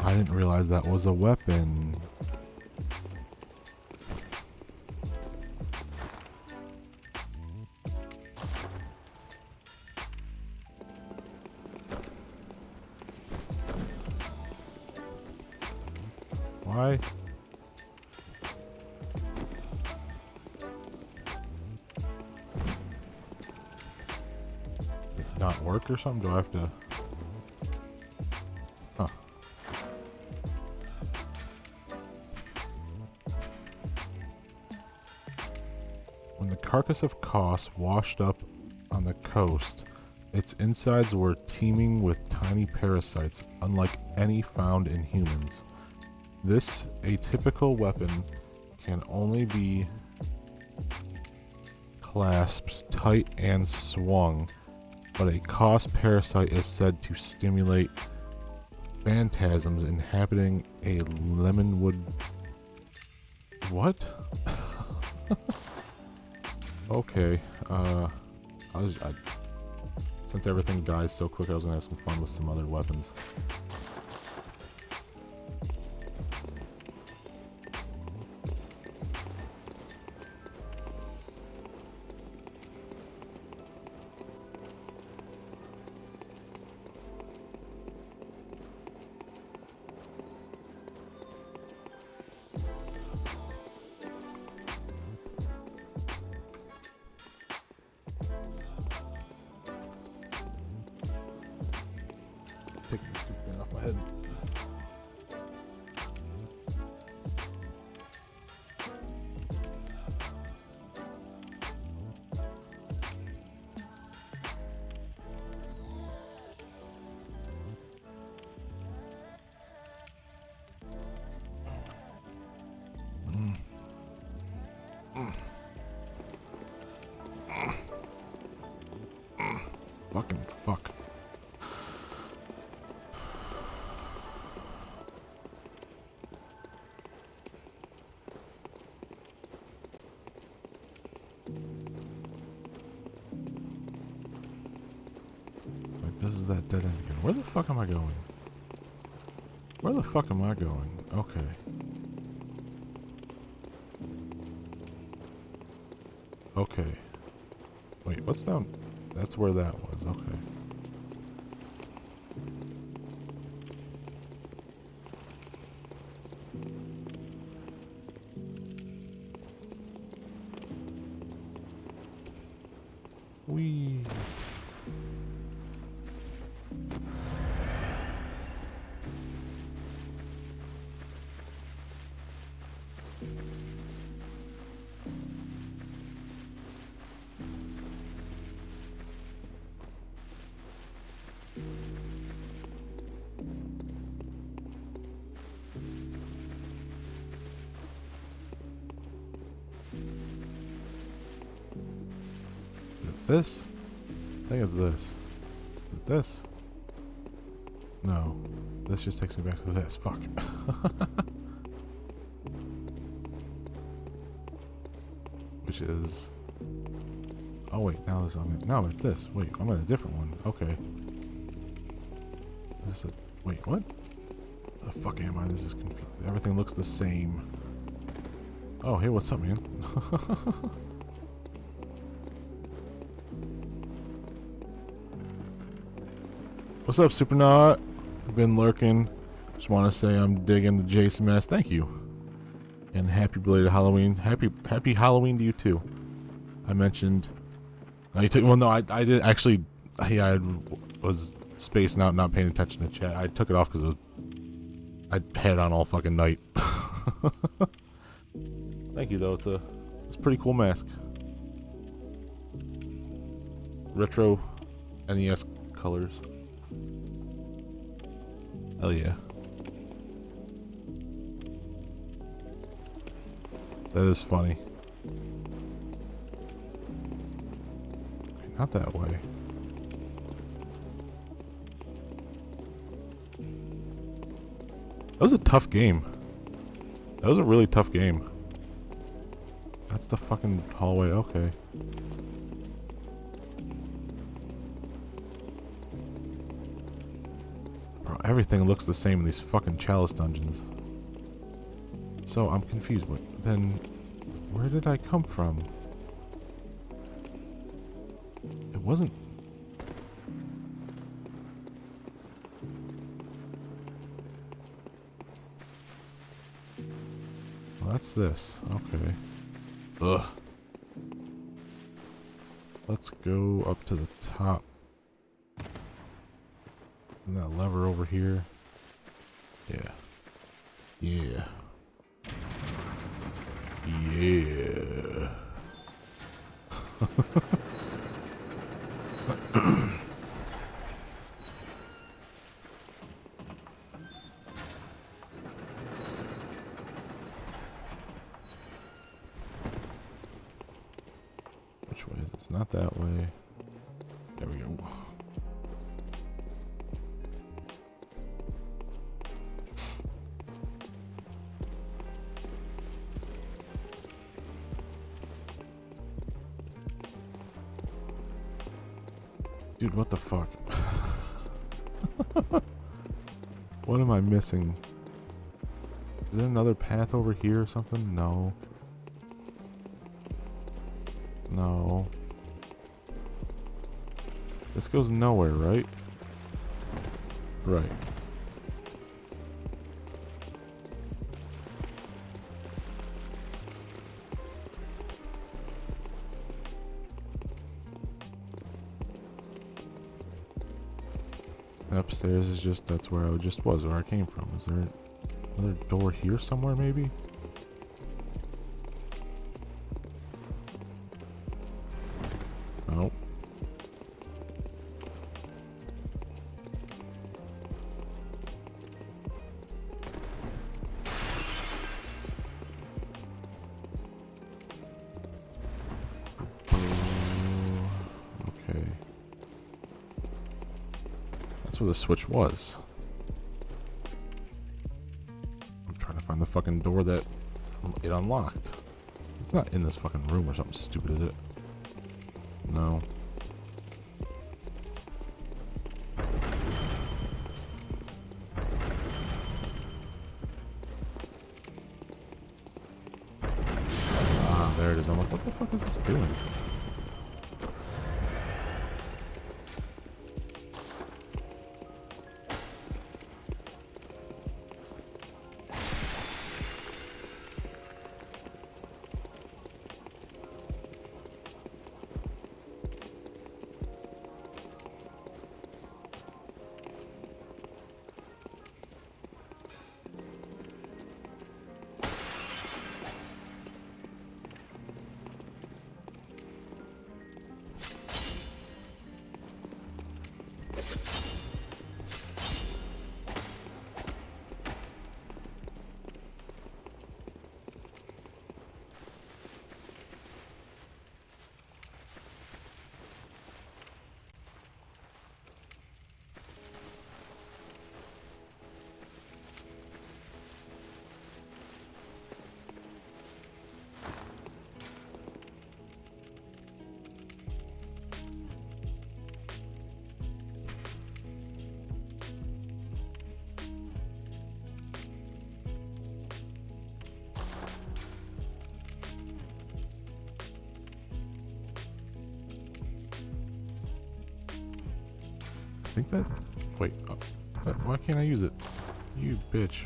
I didn't realize that was a weapon. Why? Did it not work or something? Do I have to... Huh. When the carcass of Kos washed up on the coast, its insides were teeming with tiny parasites, unlike any found in humans. This atypical weapon can only be clasped tight and swung, but a Kos parasite is said to stimulate phantasms inhabiting a lemonwood. What? Okay. Since everything dies so quick, I was gonna have some fun with some other weapons. Taking this stupid thing off my head. Fucking fuck. Wait, this is that dead end again. Where the fuck am I going? Where the fuck am I going? Okay. Okay. Wait, what's down? That's where that was. Okay. Whee. This? I think it's this. Is it this? No. This just takes me back to this. Fuck. Which is... Oh wait, now I'm at this. Wait, I'm at a different one. Okay. This is a... Wait, what? The fuck am I? This is confusing. Everything looks the same. Oh, hey, what's up, man? What's up, Supernaut? Been lurking. Just want to say I'm digging the Jason mess. Thank you. And happy belated Halloween. Happy Halloween to you too. I mentioned. I did actually. I was spacing out, not paying attention to chat. I took it off because I had it on all fucking night. Thank you though. It's a pretty cool mask. Retro NES colors. Hell yeah. That is funny. Not that way. That was a tough game. That was a really tough game. That's the fucking hallway. Okay. Everything looks the same in these fucking chalice dungeons. So I'm confused. But then, where did I come from? It wasn't... Well, that's this. Okay. Ugh. Let's go up to the top. And that lever over here. Yeah. Yeah. Yeah. Which way is it? It's not that way. There we go. Dude, what the fuck? What am I missing? Is there another path over here or something? No. No. This goes nowhere, right? Right. Upstairs is just, that's where I just was, where I came from. Is there another door here somewhere, maybe? Nope. Okay. That's where the switch was. I'm trying to find the fucking door that it unlocked. It's not in this fucking room or something stupid, is it? No. Ah, there it is. I'm like, what the fuck is this doing? I think that... Wait. Why can't I use it? You bitch.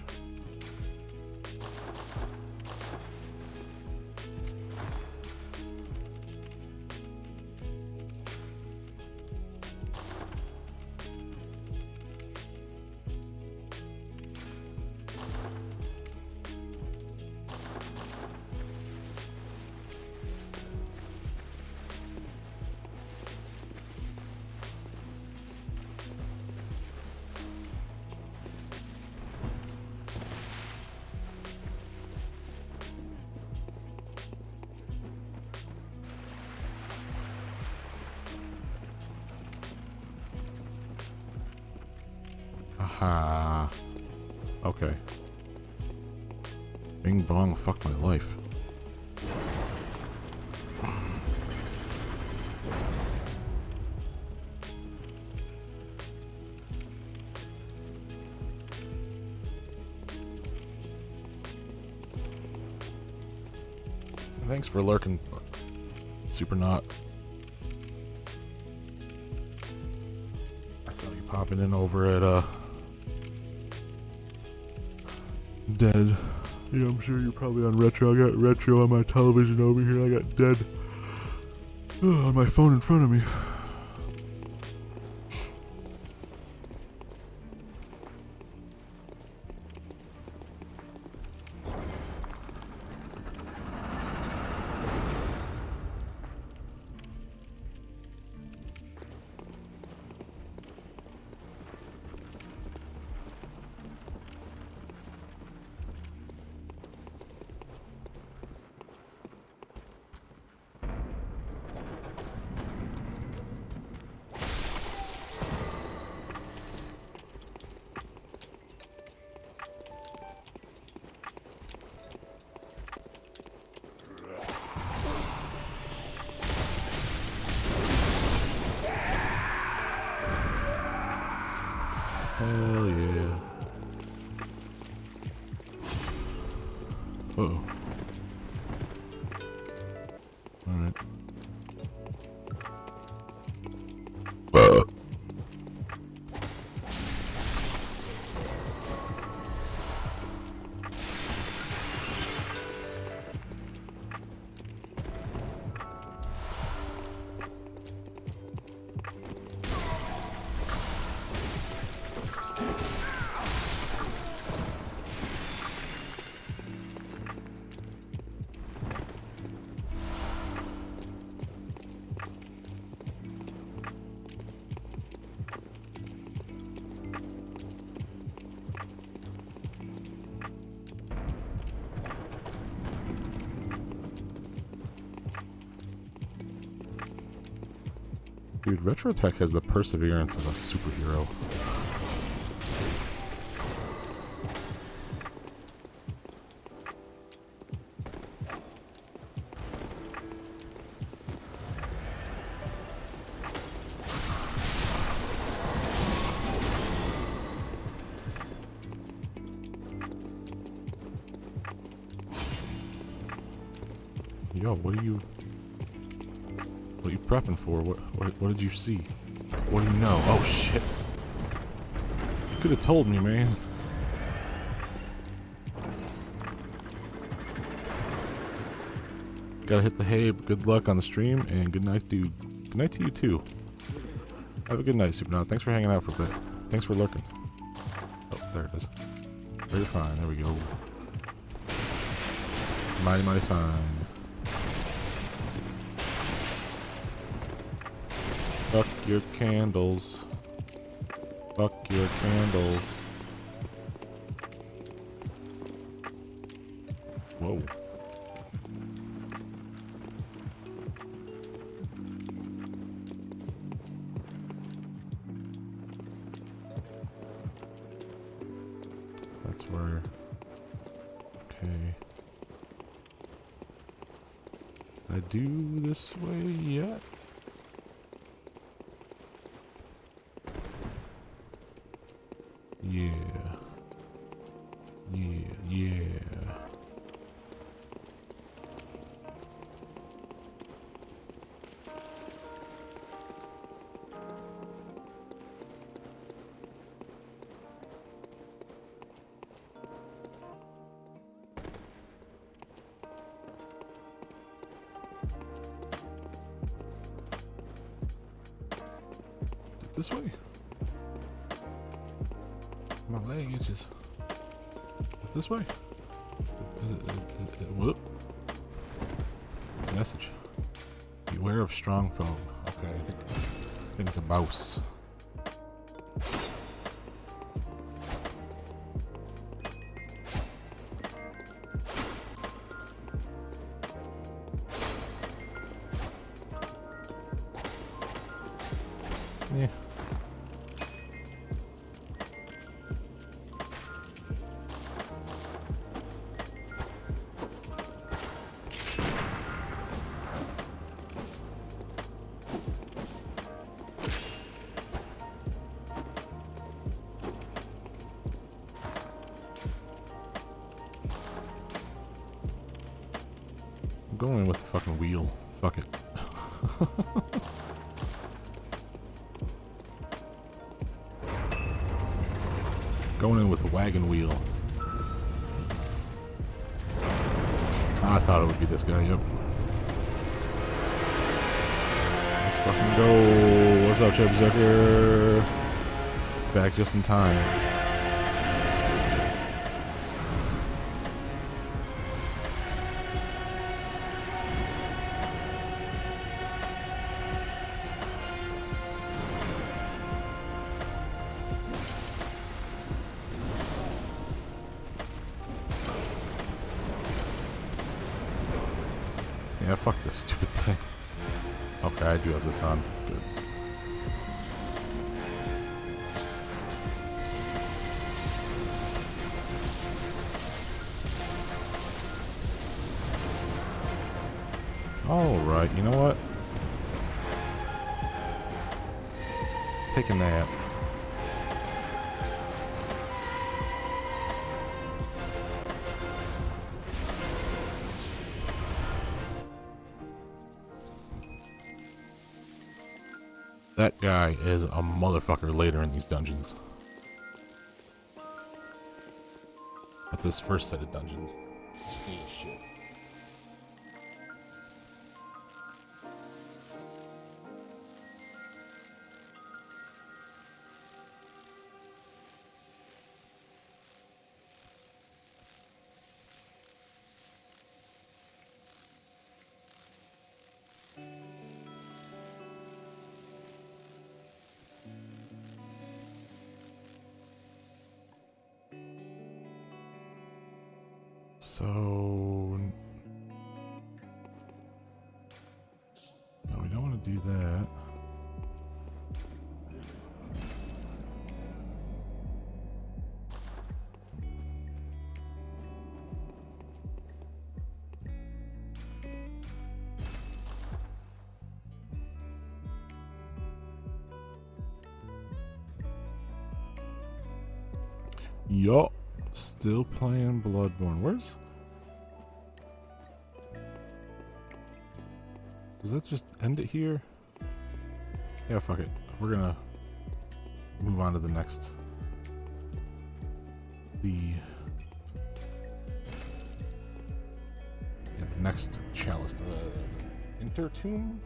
Aha. Okay. Bing bong, fuck my life. Thanks for lurking, Supernaut. I saw you popping in over at Dead. Yeah, I'm sure you're probably on Retro. I got Retro on my television over here. I got Dead on my phone in front of me. Hell yeah. Uh-oh. Alright. Dude, Retrotech has the perseverance of a superhero. Yo, what are you prepping for? What did you see? What do you know? Oh shit. You could have told me, man. Gotta hit the hay. Good luck on the stream, and good night, dude. Good night to you too. Have a good night, Supernaut. Thanks for hanging out for a bit. Thanks for lurking. Oh, there it is. Very fine. There we go. Mighty, mighty fine. Fuck your candles. Fuck your candles. Whoa. That's where... Okay. Did I do this way yet? Yeah. Yeah, yeah. Is it this way? My leg itches. This way? Whoop. Message. Beware of strong foam. Okay, I think it's a mouse. Yeah. going in with the fucking wheel. Fuck it. Going in with the wagon wheel. I thought it would be this guy, yep. Let's fucking go. What's up, Chipzucker? Back just in time. Yeah, fuck this stupid thing. Okay, I do have this on. Good. Alright, you know what? Taking that. That guy is a motherfucker later in these dungeons. At this first set of dungeons. Yeah, shit. So no, we don't want to do that. Yup, still playing Bloodborne. Where's? Does that just end it here? Yeah, fuck it. We're gonna move on to the next. The next chalice. Intertomb?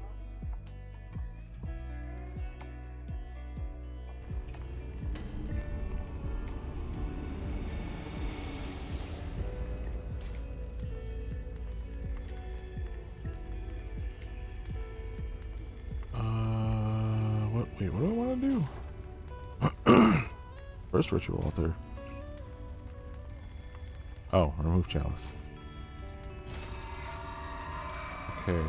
Wait, what do I want to do? First ritual altar. Oh, remove chalice. Okay,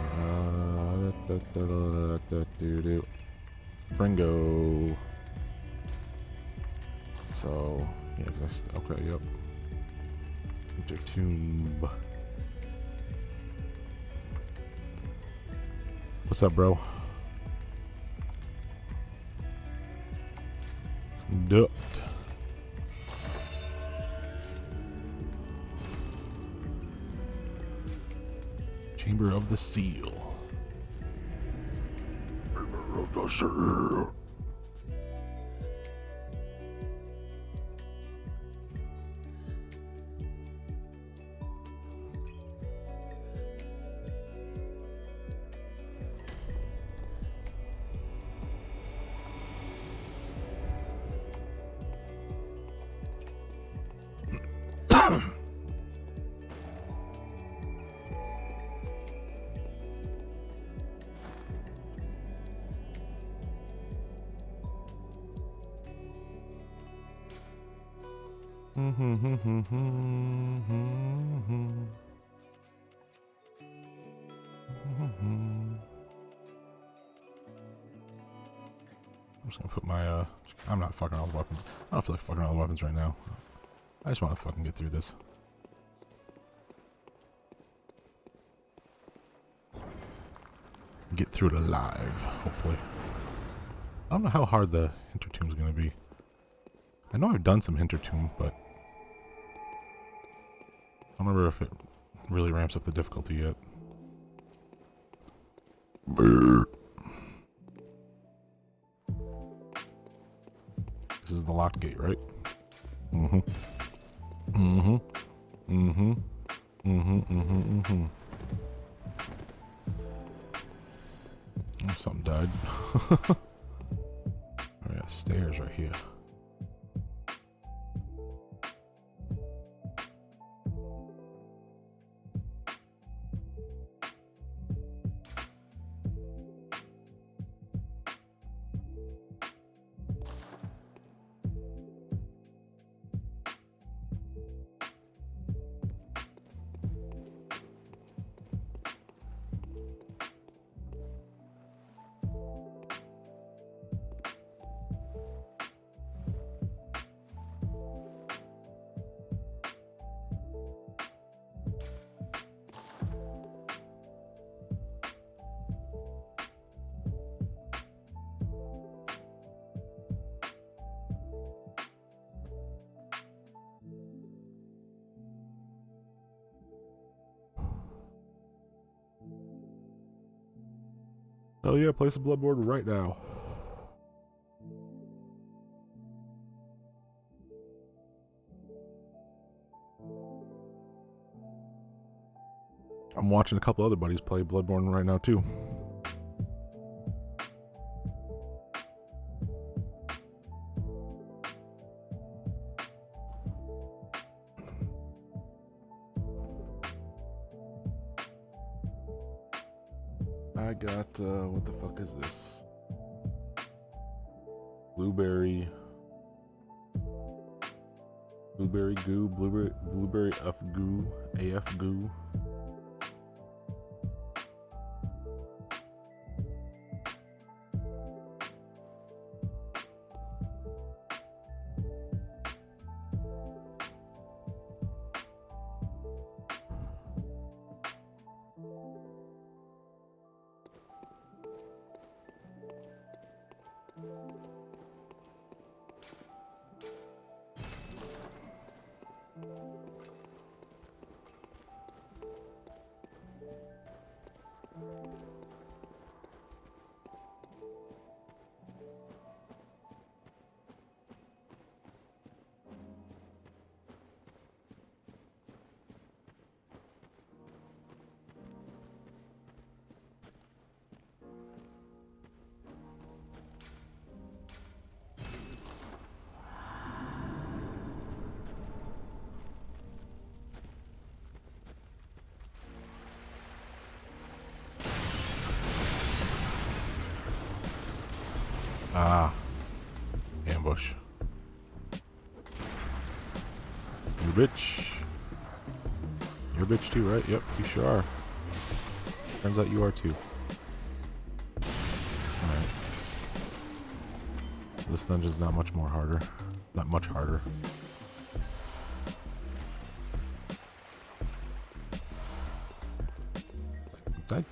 Bringo. So, yeah, because okay, yep. Intertomb. What's up, bro? Conduct. Chamber of the Seal. Chamber of the Seal. I'm just gonna put my I'm not fucking all the weapons. I don't feel like fucking all the weapons right now. I just want to fucking get through this. Get through it alive, hopefully. I don't know how hard the Hintertomb's gonna be. I know I've done some Hintertomb, but I don't remember if it really ramps up the difficulty yet. This is the locked gate, right? Mm-hmm. Mm-hmm. Mm-hmm. Mm-hmm. Mm-hmm. Mm-hmm. Oh, something died. I got stairs right here. Oh yeah, play some Bloodborne right now. I'm watching a couple other buddies play Bloodborne right now too. I got, what the fuck is this? Blueberry goo, blueberry F goo, AF goo. Ah, ambush. You bitch. You're a bitch too, right? Yep, you sure are. Turns out you are too. Alright. So this dungeon's not much more harder. Not much harder. Did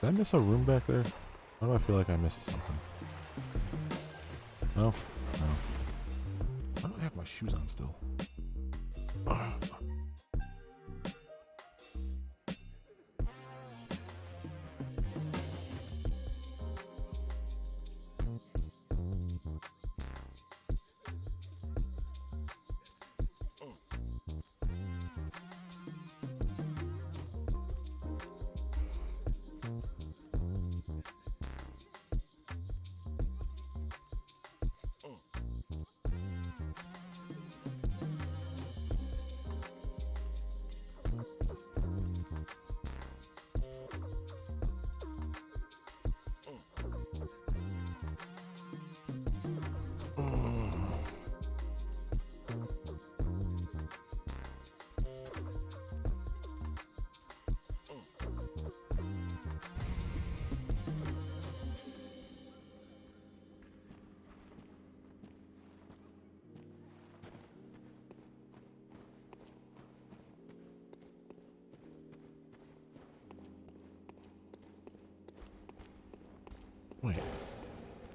I miss a room back there? Why do I feel like I missed something? No? No. Why do I have my shoes on still? Oh, fuck.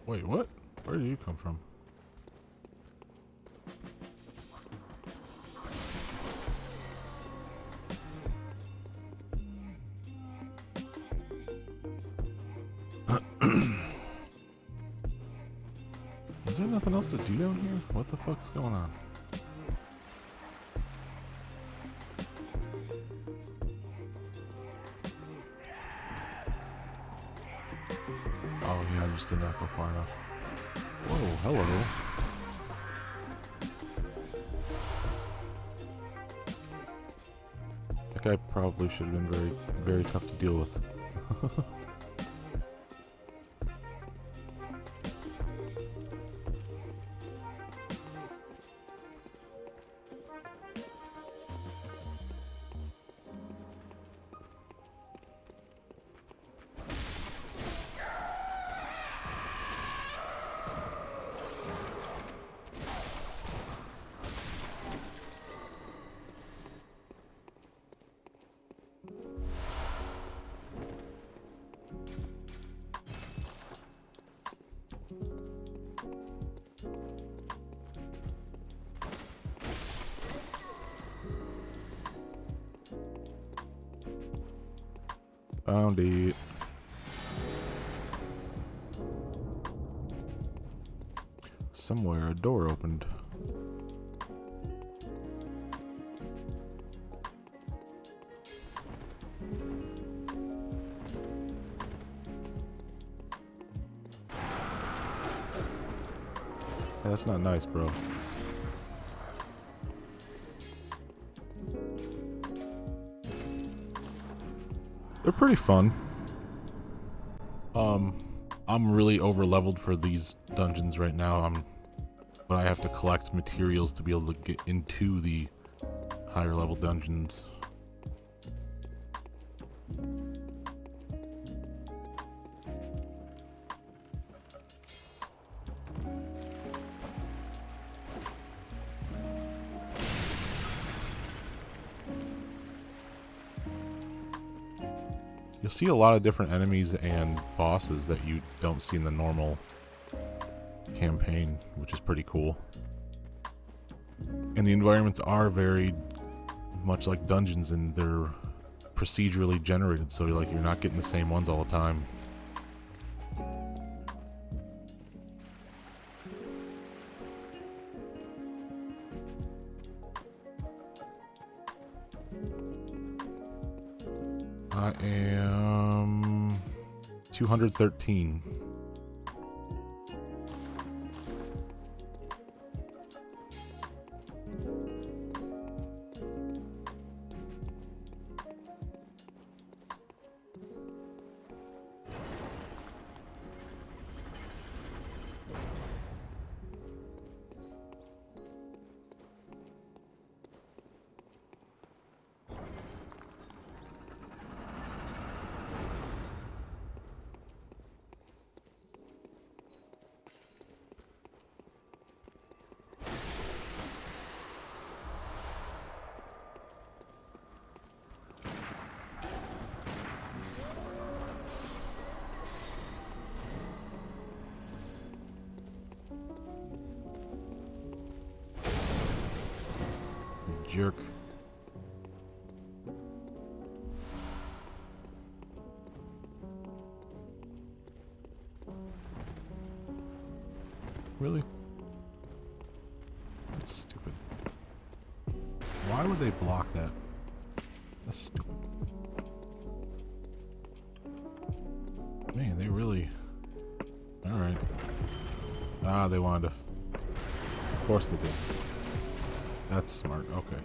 Wait, what? Where did you come from? Is there nothing else to do down here? What the fuck is going on? Oh yeah, I just did not go far enough. Whoa, hello. That guy probably should have been very, very tough to deal with. Found it. Somewhere a door opened. That's not nice, bro. They're pretty fun. I'm really over leveled for these dungeons right now. But I have to collect materials to be able to get into the higher level dungeons. You'll see a lot of different enemies and bosses that you don't see in the normal campaign, which is pretty cool. And the environments are very much like dungeons, and they're procedurally generated, so you're not getting the same ones all the time. I am 213. Jerk. Really? That's stupid. Why would they block that? That's stupid. Man, they really... Alright. Ah, they wanted to... Of course they did. That's smart, okay.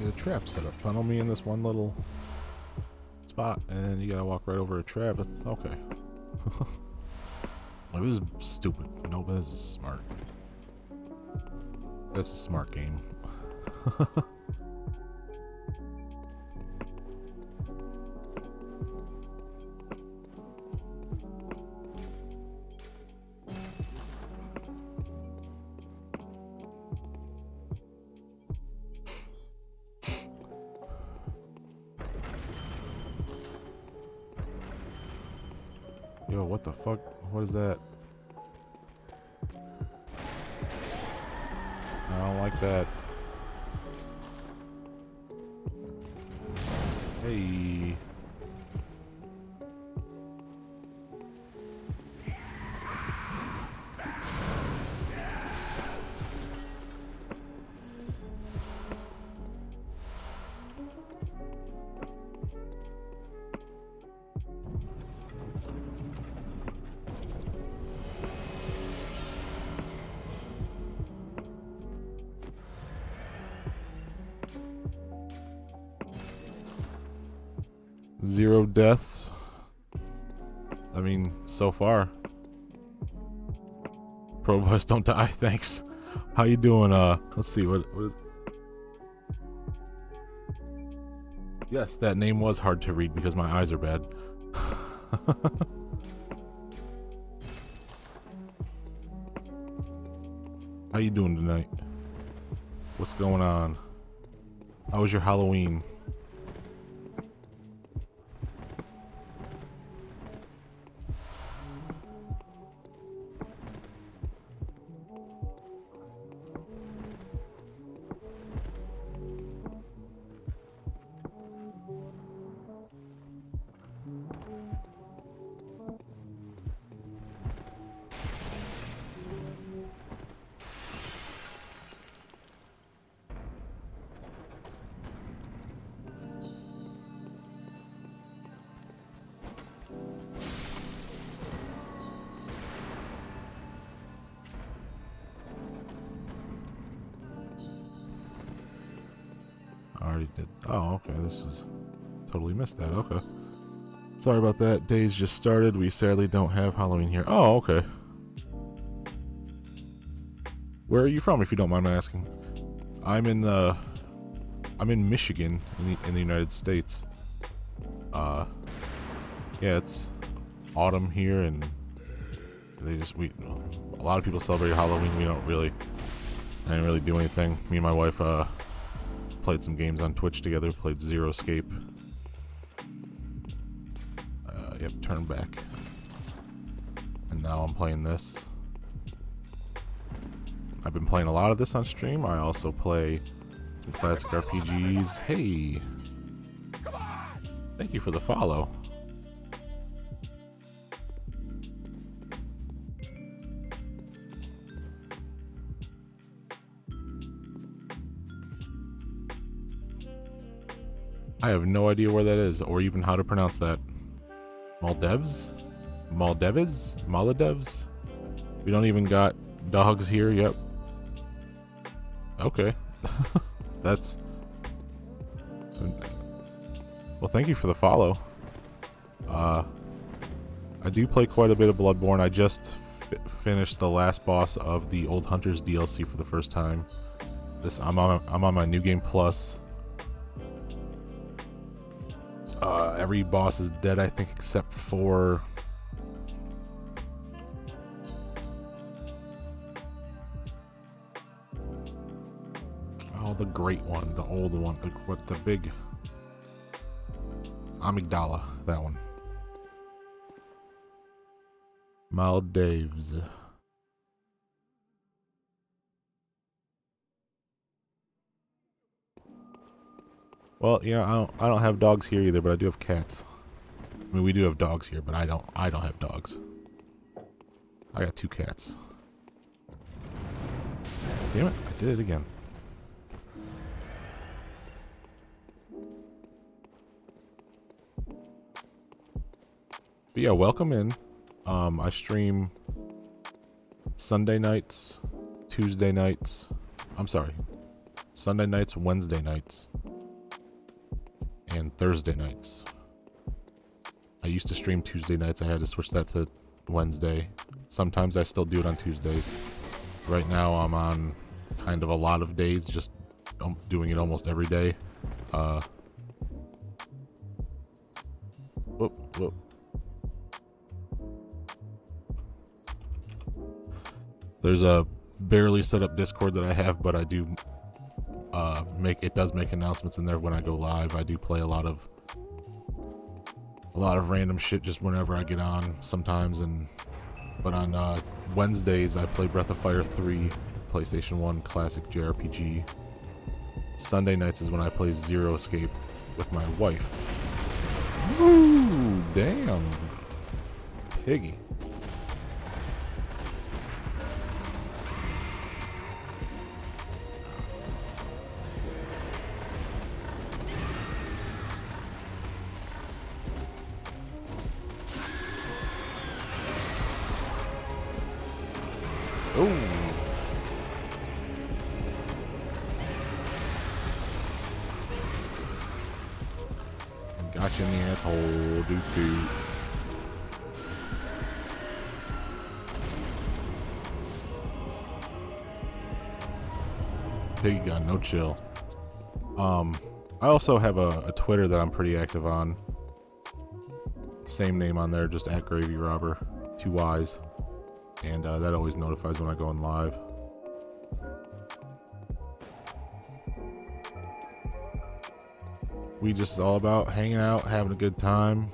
Get a trap set up. Funnel me in this one little spot, and then you gotta walk right over a trap. That's okay. Like, this is stupid. No, but this is smart. That's a smart game. Yo, what the fuck? What is that? I don't like that. Hey. Zero deaths. I mean, so far. Pro voice don't die, thanks. How you doing? Let's see, what is... Yes, that name was hard to read because my eyes are bad. How you doing tonight? What's going on? How was your Halloween? Already did. Oh, okay. This is totally missed that. Okay. Sorry about that. Days just started. We sadly don't have Halloween here. Oh, okay. Where are you from, if you don't mind my asking? I'm in Michigan in the United States. Yeah, it's autumn here, and a lot of people celebrate Halloween. I didn't really do anything. Me and my wife played some games on Twitch together, played Zero Escape. Yep, turn back. And now I'm playing this. I've been playing a lot of this on stream. I also play some classic RPGs. Hey! Thank you for the follow. I have no idea where that is, or even how to pronounce that. Maldives? Maldives? Maldives? We don't even got dogs here, yep. Okay. That's... Well, thank you for the follow. I do play quite a bit of Bloodborne. I just finished the last boss of the Old Hunters DLC for the first time. I'm on my New Game Plus. Every boss is dead, I think, except for... Oh, the great one, the old one, the big... Amygdala, that one. Maldives. Well, yeah, I don't have dogs here either, but I do have cats. I mean, we do have dogs here, but I don't have dogs. I got 2 cats. Damn it, I did it again. But yeah, welcome in. I stream Sunday nights, Tuesday nights. I'm sorry. Sunday nights, Wednesday nights, and Thursday nights. I used to stream Tuesday nights. I had to switch that to Wednesday. Sometimes I still do it on Tuesdays. Right now I'm on kind of a lot of days, just doing it almost every day. Whoop. There's a barely set up Discord that I have, but I do it does make announcements in there when I go live. I do play a lot of random shit just whenever I get on sometimes, but on Wednesdays I play Breath of Fire 3, PlayStation 1 classic JRPG. Sunday nights is when I play Zero Escape with my wife. Ooh, damn. Piggy. Oh. Gotcha in the asshole, dude. Piggy gun, no chill. I also have a Twitter that I'm pretty active on. Same name on there, just at Gravy Robber, 2 Y's, and that always notifies when I go on live. We just all about hanging out, having a good time.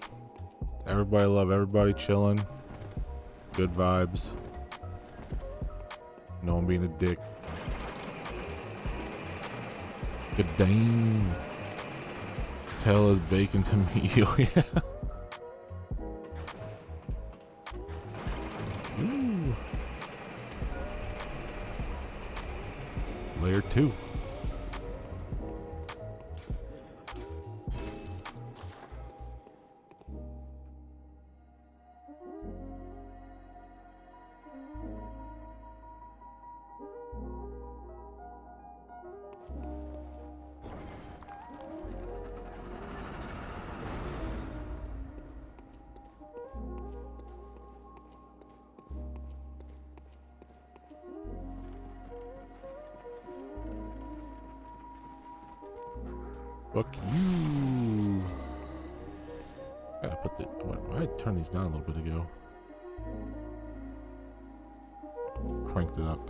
Everybody love everybody, chilling. Good vibes. No one being a dick. Good dang. Tell us bacon to me. Oh, yeah. Ooh. Layer 2. Fuck you. Gotta put the. Why did I turn these down a little bit ago? Cranked it up.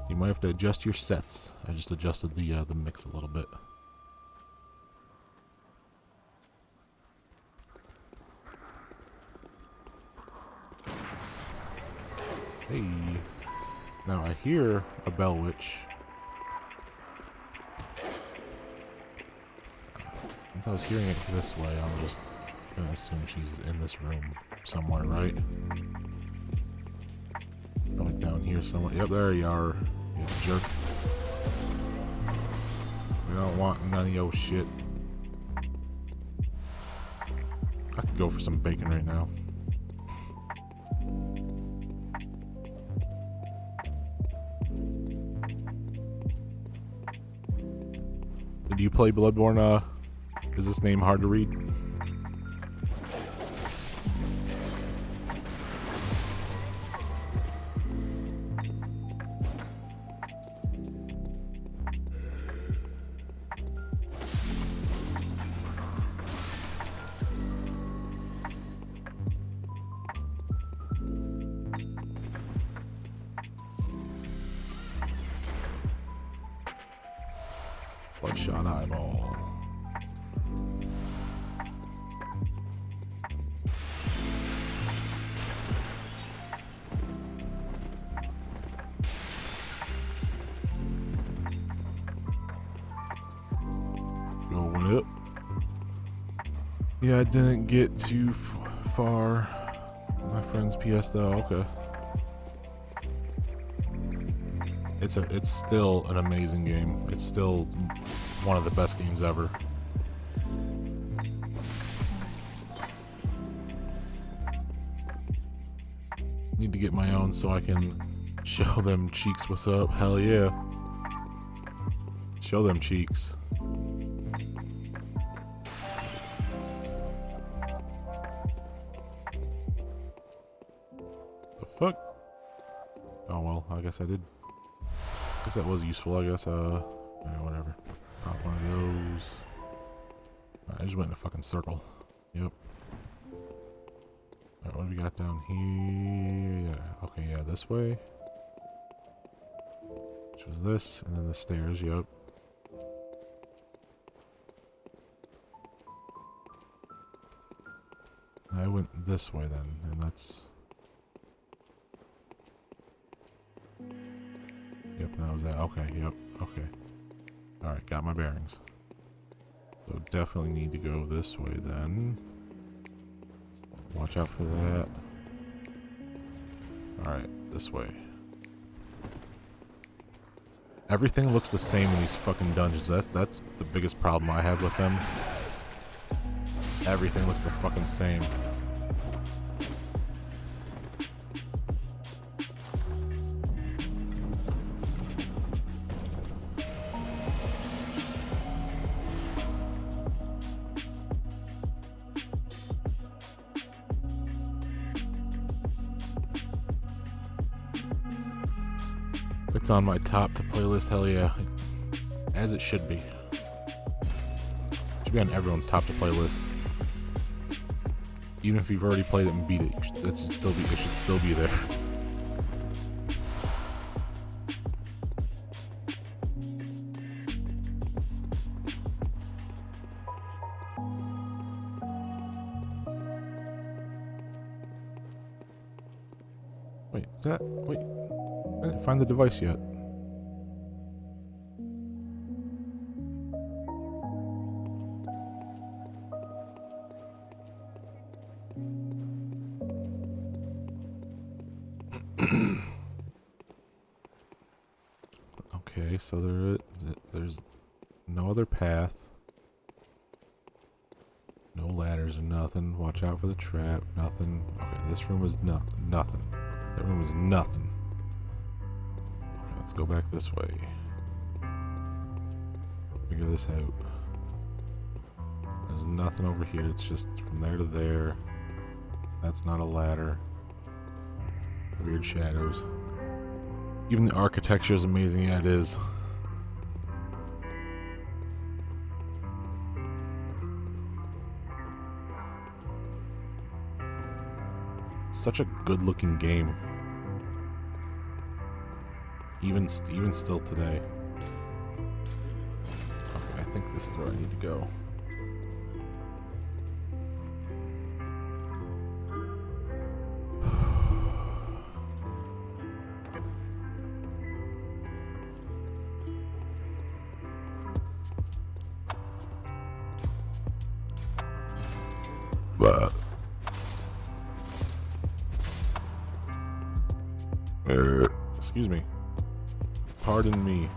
You might have to adjust your sets. I just adjusted the mix a little bit. Hey. Now I hear a Bell Witch. Since I was hearing it this way, I'm just gonna assume she's in this room somewhere, right? Probably down here somewhere. Yep, there you are, you jerk. We don't want none of your shit. I could go for some bacon right now. Did you play Bloodborne? Is this name hard to read? Bloodshot eyeball. Going up. Yeah, I didn't get too far. My friend's PS though, okay. It's still an amazing game. It's still one of the best games ever. Need to get my own so I can show them cheeks what's up. Hell yeah. Show them cheeks. The fuck? Oh well, I guess I did. I guess that was useful, I guess. Yeah, whatever. Pop one of those. Alright, I just went in a fucking circle. Yep. Alright, what do we got down here? Yeah, okay, yeah, this way. Which was this, and then the stairs, yep. I went this way then, and that's... Yep, that was that. Okay, yep, okay. Alright, got my bearings. So definitely need to go this way then. Watch out for that. Alright, this way. Everything looks the same in these fucking dungeons. That's the biggest problem I have with them. Everything looks the fucking same. It's on my top to playlist, hell yeah. As it should be. Should be on everyone's top to playlist. Even if you've already played it and beat it, it should still be there. Wait, I didn't find the device yet. Okay, so there's no other path. No ladders or nothing. Watch out for the trap. Nothing. Okay, this room is nothing. That room is nothing. Okay, let's go back this way. Figure this out. There's nothing over here. It's just from there to there. That's not a ladder. Weird shadows. Even the architecture is amazing. Yeah, it is. Such a good-looking game. Even still today. Okay, I think this is where I need to go. But excuse me. Pardon me.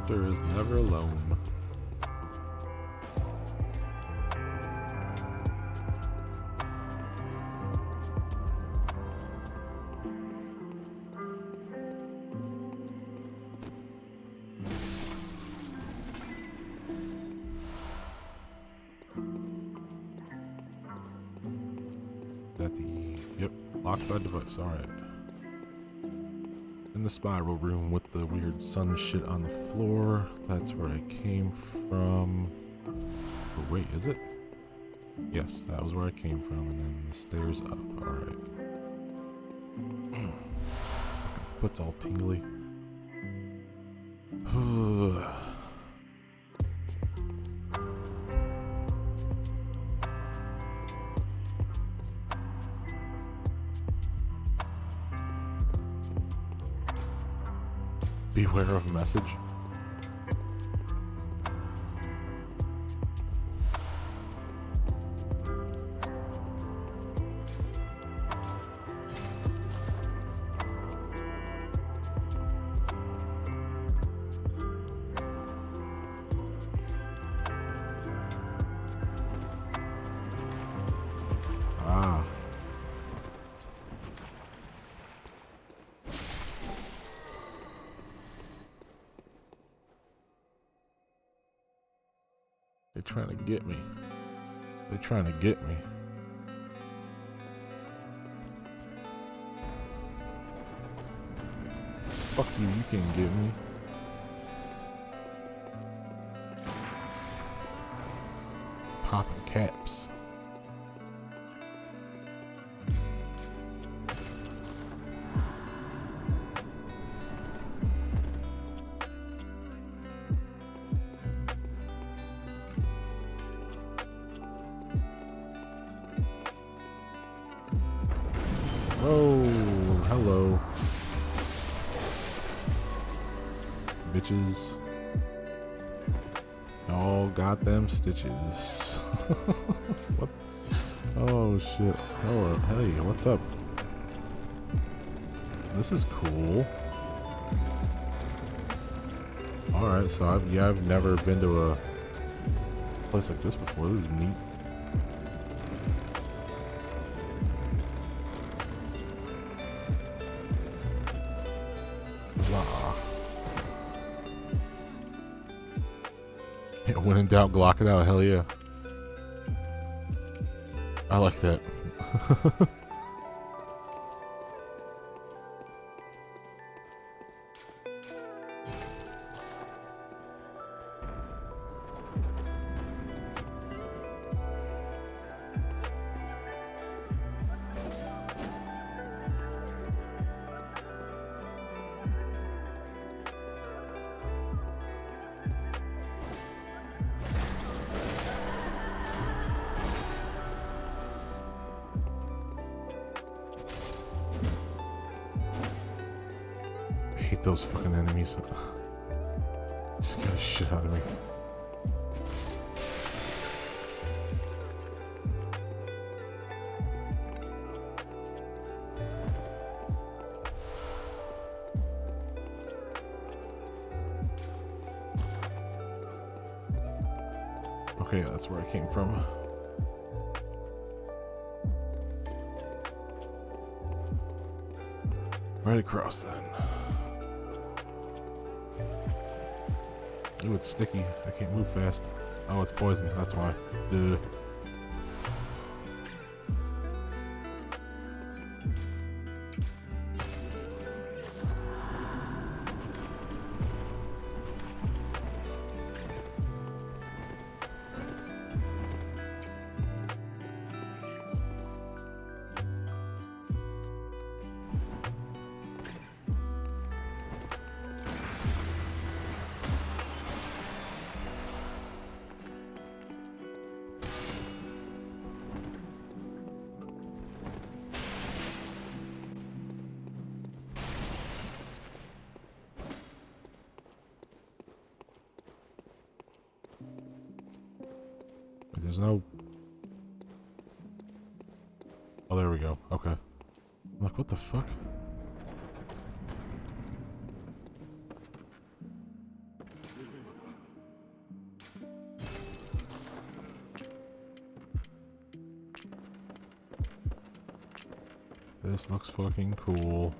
There is never alone. Locked by device, alright. In the spiral room with the weird sun shit on the floor. That's where I came from. Oh, wait, is it? Yes, that was where I came from, and then the stairs up, alright. Foot's all tingly. Beware of message. Ah. They're trying to get me. They're trying to get me. Fuck you, you can't get me. Popping caps. Oh, hello. Bitches. All got them stitches. What? Oh shit. Hello. Hey, what's up? This is cool. Alright, so I've never been to a place like this before. This is neat. When in doubt, Glock it out. Hell yeah. I like that. I hate those fucking enemies. Scare the shit out of me. Okay, that's where I came from. Right across then. Ooh, it's sticky. I can't move fast. Oh, it's poison. That's why. Duh. There's no... Oh, there we go. Okay. I'm like, what the fuck? This looks fucking cool.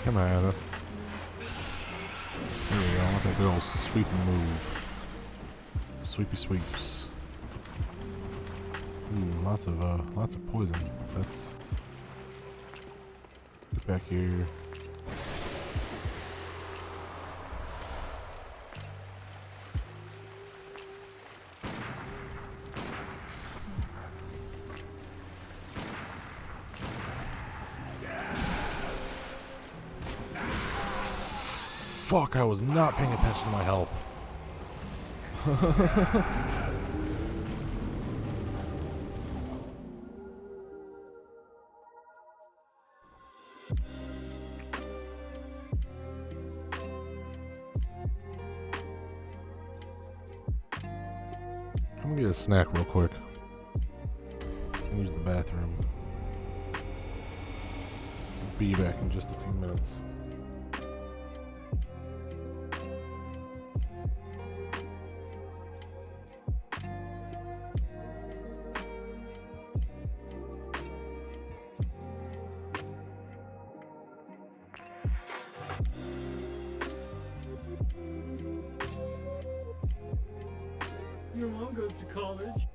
Come on, that's... There we go, I want that big old sweeping move. Sweepy sweeps. Ooh, lots of poison. That's... Get back here. Fuck, I was not paying attention to my health. I'm gonna get a snack real quick. Use the bathroom. Be back in just a few minutes. Your mom goes to college.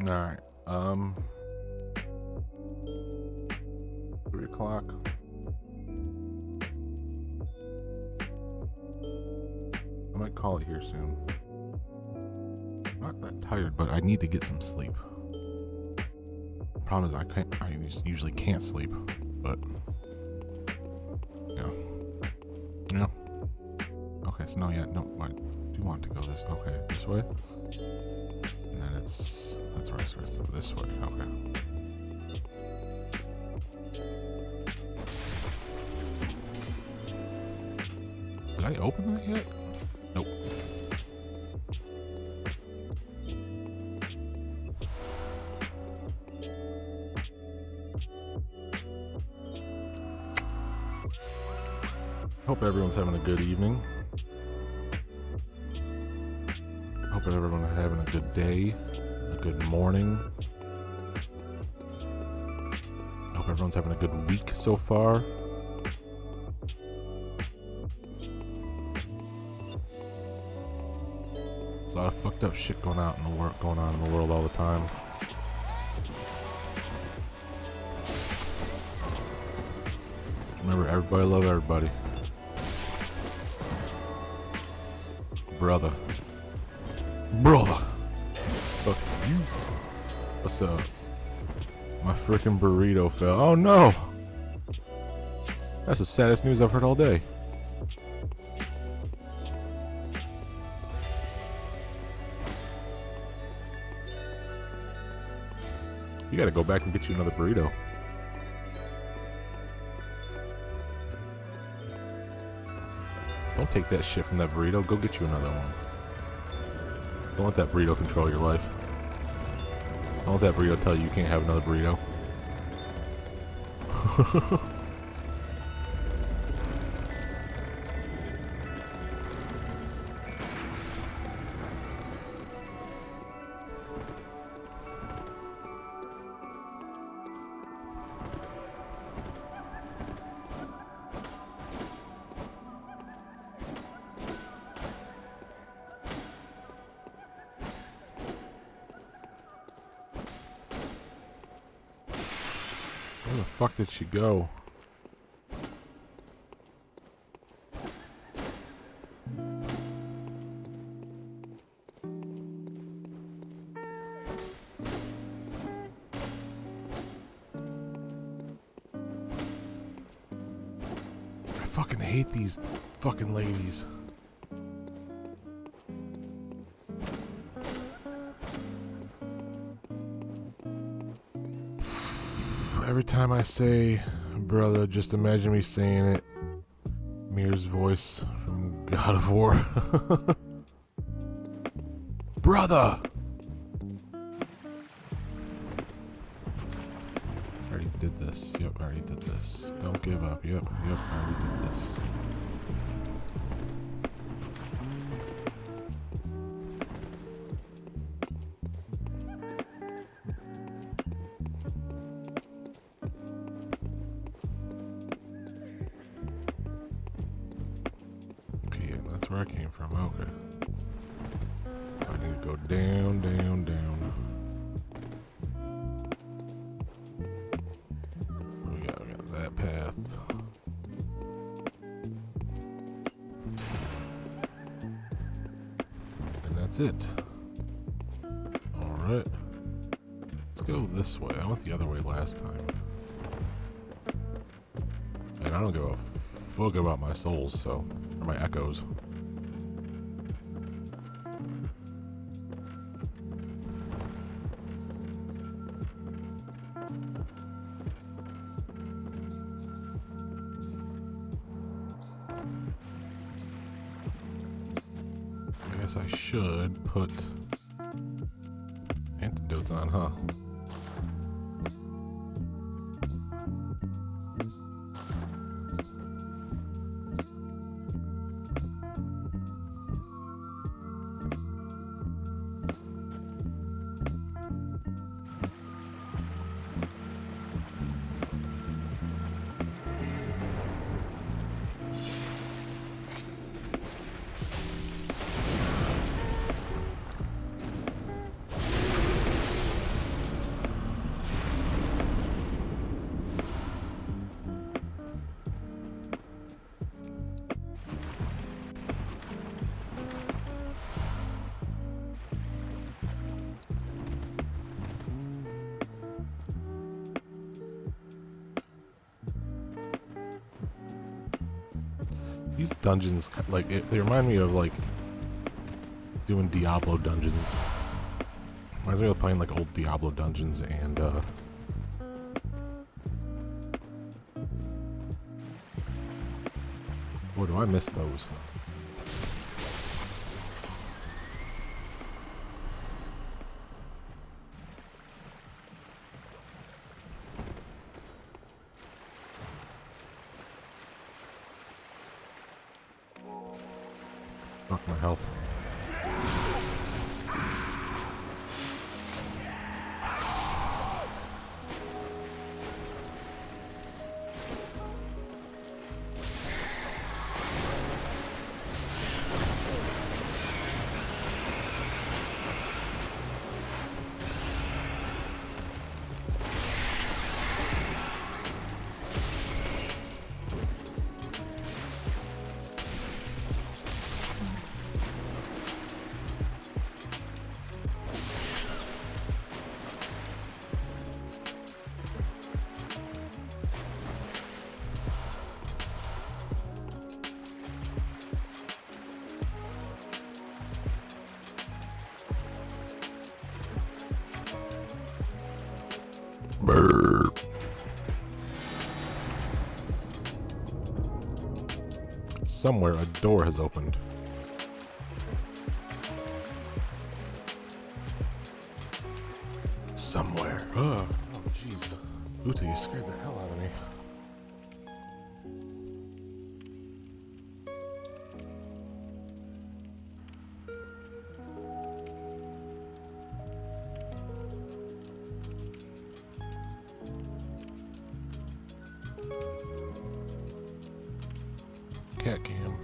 Alright, 3 o'clock. I might call it here soon. I'm not that tired, but I need to get some sleep. Problem is I usually can't sleep, but yeah. Okay, so no, I do want to go this. Okay, this way, and then that's right. So this way. Okay. Did I open that yet? Nope. Hope everyone's having a good evening. Hope everyone's having a good day, a good morning. Hope everyone's having a good week so far. There's a lot of fucked up shit going on in the world all the time. Remember, everybody love everybody. Brother. Fuck you. What's up? My freaking burrito fell. Oh no! That's the saddest news I've heard all day. You gotta go back and get you another burrito. Don't take that shit from that burrito. Go get you another one. Don't let that burrito control your life. Don't let that burrito tell you can't have another burrito. Where the fuck did she go? I fucking hate these fucking ladies. Every time I say brother, just imagine me saying it. Mir's voice from God of War. Brother! I already did this. Yep, I already did this. Don't give up. Yep, I already did this. That's where I came from. Okay. I need to go down, down, down. We got that path. And that's it. Alright. Let's go this way. I went the other way last time. And I don't give a fuck about my souls, so. Or my echoes. I guess I should put antidotes on, huh? These dungeons, like, they remind me of, like, doing Diablo dungeons. Reminds me of playing, like, old Diablo dungeons and, boy, do I miss those. Fuck my health. Brr. Somewhere a door has opened. Somewhere. Oh, jeez. Uta, you scared the hell out of me. Cat cam.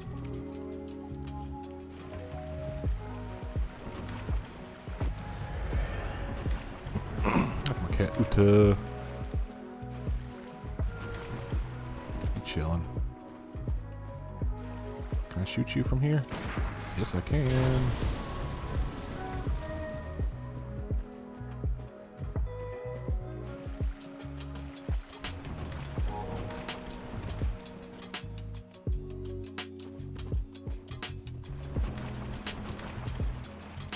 That's my cat, Uta. You chilling. Can I shoot you from here? Yes, I can.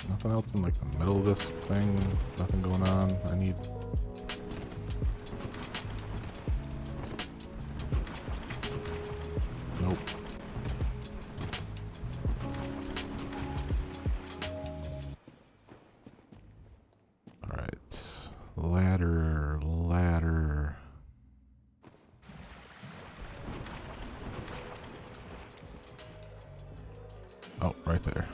Nothing else in like the middle of this thing. Nothing going on. I need. Nope. All right. Ladder, ladder. Oh, right there.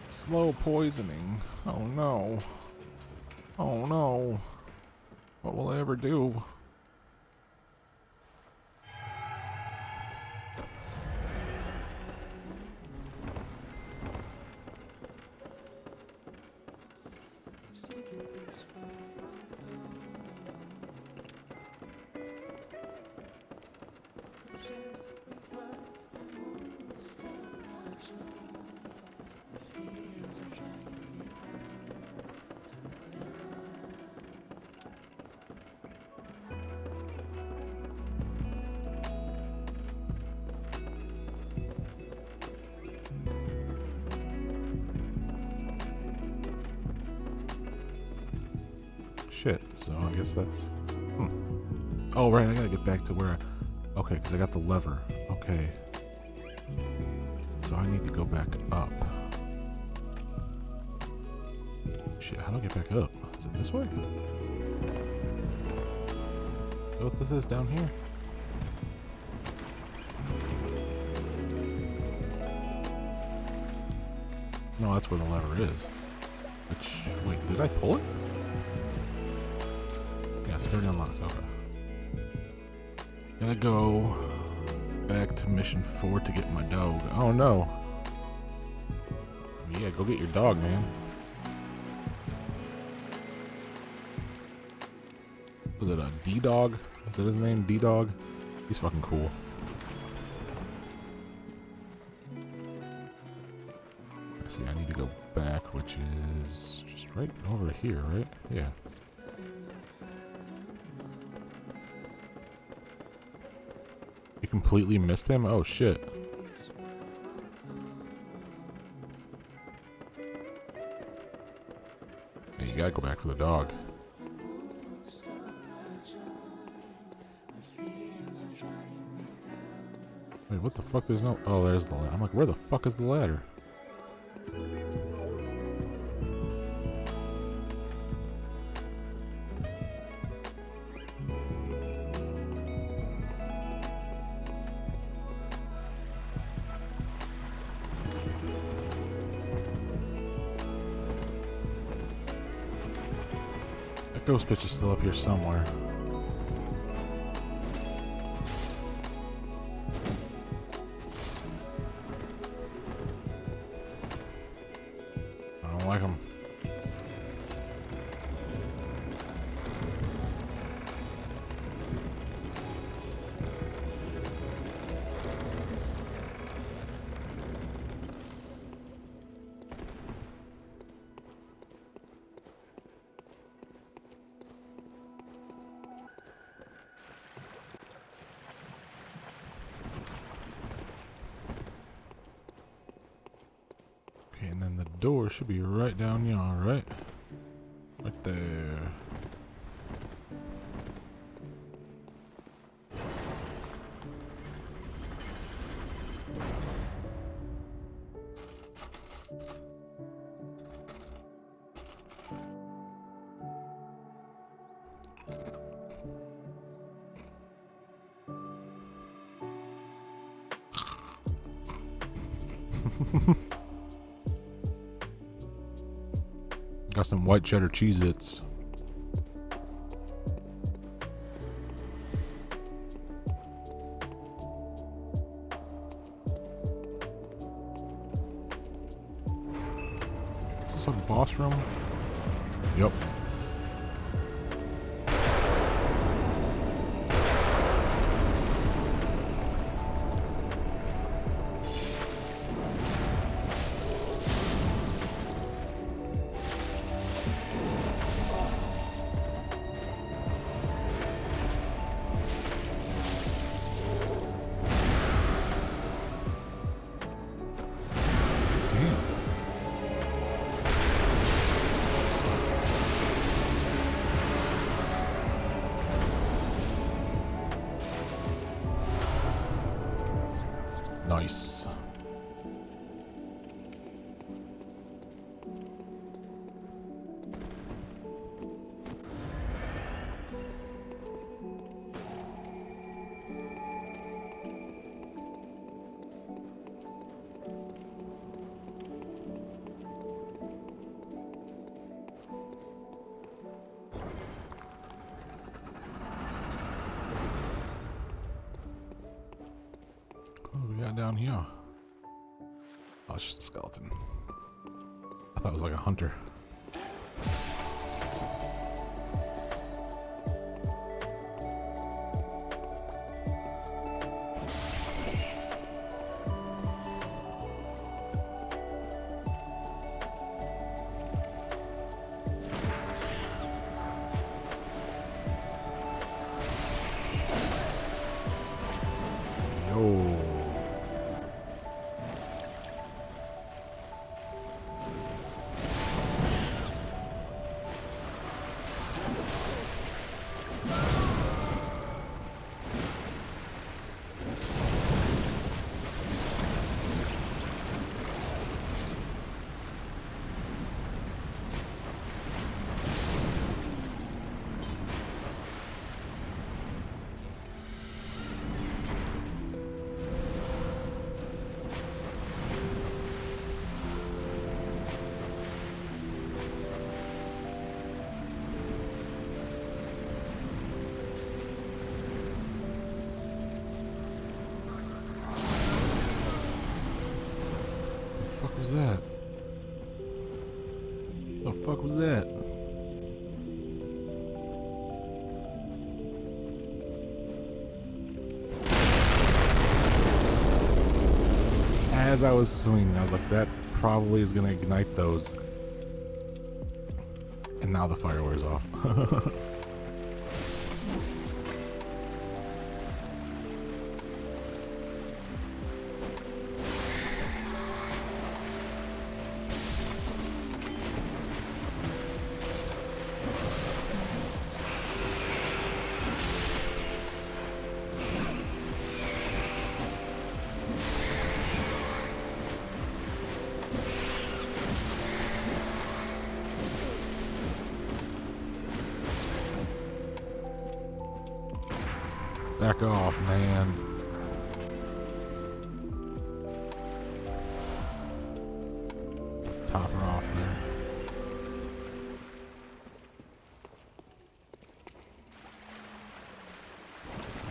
Slow poisoning. Oh no. Oh no. What will I ever do? Shit, so I guess that's... Oh, right, I gotta get back to where I... Okay, because I got the lever. Okay. So I need to go back up. Shit, how do I get back up? Is it this way? Is that what this is down here? No, that's where the lever is. Which... Wait, did I pull it? Yeah, it's already unlocked. Okay. Gotta go back to mission 4 to get my dog. Oh no. Yeah, go get your dog, man. Was it a D-Dog? Is that his name? D-Dog? He's fucking cool. See, I need to go back, which is just right over here, right? Yeah. completely missed him? Oh shit. Hey, you gotta go back for the dog. Wait, what the fuck? There's no... Oh, there's the ladder. I'm like, where the fuck is the ladder? That ghost bitch is still up here somewhere. I don't like him. Okay, and then the door should be right down here, right? Right there. Got some white cheddar Cheez-Its. Is this a boss room? Yep. Nice. What do we got down here? Oh, it's just a skeleton. I thought it was like a hunter. Yo. What the fuck was that? The fuck was that? As I was swinging, I was like, that probably is gonna ignite those. And now the fire wears off. Back off, man. Top her off there.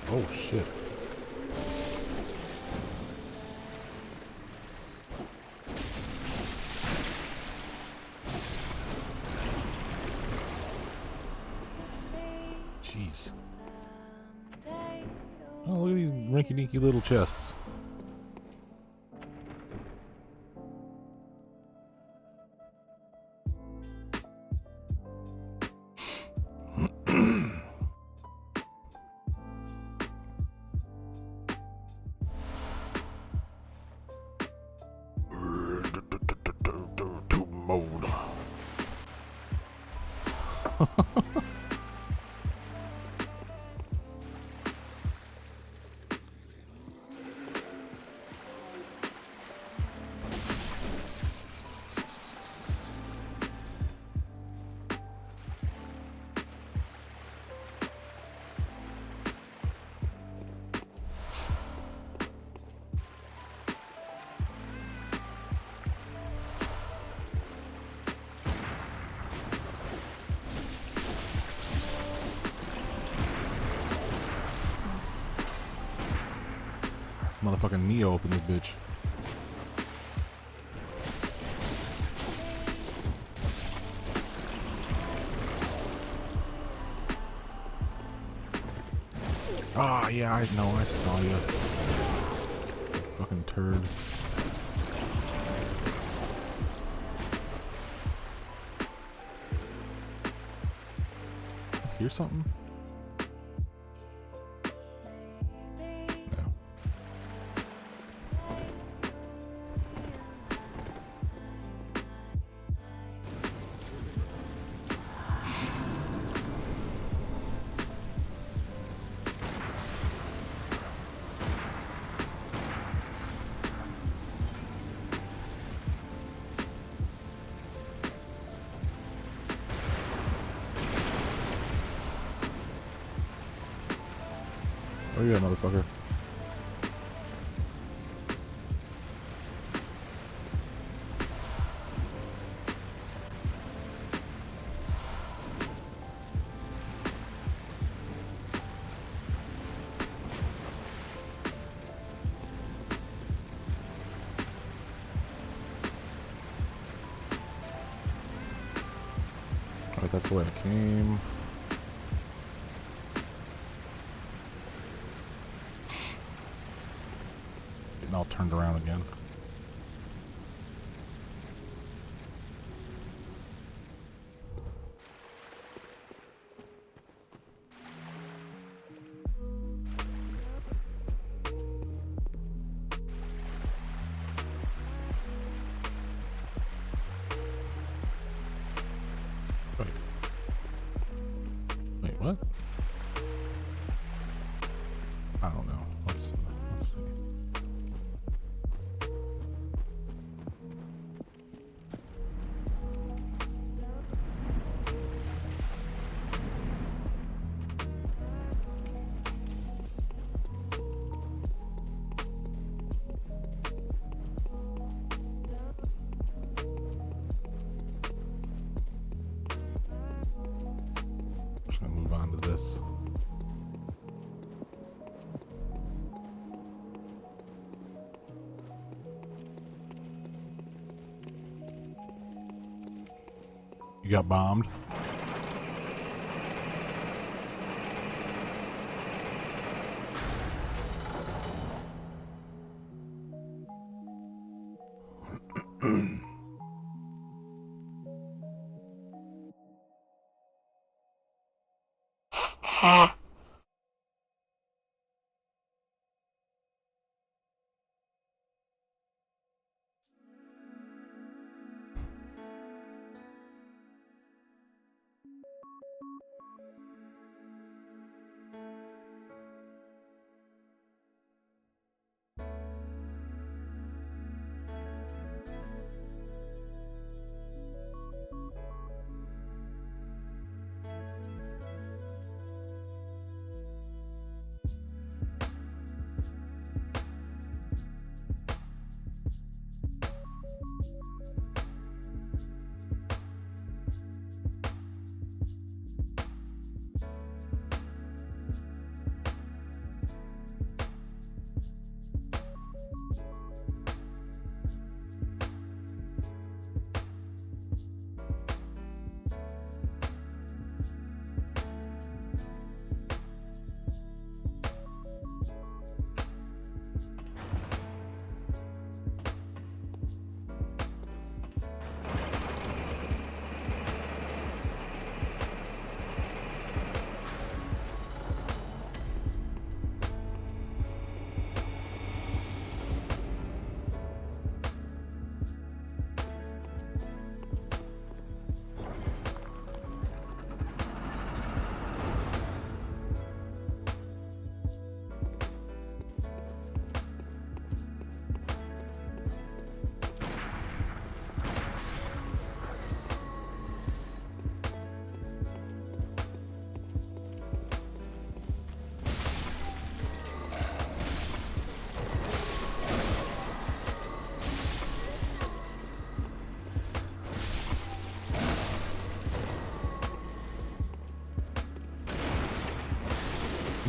Oh shit. Jeez. Oh, look at these rinky-dinky little chests. Mode. Motherfucking Neo up in this bitch. Ah, yeah, I know, I saw you. You fucking turd. Hear something? Oh yeah, motherfucker. Alright, that's the way I came. Getting all turned around again. Wait, what? I don't know. Let's see. Just gonna move on to this. You got bombed.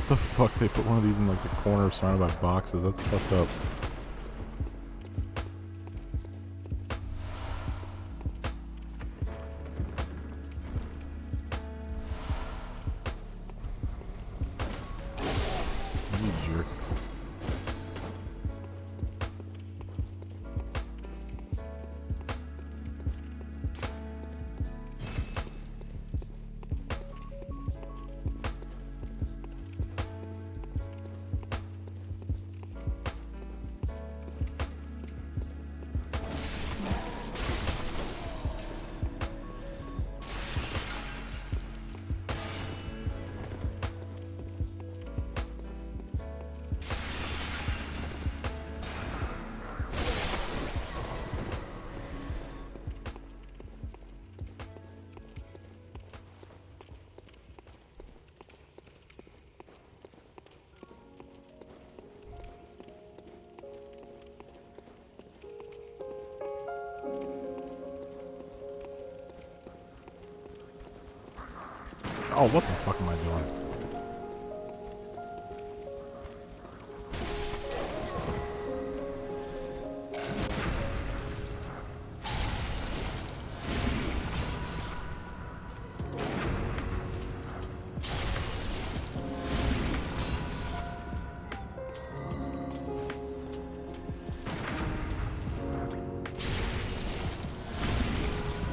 What the fuck? They put one of these in like the corner surrounded by boxes. That's fucked up. You jerk. Oh, what the fuck am I doing?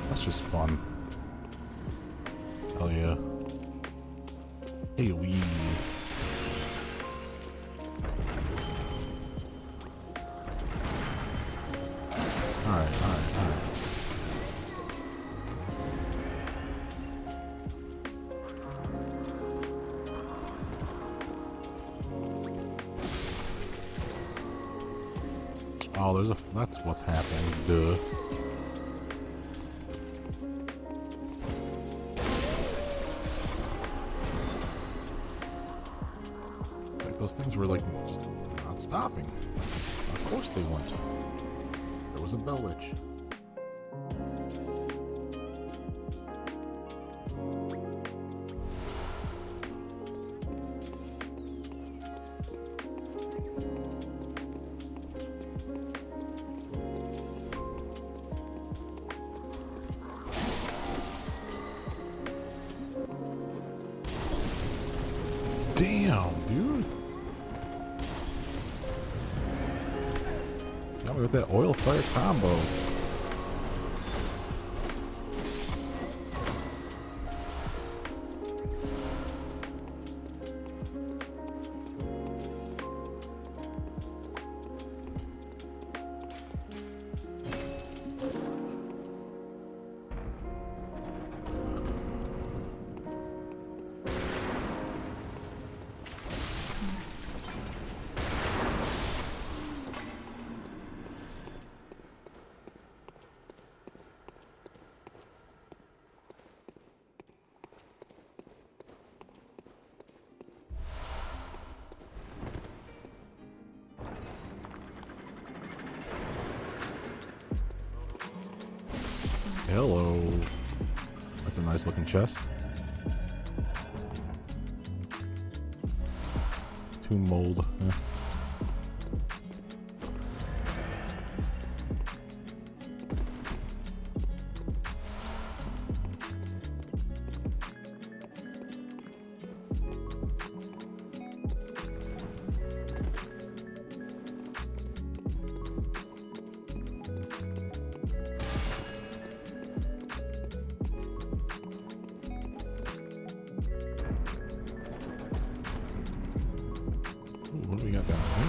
That's just fun. Hell yeah. Hey, wee. Alright. Oh, that's what's happening. Duh. Those things were like just not stopping. Of course they weren't. There was a bell witch. Damn, dude. Got me with that oil fire combo. Hello. That's a nice looking chest. Tomb mold. Yeah. What do we got down here?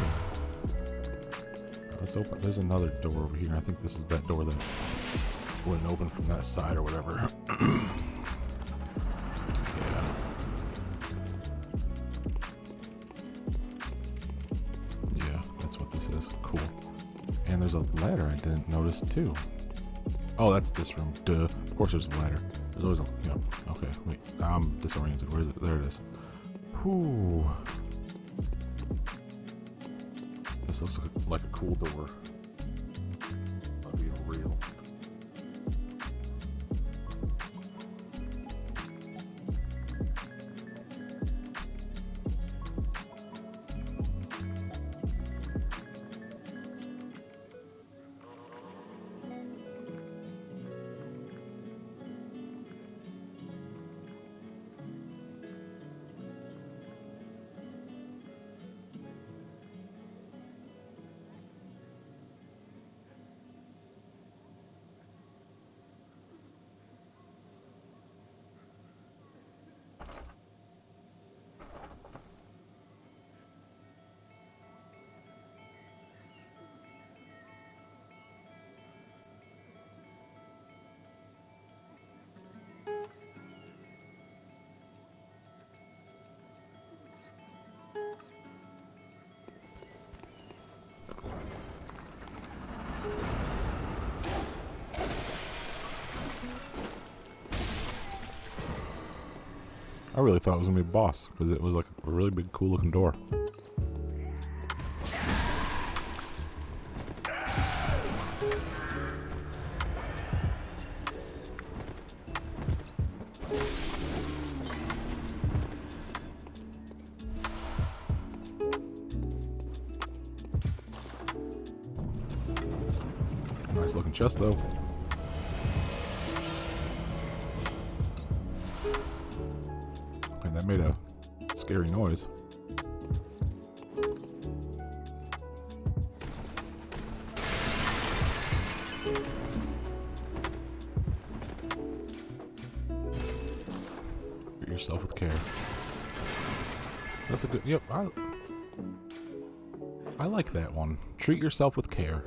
Let's open. There's another door over here. I think this is that door that wouldn't open from that side or whatever. Yeah. Yeah, that's what this is. Cool. And there's a ladder I didn't notice too. Oh, that's this room. Duh. Of course there's a ladder. There's always a, okay, wait. I'm disoriented. Where is it? There it is. Whew. This looks like a cool door. I'll be real. I really thought it was gonna be a boss because it was like a really big, cool looking door. Nice looking chest though. Okay, that made a scary noise. Treat yourself with care. That's a good, yep, I like that one. Treat yourself with care.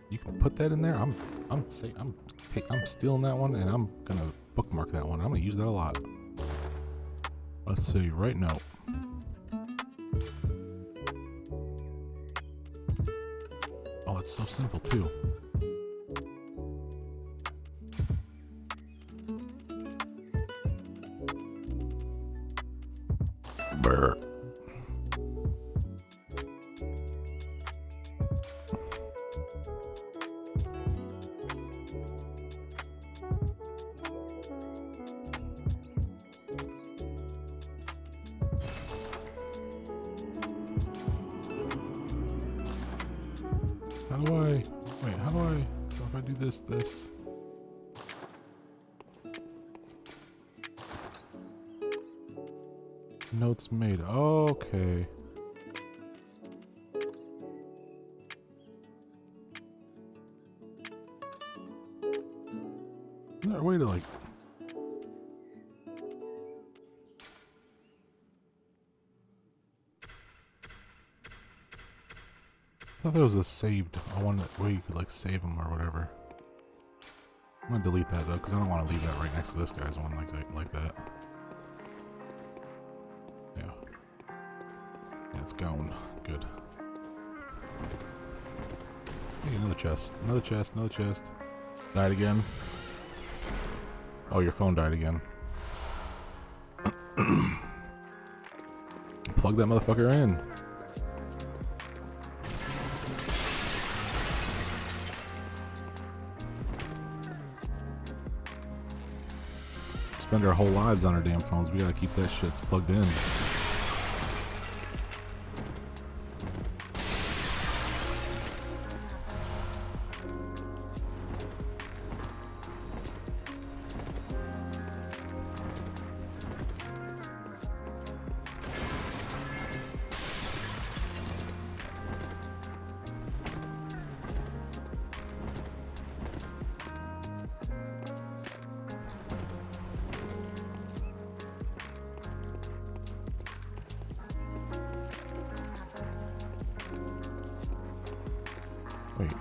You can put that in there. I'm stealing that one, and I'm gonna bookmark that one. I'm gonna use that a lot. Let's see. Right now. Oh, it's so simple too. Brr. How do I, so if I do this, notes made, okay. Is there a way to like, I thought there was a saved, one where you could like save them or whatever. I'm gonna delete that though, because I don't want to leave that right next to this guy's one like that. Yeah. Yeah, it's gone. Good. Hey, another chest. Another chest. Another chest. Died again. Oh, your phone died again. Plug that motherfucker in. Spend our whole lives on our damn phones. We gotta keep that shit plugged in. Wait.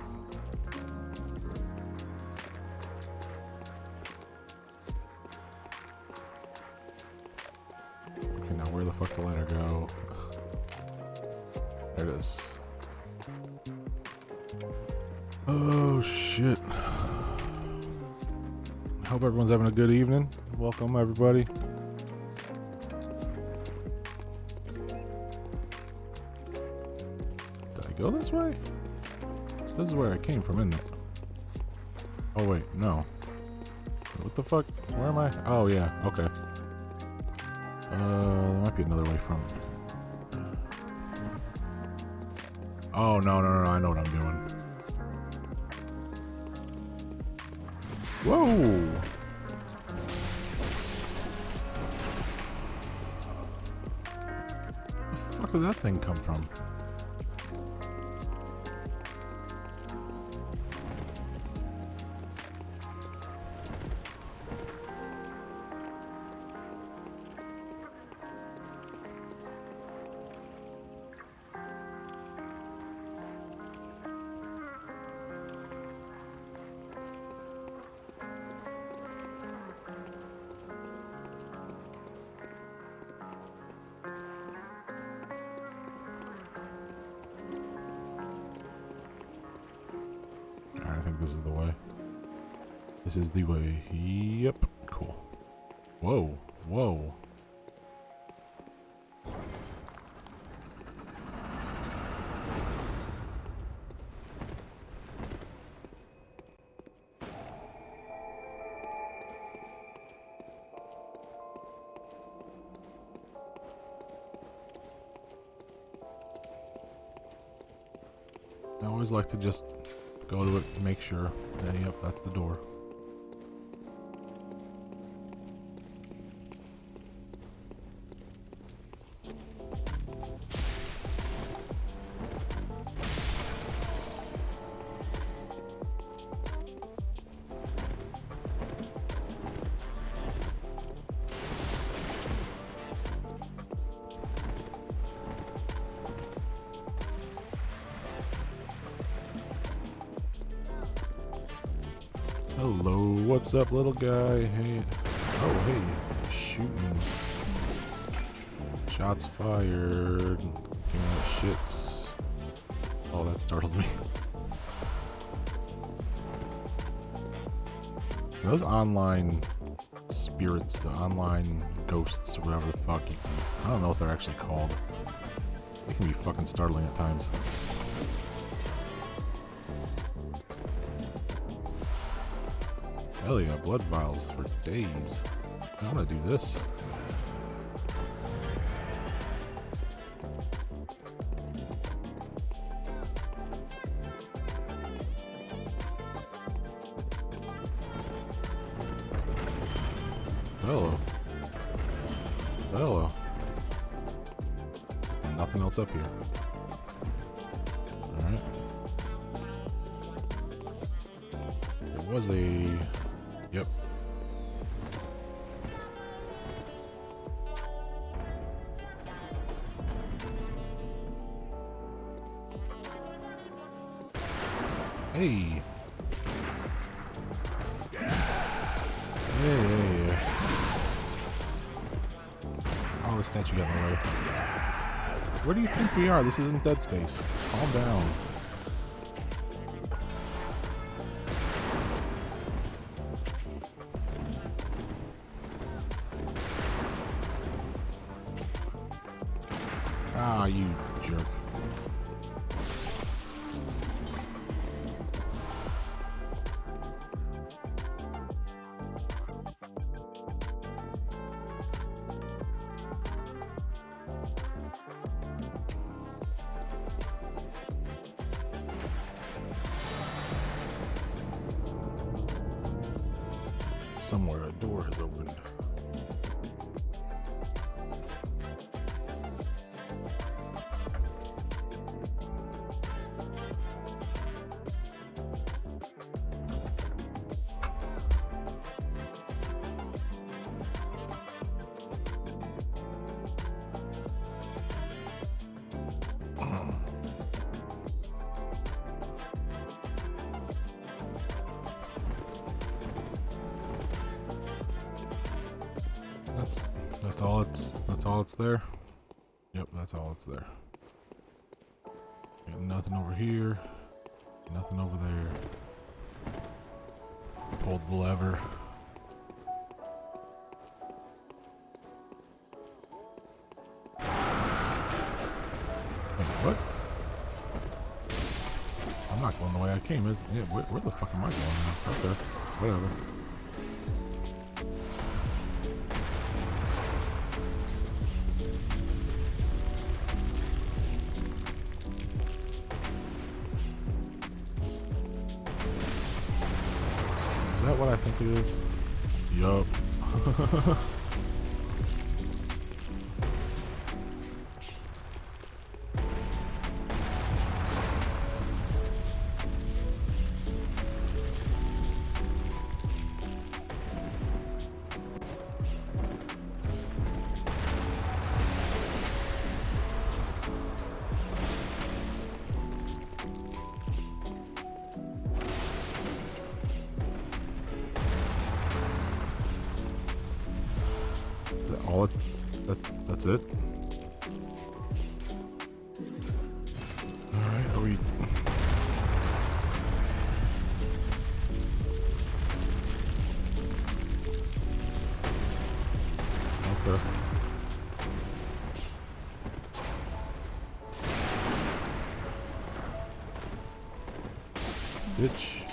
Okay, now where the fuck the ladder go? There it is. Oh shit. I hope everyone's having a good evening. Welcome everybody. Did I go this way? This is where I came from, isn't it? Oh wait, no. What the fuck? Where am I? Oh yeah, okay. There might be another way from. Oh no, I know what I'm doing. Whoa! Where the fuck did that thing come from? I think this is the way. This is the way. Yep. Cool. Whoa. Whoa. I always like to just go to it and make sure. Yeah, yep, that's the door. Hello, what's up, little guy? Hey. Oh, hey. Shooting. Shots fired. Give me that shits. Oh, that startled me. Those online spirits, the online ghosts, or whatever the fuck. I don't know what they're actually called. They can be fucking startling at times. Hell yeah, blood vials for days. I'm gonna do this. Hello. Hello. Nothing else up here. Alright. There was a... Yep. Hey. Hey. Oh, the statue got in the way. Where do you think we are? This isn't Dead Space. Calm down. Ah, you jerk. Somewhere a door has opened. That's all it's there. Yep, that's all it's there. Got nothing over here. Nothing over there. Pulled the lever. Wait, what? I'm not going the way I came. Yeah, where the fuck am I going now? Okay, whatever. Is that what I think it is? Yup. All that's it. All right, are we? bitch.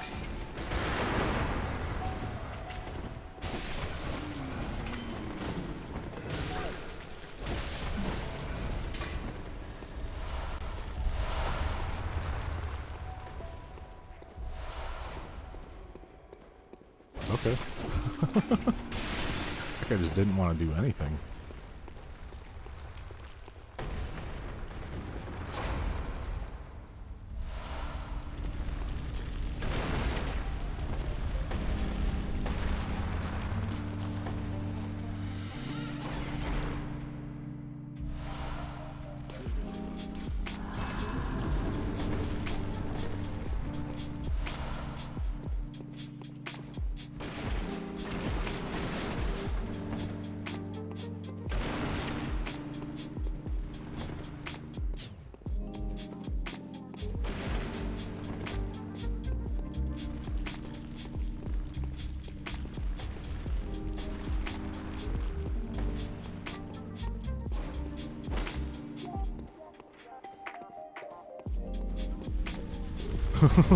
Okay. I just didn't want to do anything.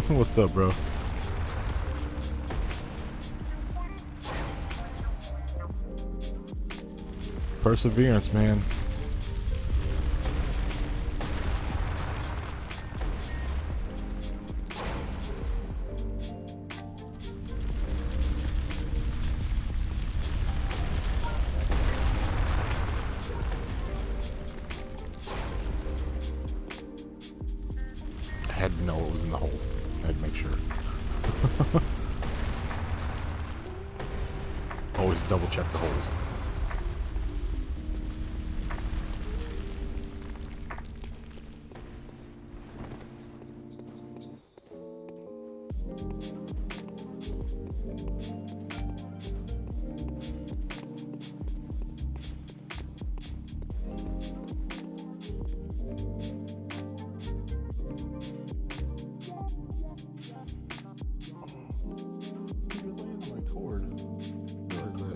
What's up, bro? Perseverance, man. I had to know what was in the hole. I had to make sure. Always double check the holes.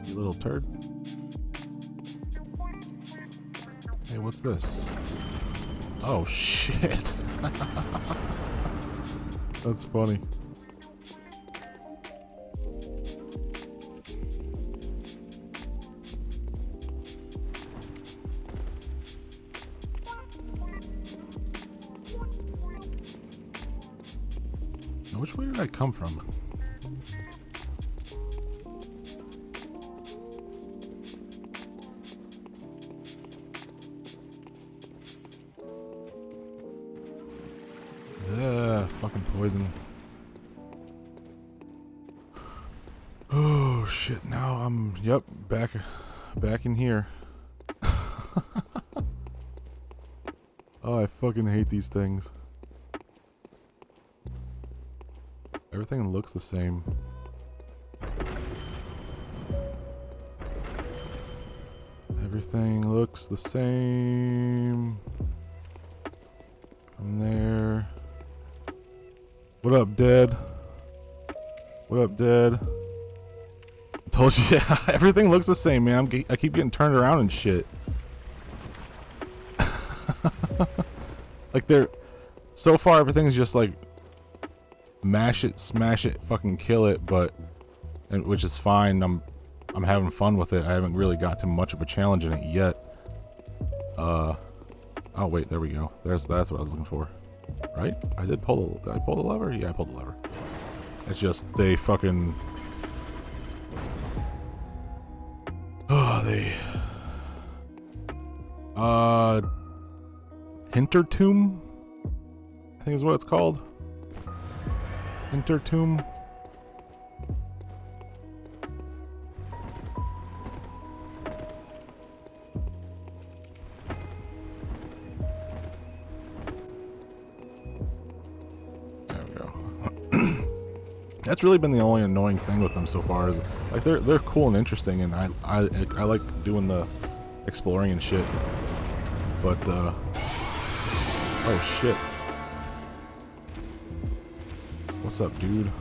You little turd. Hey, what's this? Oh shit. That's funny. Now, which way did I come from? Fucking poison. Oh shit, now I'm back in here. Oh, I fucking hate these things. Everything looks the same. Everything looks the same. From there. What up, Dad? What up, Dad? I told you, yeah, everything looks the same, man. I keep getting turned around and shit. Like so far everything's just like mash it, smash it, fucking kill it, which is fine. I'm having fun with it. I haven't really got to much of a challenge in it yet. Oh wait, there we go. That's what I was looking for. Right? Did I pull the lever? Yeah, I pulled the lever. It's just they fucking Hintertomb? I think is what it's called. Hintertomb. That's really been the only annoying thing with them so far. Is like they're cool and interesting, and I like doing the exploring and shit. But oh shit, what's up, dude?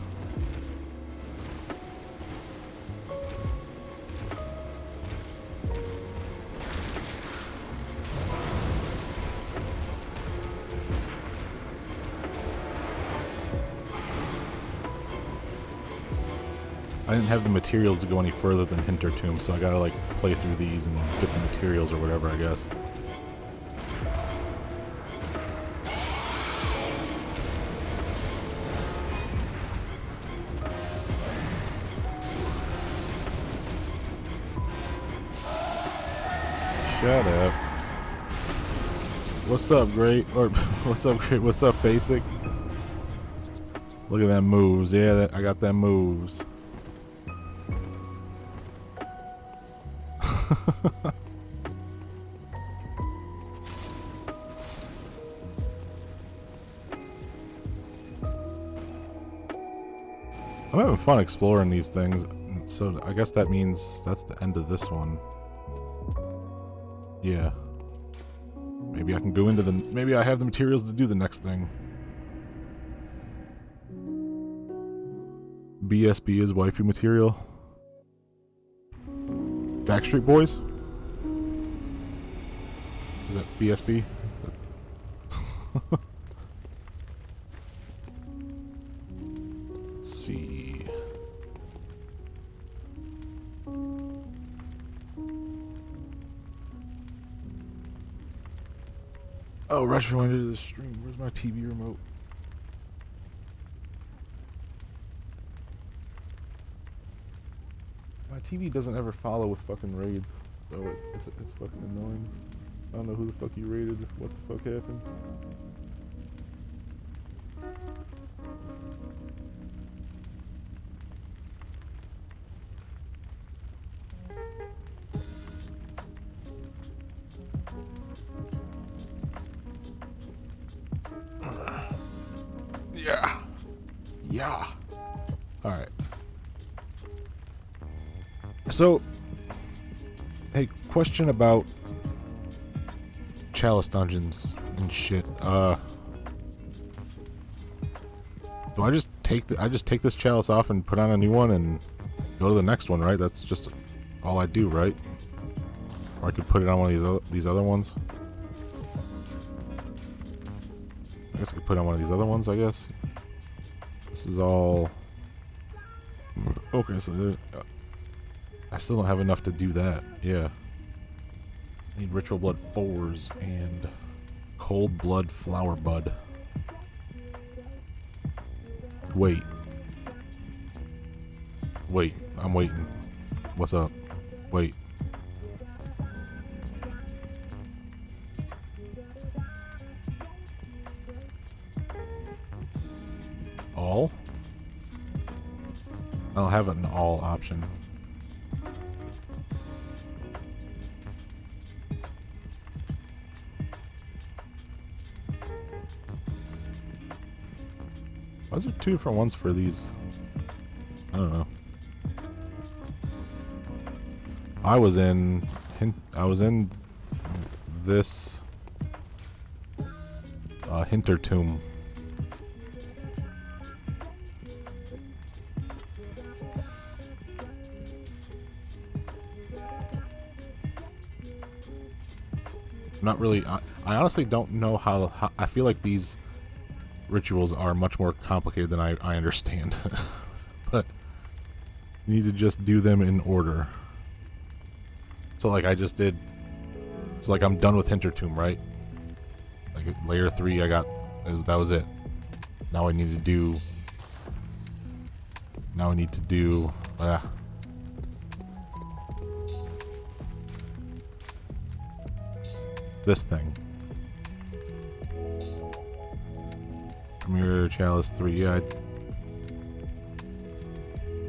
I didn't have the materials to go any further than Hintertomb, so I gotta like play through these and get the materials or whatever, I guess. Shut up. What's up, Great? Or what's up, Great? What's up, Basic? Look at them moves. Yeah, I got them moves. I'm having fun exploring these things, so I guess that means that's the end of this one. Yeah. Maybe I can go into the... Maybe I have the materials to do the next thing. BSB is waifu material. Backstreet Boys? Is that BSB? Let's see. Oh, retro into the stream. Where's my TV remote? My TV doesn't ever follow with fucking raids, so it's fucking annoying. I don't know who the fuck you raided, what the fuck happened. Yeah. Yeah. Alright. So, hey, question about Chalice dungeons and shit. Do I just take this Chalice off and put on a new one and go to the next one, right? That's just all I do, right? Or I could put it on one of these other ones. I guess I could put it on one of these other ones, I guess. This is all... Okay, so there's... I still don't have enough to do that. Yeah. I need Ritual Blood 4s and Cold Blood Flower Bud. Wait. Wait. I'm waiting. What's up? Wait. All? I don't have an all option. Why is there two different ones for these? I don't know. I was in this Hintertomb. Not really. I honestly don't know how I feel like these rituals are much more complicated than I understand. But you need to just do them in order. So like I just did, it's like I'm done with Hintertomb, right? Like layer 3 I got, that was it. Now I need to do this thing. Premier Chalice 3, yeah,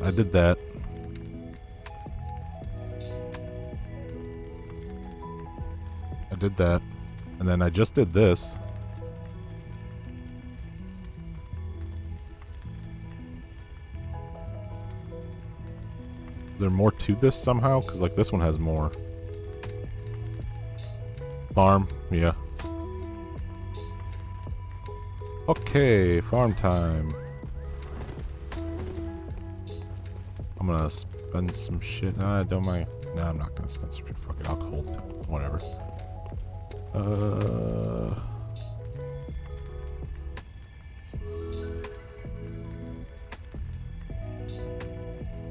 I did that. I did that. And then I just did this. Is there more to this somehow? Because like this one has more. Farm, yeah. Okay, farm time. I'm gonna spend some shit. Nah, I don't mind. Nah, I'm not gonna spend some shit. Fuck it, I'll hold it. Whatever.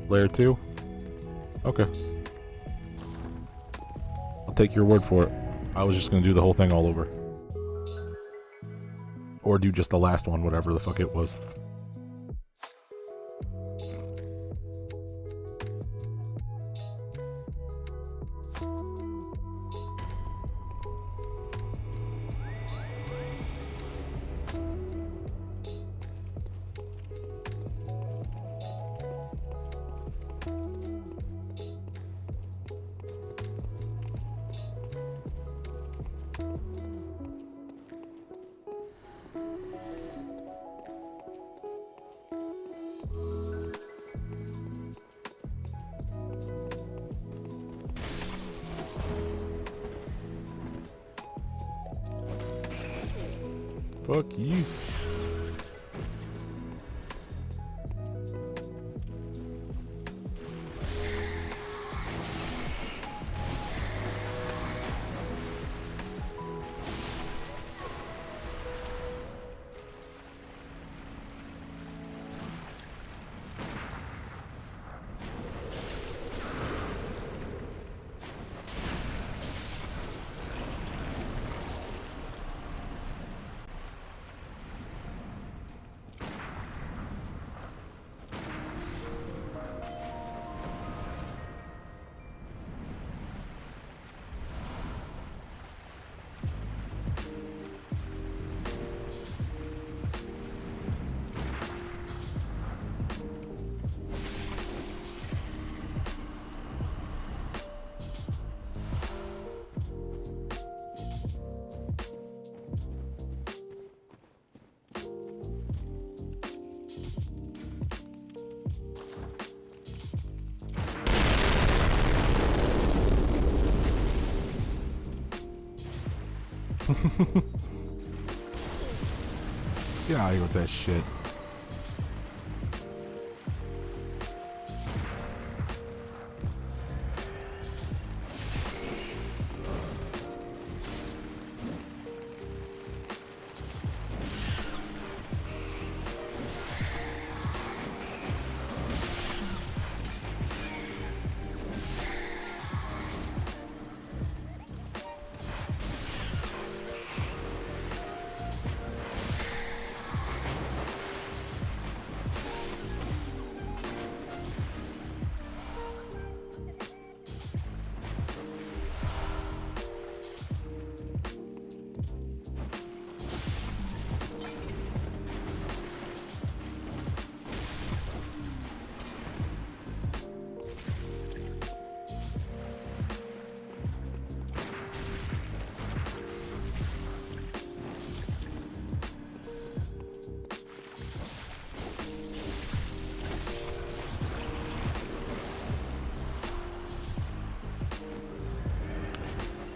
Layer 2? Okay. I'll take your word for it. I was just gonna do the whole thing all over. Or do just the last one, whatever the fuck it was. Fuck you. Get out of here with that shit.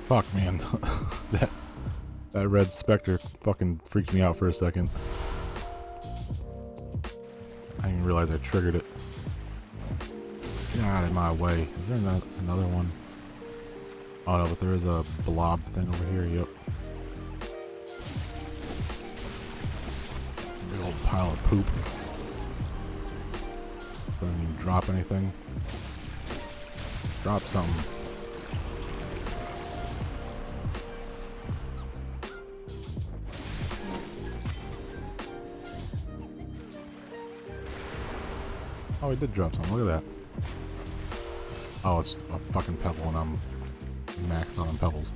Fuck, man. that red specter fucking freaked me out for a second. I didn't even realize I triggered it. Get out of my way. Is there another one? Oh no, but there is a blob thing over here. Yep. Big old pile of poop. Doesn't even drop anything. Drop something. Oh, he did drop something. Look at that. Oh, it's a fucking pebble and I'm maxed on pebbles.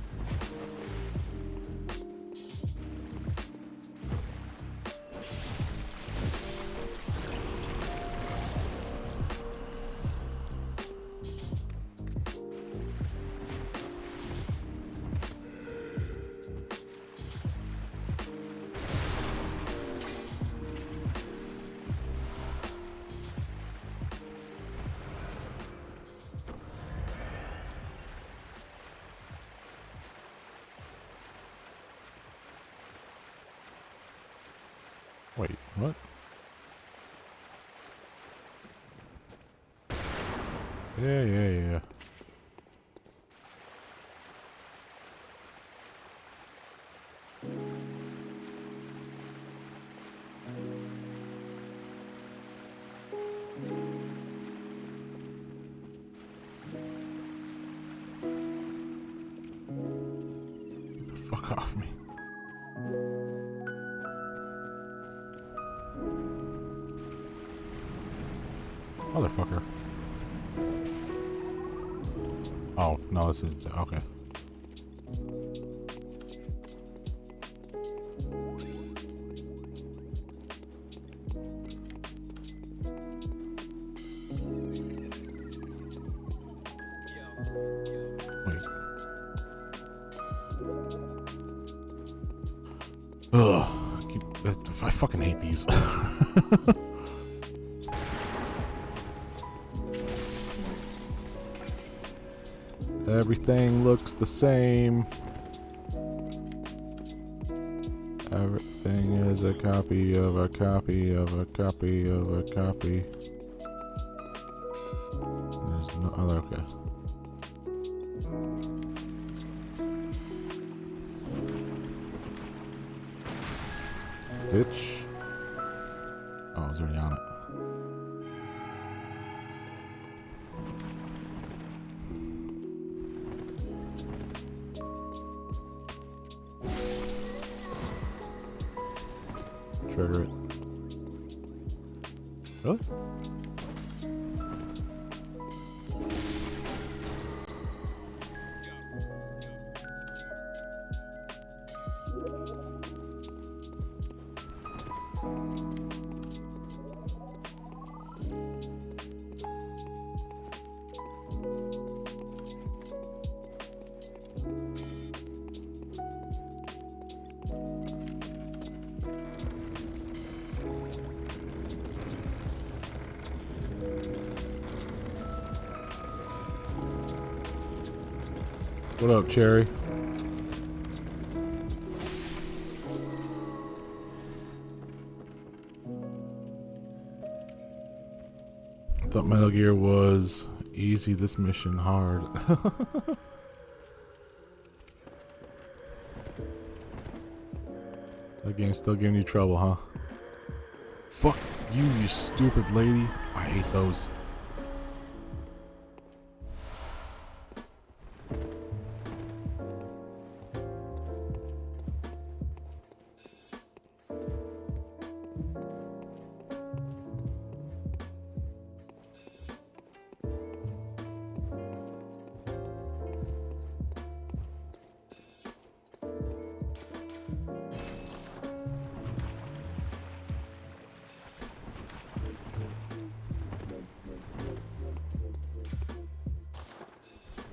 Wait, what? Yeah. fuck off me. Motherfucker. Oh, no, this is... Okay. Wait. Ugh. I fucking hate these. Everything looks the same. Everything is a copy of a copy of a copy of a copy. There's no other. Okay. Bitch. Oh, I was already on it. Trigger it. Really? What up, Cherry? I thought Metal Gear was easy, this mission hard. That game's still giving you trouble, huh? Fuck you, you stupid lady. I hate those.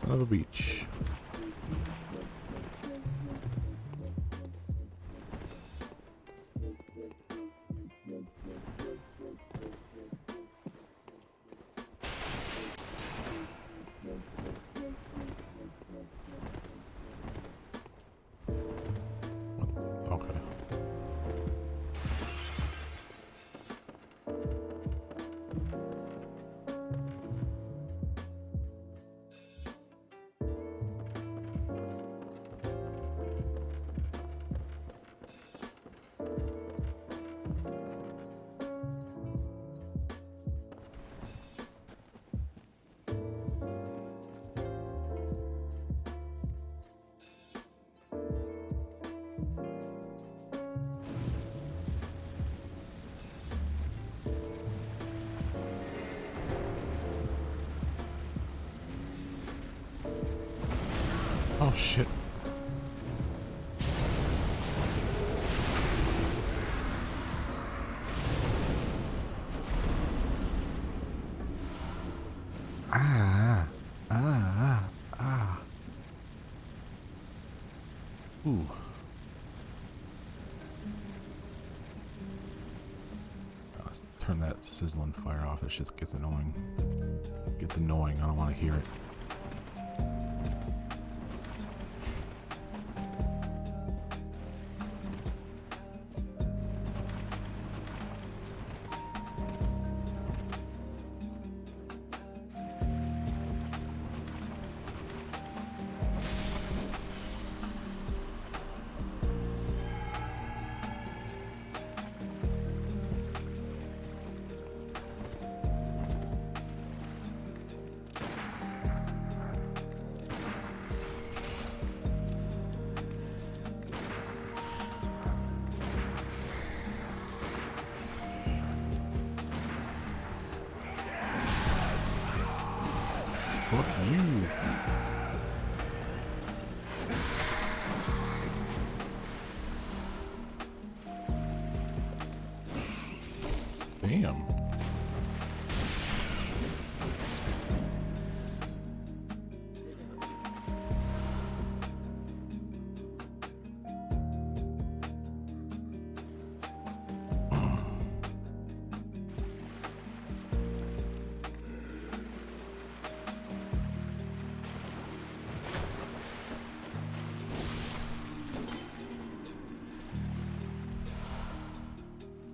Son of a beach. Okay. Oh shit. Ooh. Let's turn that sizzling fire off. That shit gets annoying. Gets annoying. I don't want to hear it. Fuck you. Damn.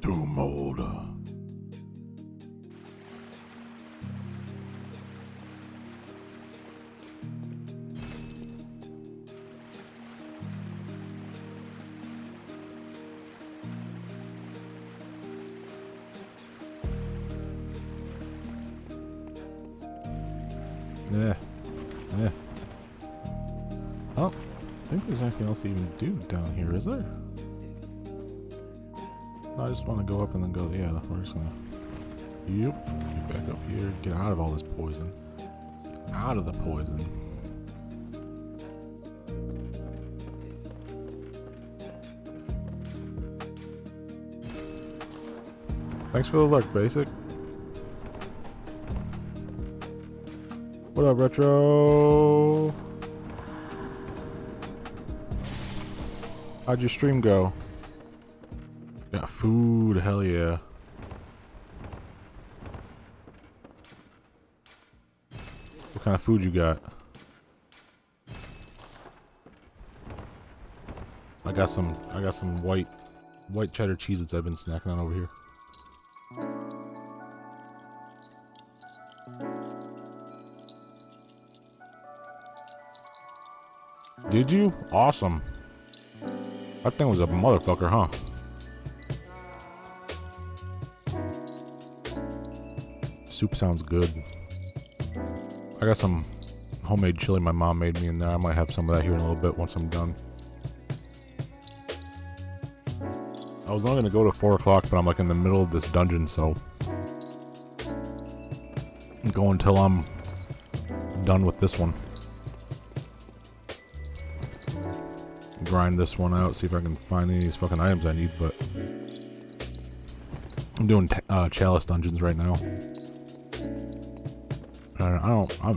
Too mold. Yeah. Yeah. Oh, I think there's anything else to even do down here, is there? I just want to go up and then go, yeah, we're just gonna, yep, get back up here, get out of all this poison. Get out of the poison. Thanks for the alert, Basic. What up, Retro? How'd your stream go? Got food, hell yeah. What kind of food you got? I got some white cheddar Cheez-Its I've been snacking on over here. Did you? Awesome. That thing was a motherfucker, huh? Soup sounds good. I got some homemade chili my mom made me in there. I might have some of that here in a little bit once I'm done. I was only gonna go to 4 o'clock, but I'm like in the middle of this dungeon, so I'm going until I'm done with this one. Grind this one out, see if I can find any of these fucking items I need, but I'm doing chalice dungeons right now.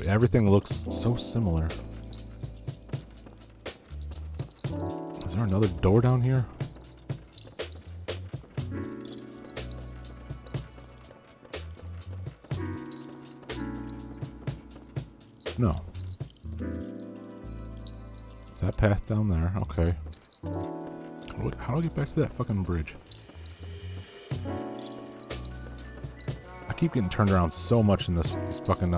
Everything looks so similar. Is there another door down here? No. Is that path down there? Okay. How do I get back to that fucking bridge? I keep getting turned around so much in these fucking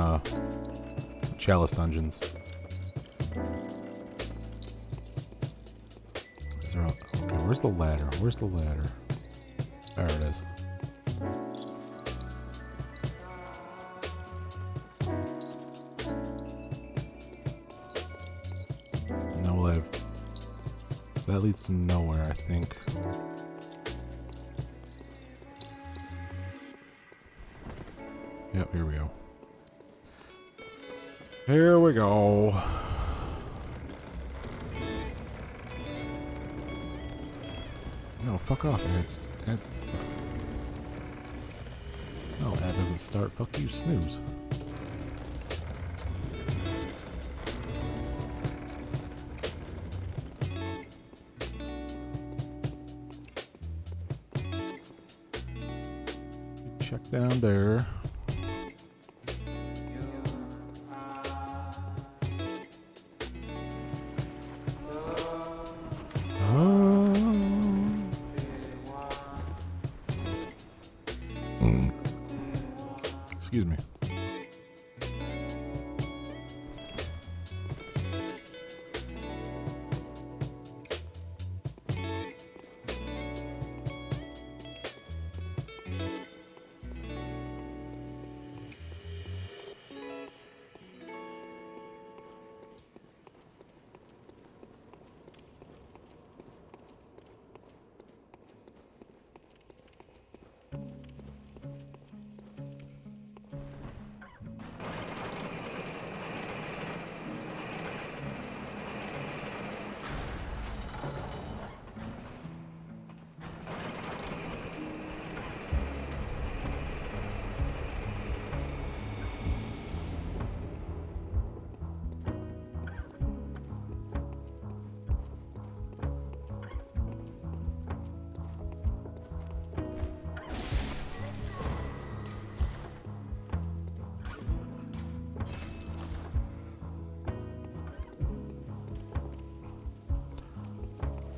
chalice dungeons. Is there okay, where's the ladder? Where's the ladder? There it is. No live. That leads to nowhere, I think. Yep, here we go. Here we go. No, fuck off, Ad. No, Ad doesn't start. Fuck you, snooze. Check down there. Excuse me.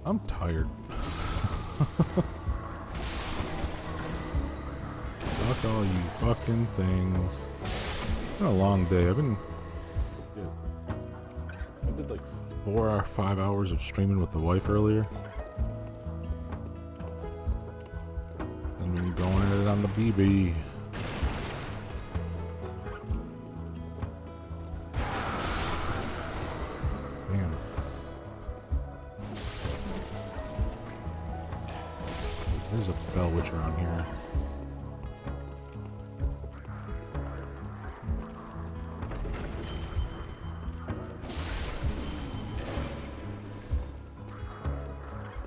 I'm tired. Fuck all you fucking things. It's been a long day. I did like 4 or 5 hours of streaming with the wife earlier. And been going at it on the BB. Damn. There's a bell witch around here.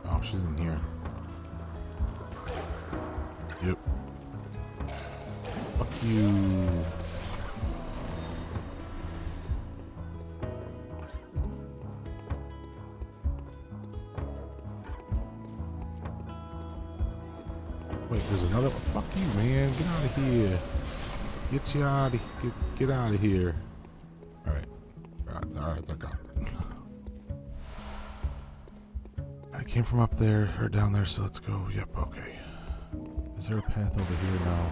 Oh, she's in here. Yep. Fuck you. Wait, there's another one. Fuck you, man. Get out of here. Get you out of here. Get out of here. Alright. Alright, they're gone. I came from up there, or down there, so let's go. Yep, okay. Is there a path over here now?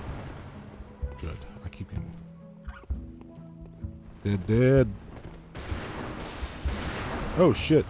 Good. I keep getting... Dead. Oh, shit.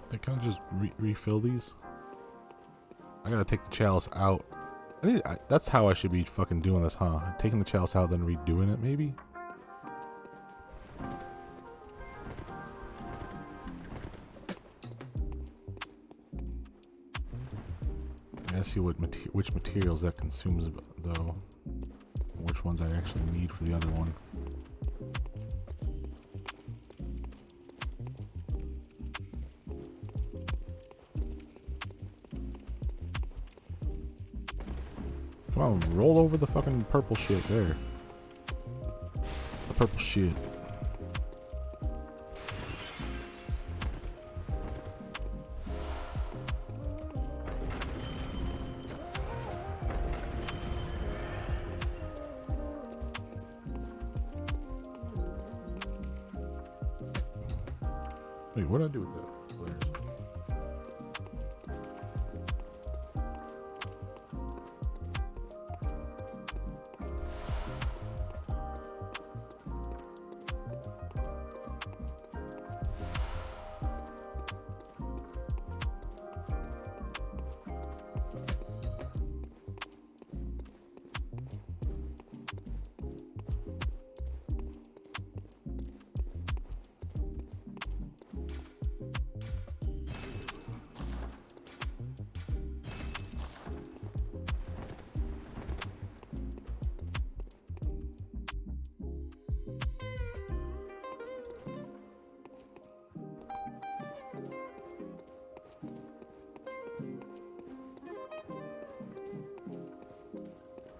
They can't just refill these. I gotta take the chalice out. That's how I should be fucking doing this, huh? Taking the chalice out, then redoing it, maybe? I gotta see which materials that consumes, though. Which ones I actually need for the other one. Come on, roll over the fucking purple shit there. The purple shit. Wait, what did I do with that?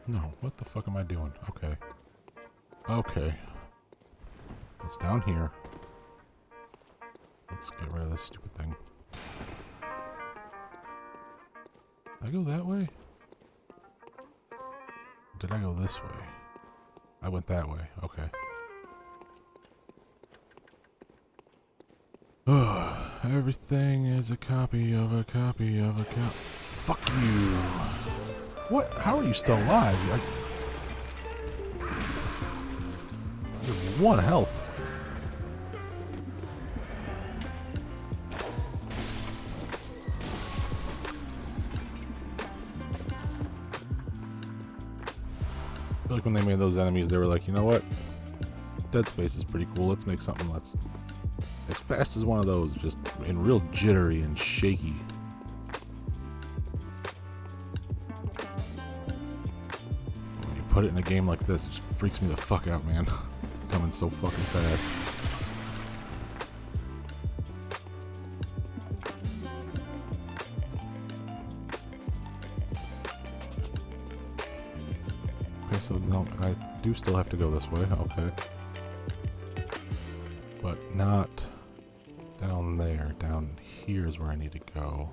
No, what the fuck am I doing? Okay. Okay. It's down here. Let's get rid of this stupid thing. Did I go that way? Did I go this way? I went that way. Okay. Everything is a copy of a copy of a copy. Fuck you. What? How are you still alive? You have 1 health. I feel like when they made those enemies, they were like, you know what? Dead Space is pretty cool. Let's make something that's as fast as one of those, just and real jittery and shaky. When you put it in a game like this, it just freaks me the fuck out, man. Coming so fucking fast. Okay, so no, I do still have to go this way. Okay. But not down there. Down here is where I need to go.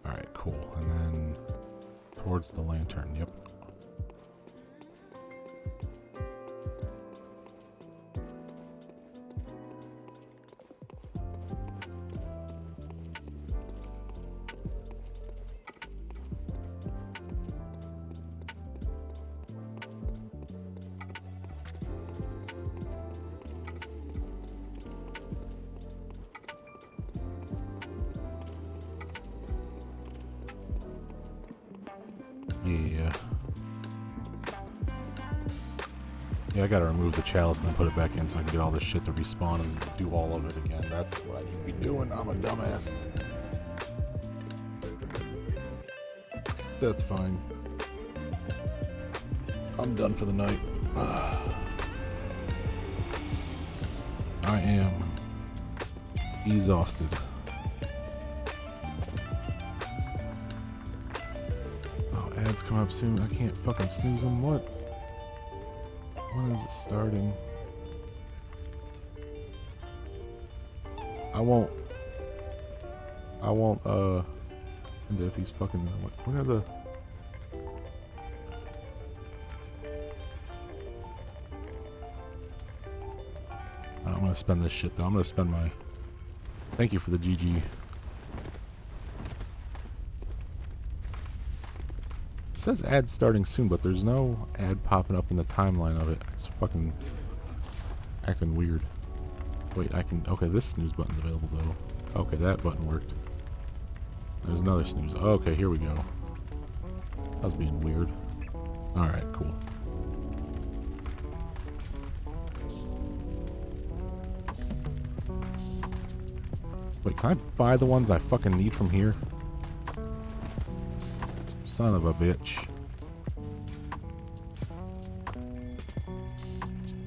Alright, cool. And then towards the lantern. Yep. Yeah. Yeah, I gotta remove the chalice and then put it back in so I can get all this shit to respawn and do all of it again. That's what I need to be doing. I'm a dumbass. That's fine. I'm done for the night. I am exhausted. Ads come up soon. I can't fucking snooze them. What? When is it starting? I won't. And if these fucking. When are the. I'm gonna spend this shit though. I'm gonna spend my. Thank you for the GG. It says ad starting soon, but there's no ad popping up in the timeline of it. It's fucking acting weird. Wait, I can. Okay, this snooze button's available though. Okay, that button worked. There's another snooze. Okay, here we go. That was being weird. Alright, cool. Wait, can I buy the ones I fucking need from here? Son of a bitch.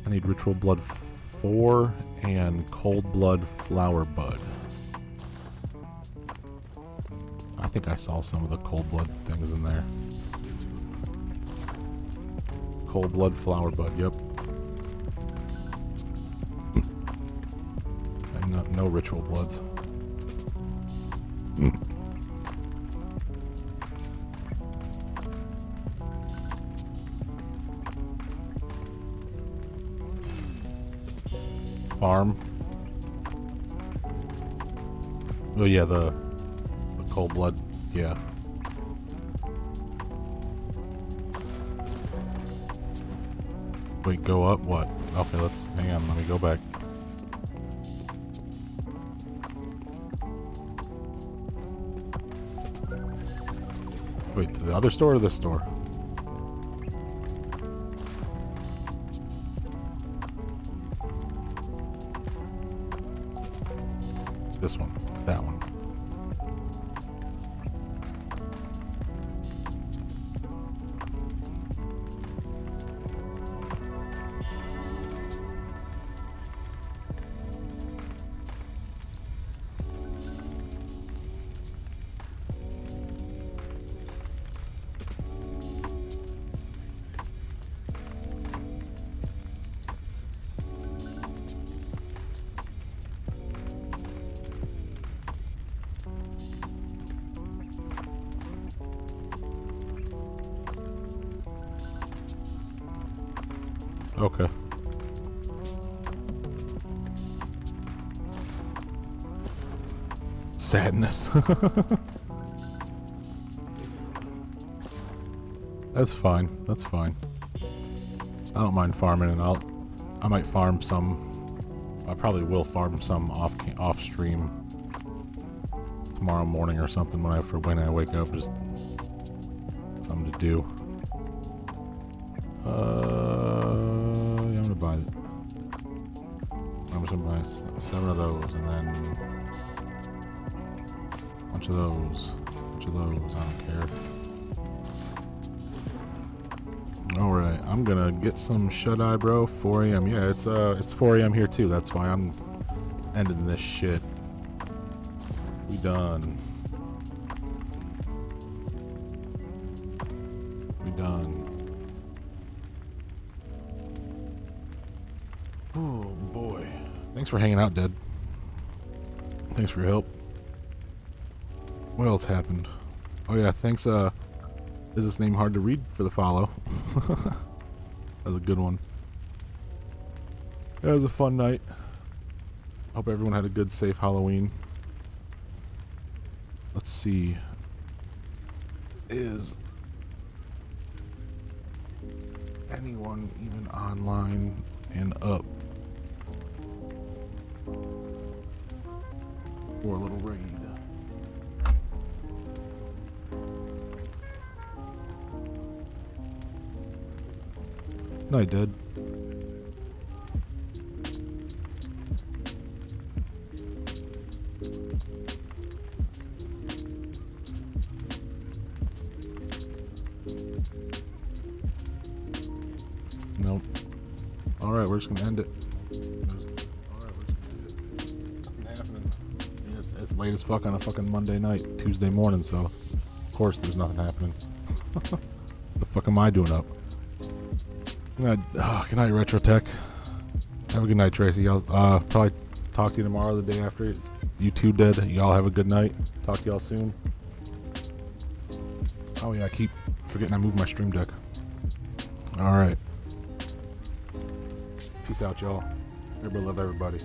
I need Ritual Blood 4 and Cold Blood Flower Bud. I think I saw some of the Cold Blood things in there. Cold Blood Flower Bud, yep. And no Ritual Bloods. Farm. Oh yeah, the cold blood, yeah. Wait, go up? What? Okay, let's hang on, let me go back. Wait, to the other store or this store? This one. That one. Okay. Sadness. That's fine. That's fine. I don't mind farming, and I might farm some. I probably will farm some off stream tomorrow morning or something when I wake up. Just something to do. Yeah, I'm gonna buy it. I'm just gonna buy 7 of those, and then a bunch of those. I don't care. Alright, I'm gonna get some shut-eye, bro. 4 a.m. Yeah, it's 4 a.m. here too. That's why I'm ending this shit. We done. done. Oh boy. Thanks for hanging out, Dead. Thanks for your help. What else happened? Oh yeah, thanks, is this name hard to read for the follow? That was a good one. It was a fun night. Hope everyone had a good, safe Halloween. Let's see. Is anyone even online and up for a little raid? Night, Dead. Nope. Alright, we're just gonna end it. Nothing happening. I mean, it's late as fuck on a fucking Monday night, Tuesday morning, so of course there's nothing happening. What the fuck am I doing up? Good night, Retro Tech. Have a good night, Tracy. I'll probably talk to you tomorrow or the day after. You too, Dead. Y'all have a good night. Talk to y'all soon. Oh yeah, I keep forgetting I moved my stream deck. Alright. Peace out, y'all. Everybody love everybody.